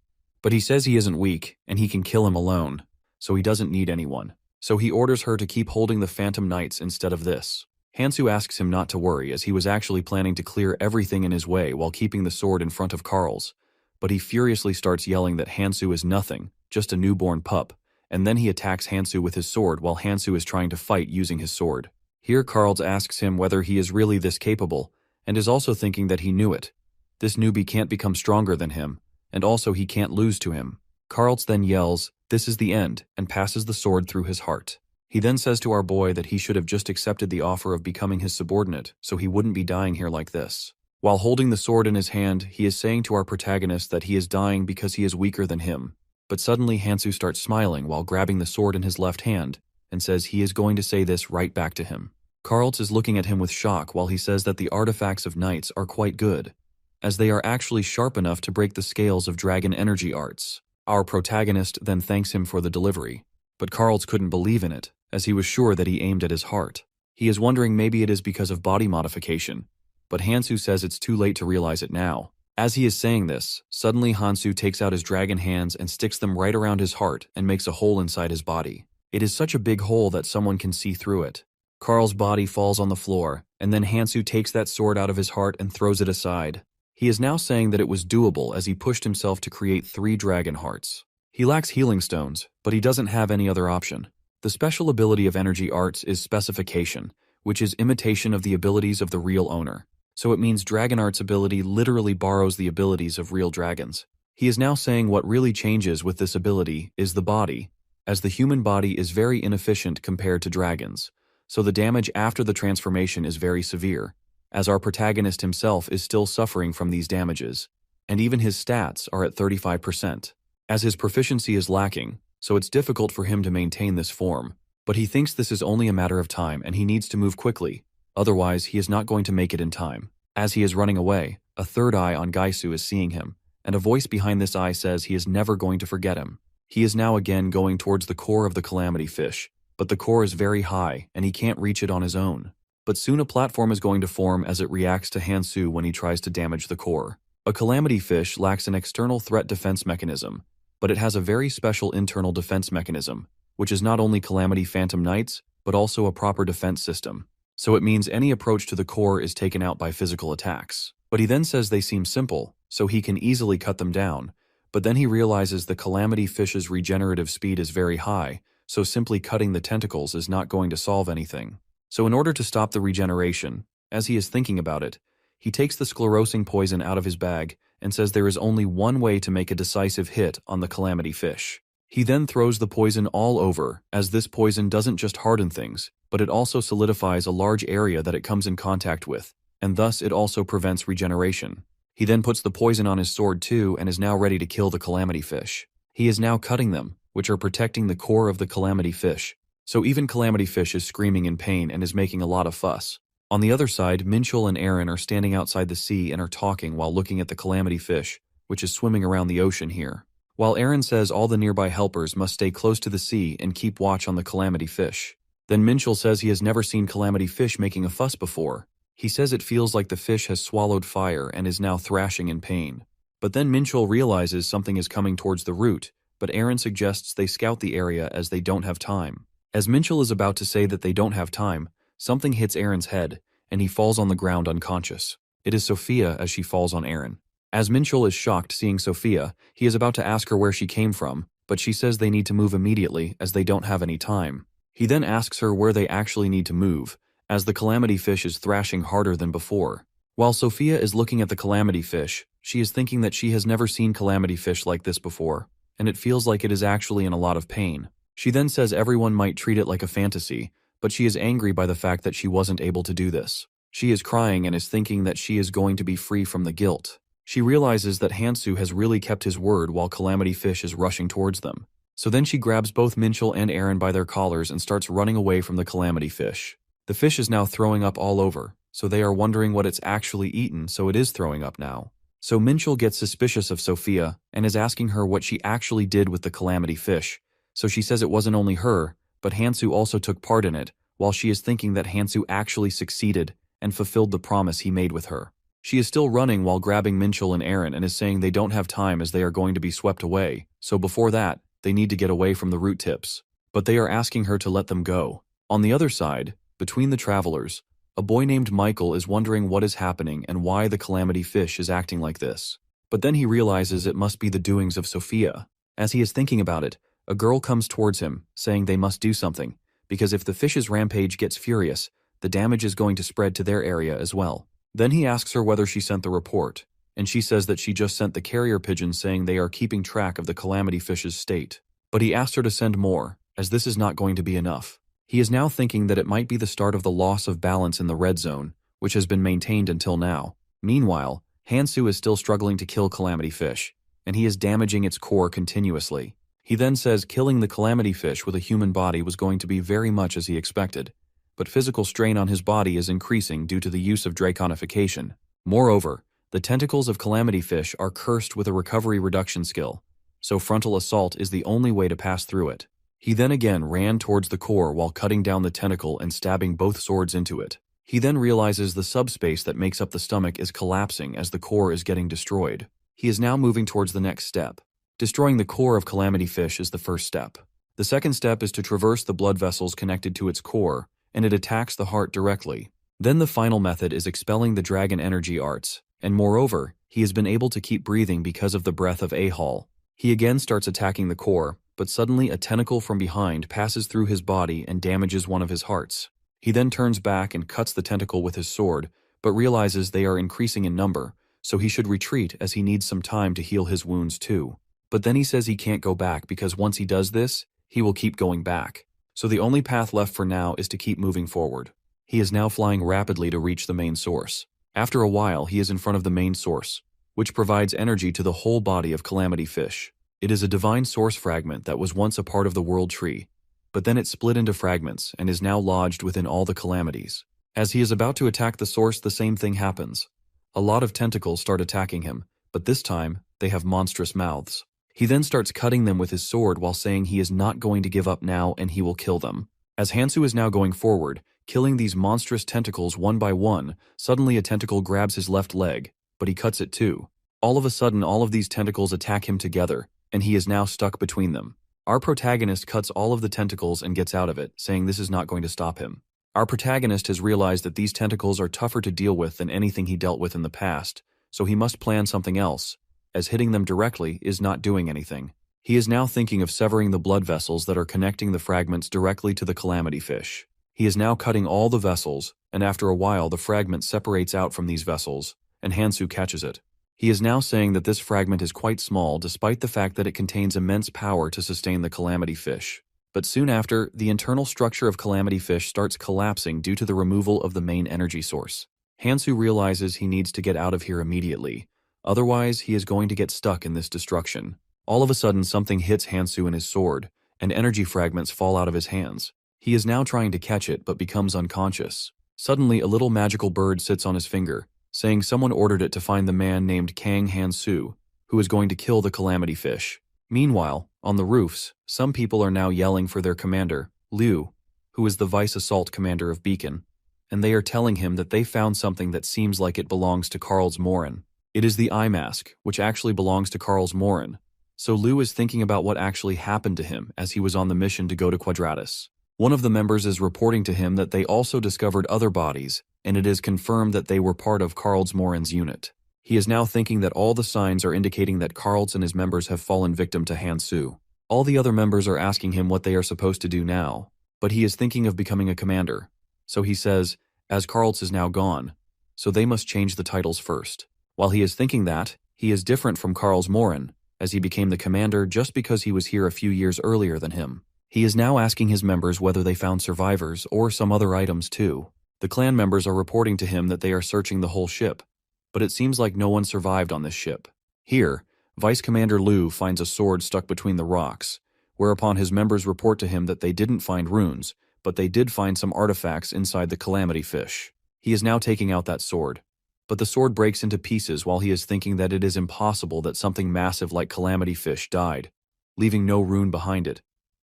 But he says he isn't weak and he can kill him alone, so he doesn't need anyone. So he orders her to keep holding the Phantom Knights instead of this. Hansu asks him not to worry, as he was actually planning to clear everything in his way while keeping the sword in front of Karl's. But he furiously starts yelling that Hansu is nothing, just a newborn pup, and then he attacks Hansu with his sword while Hansu is trying to fight using his sword. Here Karl asks him whether he is really this capable, and is also thinking that he knew it. This newbie can't become stronger than him, and also he can't lose to him. Karl then yells, "This is the end," and passes the sword through his heart. He then says to our boy that he should have just accepted the offer of becoming his subordinate, so he wouldn't be dying here like this. While holding the sword in his hand, he is saying to our protagonist that he is dying because he is weaker than him. But suddenly Hansu starts smiling while grabbing the sword in his left hand, and says he is going to say this right back to him. Karl is looking at him with shock while he says that the artifacts of knights are quite good, as they are actually sharp enough to break the scales of dragon energy arts. Our protagonist then thanks him for the delivery, but Karl couldn't believe in it, as he was sure that he aimed at his heart. He is wondering maybe it is because of body modification, but Hansu says it's too late to realize it now. As he is saying this, suddenly Hansu takes out his dragon hands and sticks them right around his heart and makes a hole inside his body. It is such a big hole that someone can see through it. Karl's body falls on the floor, and then Hansu takes that sword out of his heart and throws it aside. He is now saying that it was doable as he pushed himself to create 3 dragon hearts. He lacks healing stones, but he doesn't have any other option. The special ability of energy arts is specification, which is imitation of the abilities of the real owner. So it means Dragon Art's ability literally borrows the abilities of real dragons. He is now saying what really changes with this ability is the body, as the human body is very inefficient compared to dragons, so the damage after the transformation is very severe, as our protagonist himself is still suffering from these damages, and even his stats are at 35%, as his proficiency is lacking, so it's difficult for him to maintain this form. But he thinks this is only a matter of time and he needs to move quickly, otherwise he is not going to make it in time. As he is running away, a third eye on Gaisu is seeing him, and a voice behind this eye says he is never going to forget him. He is now again going towards the core of the Calamity Fish, but the core is very high and he can't reach it on his own. But soon a platform is going to form as it reacts to Hansu when he tries to damage the core. A Calamity Fish lacks an external threat defense mechanism, but it has a very special internal defense mechanism, which is not only Calamity Phantom Knights, but also a proper defense system. So it means any approach to the core is taken out by physical attacks. But he then says they seem simple, so he can easily cut them down. But then he realizes the Calamity Fish's regenerative speed is very high, so simply cutting the tentacles is not going to solve anything. So in order to stop the regeneration, as he is thinking about it, he takes the sclerosing poison out of his bag and says there is only one way to make a decisive hit on the Calamity Fish. He then throws the poison all over, as this poison doesn't just harden things, but it also solidifies a large area that it comes in contact with, and thus it also prevents regeneration. He then puts the poison on his sword too and is now ready to kill the Calamity Fish. He is now cutting them, which are protecting the core of the Calamity Fish. So even Calamity Fish is screaming in pain and is making a lot of fuss. On the other side, Minchul and Aaron are standing outside the sea and are talking while looking at the Calamity Fish, which is swimming around the ocean here. While Aaron says all the nearby helpers must stay close to the sea and keep watch on the Calamity Fish. Then Minchul says he has never seen Calamity Fish making a fuss before. He says it feels like the fish has swallowed fire and is now thrashing in pain. But then Minchul realizes something is coming towards the root, but Aaron suggests they scout the area as they don't have time. As Minchul is about to say that they don't have time, something hits Aaron's head, and he falls on the ground unconscious. It is Sophia as she falls on Aaron. As Minchul is shocked seeing Sophia, he is about to ask her where she came from, but she says they need to move immediately as they don't have any time. He then asks her where they actually need to move, as the Calamity Fish is thrashing harder than before. While Sophia is looking at the Calamity Fish, she is thinking that she has never seen Calamity Fish like this before, and it feels like it is actually in a lot of pain. She then says everyone might treat it like a fantasy, but she is angry by the fact that she wasn't able to do this. She is crying and is thinking that she is going to be free from the guilt. She realizes that Hansu has really kept his word while Calamity Fish is rushing towards them. So then she grabs both Minchul and Aaron by their collars and starts running away from the Calamity Fish. The fish is now throwing up all over, so they are wondering what it's actually eaten, so it is throwing up now. So Minchul gets suspicious of Sophia and is asking her what she actually did with the Calamity Fish. So she says it wasn't only her, but Hansu also took part in it, while she is thinking that Hansu actually succeeded and fulfilled the promise he made with her. She is still running while grabbing Minchul and Aaron and is saying they don't have time as they are going to be swept away, so before that, they need to get away from the root tips. But they are asking her to let them go. On the other side, between the travelers, a boy named Michael is wondering what is happening and why the calamity fish is acting like this. But then he realizes it must be the doings of Sophia. As he is thinking about it, a girl comes towards him, saying they must do something, because if the fish's rampage gets furious, the damage is going to spread to their area as well. Then he asks her whether she sent the report, and she says that she just sent the carrier pigeon saying they are keeping track of the calamity fish's state. But he asked her to send more, as this is not going to be enough. He is now thinking that it might be the start of the loss of balance in the red zone, which has been maintained until now. Meanwhile, Hansu is still struggling to kill calamity fish, and he is damaging its core continuously. He then says killing the calamity fish with a human body was going to be very much as he expected, but physical strain on his body is increasing due to the use of draconification. Moreover, the tentacles of calamity fish are cursed with a recovery reduction skill, so frontal assault is the only way to pass through it. He then again ran towards the core while cutting down the tentacle and stabbing both swords into it. He then realizes the subspace that makes up the stomach is collapsing as the core is getting destroyed. He is now moving towards the next step. Destroying the core of calamity fish is the first step. The second step is to traverse the blood vessels connected to its core, and it attacks the heart directly. Then the final method is expelling the dragon energy arts, and moreover, he has been able to keep breathing because of the breath of Ahal. He again starts attacking the core, but suddenly a tentacle from behind passes through his body and damages one of his hearts. He then turns back and cuts the tentacle with his sword, but realizes they are increasing in number, so he should retreat as he needs some time to heal his wounds too. But then he says he can't go back because once he does this, he will keep going back. So the only path left for now is to keep moving forward. He is now flying rapidly to reach the main source. After a while, he is in front of the main source, which provides energy to the whole body of calamity fish. It is a divine source fragment that was once a part of the world tree, but then it split into fragments and is now lodged within all the calamities. As he is about to attack the source, the same thing happens. A lot of tentacles start attacking him, but this time, they have monstrous mouths. He then starts cutting them with his sword while saying he is not going to give up now and he will kill them. As Hansu is now going forward, killing these monstrous tentacles one by one, suddenly a tentacle grabs his left leg, but he cuts it too. All of a sudden, all of these tentacles attack him together, and he is now stuck between them. Our protagonist cuts all of the tentacles and gets out of it, saying this is not going to stop him. Our protagonist has realized that these tentacles are tougher to deal with than anything he dealt with in the past, so he must plan something else, as hitting them directly is not doing anything. He is now thinking of severing the blood vessels that are connecting the fragments directly to the calamity fish. He is now cutting all the vessels, and after a while the fragment separates out from these vessels, and Hansu catches it. He is now saying that this fragment is quite small despite the fact that it contains immense power to sustain the calamity fish. But soon after, the internal structure of calamity fish starts collapsing due to the removal of the main energy source. Hansu realizes he needs to get out of here immediately, otherwise he is going to get stuck in this destruction. All of a sudden something hits Hansu in his sword, and energy fragments fall out of his hands. He is now trying to catch it but becomes unconscious. Suddenly a little magical bird sits on his finger, saying someone ordered it to find the man named Kang Hansu, who is going to kill the calamity fish. Meanwhile, on the roofs, some people are now yelling for their commander, Liu, who is the vice assault commander of Beacon, and they are telling him that they found something that seems like it belongs to Karl's Morin. It is the eye mask, which actually belongs to Karl's Morin. So Liu is thinking about what actually happened to him as he was on the mission to go to Quadratus. One of the members is reporting to him that they also discovered other bodies, and it is confirmed that they were part of Karl's Morin's unit. He is now thinking that all the signs are indicating that Karl's and his members have fallen victim to Hansu. All the other members are asking him what they are supposed to do now, but he is thinking of becoming a commander. So he says, as Karl's is now gone, so they must change the titles first. While he is thinking that, he is different from Karl's Morin, as he became the commander just because he was here a few years earlier than him. He is now asking his members whether they found survivors or some other items too. The clan members are reporting to him that they are searching the whole ship, but it seems like no one survived on this ship. Here, Vice Commander Liu finds a sword stuck between the rocks, whereupon his members report to him that they didn't find runes, but they did find some artifacts inside the calamity fish. He is now taking out that sword, but the sword breaks into pieces while he is thinking that it is impossible that something massive like calamity fish died, leaving no rune behind it.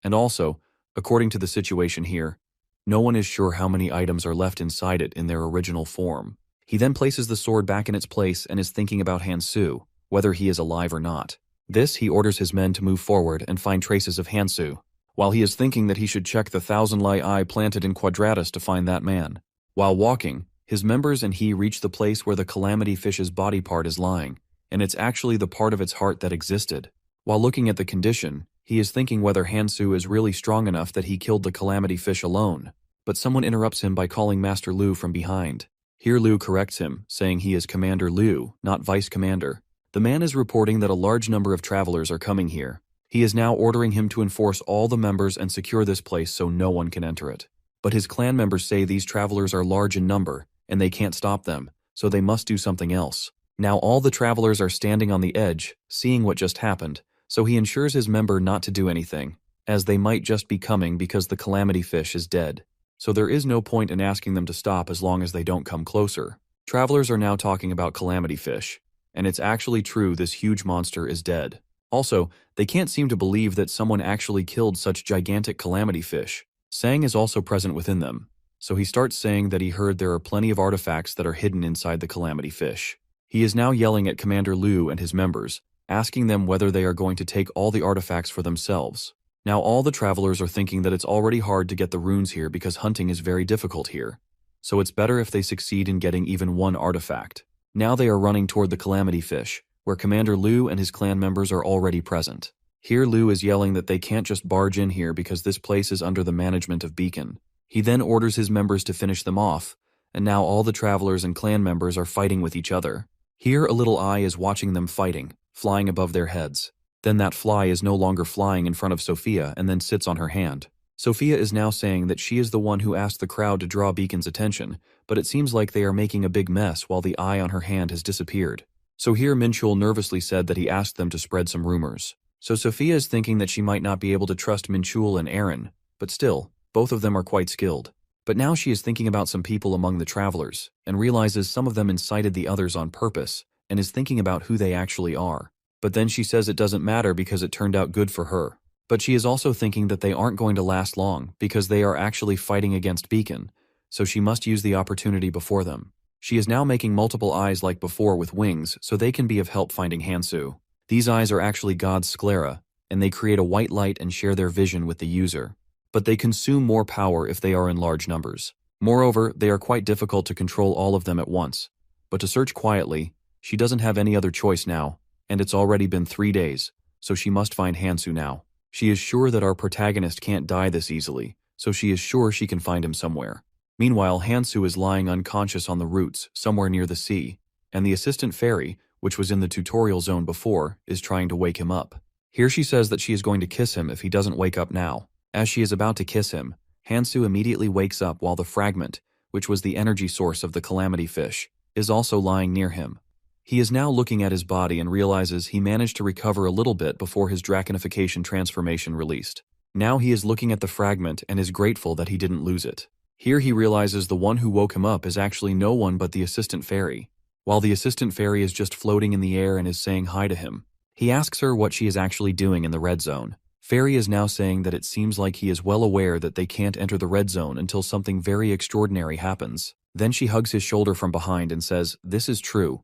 And also, according to the situation here, No one is sure how many items are left inside it in their original form. He then places the sword back in its place and is thinking about Hansu, whether he is alive or not. He orders his men to move forward and find traces of Hansu, while he is thinking that he should check the thousand-lie eye planted in Quadratus to find that man. While walking, his members and he reach the place where the calamity fish's body part is lying, and it's actually the part of its heart that existed. While looking at the condition, he is thinking whether Hansu is really strong enough that he killed the calamity fish alone. But someone interrupts him by calling Master Liu from behind. Here Liu corrects him, saying he is Commander Liu, not Vice Commander. The man is reporting that a large number of travelers are coming here. He is now ordering him to enforce all the members and secure this place so no one can enter it. But his clan members say these travelers are large in number, and they can't stop them, so they must do something else. Now all the travelers are standing on the edge, seeing what just happened, so he ensures his member not to do anything, as they might just be coming because the calamity fish is dead. So there is no point in asking them to stop as long as they don't come closer. Travelers are now talking about calamity fish, and it's actually true this huge monster is dead. Also, they can't seem to believe that someone actually killed such gigantic calamity fish. Sang is also present within them, so he starts saying that he heard there are plenty of artifacts that are hidden inside the calamity fish. He is now yelling at Commander Liu and his members, asking them whether they are going to take all the artifacts for themselves. Now all the travelers are thinking that it's already hard to get the runes here because hunting is very difficult here, so it's better if they succeed in getting even one artifact. Now they are running toward the calamity fish, where Commander Liu and his clan members are already present. Here Liu is yelling that they can't just barge in here because this place is under the management of Beacon. He then orders his members to finish them off, and now all the travelers and clan members are fighting with each other. Here a little eye is watching them fighting, flying above their heads. Then that fly is no longer flying in front of Sophia and then sits on her hand. Sophia is now saying that she is the one who asked the crowd to draw Beacon's attention, but it seems like they are making a big mess while the eye on her hand has disappeared. So here Minchul nervously said that he asked them to spread some rumors. So Sophia is thinking that she might not be able to trust Minchul and Aaron, but still, both of them are quite skilled. But now she is thinking about some people among the travelers, and realizes some of them incited the others on purpose, and is thinking about who they actually are. But then she says it doesn't matter because it turned out good for her. But she is also thinking that they aren't going to last long because they are actually fighting against Beacon, so she must use the opportunity before them. She is now making multiple eyes like before with wings so they can be of help finding Hansu. These eyes are actually God's sclera, and they create a white light and share their vision with the user. But they consume more power if they are in large numbers. Moreover, they are quite difficult to control all of them at once. But to search quietly, she doesn't have any other choice now, and it's already been 3 days, so she must find Hansu now. She is sure that our protagonist can't die this easily, so she is sure she can find him somewhere. Meanwhile, Hansu is lying unconscious on the roots, somewhere near the sea, and the assistant fairy, which was in the tutorial zone before, is trying to wake him up. Here she says that she is going to kiss him if he doesn't wake up now. As she is about to kiss him, Hansu immediately wakes up while the fragment, which was the energy source of the calamity fish, is also lying near him. He is now looking at his body and realizes he managed to recover a little bit before his draconification transformation released. Now he is looking at the fragment and is grateful that he didn't lose it. Here he realizes the one who woke him up is actually no one but the assistant fairy. While the assistant fairy is just floating in the air and is saying hi to him, he asks her what she is actually doing in the red zone. Fairy is now saying that it seems like he is well aware that they can't enter the red zone until something very extraordinary happens. Then she hugs his shoulder from behind and says, "This is true."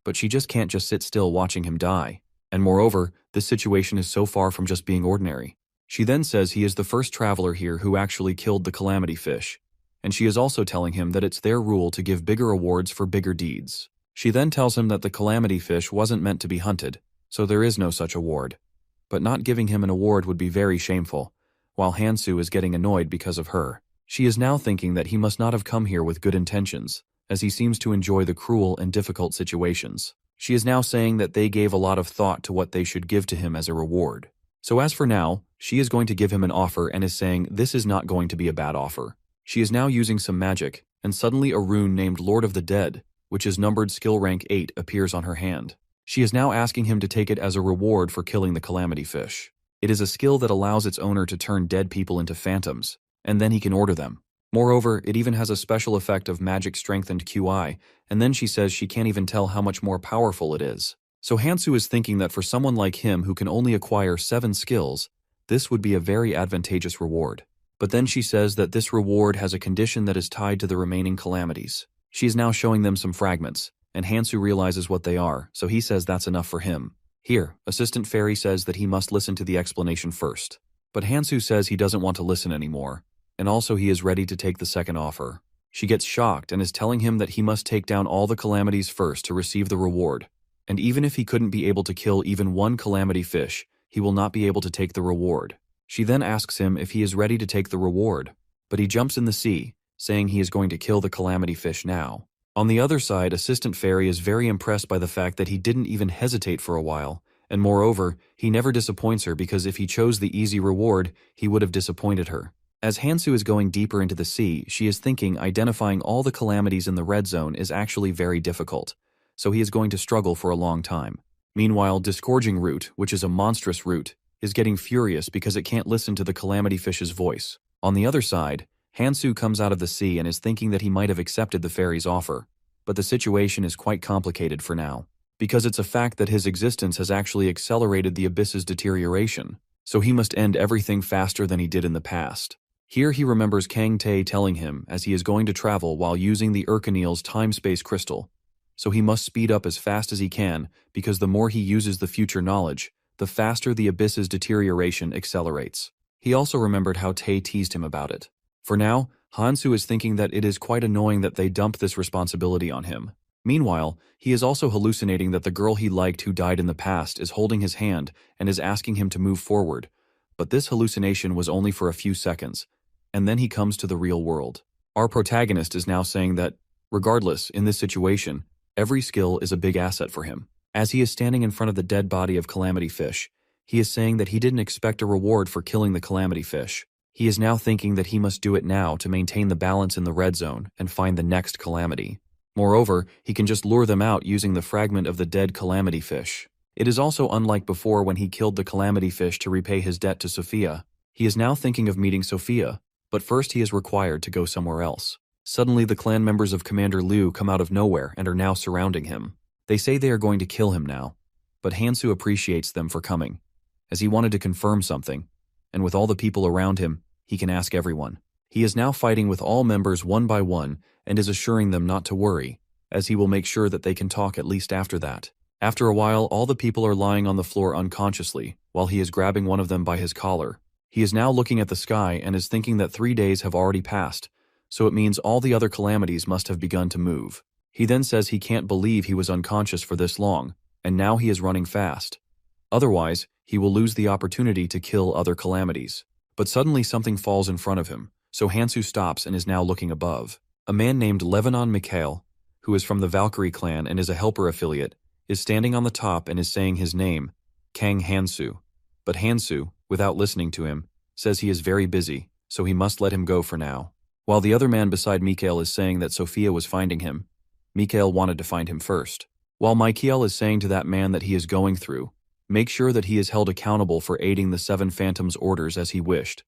But she just can't sit still watching him die. And moreover, this situation is so far from just being ordinary. She then says he is the first traveler here who actually killed the calamity fish. And she is also telling him that it's their rule to give bigger awards for bigger deeds. She then tells him that the calamity fish wasn't meant to be hunted, so there is no such award. But not giving him an award would be very shameful, while Hansu is getting annoyed because of her. She is now thinking that he must not have come here with good intentions, as he seems to enjoy the cruel and difficult situations. She is now saying that they gave a lot of thought to what they should give to him as a reward. So as for now, she is going to give him an offer and is saying this is not going to be a bad offer. She is now using some magic, and suddenly a rune named Lord of the Dead, which is numbered skill rank 8, appears on her hand. She is now asking him to take it as a reward for killing the calamity fish. It is a skill that allows its owner to turn dead people into phantoms, and then he can order them. Moreover, it even has a special effect of magic strengthened QI, and then she says she can't even tell how much more powerful it is. So Hansu is thinking that for someone like him who can only acquire 7 skills, this would be a very advantageous reward. But then she says that this reward has a condition that is tied to the remaining calamities. She is now showing them some fragments, and Hansu realizes what they are, so he says that's enough for him. Here, Assistant Fairy says that he must listen to the explanation first. But Hansu says he doesn't want to listen anymore, and also he is ready to take the second offer. She gets shocked and is telling him that he must take down all the calamities first to receive the reward, and even if he couldn't be able to kill even one calamity fish, he will not be able to take the reward. She then asks him if he is ready to take the reward, but he jumps in the sea, saying he is going to kill the calamity fish now. On the other side, Assistant Fairy is very impressed by the fact that he didn't even hesitate for a while, and moreover, he never disappoints her because if he chose the easy reward, he would have disappointed her. As Hansu is going deeper into the sea, she is thinking identifying all the calamities in the red zone is actually very difficult, so he is going to struggle for a long time. Meanwhile, Disgorging Root, which is a monstrous root, is getting furious because it can't listen to the calamity fish's voice. On the other side, Hansu comes out of the sea and is thinking that he might have accepted the fairy's offer, but the situation is quite complicated for now, because it's a fact that his existence has actually accelerated the abyss's deterioration, so he must end everything faster than he did in the past. Here he remembers Kang Tae telling him as he is going to travel while using the Urkeneel's time-space crystal, so he must speed up as fast as he can because the more he uses the future knowledge, the faster the abyss's deterioration accelerates. He also remembered how Tae teased him about it. For now, Hansu is thinking that it is quite annoying that they dump this responsibility on him. Meanwhile, he is also hallucinating that the girl he liked who died in the past is holding his hand and is asking him to move forward, but this hallucination was only for a few seconds, and then he comes to the real world. Our protagonist is now saying that, regardless, in this situation, every skill is a big asset for him. As he is standing in front of the dead body of Calamity Fish, he is saying that he didn't expect a reward for killing the Calamity Fish. He is now thinking that he must do it now to maintain the balance in the red zone and find the next calamity. Moreover, he can just lure them out using the fragment of the dead Calamity Fish. It is also unlike before when he killed the Calamity Fish to repay his debt to Sophia. He is now thinking of meeting Sophia, but first he is required to go somewhere else. Suddenly, the clan members of Commander Liu come out of nowhere and are now surrounding him. They say they are going to kill him now, but Hansu appreciates them for coming, as he wanted to confirm something, and with all the people around him, he can ask everyone. He is now fighting with all members one by one and is assuring them not to worry, as he will make sure that they can talk at least after that. After a while, all the people are lying on the floor unconsciously, while he is grabbing one of them by his collar. He is now looking at the sky and is thinking that 3 days have already passed, so it means all the other calamities must have begun to move. He then says he can't believe he was unconscious for this long, and now he is running fast. Otherwise, he will lose the opportunity to kill other calamities. But suddenly something falls in front of him, so Hansu stops and is now looking above. A man named Levanon Mikhail, who is from the Valkyrie clan and is a helper affiliate, is standing on the top and is saying his name, Kang Hansu. But Hansu, without listening to him, says he is very busy, so he must let him go for now. While the other man beside Mikhail is saying that Sophia was finding him, Mikhail wanted to find him first. While Mikhail is saying to that man that he is going through, make sure that he is held accountable for aiding the Seven Phantoms' orders as he wished.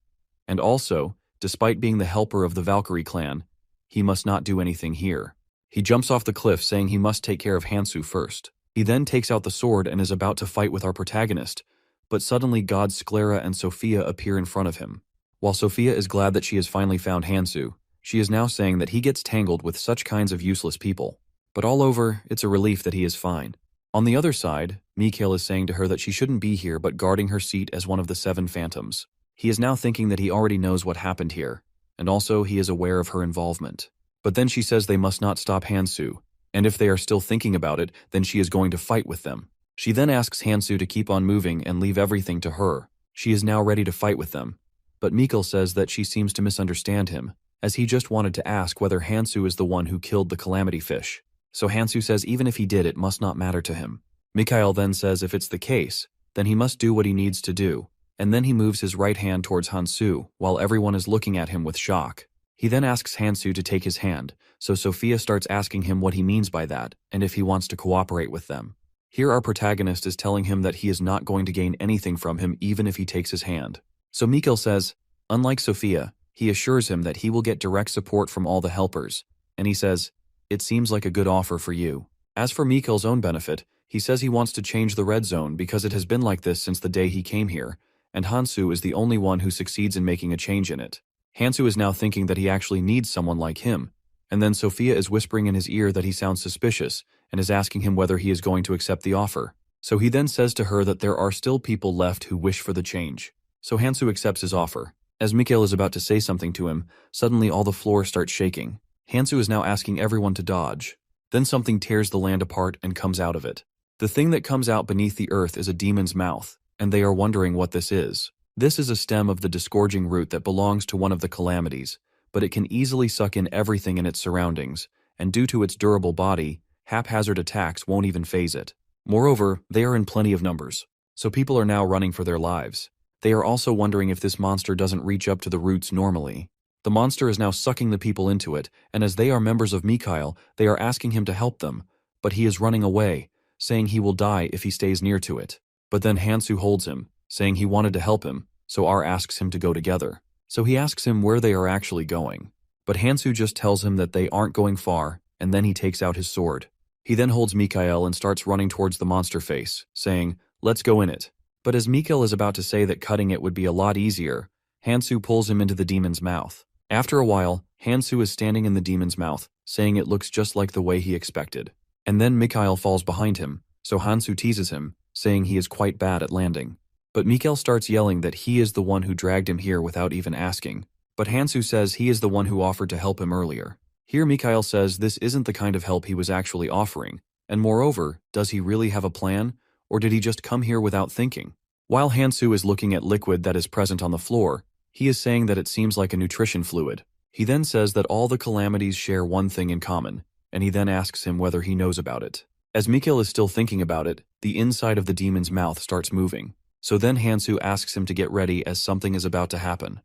And also, despite being the helper of the Valkyrie clan, he must not do anything here. He jumps off the cliff saying he must take care of Hansu first. He then takes out the sword and is about to fight with our protagonist, but suddenly gods Sklara and Sophia appear in front of him. While Sophia is glad that she has finally found Hansu, she is now saying that he gets tangled with such kinds of useless people. But all over, it's a relief that he is fine. On the other side, Mikhail is saying to her that she shouldn't be here but guarding her seat as one of the Seven Phantoms. He is now thinking that he already knows what happened here, and also he is aware of her involvement. But then she says they must not stop Hansu, and if they are still thinking about it, then she is going to fight with them. She then asks Hansu to keep on moving and leave everything to her. She is now ready to fight with them. But Mikhail says that she seems to misunderstand him, as he just wanted to ask whether Hansu is the one who killed the Calamity Fish. So Hansu says even if he did, it must not matter to him. Mikhail then says if it's the case, then he must do what he needs to do, and then he moves his right hand towards Hansu while everyone is looking at him with shock. He then asks Hansu to take his hand, so Sophia starts asking him what he means by that and if he wants to cooperate with them. Here our protagonist is telling him that he is not going to gain anything from him even if he takes his hand. So Mikhail says, unlike Sophia, he assures him that he will get direct support from all the helpers, and he says, it seems like a good offer for you. As for Mikhail's own benefit, he says he wants to change the red zone because it has been like this since the day he came here, and Hansu is the only one who succeeds in making a change in it. Hansu is now thinking that he actually needs someone like him, and then Sophia is whispering in his ear that he sounds suspicious and is asking him whether he is going to accept the offer. So he then says to her that there are still people left who wish for the change. So Hansu accepts his offer. As Mikhail is about to say something to him, suddenly all the floor starts shaking. Hansu is now asking everyone to dodge. Then something tears the land apart and comes out of it. The thing that comes out beneath the earth is a demon's mouth, and they are wondering what this is. This is a stem of the disgorging root that belongs to one of the calamities, but it can easily suck in everything in its surroundings, and due to its durable body, haphazard attacks won't even faze it. Moreover, they are in plenty of numbers, so people are now running for their lives. They are also wondering if this monster doesn't reach up to the roots normally. The monster is now sucking the people into it, and as they are members of Mikhail, they are asking him to help them, but he is running away, saying he will die if he stays near to it. But then Hansu holds him, saying he wanted to help him, so R asks him to go together. So he asks him where they are actually going. But Hansu just tells him that they aren't going far, and then he takes out his sword. He then holds Mikhail and starts running towards the monster face, saying, "Let's go in it." But as Mikhail is about to say that cutting it would be a lot easier, Hansu pulls him into the demon's mouth. After a while, Hansu is standing in the demon's mouth, saying it looks just like the way he expected. And then Mikhail falls behind him, so Hansu teases him, saying he is quite bad at landing. But Mikhail starts yelling that he is the one who dragged him here without even asking. But Hansu says he is the one who offered to help him earlier. Here Mikhail says this isn't the kind of help he was actually offering, and moreover, does he really have a plan, or did he just come here without thinking? While Hansu is looking at liquid that is present on the floor, he is saying that it seems like a nutrition fluid. He then says that all the calamities share one thing in common, and he then asks him whether he knows about it. As Mikhail is still thinking about it, the inside of the demon's mouth starts moving. So then Hansu asks him to get ready as something is about to happen.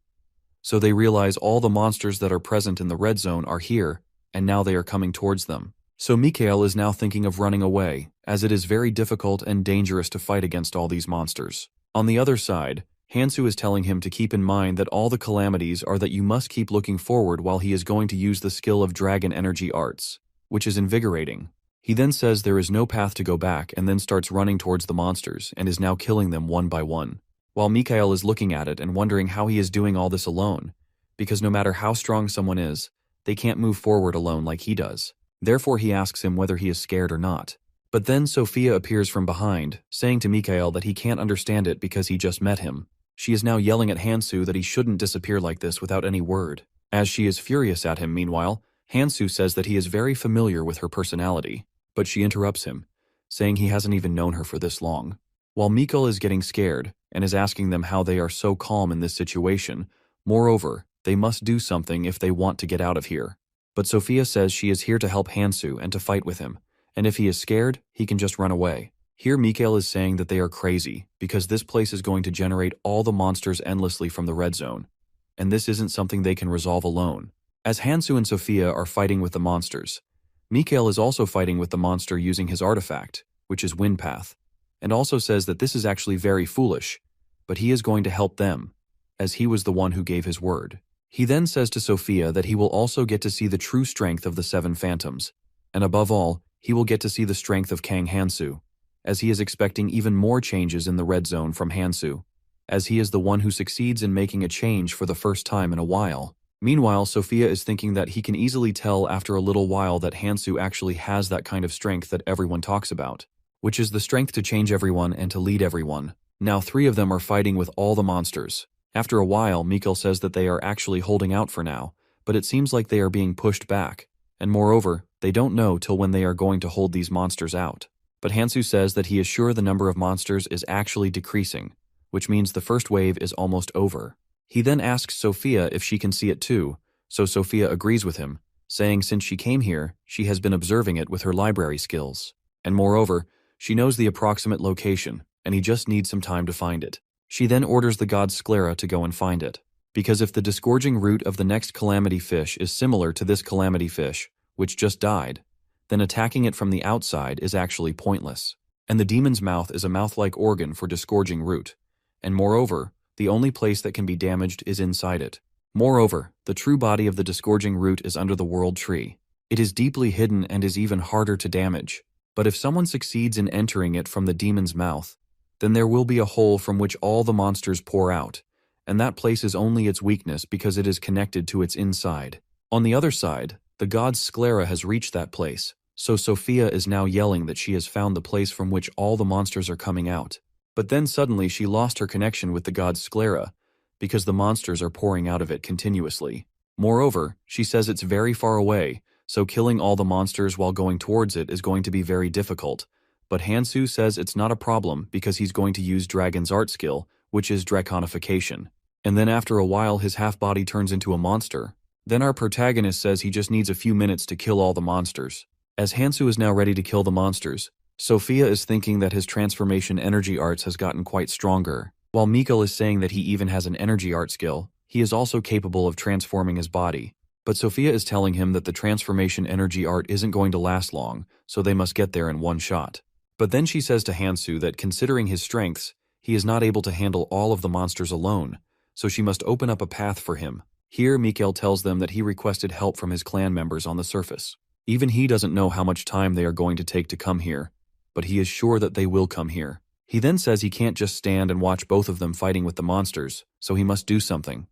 So they realize all the monsters that are present in the red zone are here, and now they are coming towards them. So Mikhail is now thinking of running away, as it is very difficult and dangerous to fight against all these monsters. On the other side, Hansu is telling him to keep in mind that all the calamities are that you must keep looking forward while he is going to use the skill of dragon energy arts, which is invigorating. He then says there is no path to go back and then starts running towards the monsters and is now killing them one by one. While Mikhail is looking at it and wondering how he is doing all this alone, because no matter how strong someone is, they can't move forward alone like he does. Therefore he asks him whether he is scared or not. But then Sophia appears from behind, saying to Mikhail that he can't understand it because he just met him. She is now yelling at Hansu that he shouldn't disappear like this without any word. As she is furious at him meanwhile, Hansu says that he is very familiar with her personality, but she interrupts him, saying he hasn't even known her for this long. While Mikhail is getting scared and is asking them how they are so calm in this situation, moreover, they must do something if they want to get out of here. But Sophia says she is here to help Hansu and to fight with him, and if he is scared, he can just run away. Here Mikhail is saying that they are crazy because this place is going to generate all the monsters endlessly from the red zone, and this isn't something they can resolve alone. As Hansu and Sophia are fighting with the monsters, Mikhail is also fighting with the monster using his artifact, which is Wind Path, and also says that this is actually very foolish, but he is going to help them, as he was the one who gave his word. He then says to Sophia that he will also get to see the true strength of the seven phantoms, and above all, he will get to see the strength of Kang Hansu, as he is expecting even more changes in the red zone from Hansu, as he is the one who succeeds in making a change for the first time in a while. Meanwhile, Sophia is thinking that he can easily tell after a little while that Hansu actually has that kind of strength that everyone talks about, which is the strength to change everyone and to lead everyone. Now 3 of them are fighting with all the monsters. After a while, Mikhail says that they are actually holding out for now, but it seems like they are being pushed back, and moreover, they don't know till when they are going to hold these monsters out. But Hansu says that he is sure the number of monsters is actually decreasing, which means the first wave is almost over. He then asks Sophia if she can see it too, so Sophia agrees with him, saying since she came here, she has been observing it with her library skills. And moreover, she knows the approximate location, and he just needs some time to find it. She then orders the god Sclera to go and find it, because if the disgorging root of the next calamity fish is similar to this calamity fish, which just died, then attacking it from the outside is actually pointless. And the demon's mouth is a mouth-like organ for disgorging root, and moreover, the only place that can be damaged is inside it. Moreover, the true body of the disgorging root is under the world tree. It is deeply hidden and is even harder to damage. But if someone succeeds in entering it from the demon's mouth, then there will be a hole from which all the monsters pour out, and that place is only its weakness because it is connected to its inside. On the other side, the god Sclera has reached that place, so Sophia is now yelling that she has found the place from which all the monsters are coming out. But then suddenly she lost her connection with the god Sclera, because the monsters are pouring out of it continuously. Moreover, she says it's very far away, so killing all the monsters while going towards it is going to be very difficult. But Hansu says it's not a problem because he's going to use Dragon's art skill, which is draconification. And then after a while his half-body turns into a monster. Then our protagonist says he just needs a few minutes to kill all the monsters. As Hansu is now ready to kill the monsters, Sophia is thinking that his transformation energy arts has gotten quite stronger. While Mikkel is saying that he even has an energy art skill, he is also capable of transforming his body. But Sophia is telling him that the transformation energy art isn't going to last long, so they must get there in one shot. But then she says to Hansu that considering his strengths, he is not able to handle all of the monsters alone, so she must open up a path for him. Here Mikkel tells them that he requested help from his clan members on the surface. Even he doesn't know how much time they are going to take to come here, but he is sure that they will come here. He then says he can't just stand and watch both of them fighting with the monsters, so he must do something.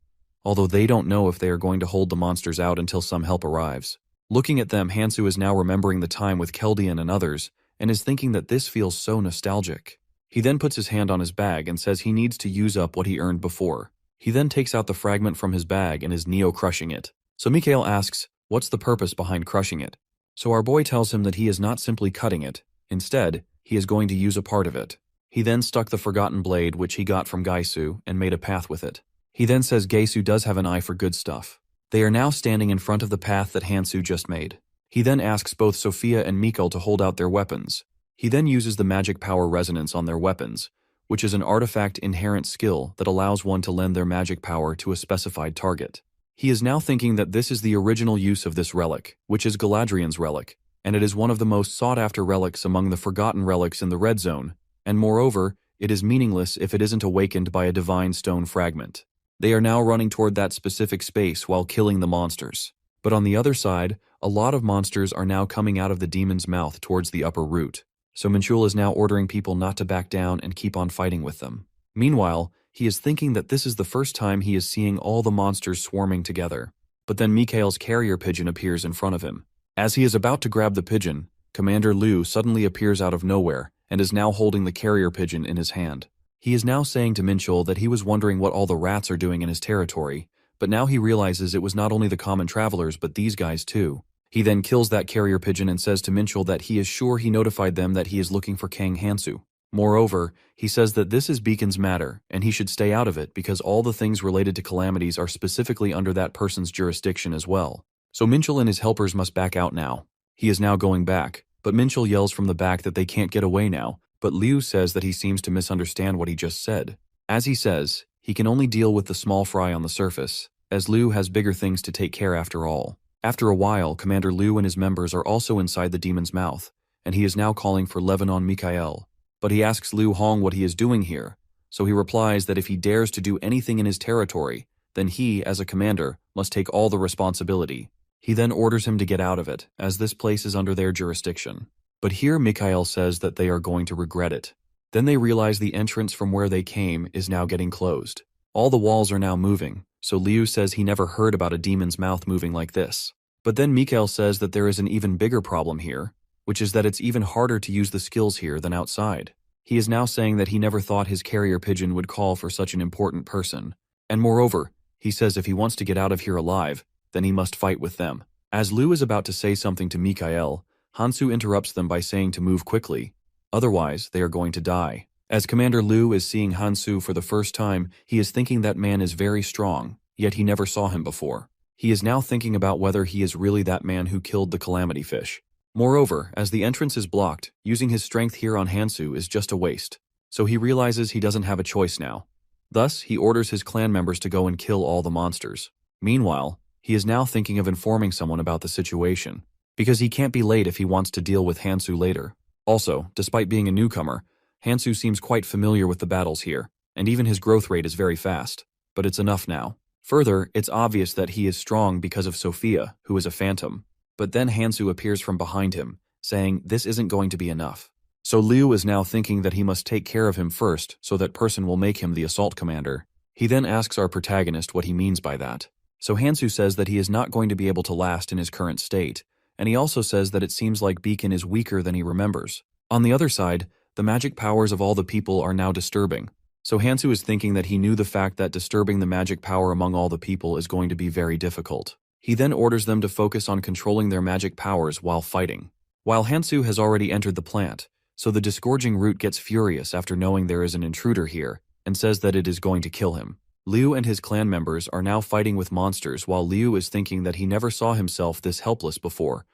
Although they don't know if they are going to hold the monsters out until some help arrives. Looking at them, Hansu is now remembering the time with Keldian and others, and is thinking that this feels so nostalgic. He then puts his hand on his bag and says he needs to use up what he earned before. He then takes out the fragment from his bag and is neo-crushing it. So Mikhail asks, what's the purpose behind crushing it? So our boy tells him that he is not simply cutting it. Instead, he is going to use a part of it. He then stuck the forgotten blade which he got from Gaisu and made a path with it. He then says Gaisu does have an eye for good stuff. They are now standing in front of the path that Hansu just made. He then asks both Sophia and Mikkel to hold out their weapons. He then uses the magic power resonance on their weapons, which is an artifact inherent skill that allows one to lend their magic power to a specified target. He is now thinking that this is the original use of this relic, which is Galadriel's relic, and it is one of the most sought-after relics among the forgotten relics in the Red Zone, and moreover, it is meaningless if it isn't awakened by a divine stone fragment. They are now running toward that specific space while killing the monsters. But on the other side, a lot of monsters are now coming out of the demon's mouth towards the upper root. So Minchul is now ordering people not to back down and keep on fighting with them. Meanwhile, he is thinking that this is the first time he is seeing all the monsters swarming together. But then Mikhail's carrier pigeon appears in front of him. As he is about to grab the pigeon, Commander Liu suddenly appears out of nowhere and is now holding the carrier pigeon in his hand. He is now saying to Minchul that he was wondering what all the rats are doing in his territory, but now he realizes it was not only the common travelers but these guys too. He then kills that carrier pigeon and says to Minchul that he is sure he notified them that he is looking for Kang Hansu. Moreover, he says that this is Beacon's matter and he should stay out of it because all the things related to calamities are specifically under that person's jurisdiction as well. So Minchul and his helpers must back out now. He is now going back, but Minchul yells from the back that they can't get away now, but Liu says that he seems to misunderstand what he just said. As he says, he can only deal with the small fry on the surface, as Liu has bigger things to take care after all. After a while, Commander Liu and his members are also inside the demon's mouth, and he is now calling for Lebanon Mikhail. But he asks Liu Hong what he is doing here, so he replies that if he dares to do anything in his territory, then he, as a commander, must take all the responsibility. He then orders him to get out of it, as this place is under their jurisdiction. But here Mikhail says that they are going to regret it. Then they realize the entrance from where they came is now getting closed. All the walls are now moving, so Liu says he never heard about a demon's mouth moving like this. But then Mikhail says that there is an even bigger problem here, which is that it's even harder to use the skills here than outside. He is now saying that he never thought his carrier pigeon would call for such an important person. And moreover, he says if he wants to get out of here alive, then he must fight with them. As Liu is about to say something to Mikhail, Hansu interrupts them by saying to move quickly, otherwise they are going to die. As Commander Liu is seeing Hansu for the first time, he is thinking that man is very strong, yet he never saw him before. He is now thinking about whether he is really that man who killed the calamity fish. Moreover, as the entrance is blocked, using his strength here on Hansu is just a waste. So he realizes he doesn't have a choice now. Thus, he orders his clan members to go and kill all the monsters. Meanwhile, he is now thinking of informing someone about the situation, because he can't be late if he wants to deal with Hansu later. Also, despite being a newcomer, Hansu seems quite familiar with the battles here, and even his growth rate is very fast. But it's enough now. Further, it's obvious that he is strong because of Sophia, who is a phantom. But then Hansu appears from behind him, saying this isn't going to be enough. So Liu is now thinking that he must take care of him first so that person will make him the assault commander. He then asks our protagonist what he means by that. So Hansu says that he is not going to be able to last in his current state, and he also says that it seems like Beacon is weaker than he remembers. On the other side, the magic powers of all the people are now disturbing. So Hansu is thinking that he knew the fact that disturbing the magic power among all the people is going to be very difficult. He then orders them to focus on controlling their magic powers while fighting. While Hansu has already entered the plant, so the disgorging root gets furious after knowing there is an intruder here, and says that it is going to kill him. Liu and his clan members are now fighting with monsters while Liu is thinking that he never saw himself this helpless before,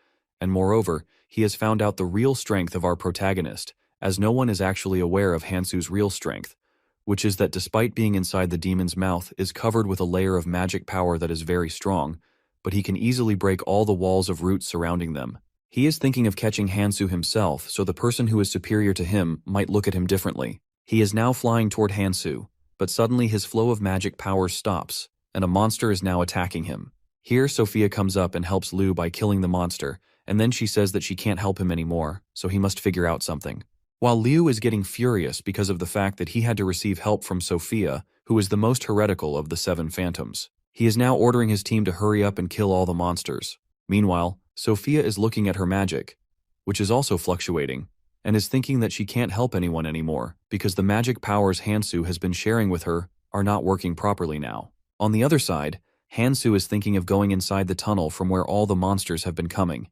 and moreover, he has found out the real strength of our protagonist, as no one is actually aware of Hansu's real strength, which is that despite being inside the demon's mouth is covered with a layer of magic power that is very strong, but he can easily break all the walls of roots surrounding them. He is thinking of catching Hansu himself, so the person who is superior to him might look at him differently. He is now flying toward Hansu, but suddenly his flow of magic power stops, and a monster is now attacking him. Here, Sophia comes up and helps Liu by killing the monster, and then she says that she can't help him anymore, so he must figure out something. While Liu is getting furious because of the fact that he had to receive help from Sophia, who is the most heretical of the 7 phantoms, he is now ordering his team to hurry up and kill all the monsters. Meanwhile, Sophia is looking at her magic, which is also fluctuating, and is thinking that she can't help anyone anymore because the magic powers Hansu has been sharing with her are not working properly now. On the other side, Hansu is thinking of going inside the tunnel from where all the monsters have been coming,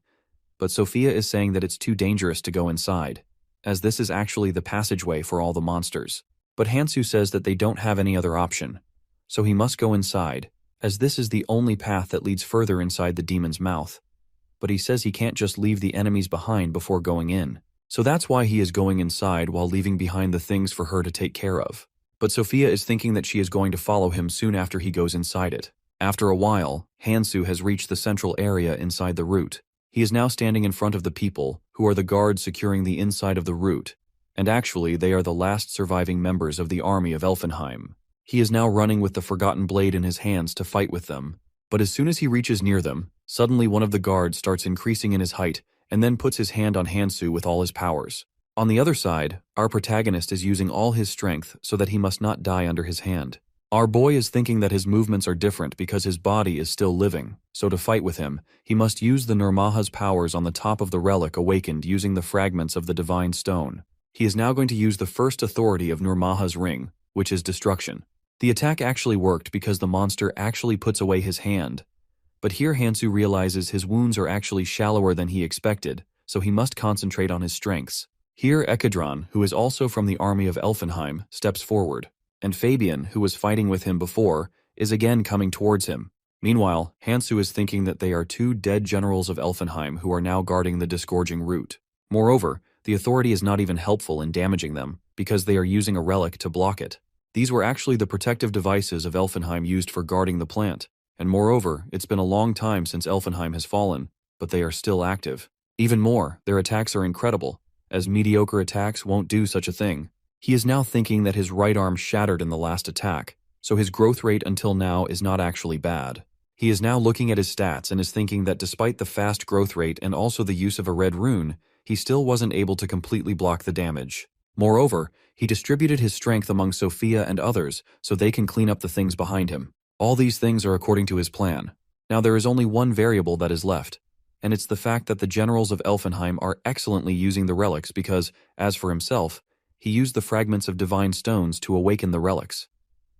but Sophia is saying that it's too dangerous to go inside, as this is actually the passageway for all the monsters. But Hansu says that they don't have any other option, so he must go inside, as this is the only path that leads further inside the demon's mouth. But he says he can't just leave the enemies behind before going in. So that's why he is going inside while leaving behind the things for her to take care of. But Sophia is thinking that she is going to follow him soon after he goes inside it. After a while, Hansu has reached the central area inside the root. He is now standing in front of the people, who are the guards securing the inside of the root, and actually they are the last surviving members of the army of Elfenheim. He is now running with the forgotten blade in his hands to fight with them, but as soon as he reaches near them, suddenly one of the guards starts increasing in his height and then puts his hand on Hansu with all his powers. On the other side, our protagonist is using all his strength so that he must not die under his hand. Our boy is thinking that his movements are different because his body is still living, so to fight with him, he must use the Nurmaha's powers on the top of the relic awakened using the fragments of the divine stone. He is now going to use the first authority of Nurmaha's ring, which is destruction. The attack actually worked because the monster actually puts away his hand. But here Hansu realizes his wounds are actually shallower than he expected, so he must concentrate on his strengths. Here Ekadron, who is also from the army of Elfenheim, steps forward, and Fabian, who was fighting with him before, is again coming towards him. Meanwhile, Hansu is thinking that they are 2 dead generals of Elfenheim who are now guarding the disgorging root. Moreover, the authority is not even helpful in damaging them, because they are using a relic to block it. These were actually the protective devices of Elfenheim used for guarding the plant, and moreover, it's been a long time since Elfenheim has fallen, but they are still active. Even more, their attacks are incredible, as mediocre attacks won't do such a thing. He is now thinking that his right arm shattered in the last attack, so his growth rate until now is not actually bad. He is now looking at his stats and is thinking that despite the fast growth rate and also the use of a red rune, he still wasn't able to completely block the damage. Moreover, he distributed his strength among Sophia and others so they can clean up the things behind him. All these things are according to his plan. Now there is only one variable that is left, and it's the fact that the generals of Elfenheim are excellently using the relics because, as for himself, he used the fragments of divine stones to awaken the relics.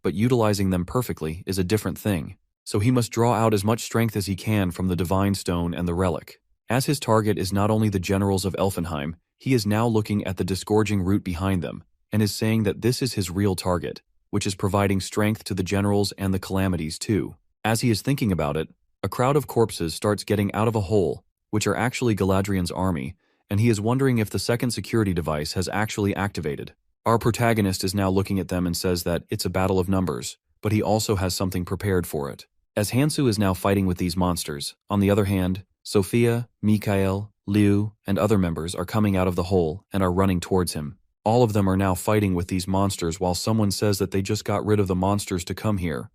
But utilizing them perfectly is a different thing, so he must draw out as much strength as he can from the divine stone and the relic. As his target is not only the generals of Elfenheim, he is now looking at the disgorging root behind them, and is saying that this is his real target, which is providing strength to the generals and the calamities too. As he is thinking about it, a crowd of corpses starts getting out of a hole, which are actually Galadriel's army, and he is wondering if the second security device has actually activated. Our protagonist is now looking at them and says that it's a battle of numbers, but he also has something prepared for it. As Hansu is now fighting with these monsters, on the other hand, Sophia, Mikael, Liu, and other members are coming out of the hole and are running towards him. All of them are now fighting with these monsters while someone says that they just got rid of the monsters to come here,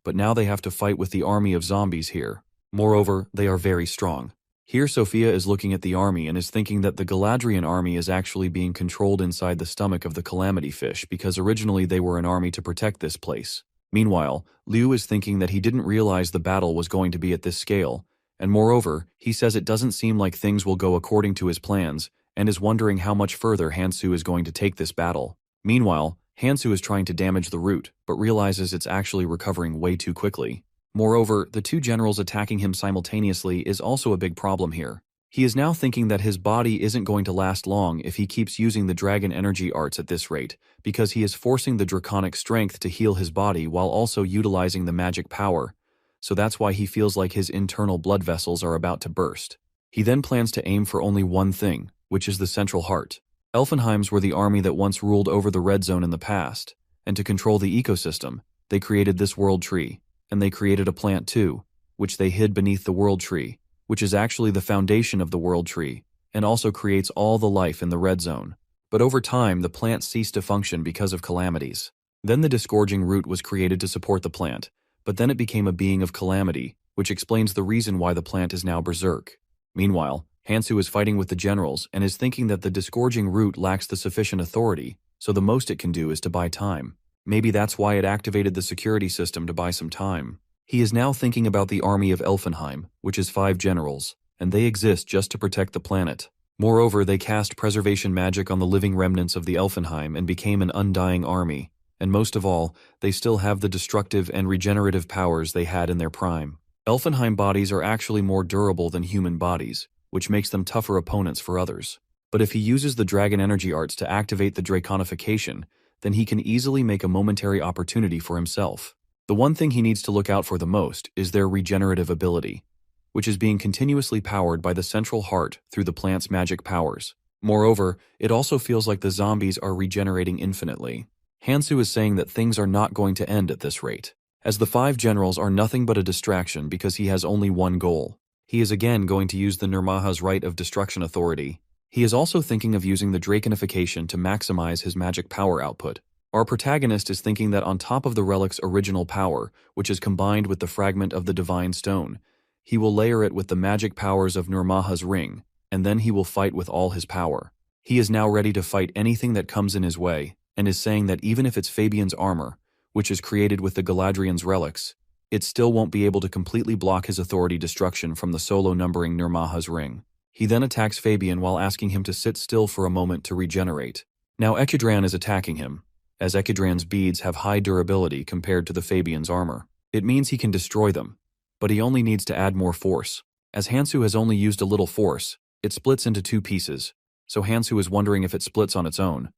but now they have to fight with the army of zombies here. Moreover, they are very strong. Here Sophia is looking at the army and is thinking that the Galadriel army is actually being controlled inside the stomach of the Calamity Fish because originally they were an army to protect this place. Meanwhile, Liu is thinking that he didn't realize the battle was going to be at this scale, and moreover, he says it doesn't seem like things will go according to his plans, and is wondering how much further Hansu is going to take this battle. Meanwhile, Hansu is trying to damage the root, but realizes it's actually recovering way too quickly. Moreover, the two generals attacking him simultaneously is also a big problem here. He is now thinking that his body isn't going to last long if he keeps using the dragon energy arts at this rate, because he is forcing the draconic strength to heal his body while also utilizing the magic power, so that's why he feels like his internal blood vessels are about to burst. He then plans to aim for only one thing, which is the central heart. Elfenheims were the army that once ruled over the Red Zone in the past, and to control the ecosystem, they created this world tree, and they created a plant too, which they hid beneath the world tree, which is actually the foundation of the world tree, and also creates all the life in the Red Zone. But over time, the plant ceased to function because of calamities. Then the disgorging root was created to support the plant, but then it became a being of calamity, which explains the reason why the plant is now berserk. Meanwhile, Hansu is fighting with the generals and is thinking that the disgorging root lacks the sufficient authority, so the most it can do is to buy time. Maybe that's why it activated the security system to buy some time. He is now thinking about the army of Elfenheim, which is 5 generals, and they exist just to protect the planet. Moreover, they cast preservation magic on the living remnants of the Elfenheim and became an undying army, and most of all, they still have the destructive and regenerative powers they had in their prime. Elfenheim bodies are actually more durable than human bodies, which makes them tougher opponents for others. But if he uses the dragon energy arts to activate the draconification, then he can easily make a momentary opportunity for himself. The one thing he needs to look out for the most is their regenerative ability, which is being continuously powered by the central heart through the plant's magic powers. Moreover, it also feels like the zombies are regenerating infinitely. Hansu is saying that things are not going to end at this rate, as the 5 generals are nothing but a distraction because he has only one goal. He is again going to use the Nirmaha's right of destruction authority. He is also thinking of using the draconification to maximize his magic power output. Our protagonist is thinking that on top of the relic's original power, which is combined with the fragment of the divine stone, he will layer it with the magic powers of Nirmaha's ring, and then he will fight with all his power. He is now ready to fight anything that comes in his way, and is saying that even if it's Fabian's armor, which is created with the Galadriel's relics, it still won't be able to completely block his authority destruction from the solo numbering Nirmaha's ring. He then attacks Fabian while asking him to sit still for a moment to regenerate. Now Ekidran is attacking him, as Ekidran's beads have high durability compared to the Fabian's armor. It means he can destroy them, but he only needs to add more force. As Hansu has only used a little force, it splits into 2 pieces, so Hansu is wondering if it splits on its own.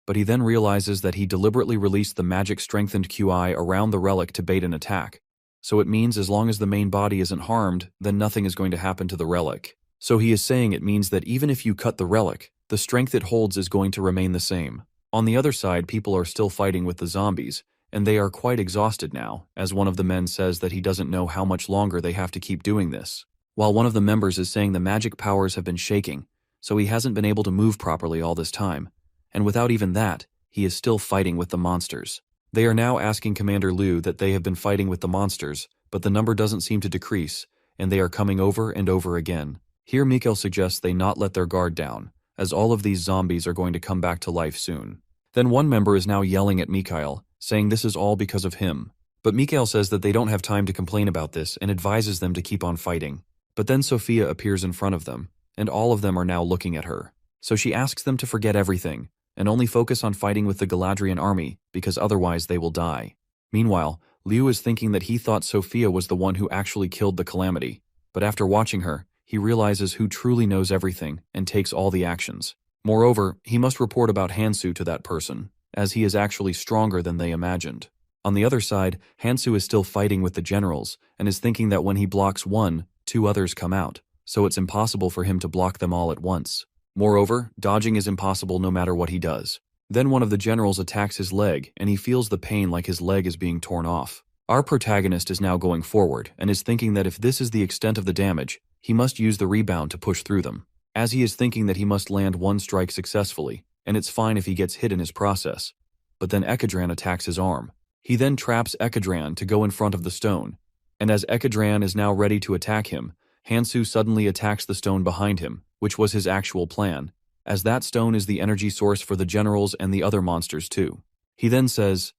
But he then realizes that he deliberately released the magic-strengthened QI around the relic to bait an attack, so it means as long as the main body isn't harmed, then nothing is going to happen to the relic. So he is saying it means that even if you cut the relic, the strength it holds is going to remain the same. On the other side, people are still fighting with the zombies, and they are quite exhausted now, as one of the men says that he doesn't know how much longer they have to keep doing this. While one of the members is saying the magic powers have been shaking, so he hasn't been able to move properly all this time, and without even that, he is still fighting with the monsters. They are now asking Commander Liu that they have been fighting with the monsters, but the number doesn't seem to decrease, and they are coming over and over again. Here Mikhail suggests they not let their guard down, as all of these zombies are going to come back to life soon. Then one member is now yelling at Mikhail, saying this is all because of him. But Mikhail says that they don't have time to complain about this and advises them to keep on fighting. But then Sophia appears in front of them, and all of them are now looking at her. So she asks them to forget everything, and only focus on fighting with the Galadriel army, because otherwise they will die. Meanwhile, Liu is thinking that he thought Sophia was the one who actually killed the Calamity, but after watching her, he realizes who truly knows everything and takes all the actions. Moreover, he must report about Hansu to that person, as he is actually stronger than they imagined. On the other side, Hansu is still fighting with the generals, and is thinking that when he blocks one, 2 others come out, so it's impossible for him to block them all at once. Moreover, dodging is impossible no matter what he does. Then one of the generals attacks his leg, and he feels the pain like his leg is being torn off. Our protagonist is now going forward, and is thinking that if this is the extent of the damage, he must use the rebound to push through them. As he is thinking that he must land one strike successfully, and it's fine if he gets hit in his process. But then Ekidran attacks his arm. He then traps Ekidran to go in front of the stone, and as Ekidran is now ready to attack him, Hansu suddenly attacks the stone behind him, which was his actual plan, as that stone is the energy source for the generals and the other monsters too. He then says,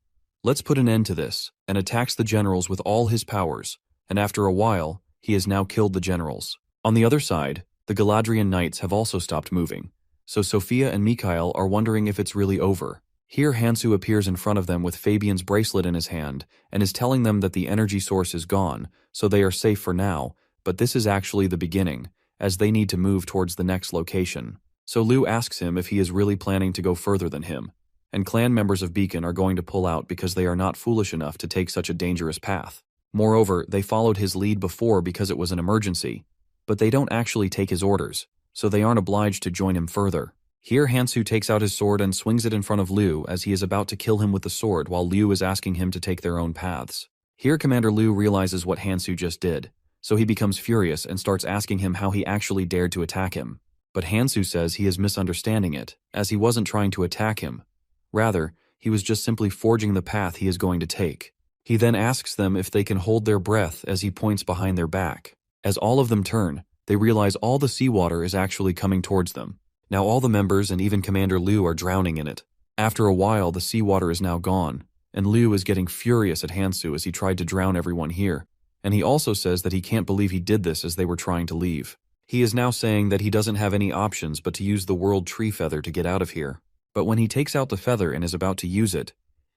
Let's put an end to this, and attacks the generals with all his powers, and after a while, he has now killed the generals. On the other side, the Galadriel knights have also stopped moving, so Sophia and Mikhail are wondering if it's really over. Here Hansu appears in front of them with Fabian's bracelet in his hand and is telling them that the energy source is gone, so they are safe for now, but this is actually the beginning, as they need to move towards the next location. So Lu asks him if he is really planning to go further than him, and clan members of Beacon are going to pull out because they are not foolish enough to take such a dangerous path. Moreover, they followed his lead before because it was an emergency, but they don't actually take his orders, so they aren't obliged to join him further. Here Hansu takes out his sword and swings it in front of Liu as he is about to kill him with the sword while Liu is asking him to take their own paths. Here Commander Liu realizes what Hansu just did, so he becomes furious and starts asking him how he actually dared to attack him. But Hansu says he is misunderstanding it, as he wasn't trying to attack him. Rather, he was just simply forging the path he is going to take. He then asks them if they can hold their breath as he points behind their back. As all of them turn, they realize all the seawater is actually coming towards them. Now all the members and even Commander Liu are drowning in it. After a while, the seawater is now gone, and Liu is getting furious at Hansu as he tried to drown everyone here. And he also says that he can't believe he did this as they were trying to leave. He is now saying that he doesn't have any options but to use the world tree feather to get out of here. But when he takes out the feather and is about to use it,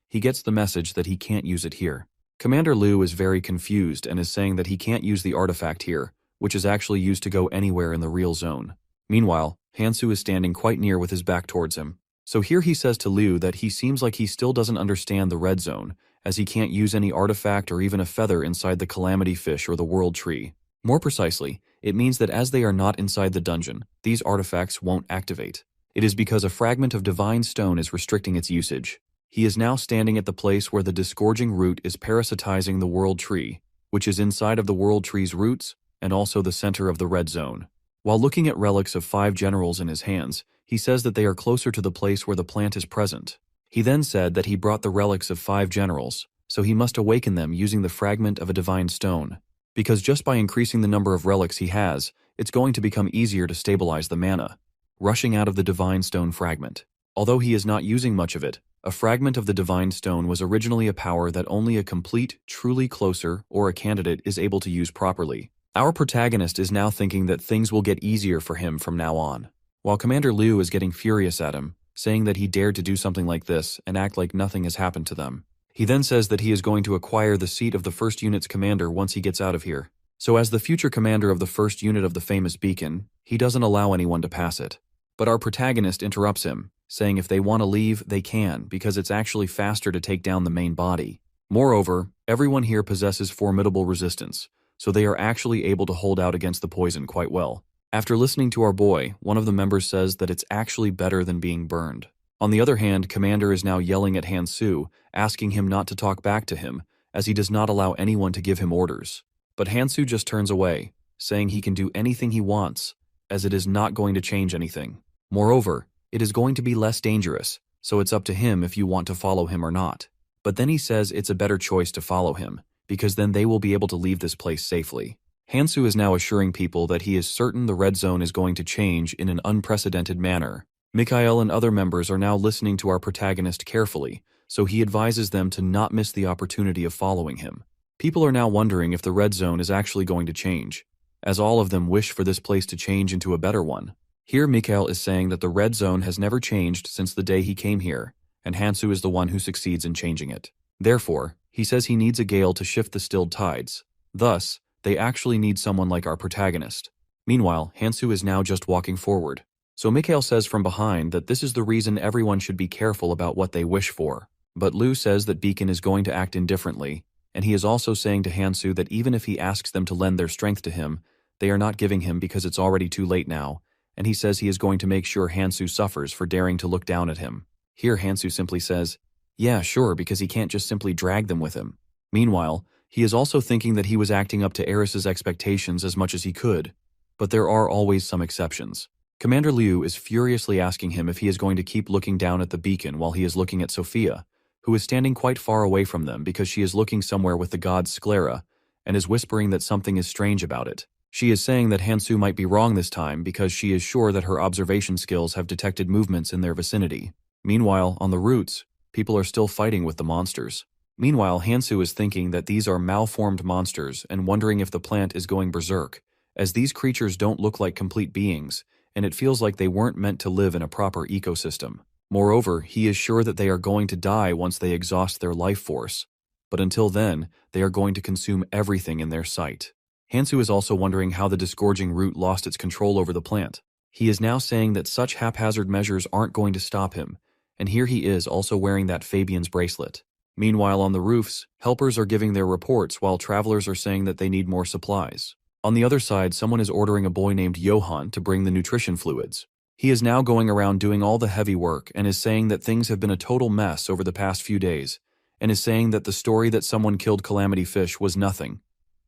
he gets the message that he can't use it here. Commander Liu is very confused and is saying that he can't use the artifact here, which is actually used to go anywhere in the real zone. Meanwhile, Hansu is standing quite near with his back towards him. So here he says to Liu that he seems like he still doesn't understand the red zone, as he can't use any artifact or even a feather inside the calamity fish or the world tree. More precisely, it means that as they are not inside the dungeon, these artifacts won't activate. It is because a fragment of divine stone is restricting its usage. He is now standing at the place where the disgorging root is parasitizing the world tree, which is inside of the world tree's roots and also the center of the red zone. While looking at relics of 5 generals in his hands, he says that they are closer to the place where the plant is present. He then said that he brought the relics of 5 generals, so he must awaken them using the fragment of a divine stone. Because just by increasing the number of relics he has, it's going to become easier to stabilize the mana, rushing out of the divine stone fragment. Although he is not using much of it, a fragment of the divine stone was originally a power that only a complete, truly closer, or a candidate is able to use properly. Our protagonist is now thinking that things will get easier for him from now on, while Commander Liu is getting furious at him, saying that he dared to do something like this and act like nothing has happened to them. He then says that he is going to acquire the seat of the first unit's commander once he gets out of here. So as the future commander of the first unit of the famous beacon, he doesn't allow anyone to pass it. But our protagonist interrupts him, saying if they want to leave, they can, because it's actually faster to take down the main body. Moreover, everyone here possesses formidable resistance, so they are actually able to hold out against the poison quite well. After listening to our boy, one of the members says that it's actually better than being burned. On the other hand, Commander is now yelling at Hansu, asking him not to talk back to him, as he does not allow anyone to give him orders. But Hansu just turns away, saying he can do anything he wants, as it is not going to change anything. Moreover, it is going to be less dangerous, so it's up to him if you want to follow him or not. But then he says it's a better choice to follow him, because then they will be able to leave this place safely. Hansu is now assuring people that he is certain the red zone is going to change in an unprecedented manner. Mikhail and other members are now listening to our protagonist carefully, so he advises them to not miss the opportunity of following him. People are now wondering if the red zone is actually going to change, as all of them wish for this place to change into a better one. Here Mikhail is saying that the red zone has never changed since the day he came here, and Hansu is the one who succeeds in changing it. Therefore, he says he needs a gale to shift the stilled tides. Thus, they actually need someone like our protagonist. Meanwhile, Hansu is now just walking forward. So Mikhail says from behind that this is the reason everyone should be careful about what they wish for. But Liu says that Beacon is going to act indifferently, and he is also saying to Hansu that even if he asks them to lend their strength to him, they are not giving him because it's already too late now, and he says he is going to make sure Hansu suffers for daring to look down at him. Here Hansu simply says, "Yeah, sure," because he can't just simply drag them with him. Meanwhile, he is also thinking that he was acting up to Eris's expectations as much as he could, but there are always some exceptions. Commander Liu is furiously asking him if he is going to keep looking down at the beacon while he is looking at Sophia, who is standing quite far away from them because she is looking somewhere with the god Sclera and is whispering that something is strange about it. She is saying that Hansu might be wrong this time because she is sure that her observation skills have detected movements in their vicinity. Meanwhile, on the roots, people are still fighting with the monsters. Meanwhile, Hansu is thinking that these are malformed monsters and wondering if the plant is going berserk, as these creatures don't look like complete beings, and it feels like they weren't meant to live in a proper ecosystem. Moreover, he is sure that they are going to die once they exhaust their life force, but until then, they are going to consume everything in their sight. Hansu is also wondering how the disgorging root lost its control over the plant. He is now saying that such haphazard measures aren't going to stop him, and here he is also wearing that Fabian's bracelet. Meanwhile, on the roofs, helpers are giving their reports while travelers are saying that they need more supplies. On the other side, someone is ordering a boy named Johann to bring the nutrition fluids. He is now going around doing all the heavy work and is saying that things have been a total mess over the past few days, and is saying that the story that someone killed Calamity Fish was nothing,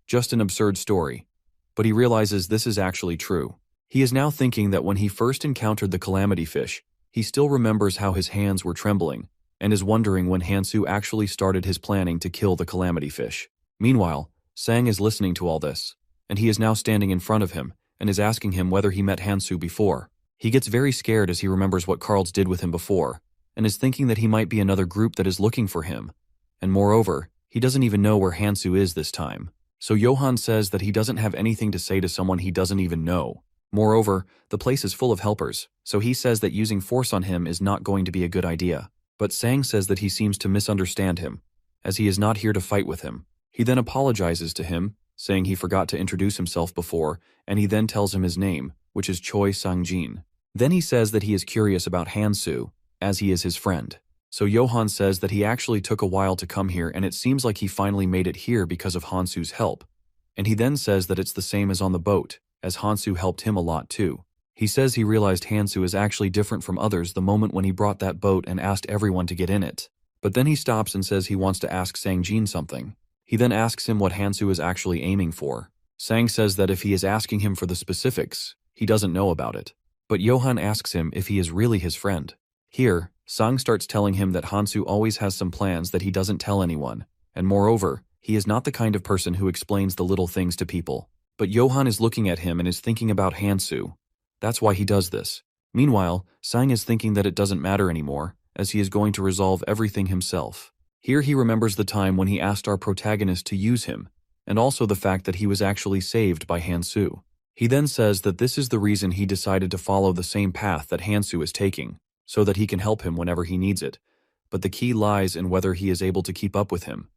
just an absurd story. But he realizes this is actually true. He is now thinking that when he first encountered the Calamity Fish, he still remembers how his hands were trembling, and is wondering when Hansu actually started his planning to kill the Calamity Fish. Meanwhile, Sang is listening to all this, and he is now standing in front of him and is asking him whether he met Hansu before. He gets very scared as he remembers what Carls did with him before, and is thinking that he might be another group that is looking for him. And moreover, he doesn't even know where Hansu is this time. So Johann says that he doesn't have anything to say to someone he doesn't even know. Moreover, the place is full of helpers, so he says that using force on him is not going to be a good idea. But Sang says that he seems to misunderstand him, as he is not here to fight with him. He then apologizes to him, saying he forgot to introduce himself before, and he then tells him his name, which is Choi Sang-jin. Then he says that he is curious about Hansu, as he is his friend. So Johann says that he actually took a while to come here and it seems like he finally made it here because of Hansu's help. And he then says that it's the same as on the boat, as Hansu helped him a lot too. He says he realized Hansu is actually different from others the moment when he brought that boat and asked everyone to get in it. But then he stops and says he wants to ask Sang-jin something. He then asks him what Hansu is actually aiming for. Sang says that if he is asking him for the specifics, he doesn't know about it. But Johann asks him if he is really his friend. Here, Sang starts telling him that Hansu always has some plans that he doesn't tell anyone, and moreover, he is not the kind of person who explains the little things to people. But Johann is looking at him and is thinking about Hansu. That's why he does this. Meanwhile, Sang is thinking that it doesn't matter anymore, as he is going to resolve everything himself. Here he remembers the time when he asked our protagonist to use him, and also the fact that he was actually saved by Hansu. He then says that this is the reason he decided to follow the same path that Hansu is taking, so that he can help him whenever he needs it. But the key lies in whether he is able to keep up with him.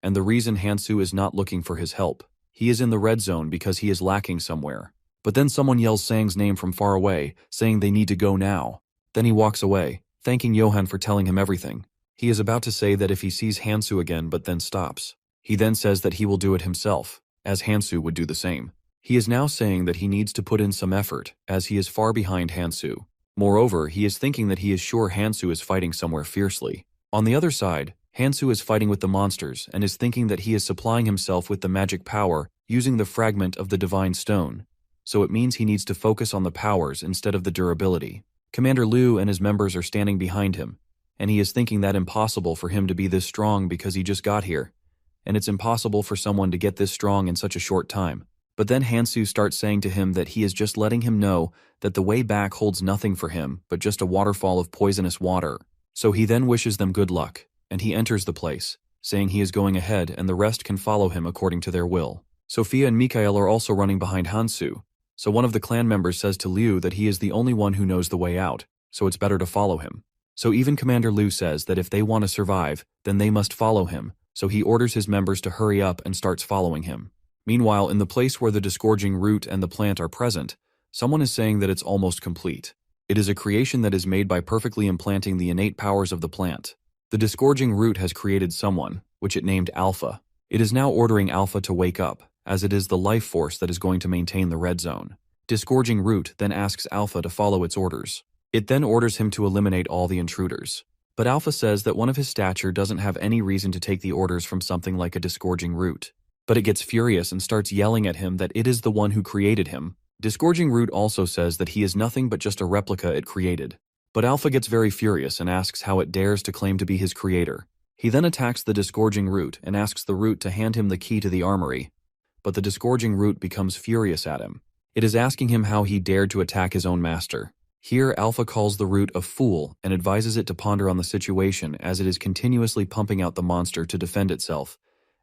And the reason Hansu is not looking for his help. He is in the red zone because he is lacking somewhere. But then someone yells Sang's name from far away, saying they need to go now. Then he walks away, thanking Johann for telling him everything. He is about to say that if he sees Hansu again but then stops. He then says that he will do it himself, as Hansu would do the same. He is now saying that he needs to put in some effort, as he is far behind Hansu. Moreover, he is thinking that he is sure Hansu is fighting somewhere fiercely. On the other side, Hansu is fighting with the monsters and is thinking that he is supplying himself with the magic power using the fragment of the divine stone. So it means he needs to focus on the powers instead of the durability. Commander Liu and his members are standing behind him, and he is thinking that impossible for him to be this strong because he just got here, and it's impossible for someone to get this strong in such a short time. But then Hansu starts saying to him that he is just letting him know that the way back holds nothing for him but just a waterfall of poisonous water. So he then wishes them good luck, and he enters the place, saying he is going ahead and the rest can follow him according to their will. Sophia and Mikhail are also running behind Hansu, so one of the clan members says to Liu that he is the only one who knows the way out, so it's better to follow him. So even Commander Liu says that if they want to survive, then they must follow him, so he orders his members to hurry up and starts following him. Meanwhile, in the place where the disgorging root and the plant are present, someone is saying that it's almost complete. It is a creation that is made by perfectly implanting the innate powers of the plant. The disgorging root has created someone, which it named Alpha. It is now ordering Alpha to wake up, as it is the life force that is going to maintain the red zone. Disgorging root then asks Alpha to follow its orders. It then orders him to eliminate all the intruders. But Alpha says that one of his stature doesn't have any reason to take the orders from something like a disgorging root. But it gets furious and starts yelling at him that it is the one who created him. Disgorging Root also says that he is nothing but just a replica it created. But Alpha gets very furious and asks how it dares to claim to be his creator. He then attacks the Disgorging Root and asks the Root to hand him the key to the armory. But the Disgorging Root becomes furious at him. It is asking him how he dared to attack his own master. Here, Alpha calls the root a fool and advises it to ponder on the situation as it is continuously pumping out the monster to defend itself,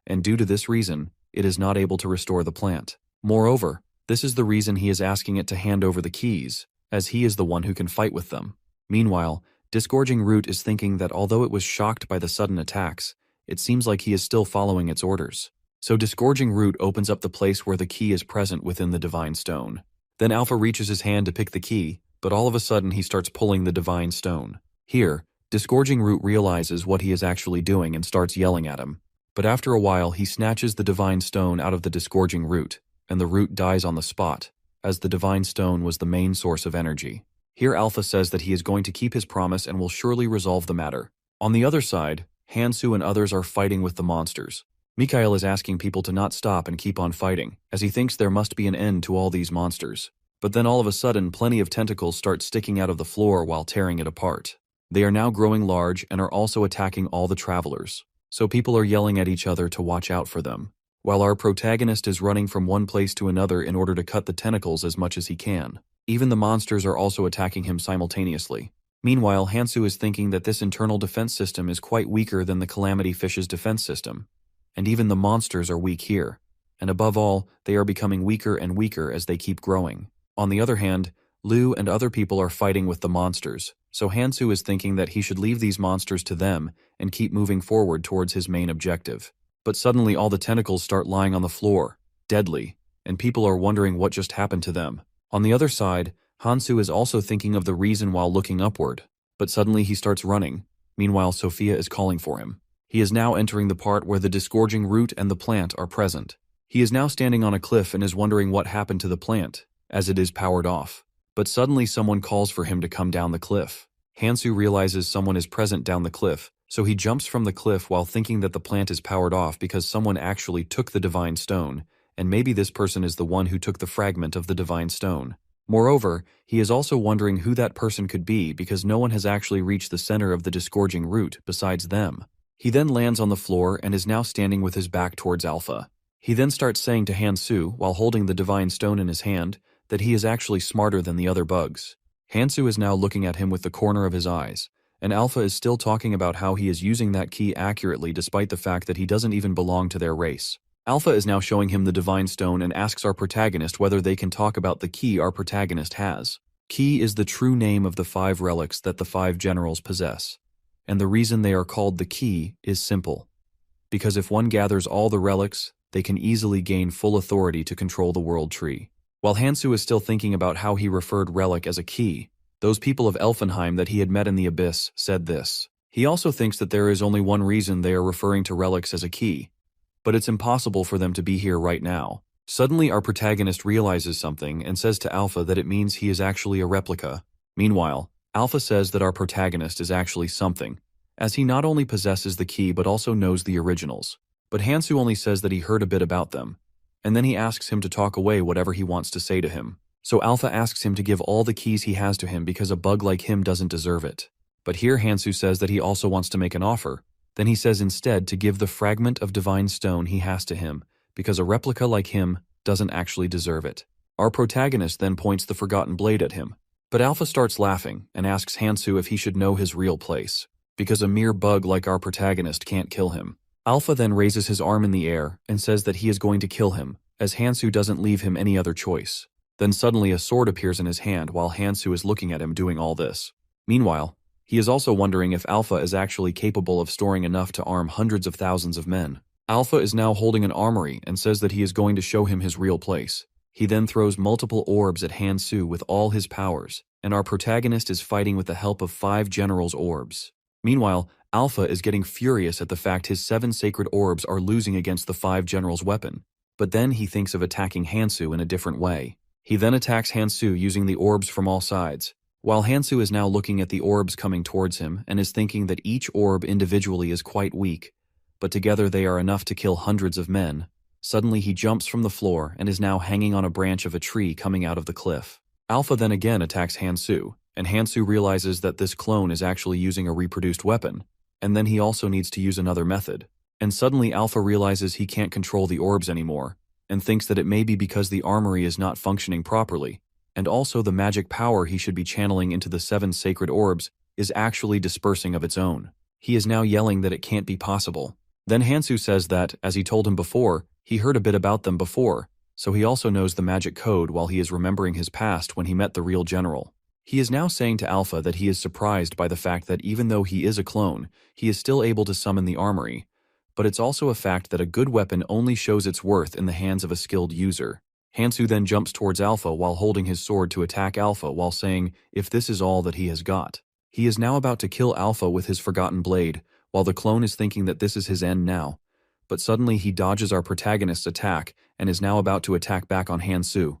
and due to this reason, it is not able to restore the plant. Moreover, this is the reason he is asking it to hand over the keys, as he is the one who can fight with them. Meanwhile, Disgorging Root is thinking that although it was shocked by the sudden attacks, it seems like he is still following its orders. So Disgorging Root opens up the place where the key is present within the Divine Stone. Then Alpha reaches his hand to pick the key, but all of a sudden he starts pulling the Divine Stone. Here, Disgorging Root realizes what he is actually doing and starts yelling at him. But after a while he snatches the Divine Stone out of the Disgorging Root, and the root dies on the spot, as the Divine Stone was the main source of energy. Here Alpha says that he is going to keep his promise and will surely resolve the matter. On the other side, Hansu and others are fighting with the monsters. Mikhail is asking people to not stop and keep on fighting, as he thinks there must be an end to all these monsters. But then all of a sudden, plenty of tentacles start sticking out of the floor while tearing it apart. They are now growing large and are also attacking all the travelers. So people are yelling at each other to watch out for them, while our protagonist is running from one place to another in order to cut the tentacles as much as he can. Even the monsters are also attacking him simultaneously. Meanwhile, Hansu is thinking that this internal defense system is quite weaker than the Calamity Fish's defense system. And even the monsters are weak here. And above all, they are becoming weaker and weaker as they keep growing. On the other hand, Liu and other people are fighting with the monsters, so Hansu is thinking that he should leave these monsters to them and keep moving forward towards his main objective. But suddenly all the tentacles start lying on the floor, deadly, and people are wondering what just happened to them. On the other side, Hansu is also thinking of the reason while looking upward, but suddenly he starts running. Meanwhile, Sophia is calling for him. He is now entering the part where the Disgorging Root and the plant are present. He is now standing on a cliff and is wondering what happened to the plant, as it is powered off. But suddenly someone calls for him to come down the cliff. Hansu realizes someone is present down the cliff, so he jumps from the cliff while thinking that the plant is powered off because someone actually took the Divine Stone, and maybe this person is the one who took the fragment of the Divine Stone. Moreover, he is also wondering who that person could be because no one has actually reached the center of the Disgorging Root besides them. He then lands on the floor and is now standing with his back towards Alpha. He then starts saying to Hansu, while holding the Divine Stone in his hand, that he is actually smarter than the other bugs. Hansu is now looking at him with the corner of his eyes, and Alpha is still talking about how he is using that key accurately despite the fact that he doesn't even belong to their race. Alpha is now showing him the Divine Stone and asks our protagonist whether they can talk about the key our protagonist has. Key is the true name of the 5 relics that the 5 generals possess, and the reason they are called the key is simple. Because if one gathers all the relics, they can easily gain full authority to control the world tree. While Hansu is still thinking about how he referred relic as a key, those people of Elfenheim that he had met in the Abyss said this. He also thinks that there is only one reason they are referring to relics as a key, but it's impossible for them to be here right now. Suddenly our protagonist realizes something and says to Alpha that it means he is actually a replica. Meanwhile, Alpha says that our protagonist is actually something, as he not only possesses the key but also knows the originals. But Hansu only says that he heard a bit about them, and then he asks him to talk away whatever he wants to say to him. So Alpha asks him to give all the keys he has to him because a bug like him doesn't deserve it. But here Hansu says that he also wants to make an offer. Then he says instead to give the fragment of Divine Stone he has to him, because a replica like him doesn't actually deserve it. Our protagonist then points the Forgotten Blade at him. But Alpha starts laughing and asks Hansu if he should know his real place, because a mere bug like our protagonist can't kill him. Alpha then raises his arm in the air and says that he is going to kill him, as Hansu doesn't leave him any other choice. Then suddenly a sword appears in his hand while Hansu is looking at him doing all this. Meanwhile, he is also wondering if Alpha is actually capable of storing enough to arm hundreds of thousands of men. Alpha is now holding an armory and says that he is going to show him his real place. He then throws multiple orbs at Hansu with all his powers, and our protagonist is fighting with the help of 5 generals' orbs. Meanwhile, Alpha is getting furious at the fact his 7 sacred orbs are losing against the 5 generals' weapon. But then he thinks of attacking Hansu in a different way. He then attacks Hansu using the orbs from all sides. While Hansu is now looking at the orbs coming towards him and is thinking that each orb individually is quite weak, but together they are enough to kill hundreds of men, suddenly he jumps from the floor and is now hanging on a branch of a tree coming out of the cliff. Alpha then again attacks Hansu, and Hansu realizes that this clone is actually using a reproduced weapon, and then he also needs to use another method. And suddenly Alpha realizes he can't control the orbs anymore, and thinks that it may be because the armory is not functioning properly, and also the magic power he should be channeling into the 7 sacred orbs is actually dispersing of its own. He is now yelling that it can't be possible. Then Hansu says that, as he told him before, he heard a bit about them before, so he also knows the magic code while he is remembering his past when he met the real general. He is now saying to Alpha that he is surprised by the fact that even though he is a clone, he is still able to summon the armory, but it's also a fact that a good weapon only shows its worth in the hands of a skilled user. Hansu then jumps towards Alpha while holding his sword to attack Alpha while saying, if this is all that he has got. He is now about to kill Alpha with his forgotten blade, while the clone is thinking that this is his end now. But suddenly he dodges our protagonist's attack and is now about to attack back on Hansu.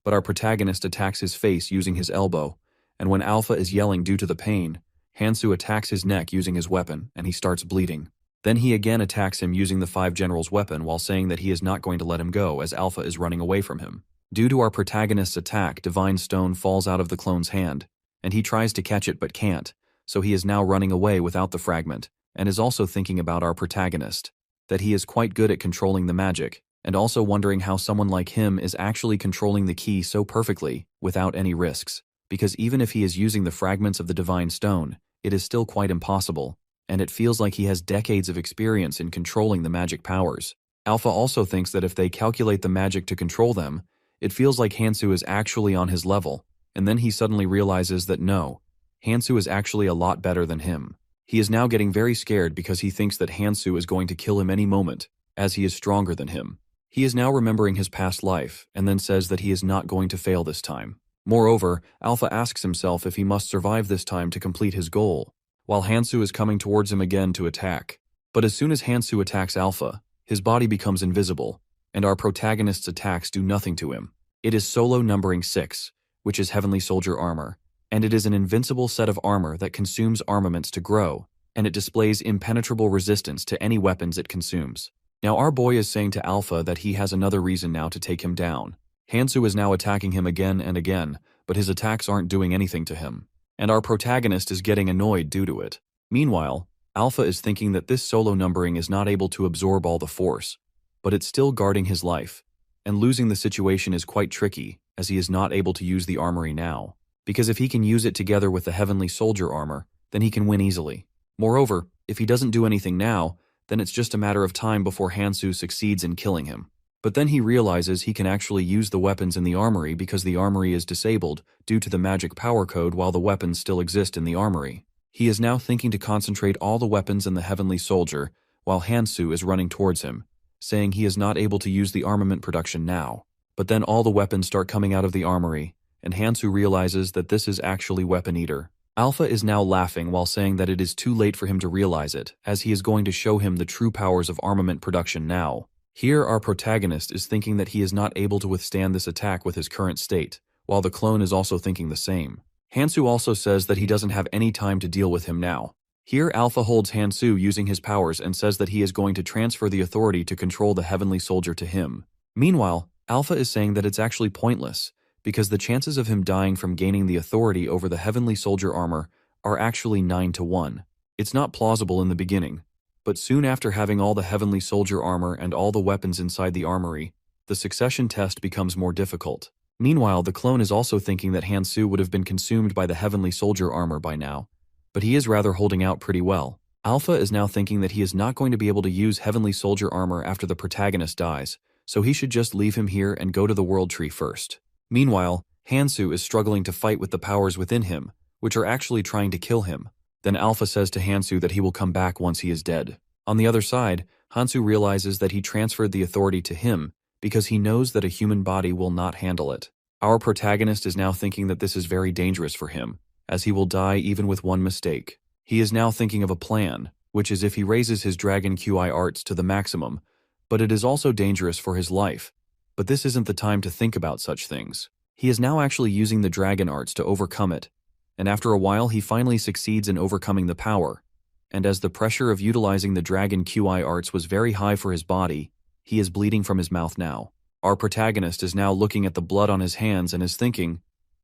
But our protagonist attacks his face using his elbow, and when Alpha is yelling due to the pain, Hansu attacks his neck using his weapon, and he starts bleeding. Then he again attacks him using the 5 Generals' weapon while saying that he is not going to let him go as Alpha is running away from him. Due to our protagonist's attack, Divine Stone falls out of the clone's hand, and he tries to catch it but can't, so he is now running away without the fragment, and is also thinking about our protagonist, that he is quite good at controlling the magic, and also wondering how someone like him is actually controlling the key so perfectly, without any risks, because even if he is using the fragments of the Divine Stone, it is still quite impossible, and it feels like he has decades of experience in controlling the magic powers. Alpha also thinks that if they calculate the magic to control them, it feels like Hansu is actually on his level, and then he suddenly realizes that no, Hansu is actually a lot better than him. He is now getting very scared because he thinks that Hansu is going to kill him any moment, as he is stronger than him. He is now remembering his past life, and then says that he is not going to fail this time. Moreover, Alpha asks himself if he must survive this time to complete his goal, while Hansu is coming towards him again to attack. But as soon as Hansu attacks Alpha, his body becomes invisible, and our protagonist's attacks do nothing to him. It is solo numbering 6, which is Heavenly Soldier armor, and it is an invincible set of armor that consumes armaments to grow, and it displays impenetrable resistance to any weapons it consumes. Now our boy is saying to Alpha that he has another reason now to take him down. Hansu is now attacking him again and again, but his attacks aren't doing anything to him, and our protagonist is getting annoyed due to it. Meanwhile, Alpha is thinking that this solo numbering is not able to absorb all the force, but it's still guarding his life, and losing the situation is quite tricky, as he is not able to use the armory now, because if he can use it together with the Heavenly Soldier armor, then he can win easily. Moreover, if he doesn't do anything now, then it's just a matter of time before Hansu succeeds in killing him. But then he realizes he can actually use the weapons in the armory because the armory is disabled due to the magic power code while the weapons still exist in the armory. He is now thinking to concentrate all the weapons in the Heavenly Soldier while Hansu is running towards him, saying he is not able to use the armament production now. But then all the weapons start coming out of the armory, and Hansu realizes that this is actually Weapon Eater. Alpha is now laughing while saying that it is too late for him to realize it, as he is going to show him the true powers of armament production now. Here our protagonist is thinking that he is not able to withstand this attack with his current state, while the clone is also thinking the same. Hansu also says that he doesn't have any time to deal with him now. Here Alpha holds Hansu using his powers and says that he is going to transfer the authority to control the Heavenly Soldier to him. Meanwhile, Alpha is saying that it's actually pointless, because the chances of him dying from gaining the authority over the Heavenly Soldier armor are actually 9 to 1. It's not plausible in the beginning, but soon after having all the Heavenly Soldier armor and all the weapons inside the armory, the succession test becomes more difficult. Meanwhile, the clone is also thinking that Hansu would have been consumed by the Heavenly Soldier armor by now, but he is rather holding out pretty well. Alpha is now thinking that he is not going to be able to use Heavenly Soldier armor after the protagonist dies, so he should just leave him here and go to the World Tree first. Meanwhile, Hansu is struggling to fight with the powers within him, which are actually trying to kill him. Then Alpha says to Hansu that he will come back once he is dead. On the other side, Hansu realizes that he transferred the authority to him because he knows that a human body will not handle it. Our protagonist is now thinking that this is very dangerous for him, as he will die even with one mistake. He is now thinking of a plan, which is if he raises his Dragon QI arts to the maximum, but it is also dangerous for his life. But this isn't the time to think about such things. He is now actually using the Dragon arts to overcome it, and after a while he finally succeeds in overcoming the power, and as the pressure of utilizing the Dragon QI arts was very high for his body, he is bleeding from his mouth now. Our protagonist is now looking at the blood on his hands and is thinking,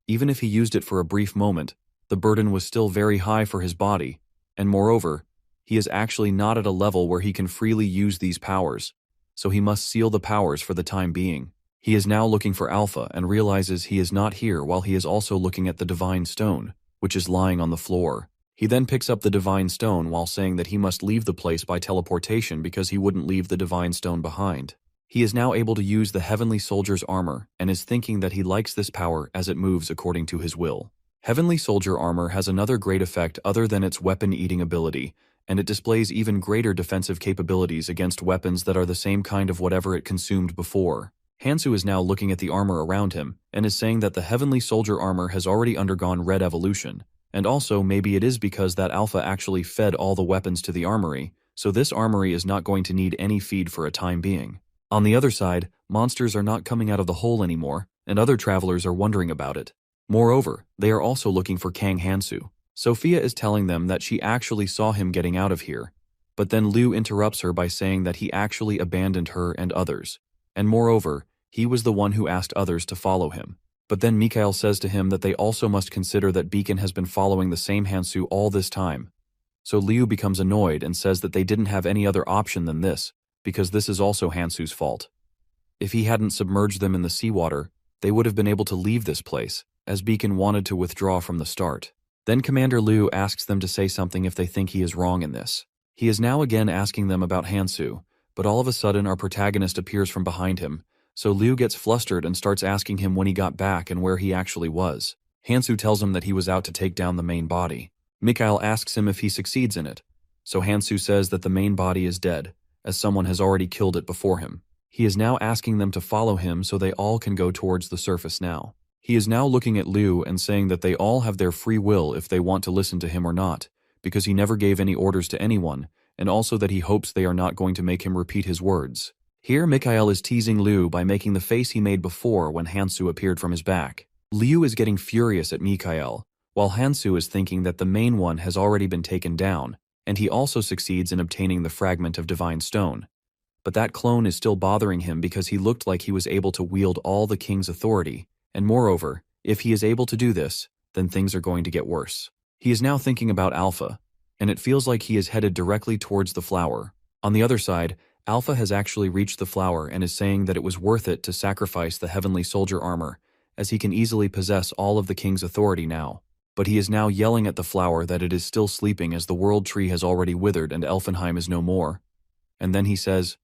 even if he used it for a brief moment, the burden was still very high for his body, and moreover, he is actually not at a level where he can freely use these powers, so he must seal the powers for the time being. He is now looking for Alpha and realizes he is not here while he is also looking at the divine stone, which is lying on the floor. He then picks up the divine stone while saying that he must leave the place by teleportation because he wouldn't leave the divine stone behind. He is now able to use the heavenly soldier's armor and is thinking that he likes this power as it moves according to his will. Heavenly soldier armor has another great effect other than its weapon-eating ability, and it displays even greater defensive capabilities against weapons that are the same kind of whatever it consumed before. Hansu is now looking at the armor around him and is saying that the heavenly soldier armor has already undergone red evolution, and also maybe it is because that Alpha actually fed all the weapons to the armory, so this armory is not going to need any feed for a time being. On the other side, monsters are not coming out of the hole anymore, and other travelers are wondering about it. Moreover, they are also looking for Kang Hansu. Sophia is telling them that she actually saw him getting out of here, but then Liu interrupts her by saying that he actually abandoned her and others, and moreover, he was the one who asked others to follow him. But then Mikhail says to him that they also must consider that Beacon has been following the same Hansu all this time. So Liu becomes annoyed and says that they didn't have any other option than this, because this is also Hansu's fault. If he hadn't submerged them in the seawater, they would have been able to leave this place, as Beacon wanted to withdraw from the start. Then Commander Liu asks them to say something if they think he is wrong in this. He is now again asking them about Hansu, but all of a sudden our protagonist appears from behind him, so Liu gets flustered and starts asking him when he got back and where he actually was. Hansu tells him that he was out to take down the main body. Mikhail asks him if he succeeds in it, so Hansu says that the main body is dead, as someone has already killed it before him. He is now asking them to follow him so they all can go towards the surface now. He is now looking at Liu and saying that they all have their free will if they want to listen to him or not, because he never gave any orders to anyone, and also that he hopes they are not going to make him repeat his words. Here Mikhail is teasing Liu by making the face he made before when Hansu appeared from his back. Liu is getting furious at Mikhail, while Hansu is thinking that the main one has already been taken down, and he also succeeds in obtaining the fragment of divine stone. But that clone is still bothering him because he looked like he was able to wield all the king's authority, and moreover, if he is able to do this, then things are going to get worse. He is now thinking about Alpha, and it feels like he is headed directly towards the flower. On the other side, Alpha has actually reached the flower and is saying that it was worth it to sacrifice the heavenly soldier armor, as he can easily possess all of the king's authority now. But he is now yelling at the flower that it is still sleeping as the world tree has already withered and Elfenheim is no more. And then he says,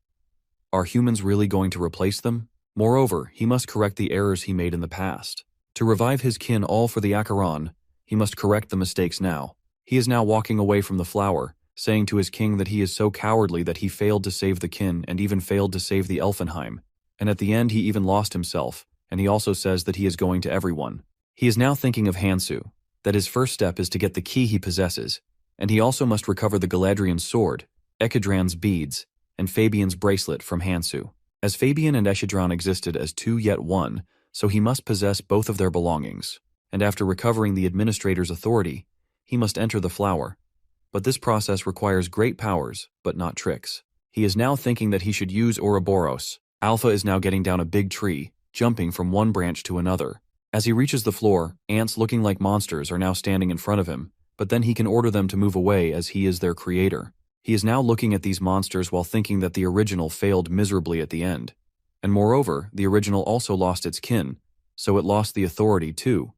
"Are humans really going to replace them?" Moreover, he must correct the errors he made in the past. To revive his kin all for the Acheron, he must correct the mistakes now. He is now walking away from the flower, saying to his king that he is so cowardly that he failed to save the kin and even failed to save the Elfenheim, and at the end he even lost himself, and he also says that he is going to everyone. He is now thinking of Hansu, that his first step is to get the key he possesses, and he also must recover the Galadriel's sword, Echidran's beads, and Fabian's bracelet from Hansu. As Fabian and Echidran existed as two yet one, so he must possess both of their belongings, and after recovering the administrator's authority, he must enter the flower. But this process requires great powers, but not tricks. He is now thinking that he should use Ouroboros. Alpha is now getting down a big tree, jumping from one branch to another. As he reaches the floor, ants looking like monsters are now standing in front of him, but then he can order them to move away as he is their creator. He is now looking at these monsters while thinking that the original failed miserably at the end. And moreover, the original also lost its kin, so it lost the authority too.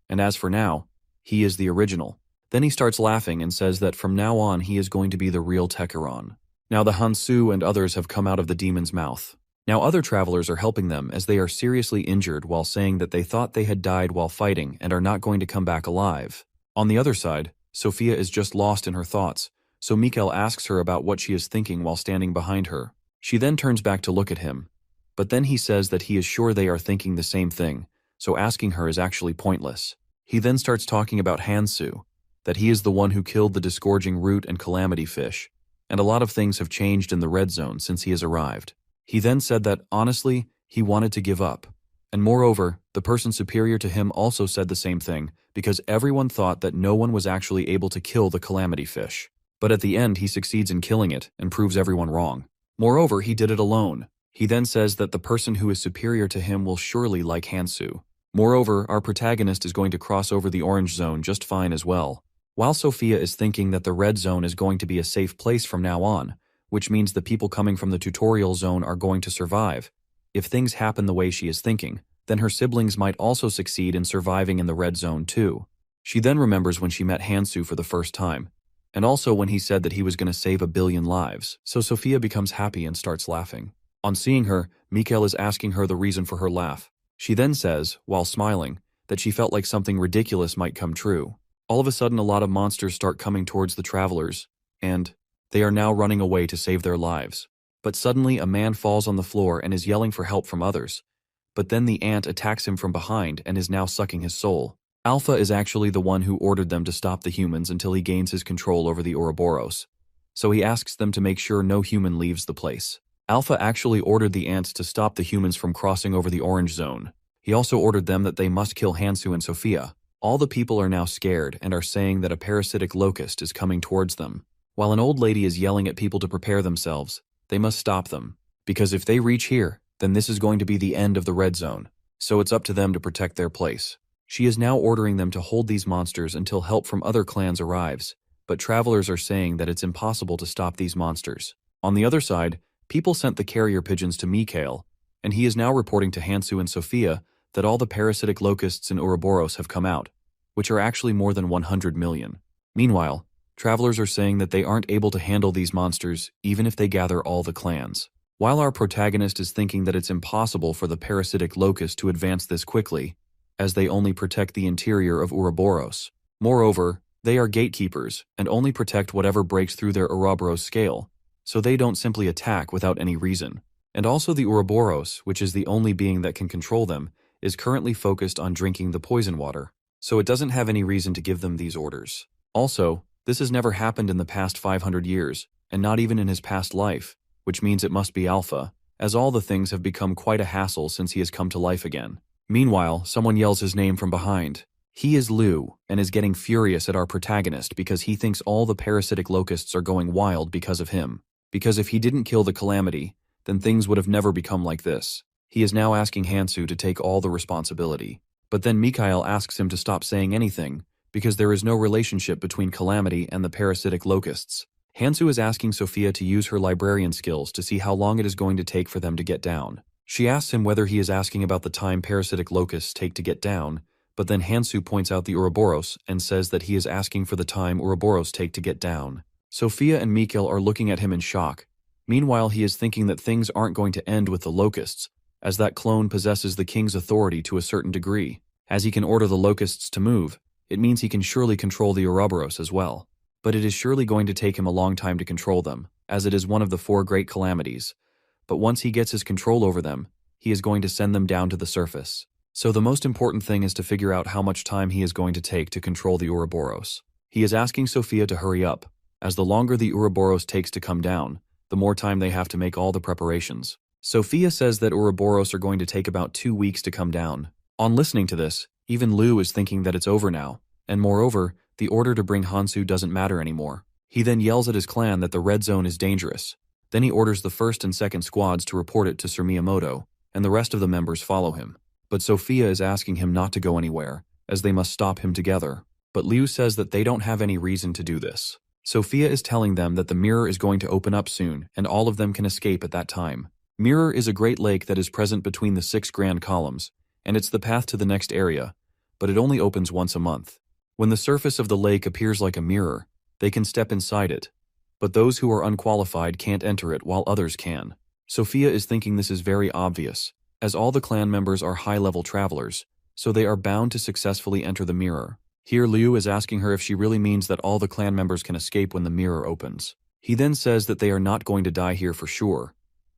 And as for now, he is the original. Then he starts laughing and says that from now on he is going to be the real Techeron. Now the Hansu and others have come out of the demon's mouth. Now other travelers are helping them as they are seriously injured while saying that they thought they had died while fighting and are not going to come back alive. On the other side, Sophia is just lost in her thoughts, so Mikhail asks her about what she is thinking while standing behind her. She then turns back to look at him, but then he says that he is sure they are thinking the same thing, so asking her is actually pointless. He then starts talking about Hansu, that he is the one who killed the disgorging root and calamity fish, and a lot of things have changed in the red zone since he has arrived. He then said that, honestly, he wanted to give up. And moreover, the person superior to him also said the same thing, because everyone thought that no one was actually able to kill the calamity fish. But at the end he succeeds in killing it and proves everyone wrong. Moreover, he did it alone. He then says that the person who is superior to him will surely like Hansu. Moreover, our protagonist is going to cross over the orange zone just fine as well. While Sophia is thinking that the red zone is going to be a safe place from now on, which means the people coming from the tutorial zone are going to survive, If things happen the way she is thinking, then her siblings might also succeed in surviving in the red zone too. She then remembers when she met Hansu for the first time, and also when he said that he was going to save 1,000,000,000 lives, so Sophia becomes happy and starts laughing. On seeing her, Mikhail is asking her the reason for her laugh. She then says, while smiling, that she felt like something ridiculous might come true. All of a sudden, a lot of monsters start coming towards the travelers, and they are now running away to save their lives. But suddenly, a man falls on the floor and is yelling for help from others. But then the ant attacks him from behind and is now sucking his soul. Alpha is actually the one who ordered them to stop the humans until he gains his control over the Ouroboros. So he asks them to make sure no human leaves the place. Alpha actually ordered the ants to stop the humans from crossing over the orange zone. He also ordered them that they must kill Hansu and Sophia. All the people are now scared and are saying that a parasitic locust is coming towards them. While an old lady is yelling at people to prepare themselves, they must stop them, because if they reach here, then this is going to be the end of the red zone, so it's up to them to protect their place. She is now ordering them to hold these monsters until help from other clans arrives, but travelers are saying that it's impossible to stop these monsters. On the other side, people sent the carrier pigeons to Mikhail, and he is now reporting to Hansu and Sophia that all the parasitic locusts in Ouroboros have come out, which are actually more than 100 million. Meanwhile, travelers are saying that they aren't able to handle these monsters even if they gather all the clans. While our protagonist is thinking that it's impossible for the parasitic locust to advance this quickly, as they only protect the interior of Ouroboros. Moreover, they are gatekeepers and only protect whatever breaks through their Ouroboros scale, so they don't simply attack without any reason. And also the Ouroboros, which is the only being that can control them, is currently focused on drinking the poison water, so it doesn't have any reason to give them these orders. Also, this has never happened in the past 500 years, and not even in his past life, which means it must be Alpha, as all the things have become quite a hassle since he has come to life again. Meanwhile, someone yells his name from behind. He is Liu, and is getting furious at our protagonist because he thinks all the parasitic locusts are going wild because of him. Because if he didn't kill the calamity, then things would have never become like this. He is now asking Hansu to take all the responsibility. But then Mikhail asks him to stop saying anything, because there is no relationship between calamity and the parasitic locusts. Hansu is asking Sophia to use her librarian skills to see how long it is going to take for them to get down. She asks him whether he is asking about the time parasitic locusts take to get down, but then Hansu points out the Ouroboros and says that he is asking for the time Ouroboros take to get down. Sophia and Mikhail are looking at him in shock. Meanwhile, he is thinking that things aren't going to end with the locusts, as that clone possesses the king's authority to a certain degree. As he can order the locusts to move, it means he can surely control the Ouroboros as well. But it is surely going to take him a long time to control them, as it is one of the 4 great calamities. But once he gets his control over them, he is going to send them down to the surface. So the most important thing is to figure out how much time he is going to take to control the Ouroboros. He is asking Sophia to hurry up, as the longer the Ouroboros takes to come down, the more time they have to make all the preparations. Sophia says that Ouroboros are going to take about 2 weeks to come down. On listening to this, even Liu is thinking that it's over now, and moreover, the order to bring Hansu doesn't matter anymore. He then yells at his clan that the red zone is dangerous. Then he orders the first and second squads to report it to Sir Miyamoto, and the rest of the members follow him. But Sophia is asking him not to go anywhere, as they must stop him together. But Liu says that they don't have any reason to do this. Sophia is telling them that the mirror is going to open up soon, and all of them can escape at that time. Mirror is a great lake that is present between the 6 grand columns, and it's the path to the next area, but it only opens once a month. When the surface of the lake appears like a mirror, they can step inside it, but those who are unqualified can't enter it while others can. Sophia is thinking this is very obvious, as all the clan members are high-level travelers, so they are bound to successfully enter the mirror. Here Liu is asking her if she really means that all the clan members can escape when the mirror opens. He then says that they are not going to die here for sure,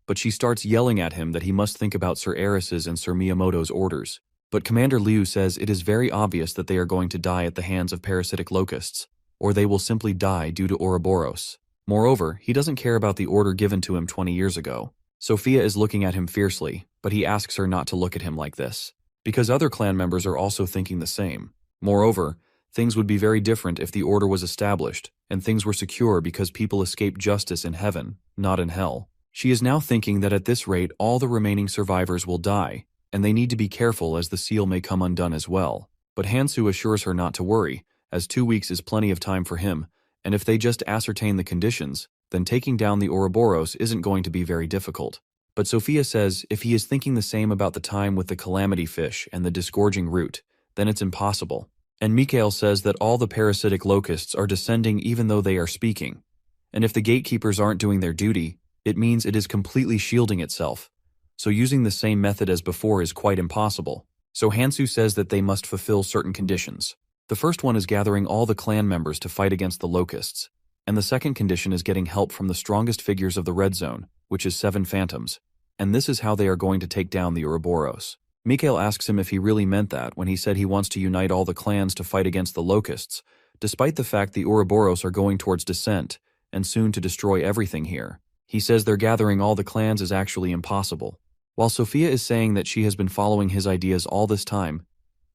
but she starts yelling at him that he must think about Sir Eris's and Sir Miyamoto's orders. But Commander Liu says it is very obvious that they are going to die at the hands of parasitic locusts, or they will simply die due to Ouroboros. Moreover, he doesn't care about the order given to him 20 years ago. Sophia is looking at him fiercely, but he asks her not to look at him like this, because other clan members are also thinking the same. Moreover, things would be very different if the order was established, and things were secure because people escaped justice in heaven, not in hell. She is now thinking that at this rate all the remaining survivors will die, and they need to be careful as the seal may come undone as well. But Hansu assures her not to worry, as 2 weeks is plenty of time for him, and if they just ascertain the conditions, then taking down the Ouroboros isn't going to be very difficult. But Sophia says if he is thinking the same about the time with the calamity fish and the disgorging root, then it's impossible. And Mikhail says that all the parasitic locusts are descending even though they are speaking. And if the gatekeepers aren't doing their duty, it means it is completely shielding itself. So using the same method as before is quite impossible. So Hansu says that they must fulfill certain conditions. The first one is gathering all the clan members to fight against the locusts. And the second condition is getting help from the strongest figures of the red zone, which is 7 phantoms. And this is how they are going to take down the Ouroboros. Mikhail asks him if he really meant that when he said he wants to unite all the clans to fight against the locusts, despite the fact the Ouroboros are going towards descent and soon to destroy everything here. He says they're gathering all the clans is actually impossible. While Sophia is saying that she has been following his ideas all this time,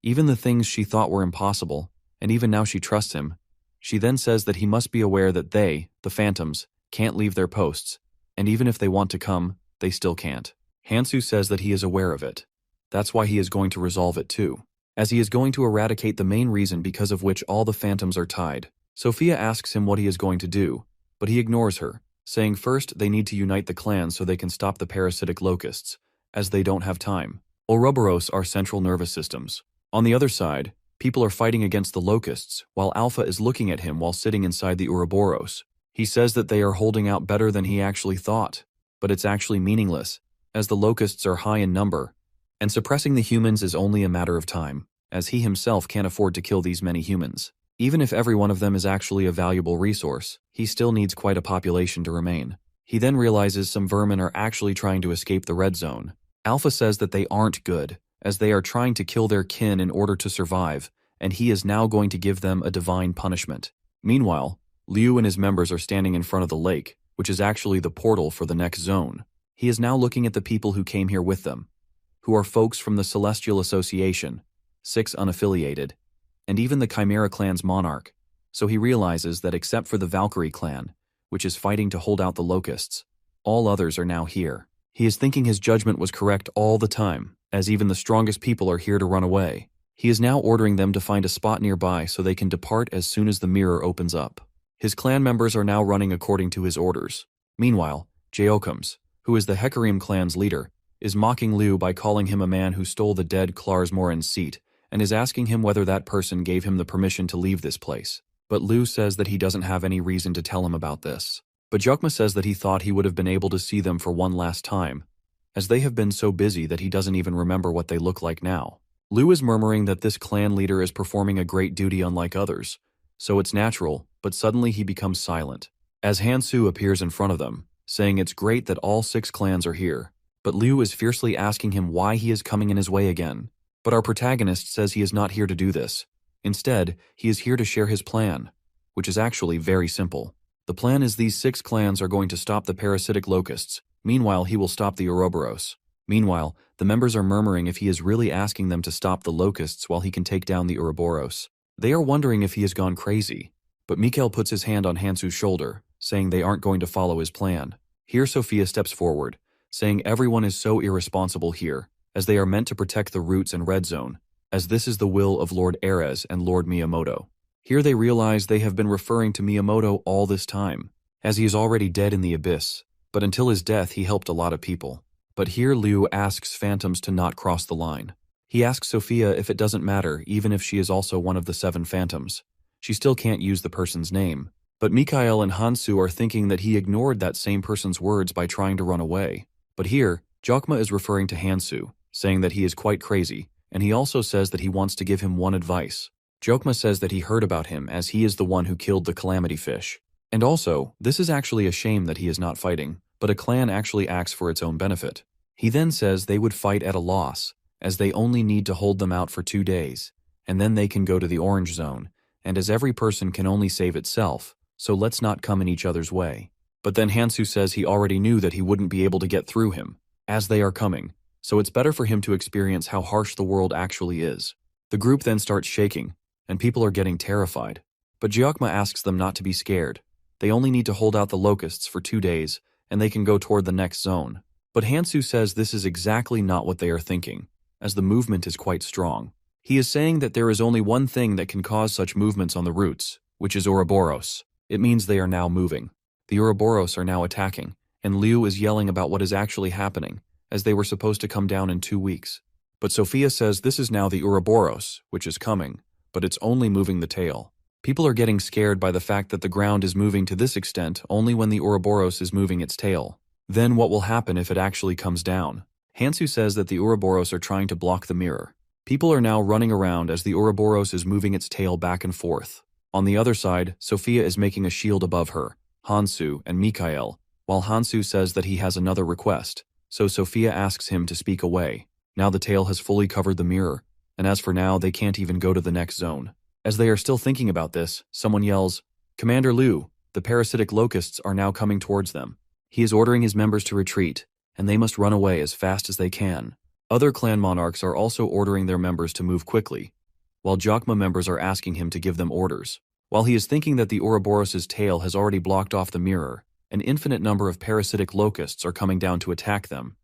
even the things she thought were impossible, and even now she trusts him, she then says that he must be aware that they, the phantoms, can't leave their posts, and even if they want to come, they still can't. Hansu says that he is aware of it. That's why he is going to resolve it too, as he is going to eradicate the main reason because of which all the phantoms are tied. Sophia asks him what he is going to do, but he ignores her, saying first they need to unite the clans so they can stop the parasitic locusts, as they don't have time. Ouroboros are central nervous systems. On the other side, people are fighting against the locusts, while Alpha is looking at him while sitting inside the Ouroboros. He says that they are holding out better than he actually thought, but it's actually meaningless, as the locusts are high in number, and suppressing the humans is only a matter of time, as he himself can't afford to kill these many humans. Even if every one of them is actually a valuable resource, he still needs quite a population to remain. He then realizes some vermin are actually trying to escape the red zone. Alpha says that they aren't good, as they are trying to kill their kin in order to survive, and he is now going to give them a divine punishment. Meanwhile, Liu and his members are standing in front of the lake, which is actually the portal for the next zone. He is now looking at the people who came here with them, who are folks from the Celestial Association, 6 unaffiliated, and even the Chimera clan's monarch, so he realizes that except for the Valkyrie clan, which is fighting to hold out the locusts, all others are now here. He is thinking his judgment was correct all the time, as even the strongest people are here to run away. He is now ordering them to find a spot nearby so they can depart as soon as the mirror opens up. His clan members are now running according to his orders. Meanwhile, Jeokums, who is the Hecarim clan's leader, is mocking Liu by calling him a man who stole the dead Klarsmoren's seat, and is asking him whether that person gave him the permission to leave this place. But Liu says that he doesn't have any reason to tell him about this. But Jokma says that he thought he would have been able to see them for one last time, as they have been so busy that he doesn't even remember what they look like now. Liu is murmuring that this clan leader is performing a great duty unlike others, so it's natural, but suddenly he becomes silent, as Hansu appears in front of them, saying it's great that all 6 clans are here, but Liu is fiercely asking him why he is coming in his way again. But our protagonist says he is not here to do this. Instead, he is here to share his plan, which is actually very simple. The plan is these 6 clans are going to stop the parasitic locusts. Meanwhile, he will stop the Ouroboros. Meanwhile, the members are murmuring if he is really asking them to stop the locusts while he can take down the Ouroboros. They are wondering if he has gone crazy, but Mikhail puts his hand on Hansu's shoulder, saying they aren't going to follow his plan. Here Sophia steps forward, saying everyone is so irresponsible here, as they are meant to protect the roots and red zone, as this is the will of Lord Erez and Lord Miyamoto. Here they realize they have been referring to Miyamoto all this time, as he is already dead in the abyss, but until his death he helped a lot of people. But here Liu asks phantoms to not cross the line. He asks Sophia if it doesn't matter even if she is also one of the 7 phantoms. She still can't use the person's name. But Mikhail and Hansu are thinking that he ignored that same person's words by trying to run away. But here, Jokma is referring to Hansu, saying that he is quite crazy, and he also says that he wants to give him one advice. Jokma says that he heard about him as he is the one who killed the calamity fish. And also, this is actually a shame that he is not fighting, but a clan actually acts for its own benefit. He then says they would fight at a loss, as they only need to hold them out for 2 days, and then they can go to the orange zone, and as every person can only save itself, so let's not come in each other's way. But then Hansu says he already knew that he wouldn't be able to get through him, as they are coming, so it's better for him to experience how harsh the world actually is. The group then starts shaking, and people are getting terrified. But Jokma asks them not to be scared. They only need to hold out the locusts for 2 days, and they can go toward the next zone. But Hansu says this is exactly not what they are thinking, as the movement is quite strong. He is saying that there is only one thing that can cause such movements on the roots, which is Ouroboros. It means they are now moving. The Ouroboros are now attacking, and Liu is yelling about what is actually happening, as they were supposed to come down in 2 weeks. But Sophia says this is now the Ouroboros, which is coming, but it's only moving the tail. People are getting scared by the fact that the ground is moving to this extent only when the Ouroboros is moving its tail. Then what will happen if it actually comes down? Hansu says that the Ouroboros are trying to block the mirror. People are now running around as the Ouroboros is moving its tail back and forth. On the other side, Sophia is making a shield above her, Hansu and Mikhail, while Hansu says that he has another request, so Sophia asks him to speak away. Now the tail has fully covered the mirror, and as for now, they can't even go to the next zone. As they are still thinking about this, someone yells, "Commander Liu, the parasitic locusts are now coming towards them." He is ordering his members to retreat, and they must run away as fast as they can. Other clan monarchs are also ordering their members to move quickly, while Jokma members are asking him to give them orders. While he is thinking that the Ouroboros' tail has already blocked off the mirror, an infinite number of parasitic locusts are coming down to attack them,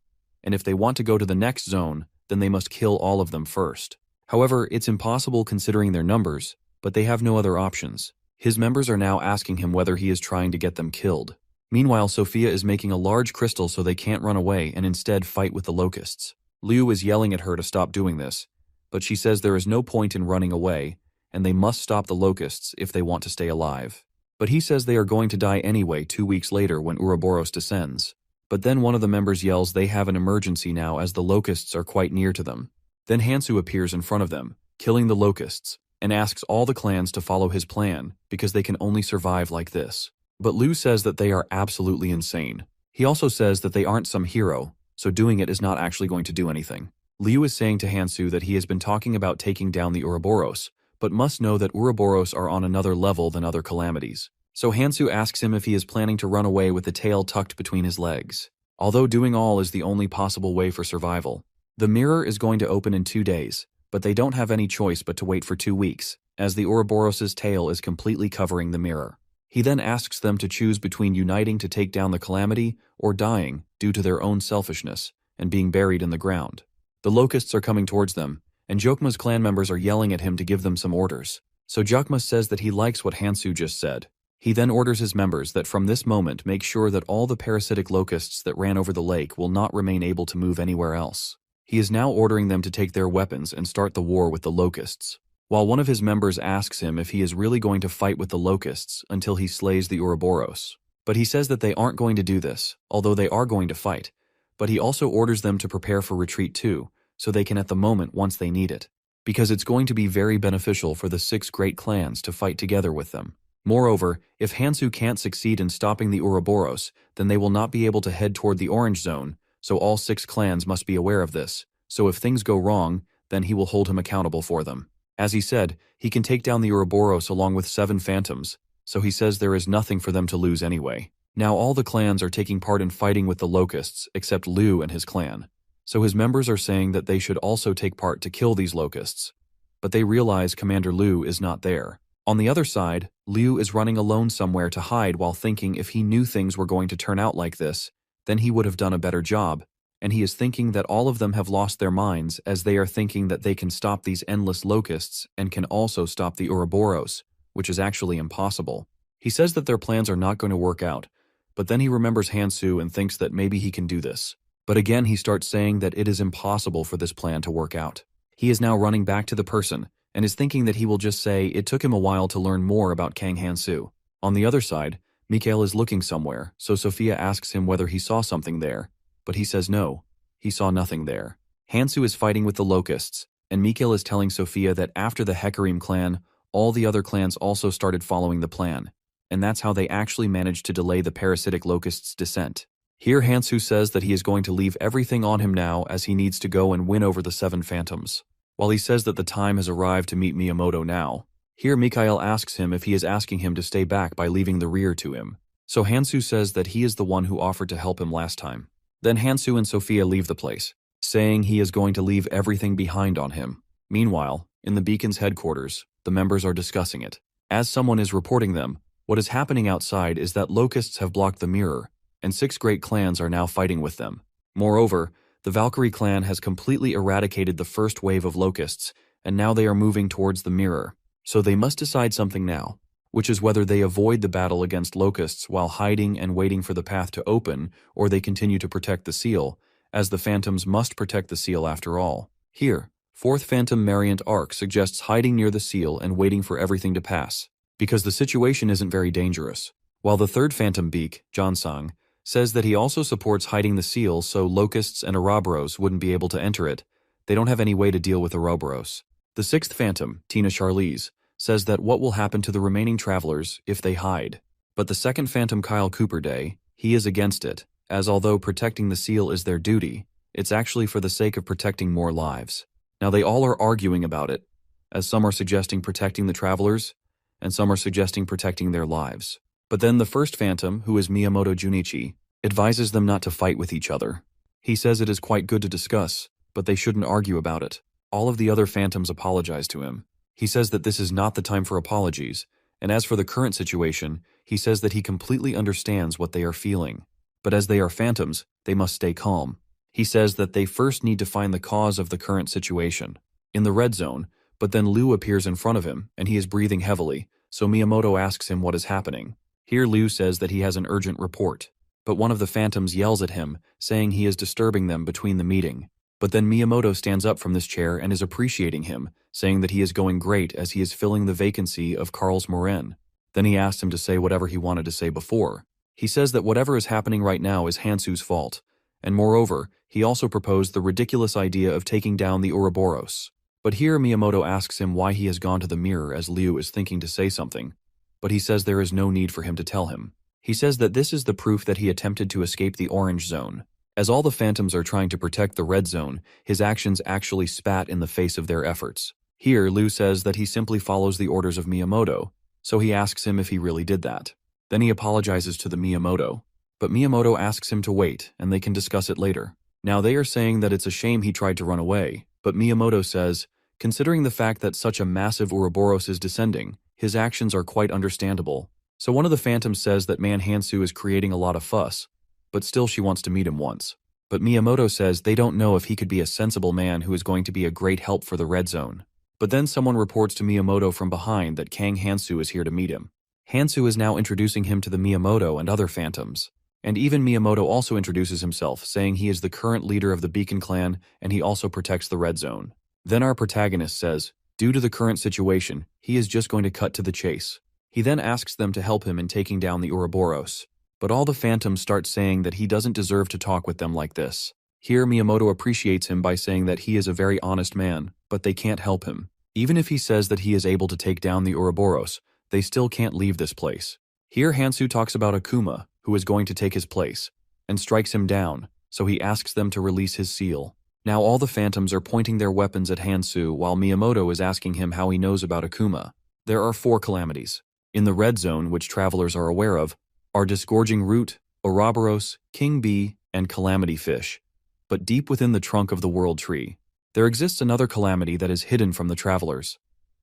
and if they want to go to the next zone, then they must kill all of them first. However, it's impossible considering their numbers, but they have no other options. His members are now asking him whether he is trying to get them killed. Meanwhile, Sophia is making a large crystal so they can't run away and instead fight with the locusts. Liu is yelling at her to stop doing this, but she says there is no point in running away, and they must stop the locusts if they want to stay alive. But he says they are going to die anyway 2 weeks later when Ouroboros descends. But then one of the members yells they have an emergency now as the locusts are quite near to them. Then Hansu appears in front of them, killing the locusts, and asks all the clans to follow his plan because they can only survive like this. But Liu says that they are absolutely insane. He also says that they aren't some hero, so doing it is not actually going to do anything. Liu is saying to Hansu that he has been talking about taking down the Ouroboros, but must know that Ouroboros are on another level than other calamities. So Hansu asks him if he is planning to run away with the tail tucked between his legs. Although doing all is the only possible way for survival. The mirror is going to open in 2 days, but they don't have any choice but to wait for 2 weeks, as the Ouroboros' tail is completely covering the mirror. He then asks them to choose between uniting to take down the calamity or dying due to their own selfishness and being buried in the ground. The locusts are coming towards them, and Jokma's clan members are yelling at him to give them some orders. So Jokma says that he likes what Hansu just said. He then orders his members that from this moment make sure that all the parasitic locusts that ran over the lake will not remain able to move anywhere else. He is now ordering them to take their weapons and start the war with the locusts. While one of his members asks him if he is really going to fight with the locusts until he slays the Ouroboros. But he says that they aren't going to do this, although they are going to fight. But he also orders them to prepare for retreat too, so they can at the moment once they need it. Because it's going to be very beneficial for the 6 great clans to fight together with them. Moreover, if Hansu can't succeed in stopping the Ouroboros, then they will not be able to head toward the Orange Zone, so all 6 clans must be aware of this. So if things go wrong, then he will hold him accountable for them. As he said, he can take down the Ouroboros along with 7 phantoms, so he says there is nothing for them to lose anyway. Now all the clans are taking part in fighting with the locusts except Liu and his clan. So his members are saying that they should also take part to kill these locusts. But they realize Commander Liu is not there. On the other side, Liu is running alone somewhere to hide while thinking if he knew things were going to turn out like this, then he would have done a better job, and he is thinking that all of them have lost their minds as they are thinking that they can stop these endless locusts and can also stop the Ouroboros, which is actually impossible. He says that their plans are not going to work out, but then he remembers Hansu and thinks that maybe he can do this. But again he starts saying that it is impossible for this plan to work out. He is now running back to the person, and is thinking that he will just say it took him a while to learn more about Kang Hansu. On the other side, Mikhail is looking somewhere, so Sophia asks him whether he saw something there, but he says no, he saw nothing there. Hansu is fighting with the locusts, and Mikhail is telling Sophia that after the Hecarim clan, all the other clans also started following the plan, and that's how they actually managed to delay the parasitic locusts' descent. Here Hansu says that he is going to leave everything on him now as he needs to go and win over the 7 phantoms. While he says that the time has arrived to meet Miyamoto now, here Mikhail asks him if he is asking him to stay back by leaving the rear to him. So Hansu says that he is the one who offered to help him last time. Then Hansu and Sophia leave the place, saying he is going to leave everything behind on him. Meanwhile, in the Beacon's headquarters, the members are discussing it. As someone is reporting them, what is happening outside is that locusts have blocked the mirror, and 6 great clans are now fighting with them. Moreover, the Valkyrie clan has completely eradicated the first wave of locusts, and now they are moving towards the mirror. So they must decide something now. which is whether they avoid the battle against locusts while hiding and waiting for the path to open, or they continue to protect the seal, as the phantoms must protect the seal after all. Here, fourth Phantom Mariant Arc suggests hiding near the seal and waiting for everything to pass, because the situation isn't very dangerous. While the third Phantom Beak, Jonsang, says that he also supports hiding the seal so locusts and Ouroboros wouldn't be able to enter it. They don't have any way to deal with Ouroboros. The sixth Phantom, Tina Charlize, says that what will happen to the remaining travelers if they hide. But the second Phantom Kyle Cooper Day, he is against it, as although protecting the seal is their duty, it's actually for the sake of protecting more lives. Now they all are arguing about it, as some are suggesting protecting the travelers, and some are suggesting protecting their lives. But then the first Phantom, who is Miyamoto Junichi, advises them not to fight with each other. He says it is quite good to discuss, but they shouldn't argue about it. All of the other Phantoms apologize to him. He says that this is not the time for apologies, and as for the current situation, he says that he completely understands what they are feeling. But as they are Phantoms, they must stay calm. He says that they first need to find the cause of the current situation. In the red zone, but then Liu appears in front of him, and he is breathing heavily, so Miyamoto asks him what is happening. Here Liu says that he has an urgent report, but one of the Phantoms yells at him, saying he is disturbing them between the meeting. But then Miyamoto stands up from this chair and is appreciating him, saying that he is going great as he is filling the vacancy of Karl's Moren. Then he asks him to say whatever he wanted to say before. He says that whatever is happening right now is Hansu's fault, and moreover, he also proposed the ridiculous idea of taking down the Ouroboros. But here Miyamoto asks him why he has gone to the mirror as Liu is thinking to say something, but he says there is no need for him to tell him. He says that this is the proof that he attempted to escape the orange zone. As all the Phantoms are trying to protect the red zone, his actions actually spat in the face of their efforts. Here, Liu says that he simply follows the orders of Miyamoto, so he asks him if he really did that. Then he apologizes to the Miyamoto, but Miyamoto asks him to wait, and they can discuss it later. Now they are saying that it's a shame he tried to run away, but Miyamoto says, considering the fact that such a massive Ouroboros is descending, his actions are quite understandable. So one of the Phantoms says that Man Hansu is creating a lot of fuss, but still she wants to meet him once. But Miyamoto says they don't know if he could be a sensible man who is going to be a great help for the red zone. But then someone reports to Miyamoto from behind that Kang Hansu is here to meet him. Hansu is now introducing him to the Miyamoto and other Phantoms. And even Miyamoto also introduces himself, saying he is the current leader of the Beacon Clan and he also protects the red zone. Then our protagonist says, due to the current situation, he is just going to cut to the chase. He then asks them to help him in taking down the Ouroboros. But all the Phantoms start saying that he doesn't deserve to talk with them like this. Here Miyamoto appreciates him by saying that he is a very honest man, but they can't help him. Even if he says that he is able to take down the Ouroboros, they still can't leave this place. Here Hansu talks about Akuma, who is going to take his place, and strikes him down, so he asks them to release his seal. Now all the Phantoms are pointing their weapons at Hansu while Miyamoto is asking him how he knows about Akuma. There are 4 calamities. In the red zone, which travelers are aware of, are Disgorging Root, Ouroboros, King Bee, and Calamity Fish. But deep within the trunk of the World Tree, there exists another calamity that is hidden from the travelers.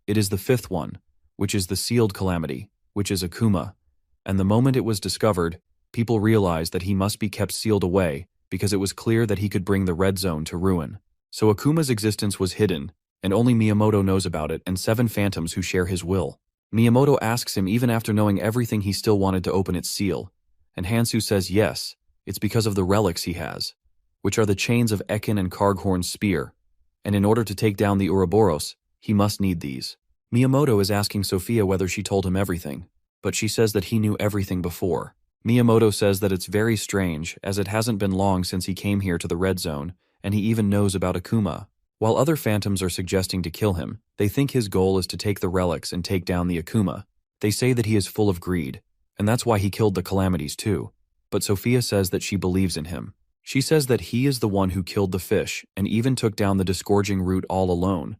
It is the 5th one, which is the Sealed Calamity, which is Akuma. And the moment it was discovered, people realized that he must be kept sealed away because it was clear that he could bring the red zone to ruin. So Akuma's existence was hidden, and only Miyamoto knows about it and 7 Phantoms who share his will. Miyamoto asks him even after knowing everything he still wanted to open its seal, and Hansu says yes, it's because of the relics he has, which are the chains of Ekin and Karghorn's spear, and in order to take down the Ouroboros, he must need these. Miyamoto is asking Sophia whether she told him everything, but she says that he knew everything before. Miyamoto says that it's very strange, as it hasn't been long since he came here to the red zone, and he even knows about Akuma. While other Phantoms are suggesting to kill him, they think his goal is to take the relics and take down the Akuma. They say that he is full of greed, and that's why he killed the Calamities too. But Sophia says that she believes in him. She says that he is the one who killed the fish and even took down the Disgorging Root all alone.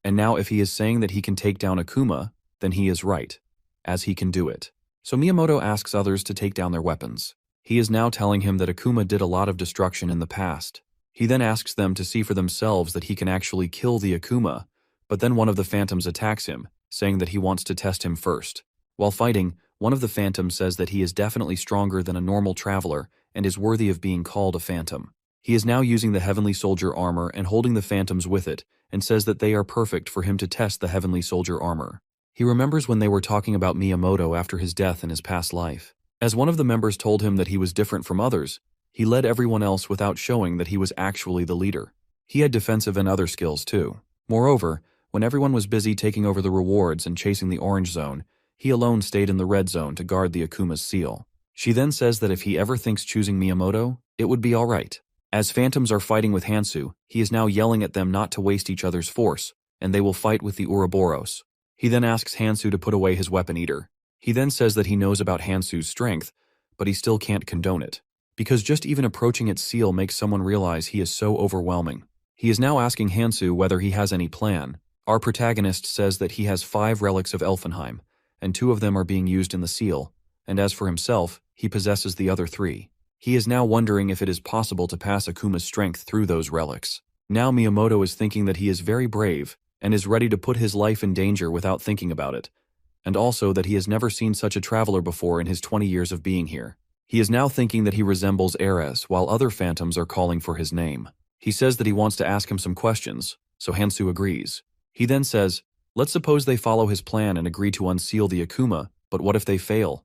And now if he is saying that he can take down Akuma, then he is right, as he can do it. So Miyamoto asks others to take down their weapons. He is now telling him that Akuma did a lot of destruction in the past. He then asks them to see for themselves that he can actually kill the Akuma, but then one of the Phantoms attacks him, saying that he wants to test him first. While fighting, one of the Phantoms says that he is definitely stronger than a normal traveler and is worthy of being called a Phantom. He is now using the Heavenly Soldier armor and holding the Phantoms with it, and says that they are perfect for him to test the Heavenly Soldier armor. He remembers when they were talking about Miyamoto after his death in his past life. As one of the members told him that he was different from others, he led everyone else without showing that he was actually the leader. He had defensive and other skills too. Moreover, when everyone was busy taking over the rewards and chasing the orange zone, he alone stayed in the red zone to guard the Akuma's seal. She then says that if he ever thinks choosing Miyamoto, it would be alright. As phantoms are fighting with Hansu, he is now yelling at them not to waste each other's force, and they will fight with the Ouroboros. He then asks Hansu to put away his weapon eater. He then says that he knows about Hansu's strength, but he still can't condone it, because just even approaching its seal makes someone realize he is so overwhelming. He is now asking Hansu whether he has any plan. Our protagonist says that he has 5 relics of Elfenheim, and 2 of them are being used in the seal, and as for himself, he possesses the other 3. He is now wondering if it is possible to pass Akuma's strength through those relics. Now Miyamoto is thinking that he is very brave, and is ready to put his life in danger without thinking about it, and also that he has never seen such a traveler before in his 20 years of being here. He is now thinking that he resembles Ares, while other phantoms are calling for his name. He says that he wants to ask him some questions, so Hansu agrees. He then says, let's suppose they follow his plan and agree to unseal the Akuma, but what if they fail?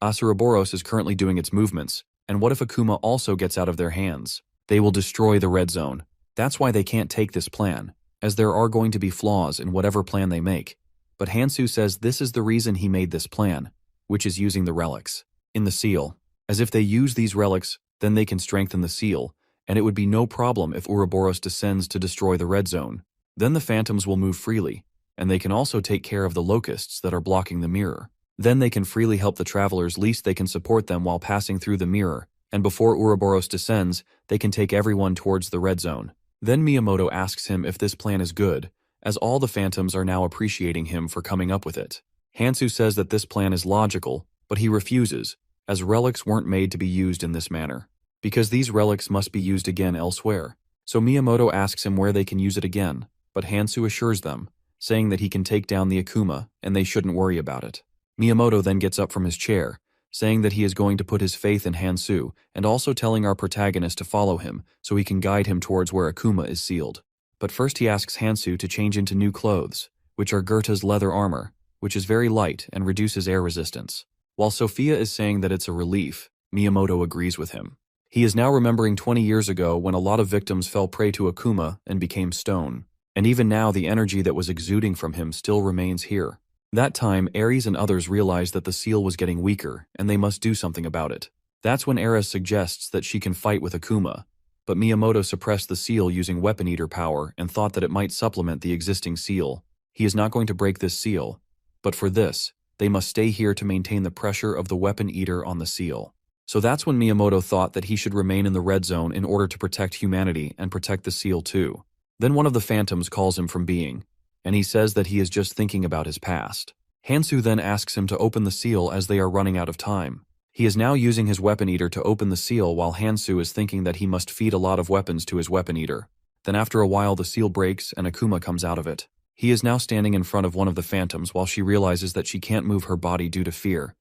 Ouroboros is currently doing its movements, and what if Akuma also gets out of their hands? They will destroy the red zone. That's why they can't take this plan, as there are going to be flaws in whatever plan they make. But Hansu says this is the reason he made this plan, which is using the relics in the seal, as if they use these relics, then they can strengthen the seal, and it would be no problem if Ouroboros descends to destroy the red zone. Then the phantoms will move freely, and they can also take care of the locusts that are blocking the mirror. Then they can freely help the travelers, least they can support them while passing through the mirror, and before Ouroboros descends, they can take everyone towards the red zone. Then Miyamoto asks him if this plan is good, as all the phantoms are now appreciating him for coming up with it. Hansu says that this plan is logical, but he refuses, as relics weren't made to be used in this manner, because these relics must be used again elsewhere. So Miyamoto asks him where they can use it again, but Hansu assures them, saying that he can take down the Akuma and they shouldn't worry about it. Miyamoto then gets up from his chair, saying that he is going to put his faith in Hansu and also telling our protagonist to follow him so he can guide him towards where Akuma is sealed. But first he asks Hansu to change into new clothes, which are Goethe's leather armor, which is very light and reduces air resistance. While Sophia is saying that it's a relief, Miyamoto agrees with him. He is now remembering 20 years ago when a lot of victims fell prey to Akuma and became stone, and even now the energy that was exuding from him still remains here. That time, Ares and others realized that the seal was getting weaker, and they must do something about it. That's when Ares suggests that she can fight with Akuma, but Miyamoto suppressed the seal using Weapon Eater power and thought that it might supplement the existing seal. He is not going to break this seal, but for this, they must stay here to maintain the pressure of the Weapon Eater on the seal. So that's when Miyamoto thought that he should remain in the red zone in order to protect humanity and protect the seal too. Then one of the phantoms calls him from being, and he says that he is just thinking about his past. Hansu then asks him to open the seal as they are running out of time. He is now using his Weapon Eater to open the seal while Hansu is thinking that he must feed a lot of weapons to his Weapon Eater. Then after a while the seal breaks and Akuma comes out of it. He is now standing in front of one of the phantoms while she realizes that she can't move her body due to fear,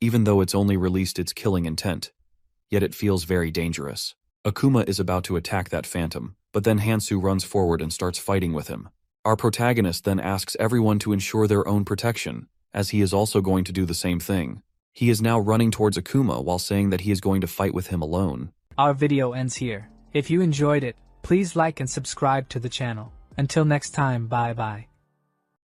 even though it's only released its killing intent. Yet it feels very dangerous. Akuma is about to attack that phantom, but then Hansu runs forward and starts fighting with him. Our protagonist then asks everyone to ensure their own protection, as he is also going to do the same thing. He is now running towards Akuma while saying that he is going to fight with him alone. Our video ends here. If you enjoyed it, please like and subscribe to the channel. Until next time, bye bye.